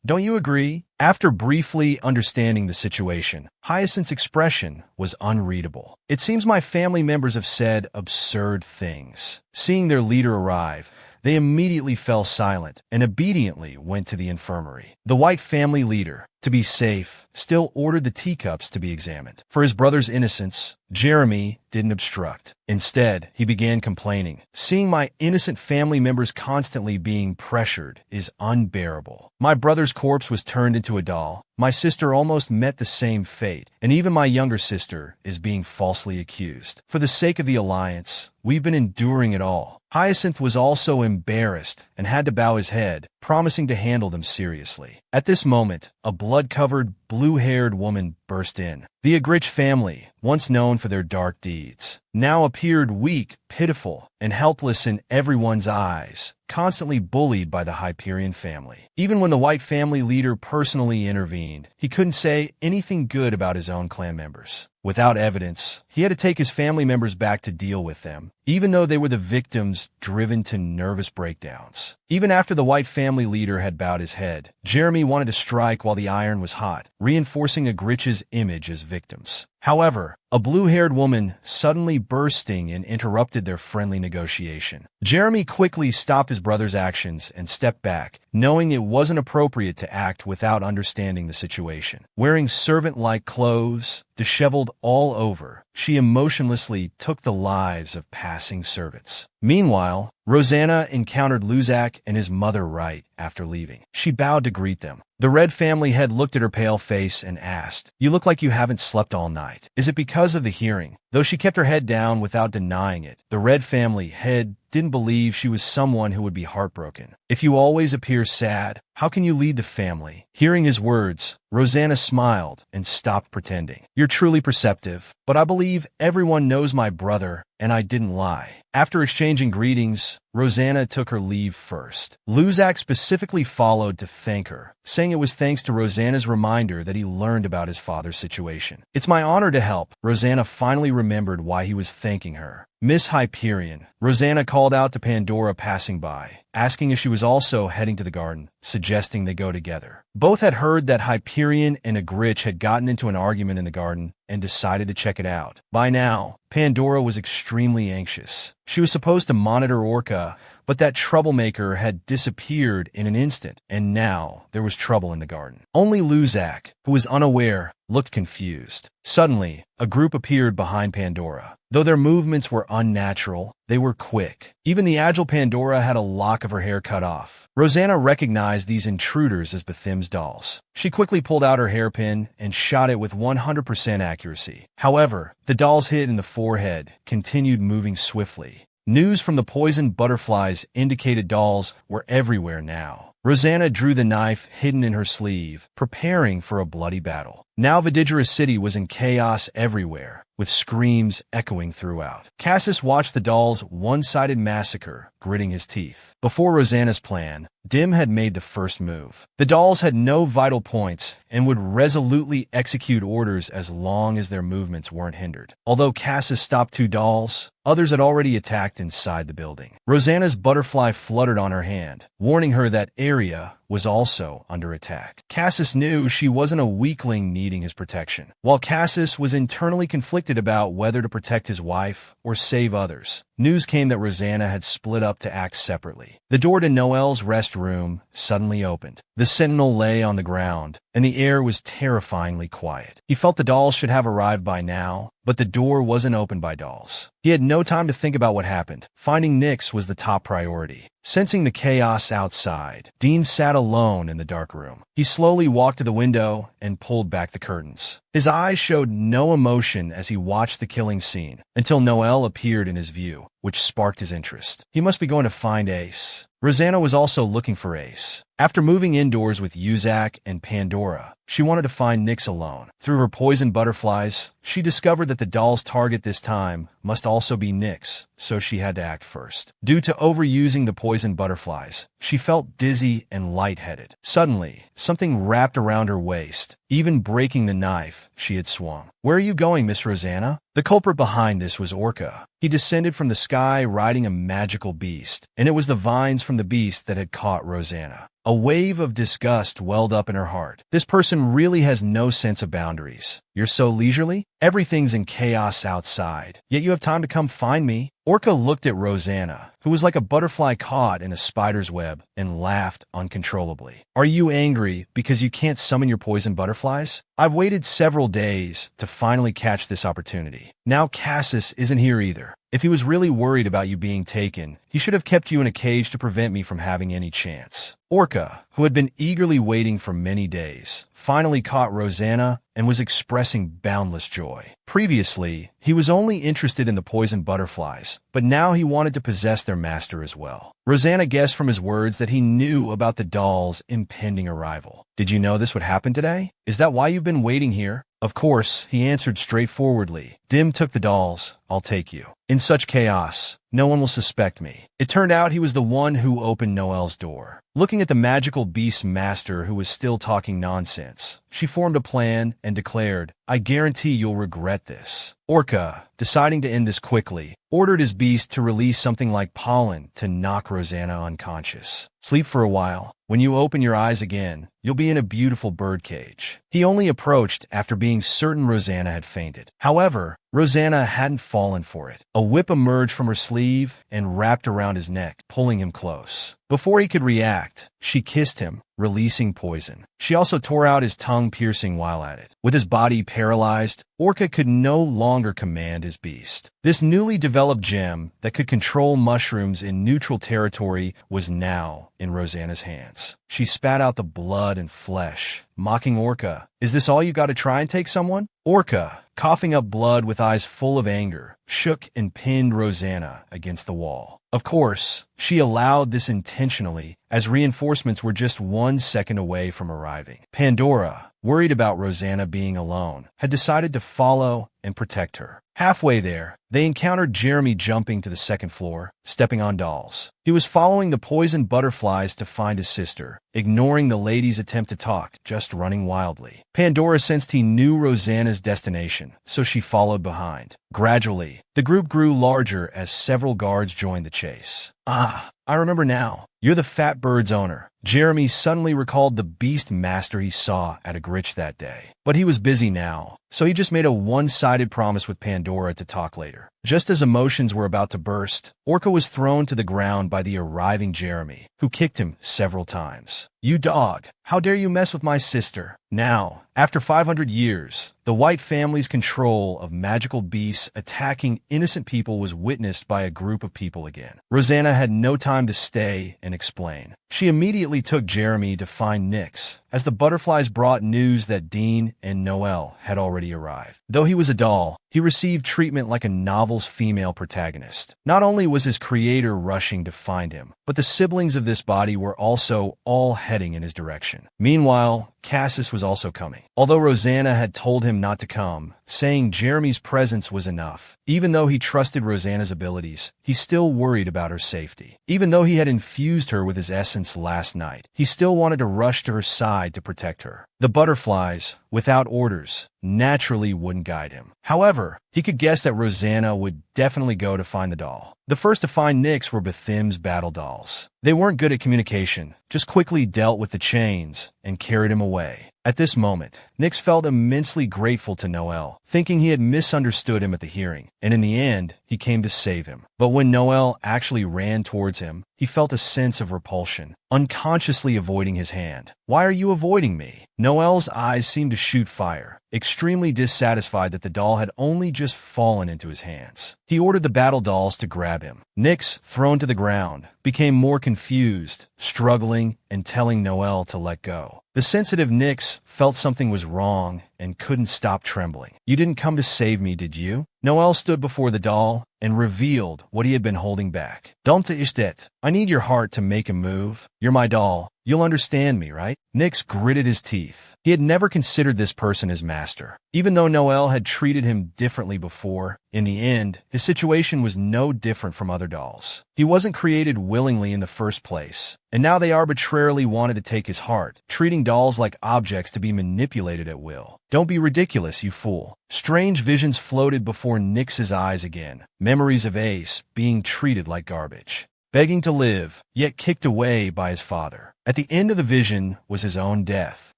Don't you agree? After briefly understanding the situation, Hyacinth's expression was unreadable. It seems my family members have said absurd things. Seeing their leader arrive, they immediately fell silent and obediently went to the infirmary. The white family leader, to be safe, still ordered the teacups to be examined. For his brother's innocence, Jeremy didn't obstruct. Instead, he began complaining. Seeing my innocent family members constantly being pressured is unbearable. My brother's corpse was turned into a doll. My sister almost met the same fate, and even my younger sister is being falsely accused. For the sake of the Alliance, we've been enduring it all. Hyacinth was also embarrassed and had to bow his head, promising to handle them seriously. At this moment, a blood-covered, blue-haired woman burst in. The Agrit family, once known for their dark deeds, now appeared weak, pitiful, and helpless in everyone's eyes, constantly bullied by the Hyperion family. Even when the white family leader personally intervened, he couldn't say anything good about his own clan members. Without evidence, he had to take his family members back to deal with them, even though they were the victims driven to nervous breakdowns. Even after the white family leader had bowed his head, Jeremy wanted to strike while the iron was hot, reinforcing Agrit's image as victims. However, a blue-haired woman suddenly bursting and interrupted their friendly negotiation. Jeremy quickly stopped his brother's actions and stepped back, knowing it wasn't appropriate to act without understanding the situation. Wearing servant-like clothes, disheveled all over, she emotionlessly took the lives of passing servants. Meanwhile, Rosanna encountered Luzak and his mother right after leaving. She bowed to greet them. The Red family head looked at her pale face and asked, "You look like you haven't slept all night. Is it because of the hearing?" Though she kept her head down without denying it, the Red family head didn't believe she was someone who would be heartbroken. "If you always appear sad, how can you lead the family?" Hearing his words, Rosanna smiled and stopped pretending. "You're truly perceptive, but I believe everyone knows my brother, and I didn't lie." After exchanging greetings, Rosanna took her leave first. Luzak specifically followed to thank her, saying it was thanks to Rosanna's reminder that he learned about his father's situation. "It's my honor to help." Rosanna finally remembered why he was thanking her. "Miss Hyperion." Rosanna called out to Pandora passing by, asking if she was also heading to the garden, suggesting they go together. Both had heard that Hyperion and Agrit had gotten into an argument in the garden and decided to check it out. By now, Pandora was extremely anxious. She was supposed to monitor Orca, but that troublemaker had disappeared in an instant, and now there was trouble in the garden. Only Luzak, who was unaware, looked confused. Suddenly, a group appeared behind Pandora. Though their movements were unnatural, they were quick. Even the agile Pandora had a lock of her hair cut off. Rosanna recognized these intruders as Bethim's dolls. She quickly pulled out her hairpin and shot it with 100% accuracy. However, the doll's hit in the forehead continued moving swiftly. News from the poisoned butterflies indicated dolls were everywhere now. Rosanna drew the knife hidden in her sleeve, preparing for a bloody battle. Now Vidigera City was in chaos everywhere, with screams echoing throughout. Cassis watched the doll's one-sided massacre, gritting his teeth. Before Rosanna's plan, Dim had made the first move. The dolls had no vital points and would resolutely execute orders as long as their movements weren't hindered. Although Cassis stopped two dolls, others had already attacked inside the building. Rosanna's butterfly fluttered on her hand, warning her that area was also under attack. Cassis knew she wasn't a weakling needing his protection. While Cassis was internally conflicted about whether to protect his wife or save others, news came that Rosanna had split up to act separately. The door to Noel's rest room suddenly opened. The sentinel lay on the ground, and the air was terrifyingly quiet. He felt the dolls should have arrived by now, but the door wasn't opened by dolls. He had no time to think about what happened. Finding Nyx was the top priority. Sensing the chaos outside, Dean sat alone in the dark room. He slowly walked to the window and pulled back the curtains. His eyes showed no emotion as he watched the killing scene, until Noel appeared in his view, which sparked his interest. He must be going to find Ace. Rosanna was also looking for Ace. After moving indoors with Uzak and Pandora, she wanted to find Nyx alone. Through her poison butterflies, she discovered that the doll's target this time must also be Nyx, so she had to act first. Due to overusing the poison butterflies, she felt dizzy and lightheaded. Suddenly, something wrapped around her waist, even breaking the knife she had swung. "Where are you going, Miss Rosanna?" The culprit behind this was Orca. He descended from the sky riding a magical beast, and it was the vines from the beast that had caught Rosanna. A wave of disgust welled up in her heart. This person really has no sense of boundaries. You're so leisurely? Everything's in chaos outside, yet you have time to come find me. Orca looked at Rosanna, who was like a butterfly caught in a spider's web, and laughed uncontrollably. "Are you angry because you can't summon your poison butterflies? I've waited several days to finally catch this opportunity. Now Cassis isn't here either. If he was really worried about you being taken, he should have kept you in a cage to prevent me from having any chance." Orca, who had been eagerly waiting for many days, finally caught Rosanna and was expressing boundless joy. Previously, he was only interested in the poison butterflies, but now he wanted to possess their master as well. Rosanna guessed from his words that he knew about the doll's impending arrival. "Did you know this would happen today? Is that why you've been waiting here?" "Of course," he answered straightforwardly. "Dim took the dolls. I'll take you. In such chaos, no one will suspect me." It turned out he was the one who opened Noel's door. Looking at the magical beast master who was still talking nonsense, she formed a plan and declared, "I guarantee you'll regret this." Orca, deciding to end this quickly, ordered his beast to release something like pollen to knock Rosanna unconscious. "Sleep for a while. When you open your eyes again, you'll be in a beautiful birdcage." He only approached after being certain Rosanna had fainted. However, Rosanna hadn't fallen for it. A whip emerged from her sleeve and wrapped around his neck, pulling him close. Before he could react, she kissed him, releasing poison. She also tore out his tongue, piercing while at it. With his body paralyzed, Orca could no longer command his beast. This newly developed gem that could control mushrooms in neutral territory was now in Rosanna's hands. She spat out the blood and flesh, mocking Orca. "Is this all you got to try and take someone?" Orca, coughing up blood with eyes full of anger, shook and pinned Rosanna against the wall. Of course, she allowed this intentionally, as reinforcements were just 1 second away from arriving. Pandora, worried about Rosanna being alone, had decided to follow and protect her. Halfway there, they encountered Jeremy jumping to the second floor, stepping on dolls. He was following the poison butterflies to find his sister, ignoring the lady's attempt to talk, just running wildly. Pandora sensed he knew Rosanna's destination, so she followed behind. Gradually, the group grew larger as several guards joined the chase. "Ah, I remember now. You're the fat bird's owner." Jeremy suddenly recalled the beast master he saw at Agrit that day. But he was busy now, so he just made a one-sided promise with Pandora to talk later. Just as emotions were about to burst, Orca was thrown to the ground by the arriving Jeremy, who kicked him several times. "You dog! How dare you mess with my sister?" Now, after 500 years, the White family's control of magical beasts attacking innocent people was witnessed by a group of people again. Rosanna had no time to stay and explain. She immediately took Jeremy to find Nyx, as the butterflies brought news that Dean and Noel had already arrived. Though he was a doll, he received treatment like a novel's female protagonist. Not only was his creator rushing to find him, but the siblings of this body were also all heading in his direction. Meanwhile, Cassis was also coming. Although Rosanna had told him not to come, saying Jeremy's presence was enough, even though he trusted Rosanna's abilities, he still worried about her safety. Even though he had infused her with his essence last night, he still wanted to rush to her side to protect her. The butterflies, without orders, naturally wouldn't guide him. However, he could guess that Rosanna would definitely go to find the doll. The first to find Nyx were Bethim's battle dolls. They weren't good at communication, just quickly dealt with the chains and carried him away. At this moment, Nyx felt immensely grateful to Noel, thinking he had misunderstood him at the hearing, and in the end, he came to save him. But when Noel actually ran towards him, he felt a sense of repulsion, unconsciously avoiding his hand. "Why are you avoiding me?" Noel's eyes seemed to shoot fire, extremely dissatisfied that the doll had only just fallen into his hands. He ordered the battle dolls to grab him. Nyx, thrown to the ground, became more confused, struggling, and telling Noel to let go. The sensitive Nyx felt something was wrong and couldn't stop trembling. "You didn't come to save me, did you?" Noel stood before the doll and revealed what he had been holding back. "Don't ishtet. I need your heart to make a move. You're my doll. You'll understand me, right?" Nyx gritted his teeth. He had never considered this person his master. Even though Noel had treated him differently before, in the end, his situation was no different from other dolls. He wasn't created willingly in the first place, and now they arbitrarily wanted to take his heart, treating dolls like objects to be manipulated at will. "Don't be ridiculous, you fool." Strange visions floated before Nyx's eyes again, memories of Ace being treated like garbage, begging to live, yet kicked away by his father. At the end of the vision was his own death.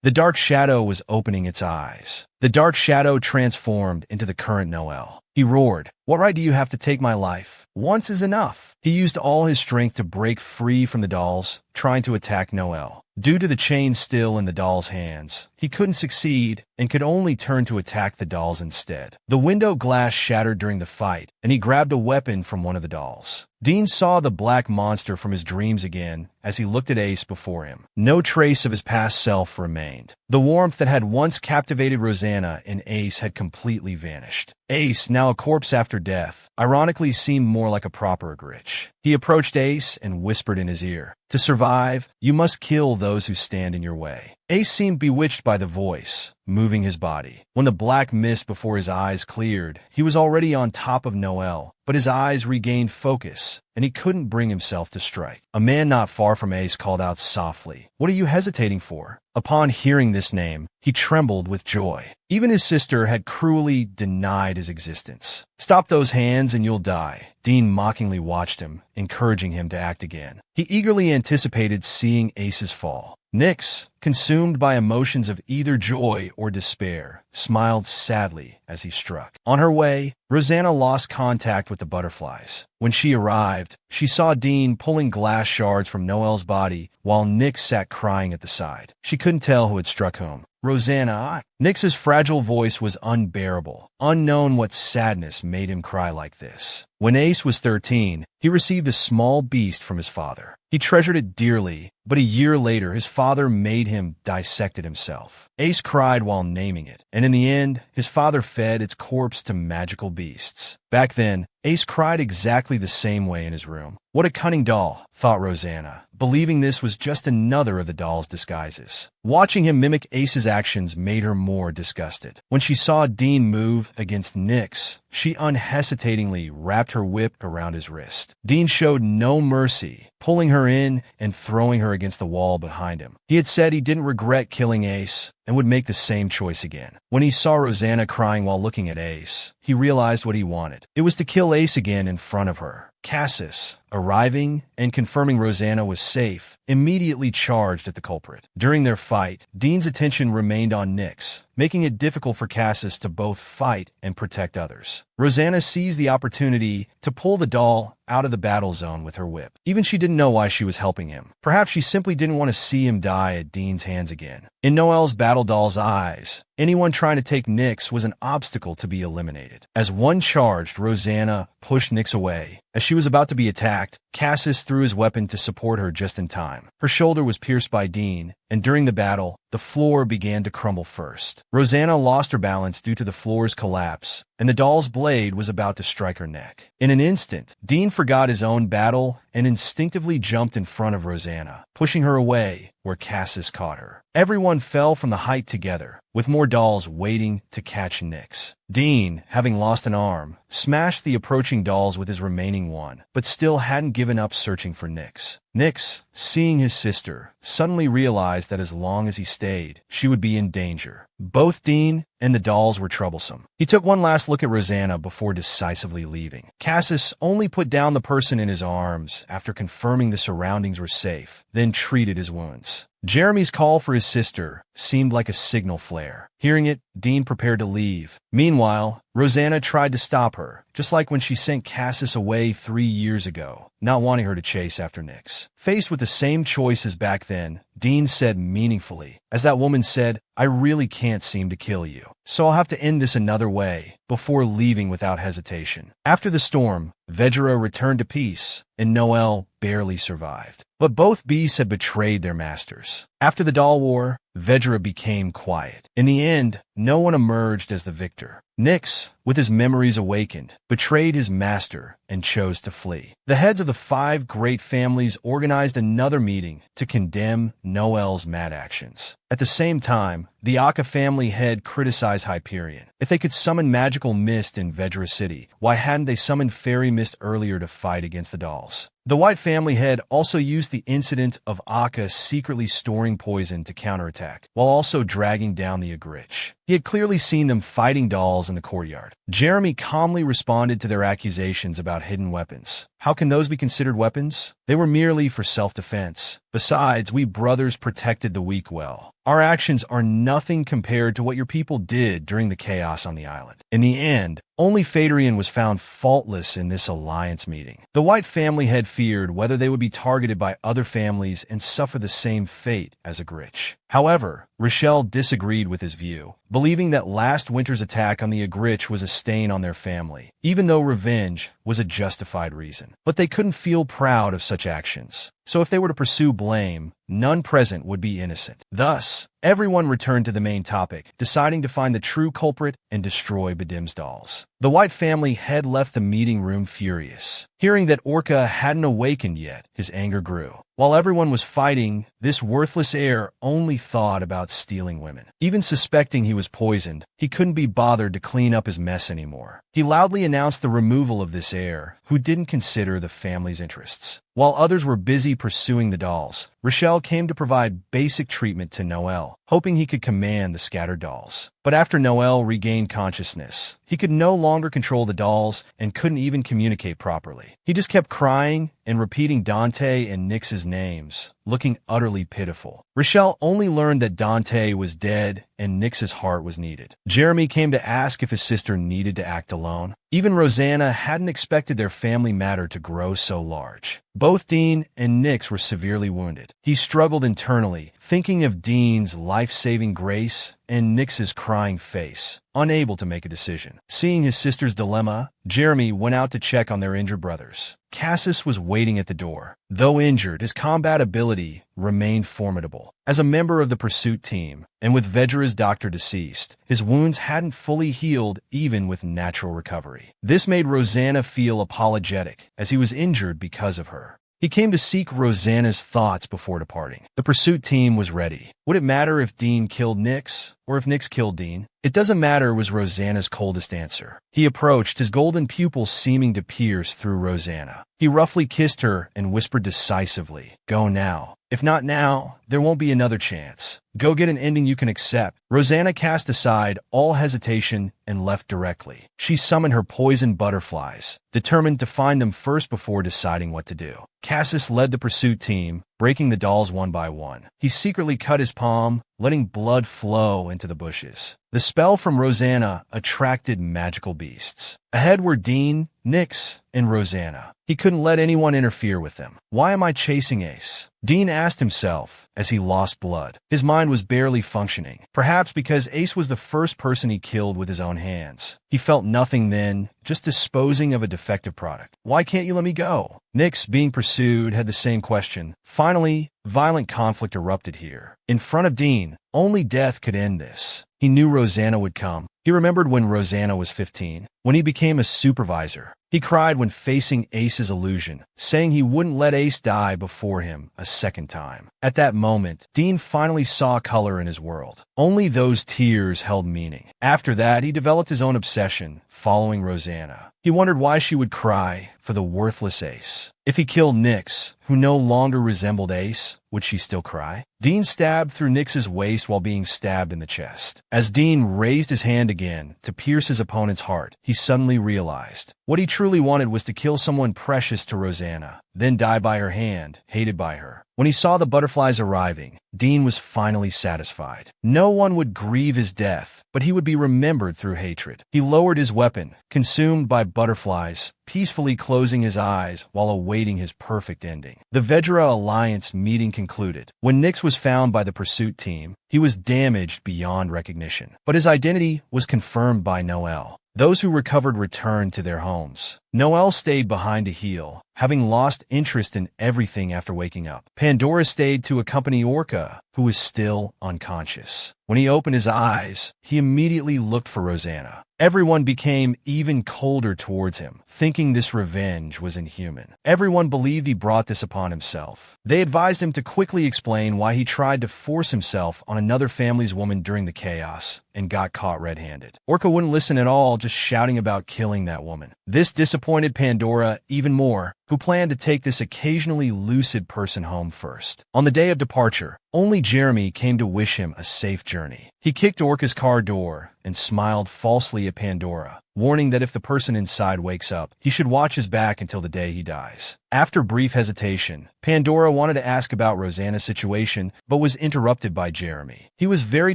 The dark shadow was opening its eyes. The dark shadow transformed into the current Noel. He roared, "What right do you have to take my life? Once is enough." He used all his strength to break free from the dolls, trying to attack Noel. Due to the chain still in the doll's hands, he couldn't succeed and could only turn to attack the dolls instead. The window glass shattered during the fight, and he grabbed a weapon from one of the dolls. Dean saw the black monster from his dreams again as he looked at Ace before him. No trace of his past self remained. The warmth that had once captivated Rosanna and Ace had completely vanished. Ace, now a corpse after death, ironically seemed more like a proper Agrit. He approached Ace and whispered in his ear, "To survive, you must kill those who stand in your way." Ace seemed bewitched by the voice, moving his body. When the black mist before his eyes cleared, he was already on top of Noel, but his eyes regained focus, and he couldn't bring himself to strike. A man not far from Ace called out softly, "What are you hesitating for?" Upon hearing this name, he trembled with joy. Even his sister had cruelly denied his existence. "Stop those hands and you'll die." Dean mockingly watched him, encouraging him to act again. He eagerly anticipated seeing Ace's fall. Nyx, consumed by emotions of either joy or despair, smiled sadly as he struck. On her way, Rosanna lost contact with the butterflies. When she arrived, she saw Dean pulling glass shards from Noel's body while Nyx sat crying at the side. She couldn't tell who had struck whom. "Rosanna." Nyx's fragile voice was unbearable. Unknown what sadness made him cry like this. When Ace was 13, he received a small beast from his father. He treasured it dearly, but a year later his father made him dissect it himself. Ace cried while naming it, and in the end, his father fed its corpse to magical beasts. Back then, Ace cried exactly the same way in his room. "What a cunning doll," thought Rosanna, believing this was just another of the doll's disguises. Watching him mimic Ace's actions made her more disgusted. When she saw Dean move against Nyx, she unhesitatingly wrapped her whip around his wrist. Dean showed no mercy, pulling her in and throwing her against the wall behind him. He had said he didn't regret killing Ace and would make the same choice again. When he saw Rosanna crying while looking at Ace, he realized what he wanted. It was to kill Ace again in front of her. Cassis, arriving and confirming Rosanna was safe, immediately charged at the culprit. During their fight, Dean's attention remained on Nyx, making it difficult for Cassis to both fight and protect others. Rosanna seized the opportunity to pull the doll out of the battle zone with her whip. Even she didn't know why she was helping him. Perhaps she simply didn't want to see him die at Dean's hands again. In Noel's battle doll's eyes, anyone trying to take Nyx was an obstacle to be eliminated. As one charged, Rosanna pushed Nyx away. As she was about to be attacked, Cassis threw his weapon to support her just in time. Her shoulder was pierced by Dean, and during the battle, the floor began to crumble first. Rosanna lost her balance due to the floor's collapse, and the doll's blade was about to strike her neck. In an instant, Dean forgot his own battle and instinctively jumped in front of Rosanna, pushing her away where Cassis caught her. Everyone fell from the height together, with more dolls waiting to catch Nyx. Dean, having lost an arm, smashed the approaching dolls with his remaining one, but still hadn't given up searching for Nyx. Nyx, seeing his sister, suddenly realized that as long as he stayed, she would be in danger. Both Dean and the dolls were troublesome. He took one last look at Rosanna before decisively leaving. Cassis only put down the person in his arms after confirming the surroundings were safe, then treated his wounds. Jeremy's call for his sister seemed like a signal flare. Hearing it, Dean prepared to leave. Meanwhile, Rosanna tried to stop her, just like when she sent Cassis away 3 years ago, not wanting her to chase after Nyx. Faced with the same choices back then, Dean said meaningfully, as that woman said, "I really can't seem to kill you, so I'll have to end this another way," before leaving without hesitation. After the storm, Vedra returned to peace, and Noelle barely survived. But both beasts had betrayed their masters. After the doll war, Vedra became quiet. In the end, no one emerged as the victor. Nyx, with his memories awakened, betrayed his master and chose to flee. The heads of the 5 great families organized another meeting to condemn Noelle's mad actions. At the same time, the Akka family head criticized Hyperion. If they could summon magical mist in Vedra City, why hadn't they summoned fairy mist earlier to fight against the dolls? The White family head also used the incident of Akka secretly storing poison to counterattack, while also dragging down the Agrit. He had clearly seen them fighting dolls in the courtyard. Jeremy calmly responded to their accusations about hidden weapons. How can those be considered weapons? They were merely for self-defense. Besides, we brothers protected the weak well. Our actions are nothing compared to what your people did during the chaos on the island. In the end, only Phaedrian was found faultless in this alliance meeting. The White family had feared whether they would be targeted by other families and suffer the same fate as Agrit. However, Rochelle disagreed with his view, believing that last winter's attack on the Agrit was a stain on their family, even though revenge was a justified reason. But they couldn't feel proud of such actions. So if they were to pursue blame, none present would be innocent. Thus, everyone returned to the main topic, deciding to find the true culprit and destroy Badim's dolls. The White family head left the meeting room furious. Hearing that Orca hadn't awakened yet, his anger grew. While everyone was fighting, this worthless heir only thought about stealing women. Even suspecting he was poisoned, he couldn't be bothered to clean up his mess anymore. He loudly announced the removal of this heir, who didn't consider the family's interests. While others were busy pursuing the dolls, Rochelle came to provide basic treatment to Noelle, hoping he could command the scattered dolls. But after Noelle regained consciousness, he could no longer control the dolls and couldn't even communicate properly. He just kept crying and repeating Dante and Nyx's names, looking utterly pitiful. Rochelle only learned that Dante was dead and Nyx's heart was needed. Jeremy came to ask if his sister needed to act alone. Even Rosanna hadn't expected their family matter to grow so large. Both Dean and Nyx were severely wounded. He struggled internally, thinking of Dean's life-saving grace and Nyx's crying face, unable to make a decision. Seeing his sister's dilemma, Jeremy went out to check on their injured brothers. Cassis was waiting at the door. Though injured, his combat ability remained formidable. As a member of the pursuit team, and with Vedra's doctor deceased, his wounds hadn't fully healed even with natural recovery. This made Rosanna feel apologetic, as he was injured because of her. He came to seek Rosanna's thoughts before departing. The pursuit team was ready. Would it matter if Dean killed Nyx, or if Nyx killed Dean? It doesn't matter was Rosanna's coldest answer. He approached, his golden pupil seeming to pierce through Rosanna. He roughly kissed her and whispered decisively, "Go now. If not now, there won't be another chance. Go get an ending you can accept." Rosanna cast aside all hesitation and left directly. She summoned her poison butterflies, determined to find them first before deciding what to do. Cassis led the pursuit team, breaking the dolls one by one. He secretly cut his palm, letting blood flow into the bushes. The spell from Rosanna attracted magical beasts. Ahead were Dean, Nyx, and Rosanna. He couldn't let anyone interfere with them. Why am I chasing Ace? Dean asked himself as he lost blood. His mind was barely functioning. Perhaps because Ace was the first person he killed with his own hands. He felt nothing then, just disposing of a defective product. Why can't you let me go? Nyx, being pursued, had the same question. Finally, violent conflict erupted here. In front of Dean, only death could end this. He knew Rosanna would come. He remembered when Rosanna was 15, when he became a supervisor. He cried when facing Ace's illusion, saying he wouldn't let Ace die before him a second time. At that moment, Dean finally saw color in his world. Only those tears held meaning. After that, he developed his own obsession, following Rosanna. He wondered why she would cry for the worthless Ace. If he killed Nyx, who no longer resembled Ace, would she still cry? Dean stabbed through Nyx's waist while being stabbed in the chest. As Dean raised his hand again to pierce his opponent's heart, he suddenly realized what he truly wanted was to kill someone precious to Rosanna, then die by her hand, hated by her. When he saw the butterflies arriving, Dean was finally satisfied. No one would grieve his death, but he would be remembered through hatred. He lowered his weapon, consumed by butterflies, peacefully closing his eyes while awaiting his perfect ending. The Vedra Alliance meeting concluded. When Nix was found by the pursuit team, he was damaged beyond recognition, but his identity was confirmed by Noel. Those who recovered returned to their homes. Noel stayed behind to heal, having lost interest in everything after waking up. Pandora stayed to accompany Orca, who was still unconscious. When he opened his eyes, he immediately looked for Rosanna. Everyone became even colder towards him, thinking this revenge was inhuman. Everyone believed he brought this upon himself. They advised him to quickly explain why he tried to force himself on another family's woman during the chaos and got caught red-handed. Orca wouldn't listen at all, just shouting about killing that woman. This disappointed Pandora even more, who planned to take this occasionally lucid person home first. On the day of departure, only Jeremy came to wish him a safe journey. He kicked Orca's car door and smiled falsely at Pandora, warning that if the person inside wakes up, he should watch his back until the day he dies. After brief hesitation, Pandora wanted to ask about Rosanna's situation, but was interrupted by Jeremy. He was very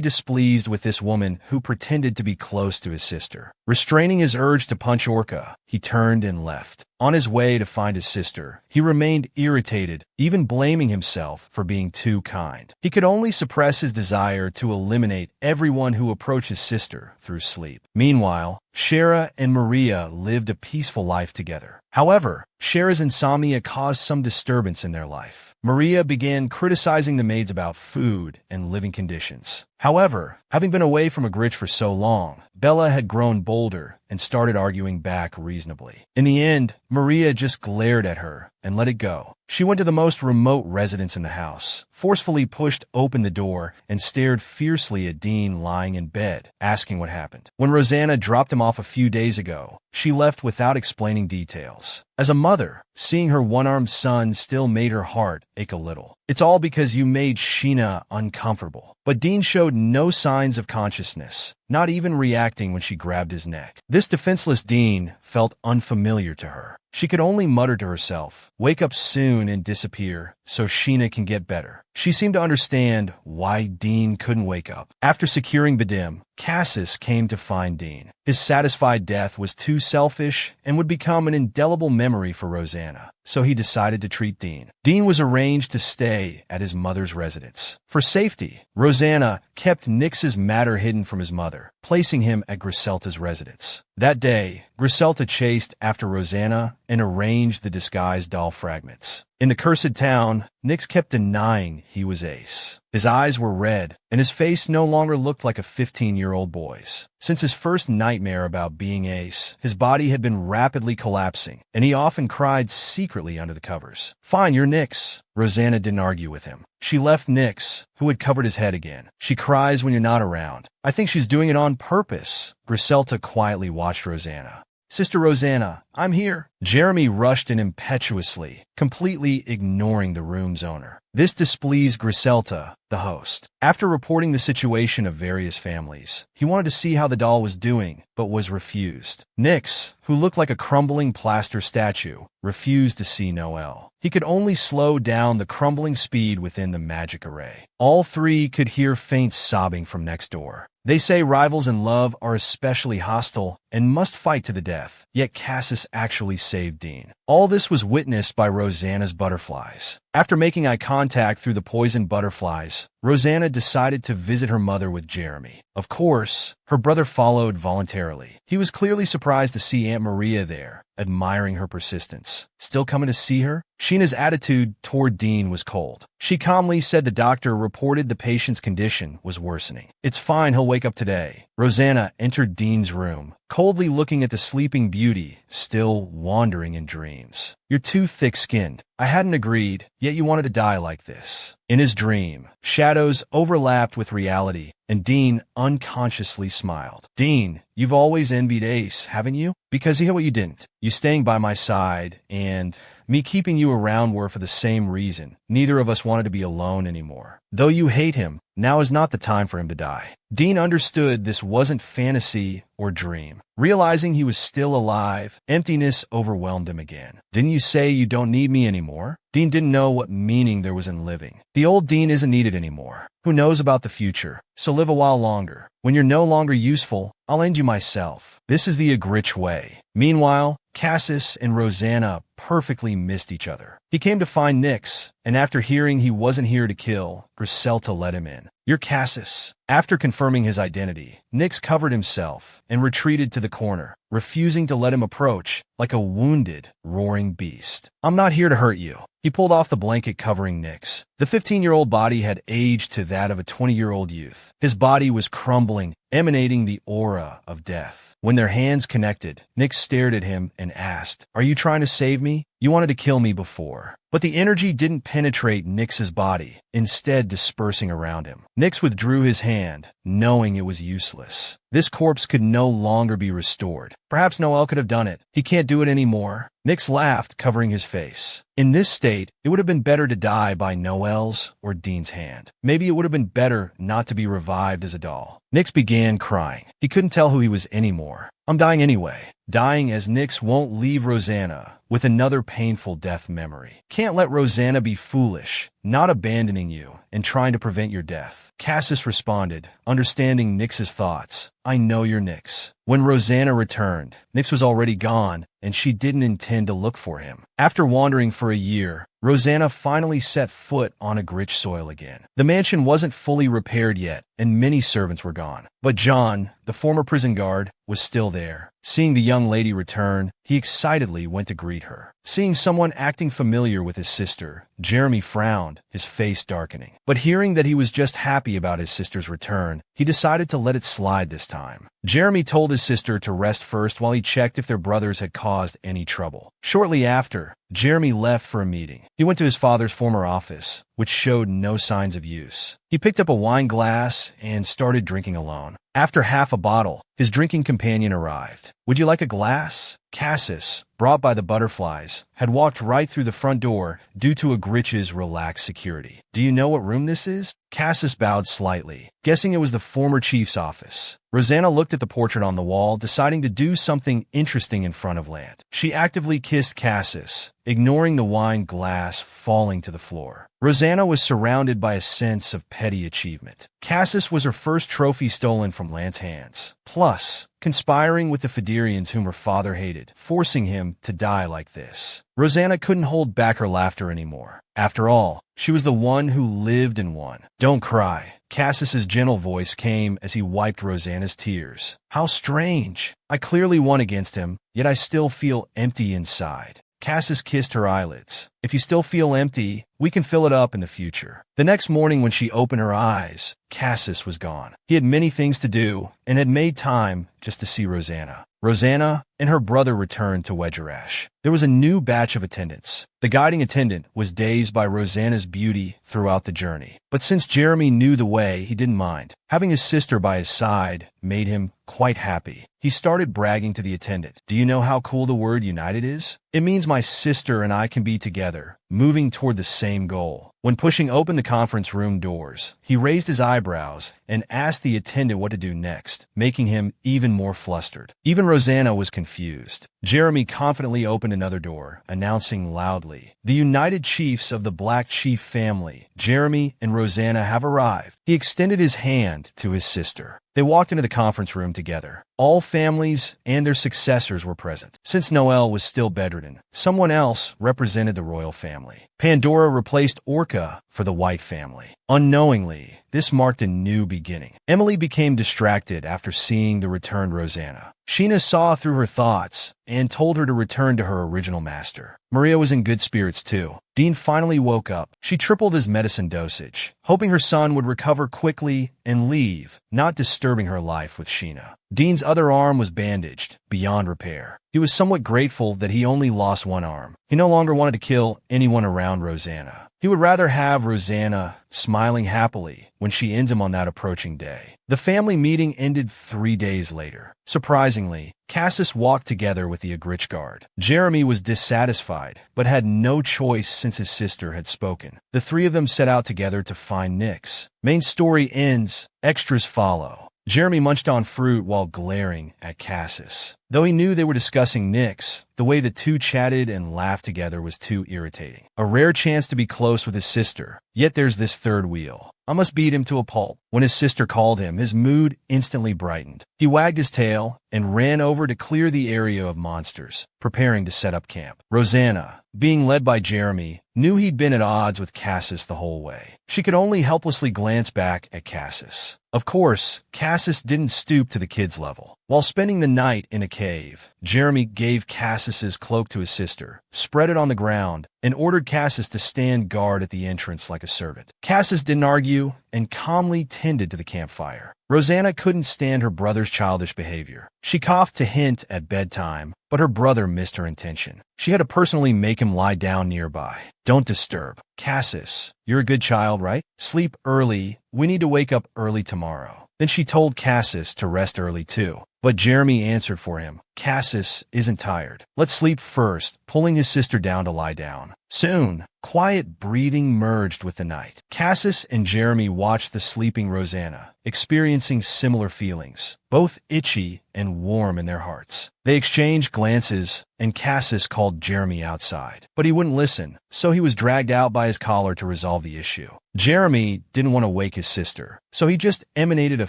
displeased with this woman who pretended to be close to his sister. Restraining his urge to punch Orca, he turned and left. On his way to find his sister, he remained irritated, even blaming himself for being too kind. He could only suppress his desire to eliminate everyone who approached his sister through sleep. Meanwhile, Shara and Maria lived a peaceful life together. However, Shara's insomnia caused some disturbance in their life. Maria began criticizing the maids about food and living conditions. However, having been away from Agrit for so long, Bella had grown bolder and started arguing back reasonably. In the end, Maria just glared at her and let it go. She went to the most remote residence in the house, forcefully pushed open the door, and stared fiercely at Dean lying in bed, asking what happened. When Rosanna dropped him off a few days ago, she left without explaining details. As a mother, seeing her one-armed son still made her heart ache a little. It's all because you made Sheena uncomfortable. But Dean showed no signs of consciousness, not even reacting when she grabbed his neck. This defenseless Dean felt unfamiliar to her. She could only mutter to herself, "Wake up soon and disappear, so Sheena can get better." She seemed to understand why Dean couldn't wake up. After securing Bedim, Cassis came to find Dean. His satisfied death was too selfish and would become an indelible memory for Rosanna, so he decided to treat Dean. Dean was arranged to stay at his mother's residence. For safety, Rosanna kept Nix's matter hidden from his mother, placing him at Griselta's residence. That day, Griselta chased after Rosanna and arranged the disguised doll fragments. In the cursed town, Nix kept denying he was Ace. His eyes were red, and his face no longer looked like a 15-year-old boy's. Since his first nightmare about being Ace, his body had been rapidly collapsing, and he often cried secretly under the covers. "Fine, you're Nix." Rosanna didn't argue with him. She left Nix, who had covered his head again. "She cries when you're not around. I think she's doing it on purpose." Griselta quietly watched Rosanna. "Sister Rosanna, I'm here." Jeremy rushed in impetuously, completely ignoring the room's owner. This displeased Griselta, the host. After reporting the situation of various families, he wanted to see how the doll was doing, but was refused. Nix, who looked like a crumbling plaster statue, refused to see Noel. He could only slow down the crumbling speed within the magic array. All three could hear faint sobbing from next door. They say rivals in love are especially hostile and must fight to the death, yet Cassis actually saved Dean. All this was witnessed by Rosanna's butterflies. After making eye contact through the poisoned butterflies, Rosanna decided to visit her mother with Jeremy. Of course, her brother followed voluntarily. He was clearly surprised to see Aunt Maria there, admiring her persistence. Still coming to see her? Sheena's attitude toward Dean was cold. She calmly said the doctor reported the patient's condition was worsening. "It's fine, he'll wake up today." Rosanna entered Dean's room, coldly looking at the sleeping beauty, still wandering in dreams. "You're too thick-skinned. I hadn't agreed, yet you wanted to die like this." In his dream, shadows overlapped with reality, and Dean unconsciously smiled. "Dean, you've always envied Ace, haven't you? Because he had what you didn't. You staying by my side, and me keeping you around were for the same reason. Neither of us wanted to be alone anymore. Though you hate him, now is not the time for him to die. Dean understood this wasn't fantasy or dream. Realizing he was still alive, emptiness overwhelmed him again. Didn't you say you don't need me anymore? Dean didn't know what meaning there was in living. The old Dean isn't needed anymore. Who knows about the future? So live a while longer. When you're no longer useful, I'll end you myself. This is the Agrit way. Meanwhile, Cassis and Rosanna perfectly missed each other. He came to find Nyx, and after hearing he wasn't here to kill, Griselda let him in. You're Cassis. After confirming his identity, Nyx covered himself and retreated to the corner, refusing to let him approach like a wounded, roaring beast. I'm not here to hurt you. He pulled off the blanket covering Nyx. The 15-year-old body had aged to that of a 20-year-old youth. His body was crumbling, emanating the aura of death. When their hands connected, Nyx stared at him and asked, "Are you trying to save me? You wanted to kill me before." But the energy didn't penetrate Nyx's body, instead dispersing around him. Nyx withdrew his hand, knowing it was useless. This corpse could no longer be restored. Perhaps Noel could have done it. He can't do it anymore. Nyx laughed, covering his face. In this state, it would have been better to die by Noel's or Dean's hand. Maybe it would have been better not to be revived as a doll. Nyx began crying. He couldn't tell who he was anymore. I'm dying anyway. Dying as Nyx won't leave Rosanna with another painful death memory. Can't let Rosanna be foolish, not abandoning you and trying to prevent your death. Cassis responded, understanding Nyx's thoughts. I know you're Nyx. When Rosanna returned, Nyx was already gone, and she didn't intend to look for him. After wandering for a year, Rosanna finally set foot on Agrit soil again. The mansion wasn't fully repaired yet, and many servants were gone. But John, the former prison guard, was still there. Seeing the young lady return, he excitedly went to greet her. Seeing someone acting familiar with his sister, Jeremy frowned, his face darkening. But hearing that he was just happy about his sister's return, he decided to let it slide this time. Jeremy told his sister to rest first while he checked if their brothers had caused any trouble. Shortly after, Jeremy left for a meeting. He went to his father's former office, which showed no signs of use. He picked up a wine glass and started drinking alone. After half a bottle, his drinking companion arrived. Would you like a glass? Cassis, brought by the butterflies, had walked right through the front door due to Agrit's relaxed security. Do you know what room this is? Cassis bowed slightly, guessing it was the former chief's office. Rosanna looked at the portrait on the wall, deciding to do something interesting in front of Lant. She actively kissed Cassis, ignoring the wine glass falling to the floor. Rosanna was surrounded by a sense of petty achievement. Cassis was her first trophy stolen from Lant's hands. Plus, conspiring with the Federians whom her father hated, forcing him to die like this. Rosanna couldn't hold back her laughter anymore. After all, she was the one who lived and won. Don't cry. Cassis's gentle voice came as he wiped Rosanna's tears. How strange. I clearly won against him, yet I still feel empty inside. Cassis kissed her eyelids. If you still feel empty, we can fill it up in the future. The next morning when she opened her eyes, Cassis was gone. He had many things to do and had made time just to see Rosanna. Rosanna and her brother returned to Wedgerash. There was a new batch of attendants. The guiding attendant was dazed by Rosanna's beauty throughout the journey. But since Jeremy knew the way, he didn't mind. Having his sister by his side made him quite happy. He started bragging to the attendant. Do you know how cool the word united is? It means my sister and I can be together, moving toward the same goal. When pushing open the conference room doors, he raised his eyebrows and asked the attendant what to do next, making him even more flustered. Even Rosanna was confused. Jeremy confidently opened another door, announcing loudly, "The United Chiefs of the Black Chief family, Jeremy and Rosanna, have arrived." He extended his hand to his sister. They walked into the conference room together. All families and their successors were present. Since Noel was still bedridden, someone else represented the royal family. Pandora replaced Orca for the White family. Unknowingly, this marked a new beginning. Emily became distracted after seeing the returned Rosanna. Sheena saw through her thoughts and told her to return to her original master. Maria was in good spirits too. Dean finally woke up. She tripled his medicine dosage, hoping her son would recover quickly and leave, not disturbing her life with Sheena. Dean's other arm was bandaged, beyond repair. He was somewhat grateful that he only lost one arm. He no longer wanted to kill anyone around Rosanna. He would rather have Rosanna smiling happily when she ends him on that approaching day. The family meeting ended 3 days later. Surprisingly, Cassis walked together with the Agrit guard. Jeremy was dissatisfied, but had no choice since his sister had spoken. The three of them set out together to find Nyx. Main story ends, extras follow. Jeremy munched on fruit while glaring at Cassis. Though he knew they were discussing Nyx, the way the two chatted and laughed together was too irritating. A rare chance to be close with his sister, yet there's this third wheel. I must beat him to a pulp. When his sister called him, his mood instantly brightened. He wagged his tail and ran over to clear the area of monsters, preparing to set up camp. Rosanna, being led by Jeremy, knew he'd been at odds with Cassis the whole way. She could only helplessly glance back at Cassis. Of course, Cassis didn't stoop to the kid's level. While spending the night in a cave, Jeremy gave Cassis's cloak to his sister, spread it on the ground, and ordered Cassis to stand guard at the entrance like a servant. Cassis didn't argue and calmly tended to the campfire. Rosanna couldn't stand her brother's childish behavior. She coughed to hint at bedtime, but her brother missed her intention. She had to personally make him lie down nearby. Don't disturb. Cassis, you're a good child, right? Sleep early. We need to wake up early tomorrow. Then she told Cassis to rest early too. But Jeremy answered for him. Cassis isn't tired. Let's sleep first, pulling his sister down to lie down. Soon, quiet breathing merged with the night. Cassis and Jeremy watched the sleeping Rosanna, experiencing similar feelings, both itchy and warm in their hearts. They exchanged glances, and Cassis called Jeremy outside. But he wouldn't listen, so he was dragged out by his collar to resolve the issue. Jeremy didn't want to wake his sister, so he just emanated a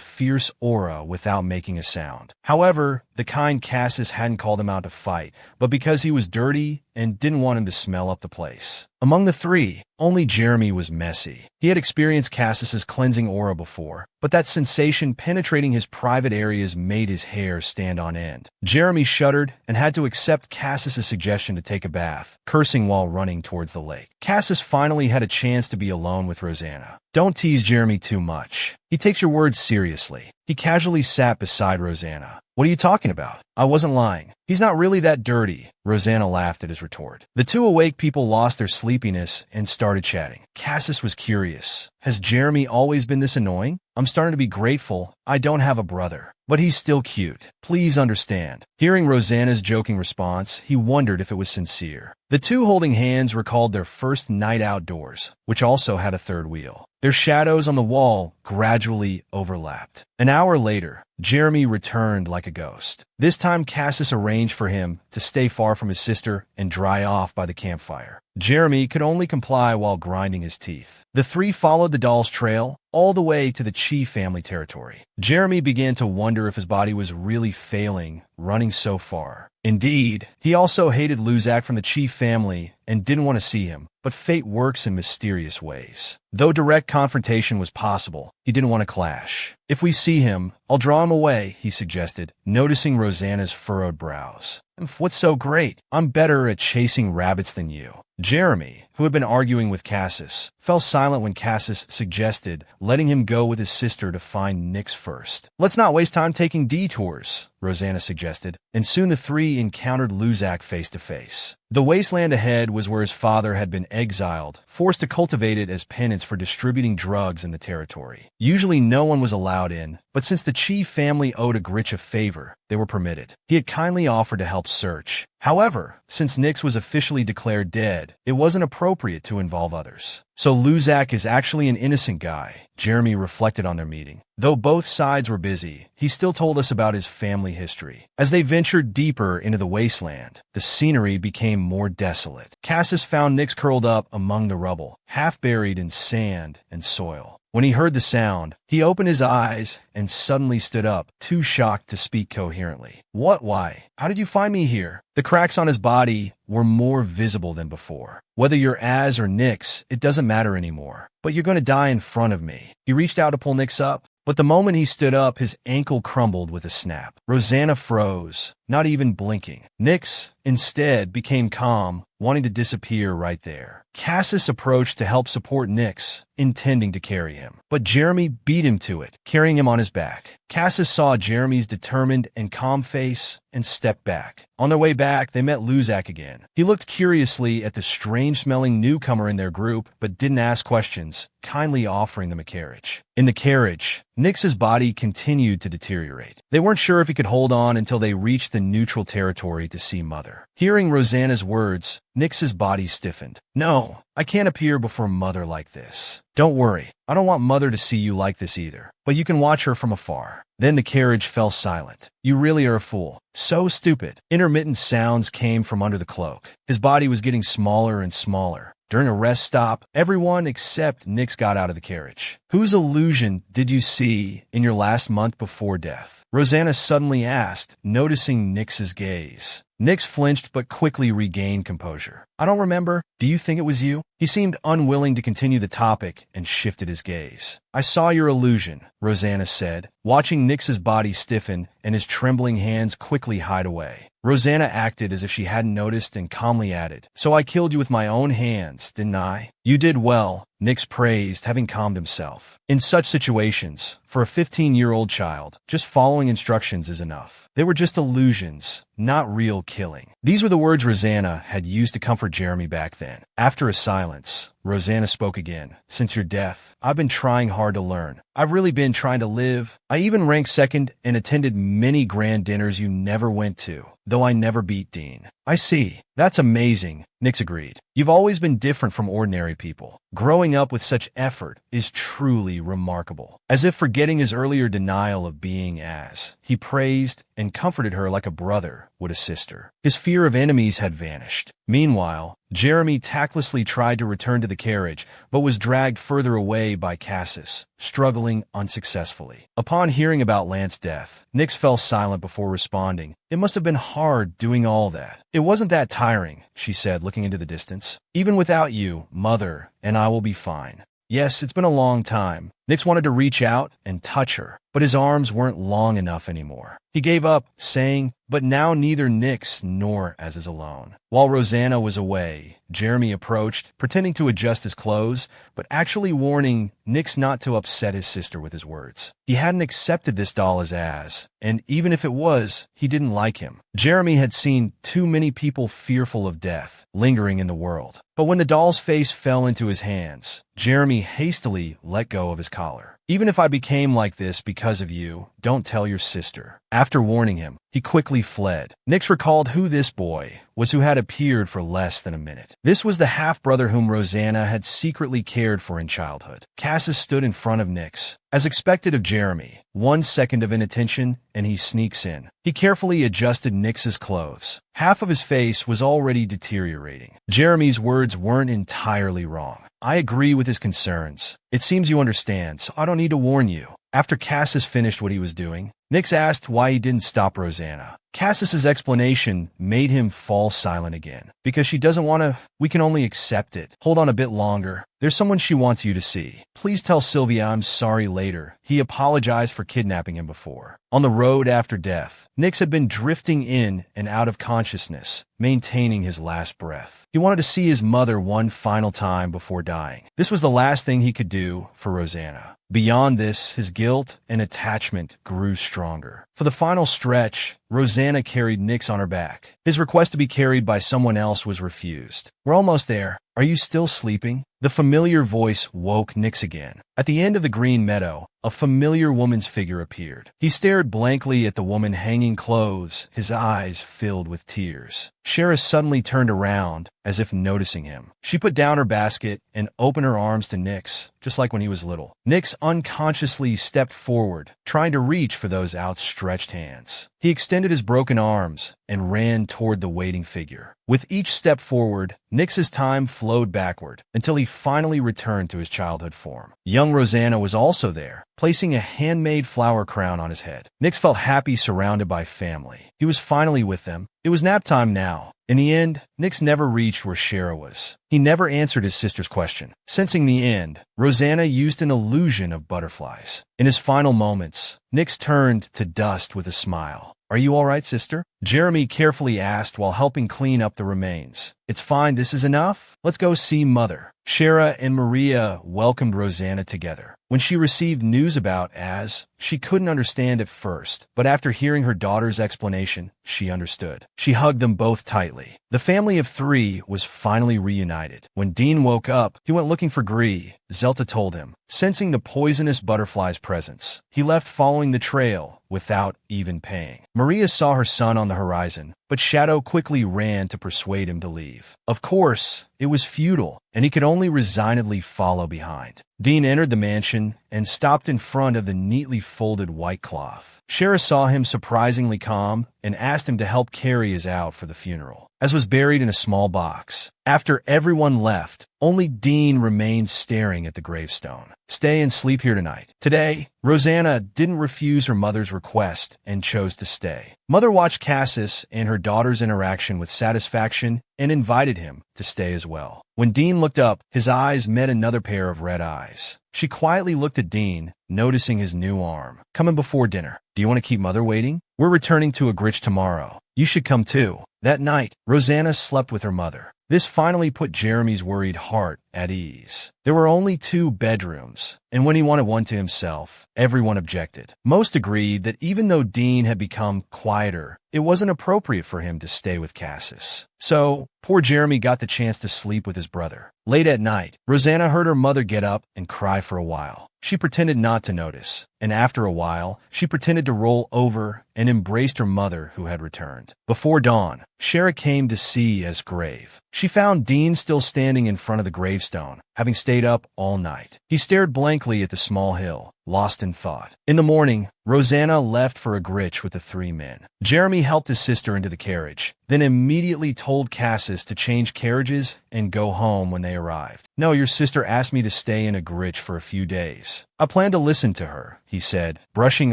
fierce aura without making a sound. However, the kind Cassis hadn't called him out to fight, but because he was dirty and didn't want him to smell up the place. Among the three, only Jeremy was messy. He had experienced Cassis's cleansing aura before, but that sensation penetrating his private areas made his hair stand on end. Jeremy shuddered and had to accept Cassis's suggestion to take a bath, cursing while running towards the lake. Cassis finally had a chance to be alone with Rosanna. Don't tease Jeremy too much. He takes your words seriously. He casually sat beside Rosanna. What are you talking about? I wasn't lying. He's not really that dirty. Rosanna laughed at his retort. The two awake people lost their sleepiness and started chatting. Cassis was curious. Has Jeremy always been this annoying? I'm starting to be grateful I don't have a brother. But he's still cute. Please understand. Hearing Rosanna's joking response, he wondered if it was sincere. The two holding hands recalled their first night outdoors, which also had a third wheel. Their shadows on the wall gradually overlapped. An hour later, Jeremy returned like a ghost. This time Cassis arranged for him to stay far from his sister and dry off by the campfire. Jeremy could only comply while grinding his teeth. The three followed the doll's trail all the way to the Chi family territory. Jeremy began to wonder if his body was really failing, running so far. Indeed, he also hated Luzak from the Chi family and didn't want to see him, but fate works in mysterious ways. Though direct confrontation was possible, he didn't want to clash. If we see him, I'll draw him away, he suggested, noticing Rosanna's furrowed brows. What's so great? I'm better at chasing rabbits than you. Jeremy, who had been arguing with Cassis, fell silent when Cassis suggested letting him go with his sister to find Nyx first. Let's not waste time taking detours, Rosanna suggested, and soon the three encountered Luzak face to face. The wasteland ahead was where his father had been exiled, forced to cultivate it as penance for distributing drugs in the territory. Usually no one was allowed in, but since the Chi family owed Agrit a favor, they were permitted. He had kindly offered to help search. However, since Nyx was officially declared dead, it wasn't appropriate to involve others. So Luzak is actually an innocent guy, Jeremy reflected on their meeting. Though both sides were busy, he still told us about his family history. As they ventured deeper into the wasteland, the scenery became more desolate. Cassis found Nyx curled up among the rubble, half buried in sand and soil. When he heard the sound, he opened his eyes and suddenly stood up, too shocked to speak coherently. What? Why? How did you find me here? The cracks on his body were more visible than before. Whether you're Az or Nyx, it doesn't matter anymore. But you're going to die in front of me. He reached out to pull Nyx up, but the moment he stood up, his ankle crumbled with a snap. Rosanna froze, not even blinking. Nyx, instead became calm, wanting to disappear right there. Cassis approached to help support Nyx, intending to carry him. But Jeremy beat him to it, carrying him on his back. Cassis saw Jeremy's determined and calm face and stepped back. On their way back, they met Luzak again. He looked curiously at the strange-smelling newcomer in their group, but didn't ask questions, kindly offering them a carriage. In the carriage, Nyx's body continued to deteriorate. They weren't sure if he could hold on until they reached the neutral territory to see Mother. Hearing Rosanna's words, Nyx's body stiffened. "No, I can't appear before Mother like this. Don't worry, I don't want Mother to see you like this either, but you can watch her from afar." Then the carriage fell silent. "You really are a fool. So stupid." Intermittent sounds came from under the cloak. His body was getting smaller and smaller. During a rest stop, everyone except Nyx got out of the carriage. "Whose illusion did you see in your last month before death?" Rosanna suddenly asked, noticing Nyx's gaze. Nyx flinched but quickly regained composure. "I don't remember. Do you think it was you?" He seemed unwilling to continue the topic and shifted his gaze. "I saw your illusion," Rosanna said, watching Nyx's body stiffen and his trembling hands quickly hide away. Rosanna acted as if she hadn't noticed and calmly added, "So I killed you with my own hands, didn't I?" "You did well," Nyx praised, having calmed himself. In such situations, for a 15-year-old child, just following instructions is enough. They were just illusions, not real killing. These were the words Rosanna had used to comfort Jeremy back then. After a silence, Rosanna spoke again. "Since your death, I've been trying hard to learn. I've really been trying to live. I even ranked second and attended many grand dinners you never went to, though I never beat Dean." "I see. That's amazing," Nyx agreed. "You've always been different from ordinary people. Growing up with such effort is truly remarkable." As if forgetting his earlier denial of being as, he praised and comforted her like a brother would a sister. His fear of enemies had vanished. Meanwhile, Jeremy tactlessly tried to return to the carriage, but was dragged further away by Cassis, struggling unsuccessfully. Upon hearing about Lance's death, Nyx fell silent before responding. "It must have been hard doing all that." "It wasn't that tiring," she said, looking into the distance. "Even without you, Mother, and I will be fine." "Yes, it's been a long time." Nyx wanted to reach out and touch her, but his arms weren't long enough anymore. He gave up, saying, "But now neither Nyx nor Az is alone." While Rosanna was away, Jeremy approached, pretending to adjust his clothes, but actually warning Nyx not to upset his sister with his words. He hadn't accepted this doll as Az, and even if it was, he didn't like him. Jeremy had seen too many people fearful of death lingering in the world. But when the doll's face fell into his hands, Jeremy hastily let go of his collar. "Even if I became like this because of you, don't tell your sister." After warning him, he quickly fled. Nyx recalled who this boy was who had appeared for less than a minute. This was the half-brother whom Rosanna had secretly cared for in childhood. Cassis stood in front of Nyx. As expected of Jeremy, 1 second of inattention and he sneaks in. He carefully adjusted Nyx's clothes. Half of his face was already deteriorating. Jeremy's words weren't entirely wrong. "I agree with his concerns. It seems you understand, so I don't need to warn you." After Cassis finished what he was doing, Nyx asked why he didn't stop Rosanna. Cassis's explanation made him fall silent again. "Because she doesn't want to, we can only accept it. Hold on a bit longer. There's someone she wants you to see. Please tell Sylvia I'm sorry later." He apologized for kidnapping him before. On the road after death, Nyx had been drifting in and out of consciousness, maintaining his last breath. He wanted to see his mother one final time before dying. This was the last thing he could do for Rosanna. Beyond this, his guilt and attachment grew stronger. For the final stretch, Rosanna carried Nyx on her back. His request to be carried by someone else was refused. "We're almost there. Are you still sleeping?" The familiar voice woke Nyx again. At the end of the green meadow, a familiar woman's figure appeared. He stared blankly at the woman hanging clothes, his eyes filled with tears. Shara suddenly turned around, as if noticing him. She put down her basket and opened her arms to Nyx, just like when he was little. Nyx unconsciously stepped forward, trying to reach for those outstretched hands. He extended his broken arms and ran toward the waiting figure. With each step forward, Nyx's time flowed backward, until he finally returned to his childhood form. Young Rosanna was also there, placing a handmade flower crown on his head. Nyx felt happy surrounded by family. He was finally with them. It was nap time now. In the end, Nyx never reached where Shara was. He never answered his sister's question. Sensing the end, Rosanna used an illusion of butterflies. In his final moments, Nyx turned to dust with a smile. "Are you all right, sister?" Jeremy carefully asked while helping clean up the remains. "It's fine, this is enough. Let's go see Mother." Shara and Maria welcomed Rosanna together. When she received news about Az, she couldn't understand at first, but after hearing her daughter's explanation, she understood. She hugged them both tightly. The family of three was finally reunited. When Dean woke up, he went looking for Gree, Zelta told him. Sensing the poisonous butterfly's presence, he left following the trail without even paying. Maria saw her son on the horizon, but Shadow quickly ran to persuade him to leave. Of course, it was futile, and he could only resignedly follow behind. Dean entered the mansion and stopped in front of the neatly folded white cloth. Shara saw him surprisingly calm and asked him to help carry his out for the funeral. Az was buried in a small box. After everyone left, only Dean remained staring at the gravestone. "Stay and sleep here tonight." Today, Rosanna didn't refuse her mother's request and chose to stay. Mother watched Cassis and her daughter's interaction with satisfaction and invited him to stay as well. When Dean looked up, his eyes met another pair of red eyes. She quietly looked at Dean, noticing his new arm. "Coming before dinner. Do you want to keep Mother waiting? We're returning to Agrit tomorrow. You should come too." That night, Rosanna slept with her mother. This finally put Jeremy's worried heart at ease. There were only 2 bedrooms, and when he wanted one to himself, everyone objected. Most agreed that even though Dean had become quieter, it wasn't appropriate for him to stay with Cassis. So, poor Jeremy got the chance to sleep with his brother. Late at night, Rosanna heard her mother get up and cry for a while. She pretended not to notice, and after a while, she pretended to roll over and embraced her mother who had returned. Before dawn, Shara came to see Az grave. She found Dean still standing in front of the gravestone, having stayed up all night. He stared blankly at the small hill, lost in thought. In the morning, Rosanna left for Agrit with the 3 men. Jeremy helped his sister into the carriage, then immediately told Cassis to change carriages and go home when they arrived. "No, your sister asked me to stay in Agrit for a few days. I plan to listen to her," he said, brushing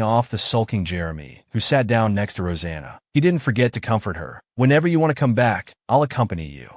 off the sulking Jeremy, who sat down next to Rosanna. He didn't forget to comfort her. "Whenever you want to come back, I'll accompany you."